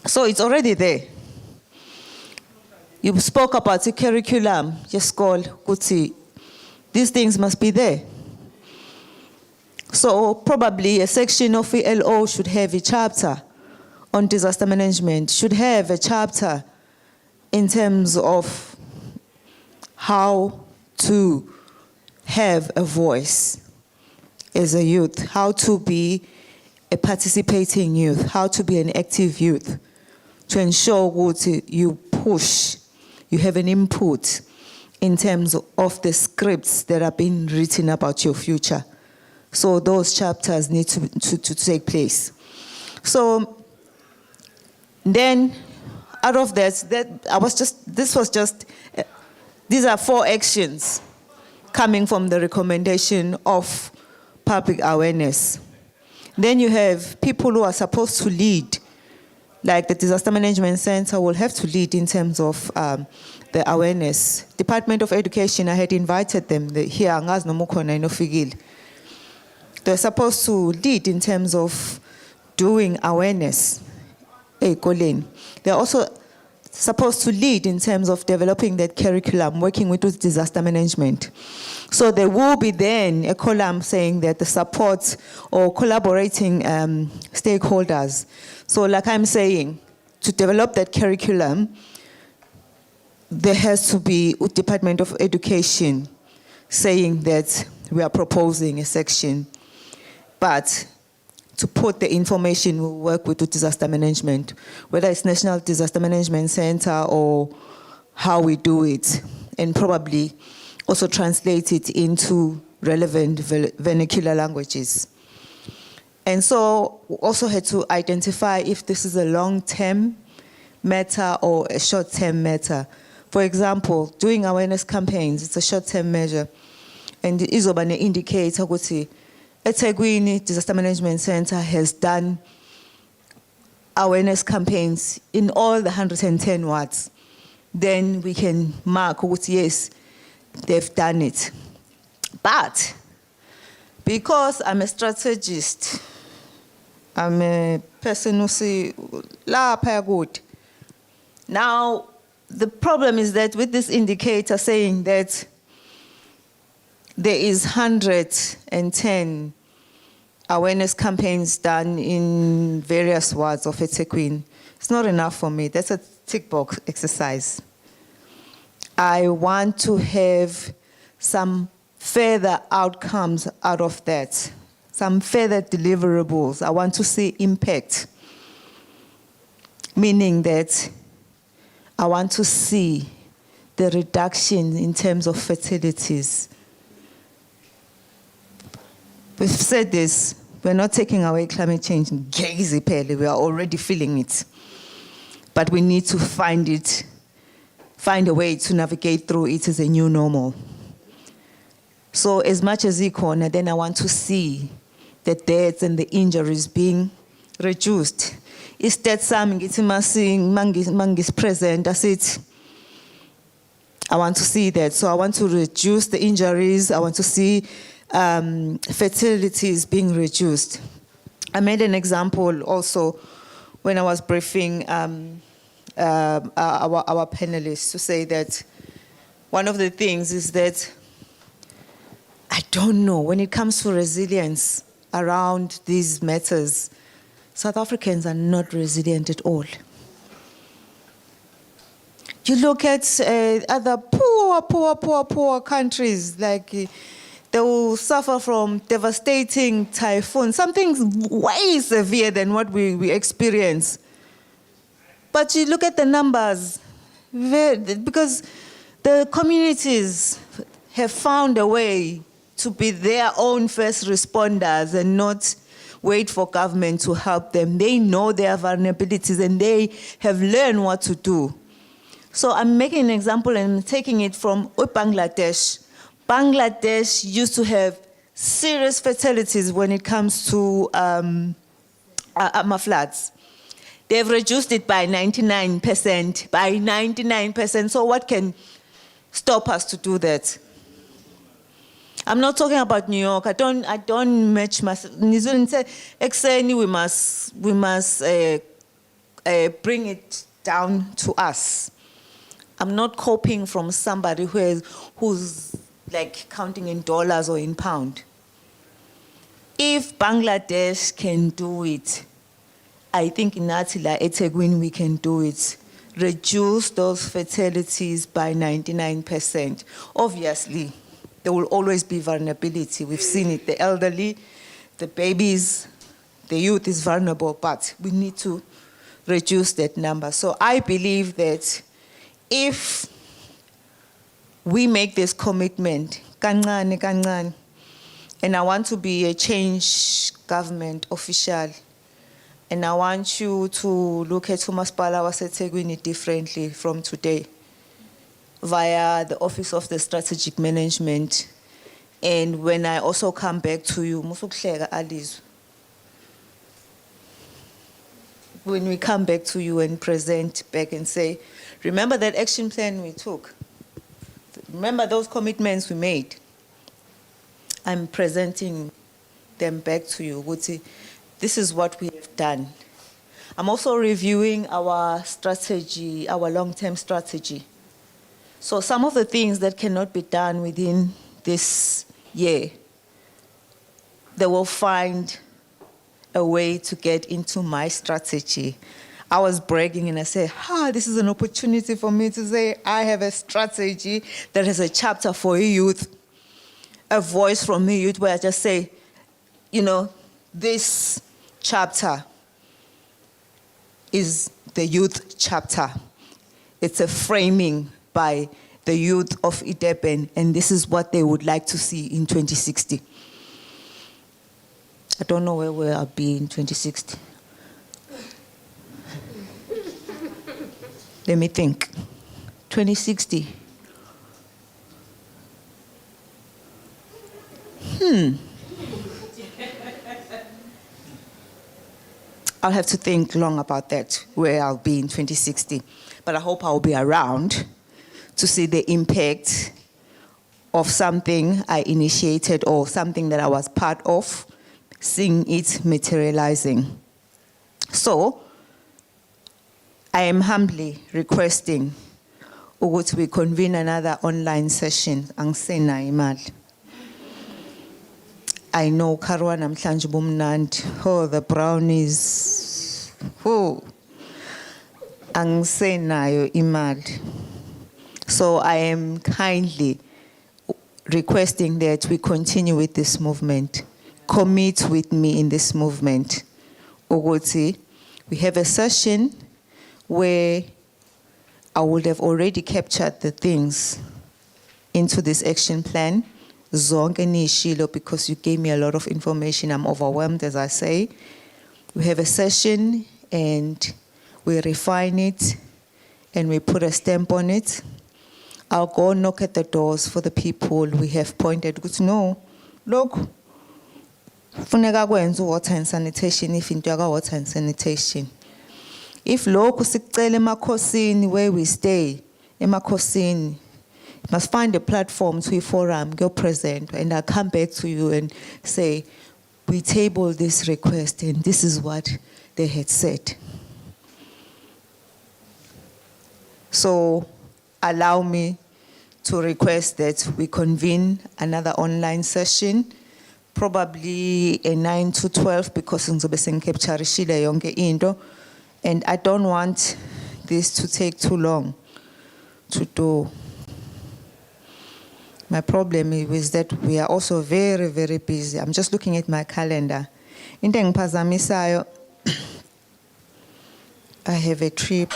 So it's already there. You spoke about the curriculum, just call Kuti. These things must be there. So probably a section of ELO should have a chapter on disaster management, should have a chapter in terms of how to have a voice as a youth, how to be a participating youth, how to be an active youth, to ensure that you push, you have an input in terms of the scripts that are being written about your future. So those chapters need to take place. So then out of that these are 4 actions coming from the recommendation of public awareness. Then you have people who are supposed to lead, like the Disaster Management Center will have to lead in terms of the awareness. Department of Education, I had invited them here. They're supposed to lead in terms of doing awareness. They're also supposed to lead in terms of developing that curriculum, working with disaster management. So there will be then a column saying that the support or collaborating stakeholders. So like I'm saying, to develop that curriculum, there has to be a Department of Education saying that we are proposing a section. But to put the information, we'll work with the disaster management, whether it's National Disaster Management Center or how we do it, and probably also translate it into relevant vernacular languages. And so we also had to identify if this is a long-term matter or a short-term matter. For example, doing awareness campaigns, it's a short-term measure. And izoba ne indicator ukuthi EThekwini Disaster Management Center has done awareness campaigns in all the 110 wards. Then we can mark ukuthi yes, they've done it. But because I'm a strategist, I'm a person who see lapha good. Now, the problem is that with this indicator saying that there is 110 awareness campaigns done in various wards of EThekwini, it's not enough for me. That's a tick box exercise. I want to have some further outcomes out of that, some further deliverables. I want to see impact, meaning that I want to see the reduction in terms of fertilities. We've said this, we're not taking away climate change. We are already feeling it. But we need to find a way to navigate through it as a new normal. So as much as corner, then I want to see the deaths and the injuries being reduced. Is that something mangis present? That's it. I want to see that. So I want to reduce the injuries. I want to see fertilities being reduced. I made an example also when I was briefing our panelists to say that one of the things is that I don't know, when it comes to resilience around these matters, South Africans are not resilient at all. You look at other poor countries, like they will suffer from devastating typhoons, something way severe than what we experience. But you look at the numbers, because the communities have found a way to be their own first responders and not wait for government to help them. They know their vulnerabilities and they have learned what to do. So I'm making an example and taking it from Bangladesh. Bangladesh used to have serious fatalities when it comes to floods. They've reduced it by 99%, by 99%. So what can stop us to do that? I'm not talking about New York. I don't match my. We must bring it down to us. I'm not copying from somebody who's like counting in dollars or in pound. If Bangladesh can do it, I think in EThekwini we can do it. Reduce those fatalities by 99%. Obviously, there will always be vulnerability. We've seen it. The elderly, the babies, the youth is vulnerable, but we need to reduce that number. So I believe that if we make this commitment, kancane, and I want to be a change government official, and I want you to look at uMasipala waseThekwini differently from today, via the Office of the Strategic Management. And when I also come back to you, when we come back to you and present back and say, remember that action plan we took? Remember those commitments we made? I'm presenting them back to you. This is what we have done. I'm also reviewing our strategy, our long-term strategy. So some of the things that cannot be done within this year, they will find a way to get into my strategy. I was bragging and I said, this is an opportunity for me to say I have a strategy that has a chapter for youth, a voice from youth, where I just say, this chapter is the youth chapter. It's a framing by the youth of Ideben, and this is what they would like to see in 2060. I don't know where I'll be in 2060. Let me think. 2060. I'll have to think long about that, where I'll be in 2060. But I hope I'll be around to see the impact of something I initiated or something that I was part of, seeing it materializing. So, I am humbly requesting ukuthi we convene another online session. Angisenayo imali. I know Karwa namhlanje bumnandi. Oh, the brownies. Oh. Angisenayo imali. So I am kindly requesting that we continue with this movement. Commit with me in this movement. Ukuthi, we have a session where I would have already captured the things into this action plan. Zonke nishilo, because you gave me a lot of information. I'm overwhelmed, as I say. We have a session and we refine it and we put a stamp on it. I'll go knock at the doors for the people we have pointed. Good to know. Look, funeka kwenza water and sanitation if into water and sanitation. If loku sikucela emakhosini where we stay, emakhosini, must find a platform to a forum, go present, and I'll come back to you and say, we table this request and this is what they had said. So allow me to request that we convene another online session, probably a 9 to 12, because ngizobe sengicapturishile yonke into, and I don't want this to take too long to do. My problem is that we are also very, very busy. I'm just looking at my calendar. Into engiphazamisayo, I have a trip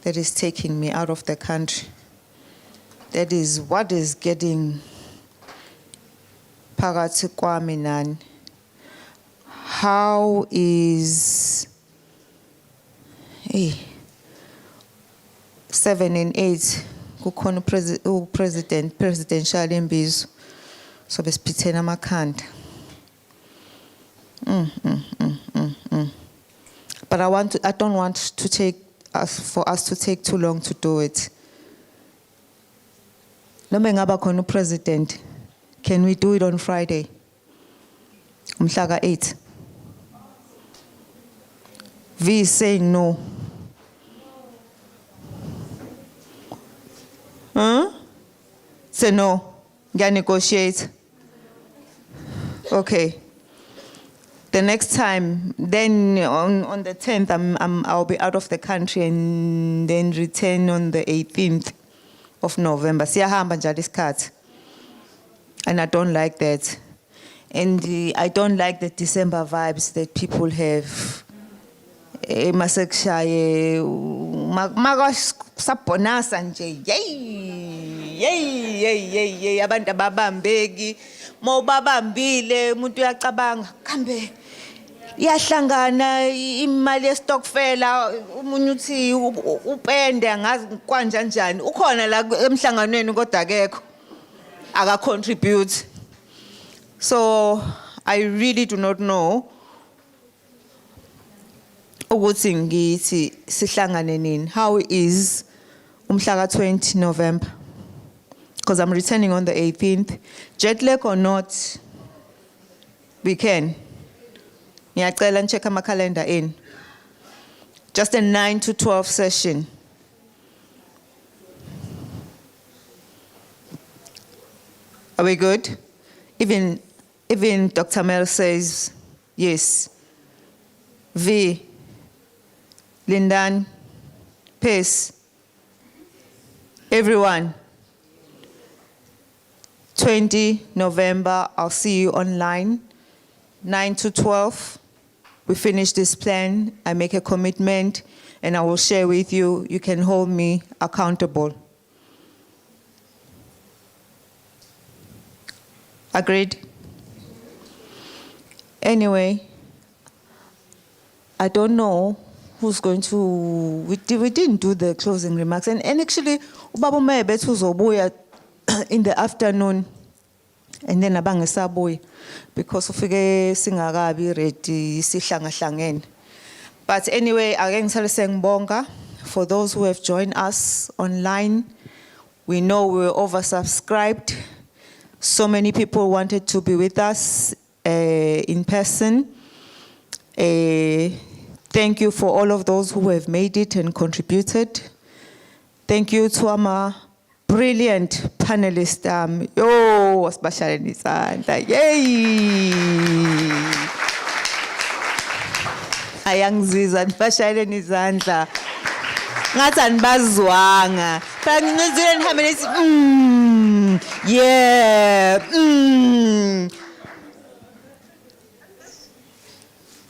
that is taking me out of the country. That is what is getting phakathi kwami nani. How is 7 and 8 kukhona presidential imbizo so besiphithena amakhanda. But I don't want to take for us to take too long to do it. Noma ngaba khona president, can we do it on Friday? Umhlaka 8. V is saying no. Say no. Can negotiate. Okay. The next time, then on the 10th, I'll be out of the country and then return on the 18th of November. Siyahamba njalo isikhathi. And I don't like that. And I don't like the December vibes that people have. Masekshaye, sabonasa nje, yey, abantu ababambeki, mawubabambile, umuntu uyacabanga, kambe iyahlangana imali yestokfela, umunye uthi upende angazi kwanjani, ukhona la emhlanganweni kodwa akekho, aka contribute. So I really do not know ukuthi ngithi sihlangane nini. How is umhlaka 20 November? Because I'm returning on the 18th. Jet lag or not, we can. Ngiyacela check my calendar in. Just a 9 to 12 session. Are we good? Even Dr. Mel says yes. V, Lindan, Pace, everyone. 20 November, I'll see you online. 9 to 12, we finish this plan. I make a commitment and I will share with you. You can hold me accountable. Agreed? Anyway, I don't know who's going to, we didn't do the closing remarks. And actually, Ubaba Mebet uzobuya in the afternoon, and then abangesabuya, because ufike singakabi ready sihlangahlangene. But anyway, again, ngibonga for those who have joined us online. We know we were oversubscribed. So many people wanted to be with us in person. Thank you for all of those who have made it and contributed. Thank you to our brilliant panelists. Yo, especially Nisanda. Yay! Ayangziza, especially Nisanda. Ngathi anibazwanga. But New Zealand have yeah.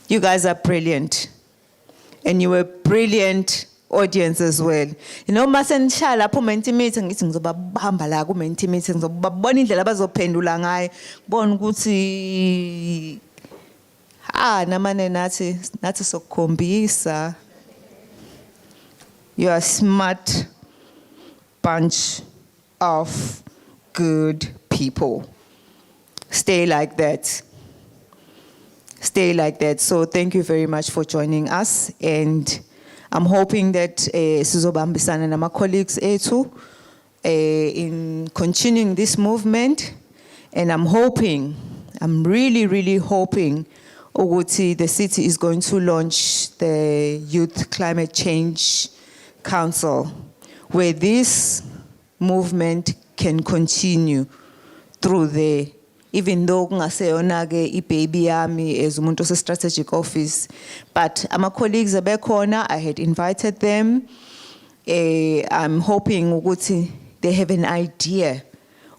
You guys are brilliant. And you were brilliant audience as well. You know, masenishaya lapho meeting ngithi ngizobahamba la ku meeting ngizobabona indlela abazophendula ngayo. Bona ukuthi namane nathi sokukhombisa. You are a smart bunch of good people. Stay like that. Stay like that. So thank you very much for joining us. And I'm hoping that sizobambisana nama colleagues etu in continuing this movement. And I'm really, really hoping ukuthi the city is going to launch the Youth Climate Change Council, where this movement can continue through the, even though kungaseyona-ke ibaby yami as umuntu ose-strategic office, but my colleagues abekhona, I had invited them. I'm hoping ukuthi they have an idea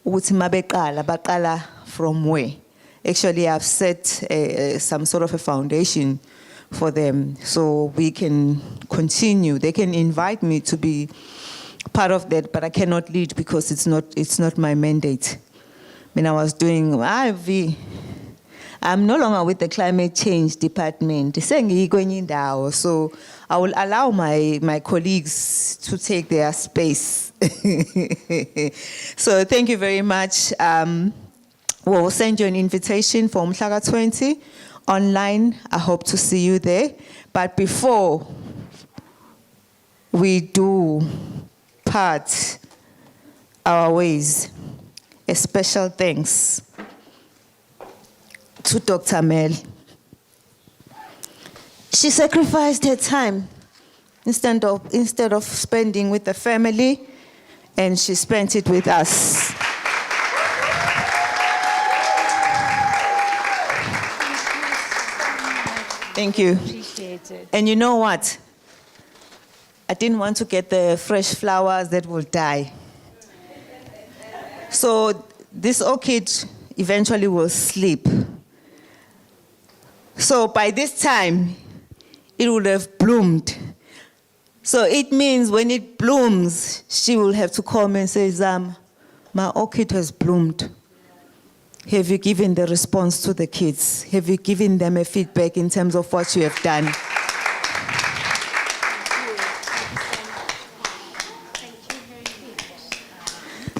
ukuthi mabeqala baqala from where. Actually, I've set some sort of a foundation for them so we can continue. They can invite me to be part of that, but I cannot lead because it's not my mandate. When I was doing IV, I'm no longer with the climate change department. So I will allow my colleagues to take their space. So thank you very much. We'll send you an invitation for Umhlaga 20 online. I hope to see you there. But before we do part our ways, a special thanks to Dr. Mel. She sacrificed her time instead of spending with the family, and she spent it with us. Thank you. Appreciate it. And you know what? I didn't want to get the fresh flowers that will die. So this orchid eventually will sleep. So by this time, it would have bloomed. So it means when it blooms, she will have to call me and say, Zam, my orchid has bloomed. Have you given the response to the kids? Have you given them a feedback in terms of what you have done?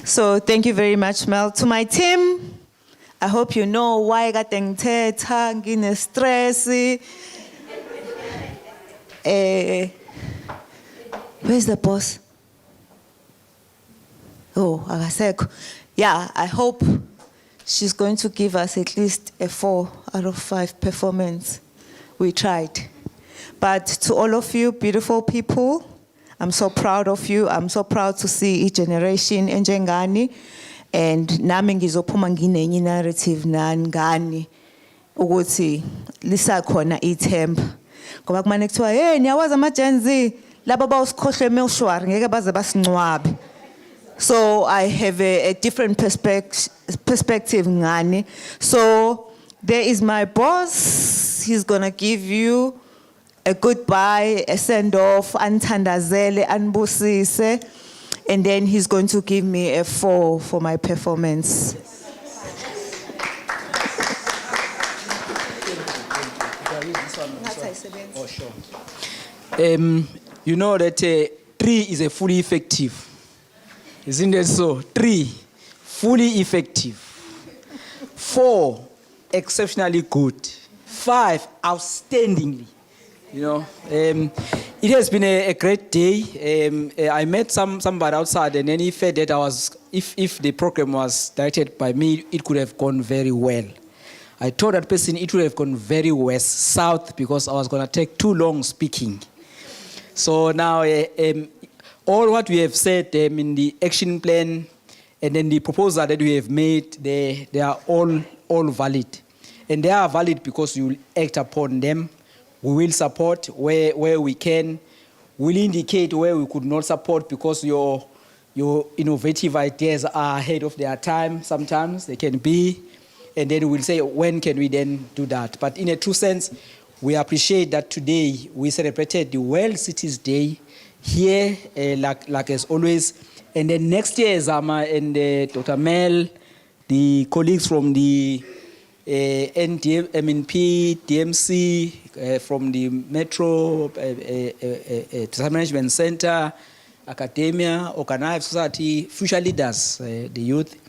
So thank you very much, Mel. To my team, I hope you know why I got ngine stress. Where's the boss? Oh, Agaseko. Yeah, I hope she's going to give us at least a 4 out of 5 performance. We tried. But to all of you beautiful people, I'm so proud of you. I'm so proud to see each generation enjengani. And nami ngizophuma nginenye narrative nangani ukuthi lisakhona ithemba. Ngoba kumane kuthiwa hey niyawazi ama-Gen Z laba bawusikhohle emeshwari ngeke baze basincwabe. So I have a different perspective ngani. So there is my boss. He's gonna give you a goodbye, a send-off, antandazele, anbusise, and then he's going to give me a 4 for my performance. Oh, sure. You know that 3 is a fully effective. Isn't it so? 3, fully effective. 4, exceptionally good. 5, outstandingly. You know, it has been a great day. I met somebody outside, and then he said that if the program was directed by me, it could have gone very well. I told that person it would have gone very west, south, because I was going to take too long speaking. So now, all what we have said in the action plan and then the proposal that we have made, they are all valid. And they are valid because you will act upon them. We will support where we can. We'll indicate where we could not support because your innovative ideas are ahead of their time. Sometimes they can be. And then we'll say, when can we then do that? But in a true sense, we appreciate that today we celebrated the World Cities Day here, like as always. And then next year, Zama and Dr. Mel, the colleagues from the MNP, DMC, from the Metro Disaster Management Center, academia, organized society, future leaders, the youth,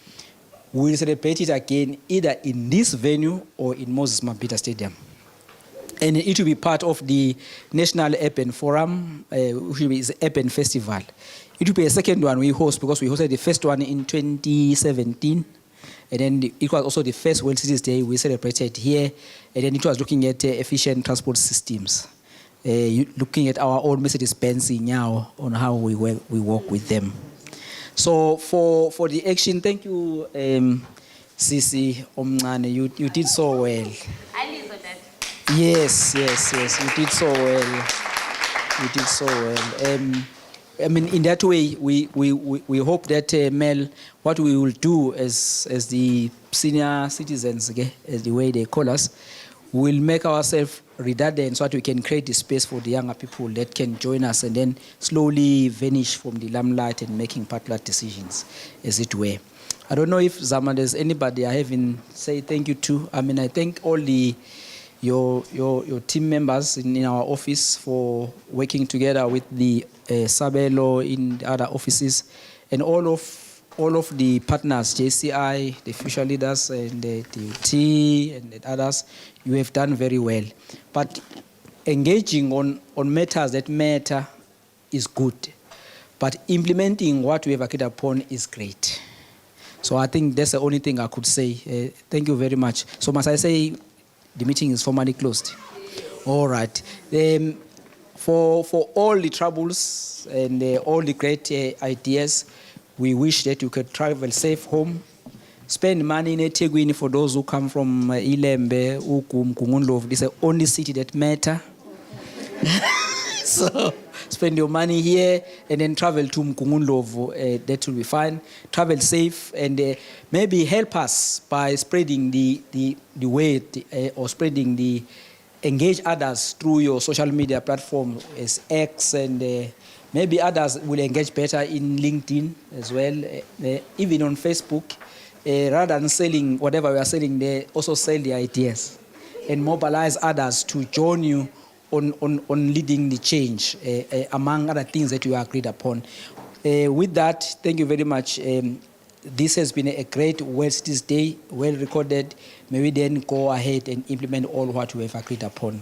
we will celebrate it again either in this venue or in Moses Mabhida Stadium. And it will be part of the National Urban Forum, which is Urban Festival. It will be a second one we host because we hosted the first one in 2017. And then it was also the first World Cities Day we celebrated here. And then it was looking at efficient transport systems, looking at our own Mercedes-Benz now on how we work with them. So for the action, thank you, Sisi Omncane. You did so well. Yes, you did so well. You did so well. I mean, in that way, we hope that Mel, what we will do as the senior citizens, okay, as the way they call us, we'll make ourselves redundant so that we can create the space for the younger people that can join us and then slowly vanish from the limelight and making particular decisions, as it were. I don't know if Zama, there's anybody I haven't said thank you to. I mean, I thank all your team members in our office for working together with the Sabelo in the other offices, and all of the partners, JCI, the future leaders, and the DUT, and the others. You have done very well. But engaging on matters that matter is good. But implementing what we have agreed upon is great. So I think that's the only thing I could say. Thank you very much. So must I say the meeting is formally closed? All right. For all the troubles and all the great ideas, we wish that you could travel safe home. Spend money in EThekwini for those who come from Ilembe, Ukum, Kungunlov. This is the only city that matter. So spend your money here and then travel to Mkungunlov. That will be fine. Travel safe and maybe help us by spreading the word or spreading engage others through your social media platform as X, and maybe others will engage better in LinkedIn as well, even on Facebook. Rather than selling whatever we are selling there, also sell the ideas and mobilize others to join you on leading the change, among other things that you agreed upon. With that, thank you very much. This has been a great World Cities Day, well recorded. May we then go ahead and implement all what we have agreed upon.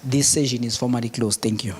This session is formally closed. Thank you.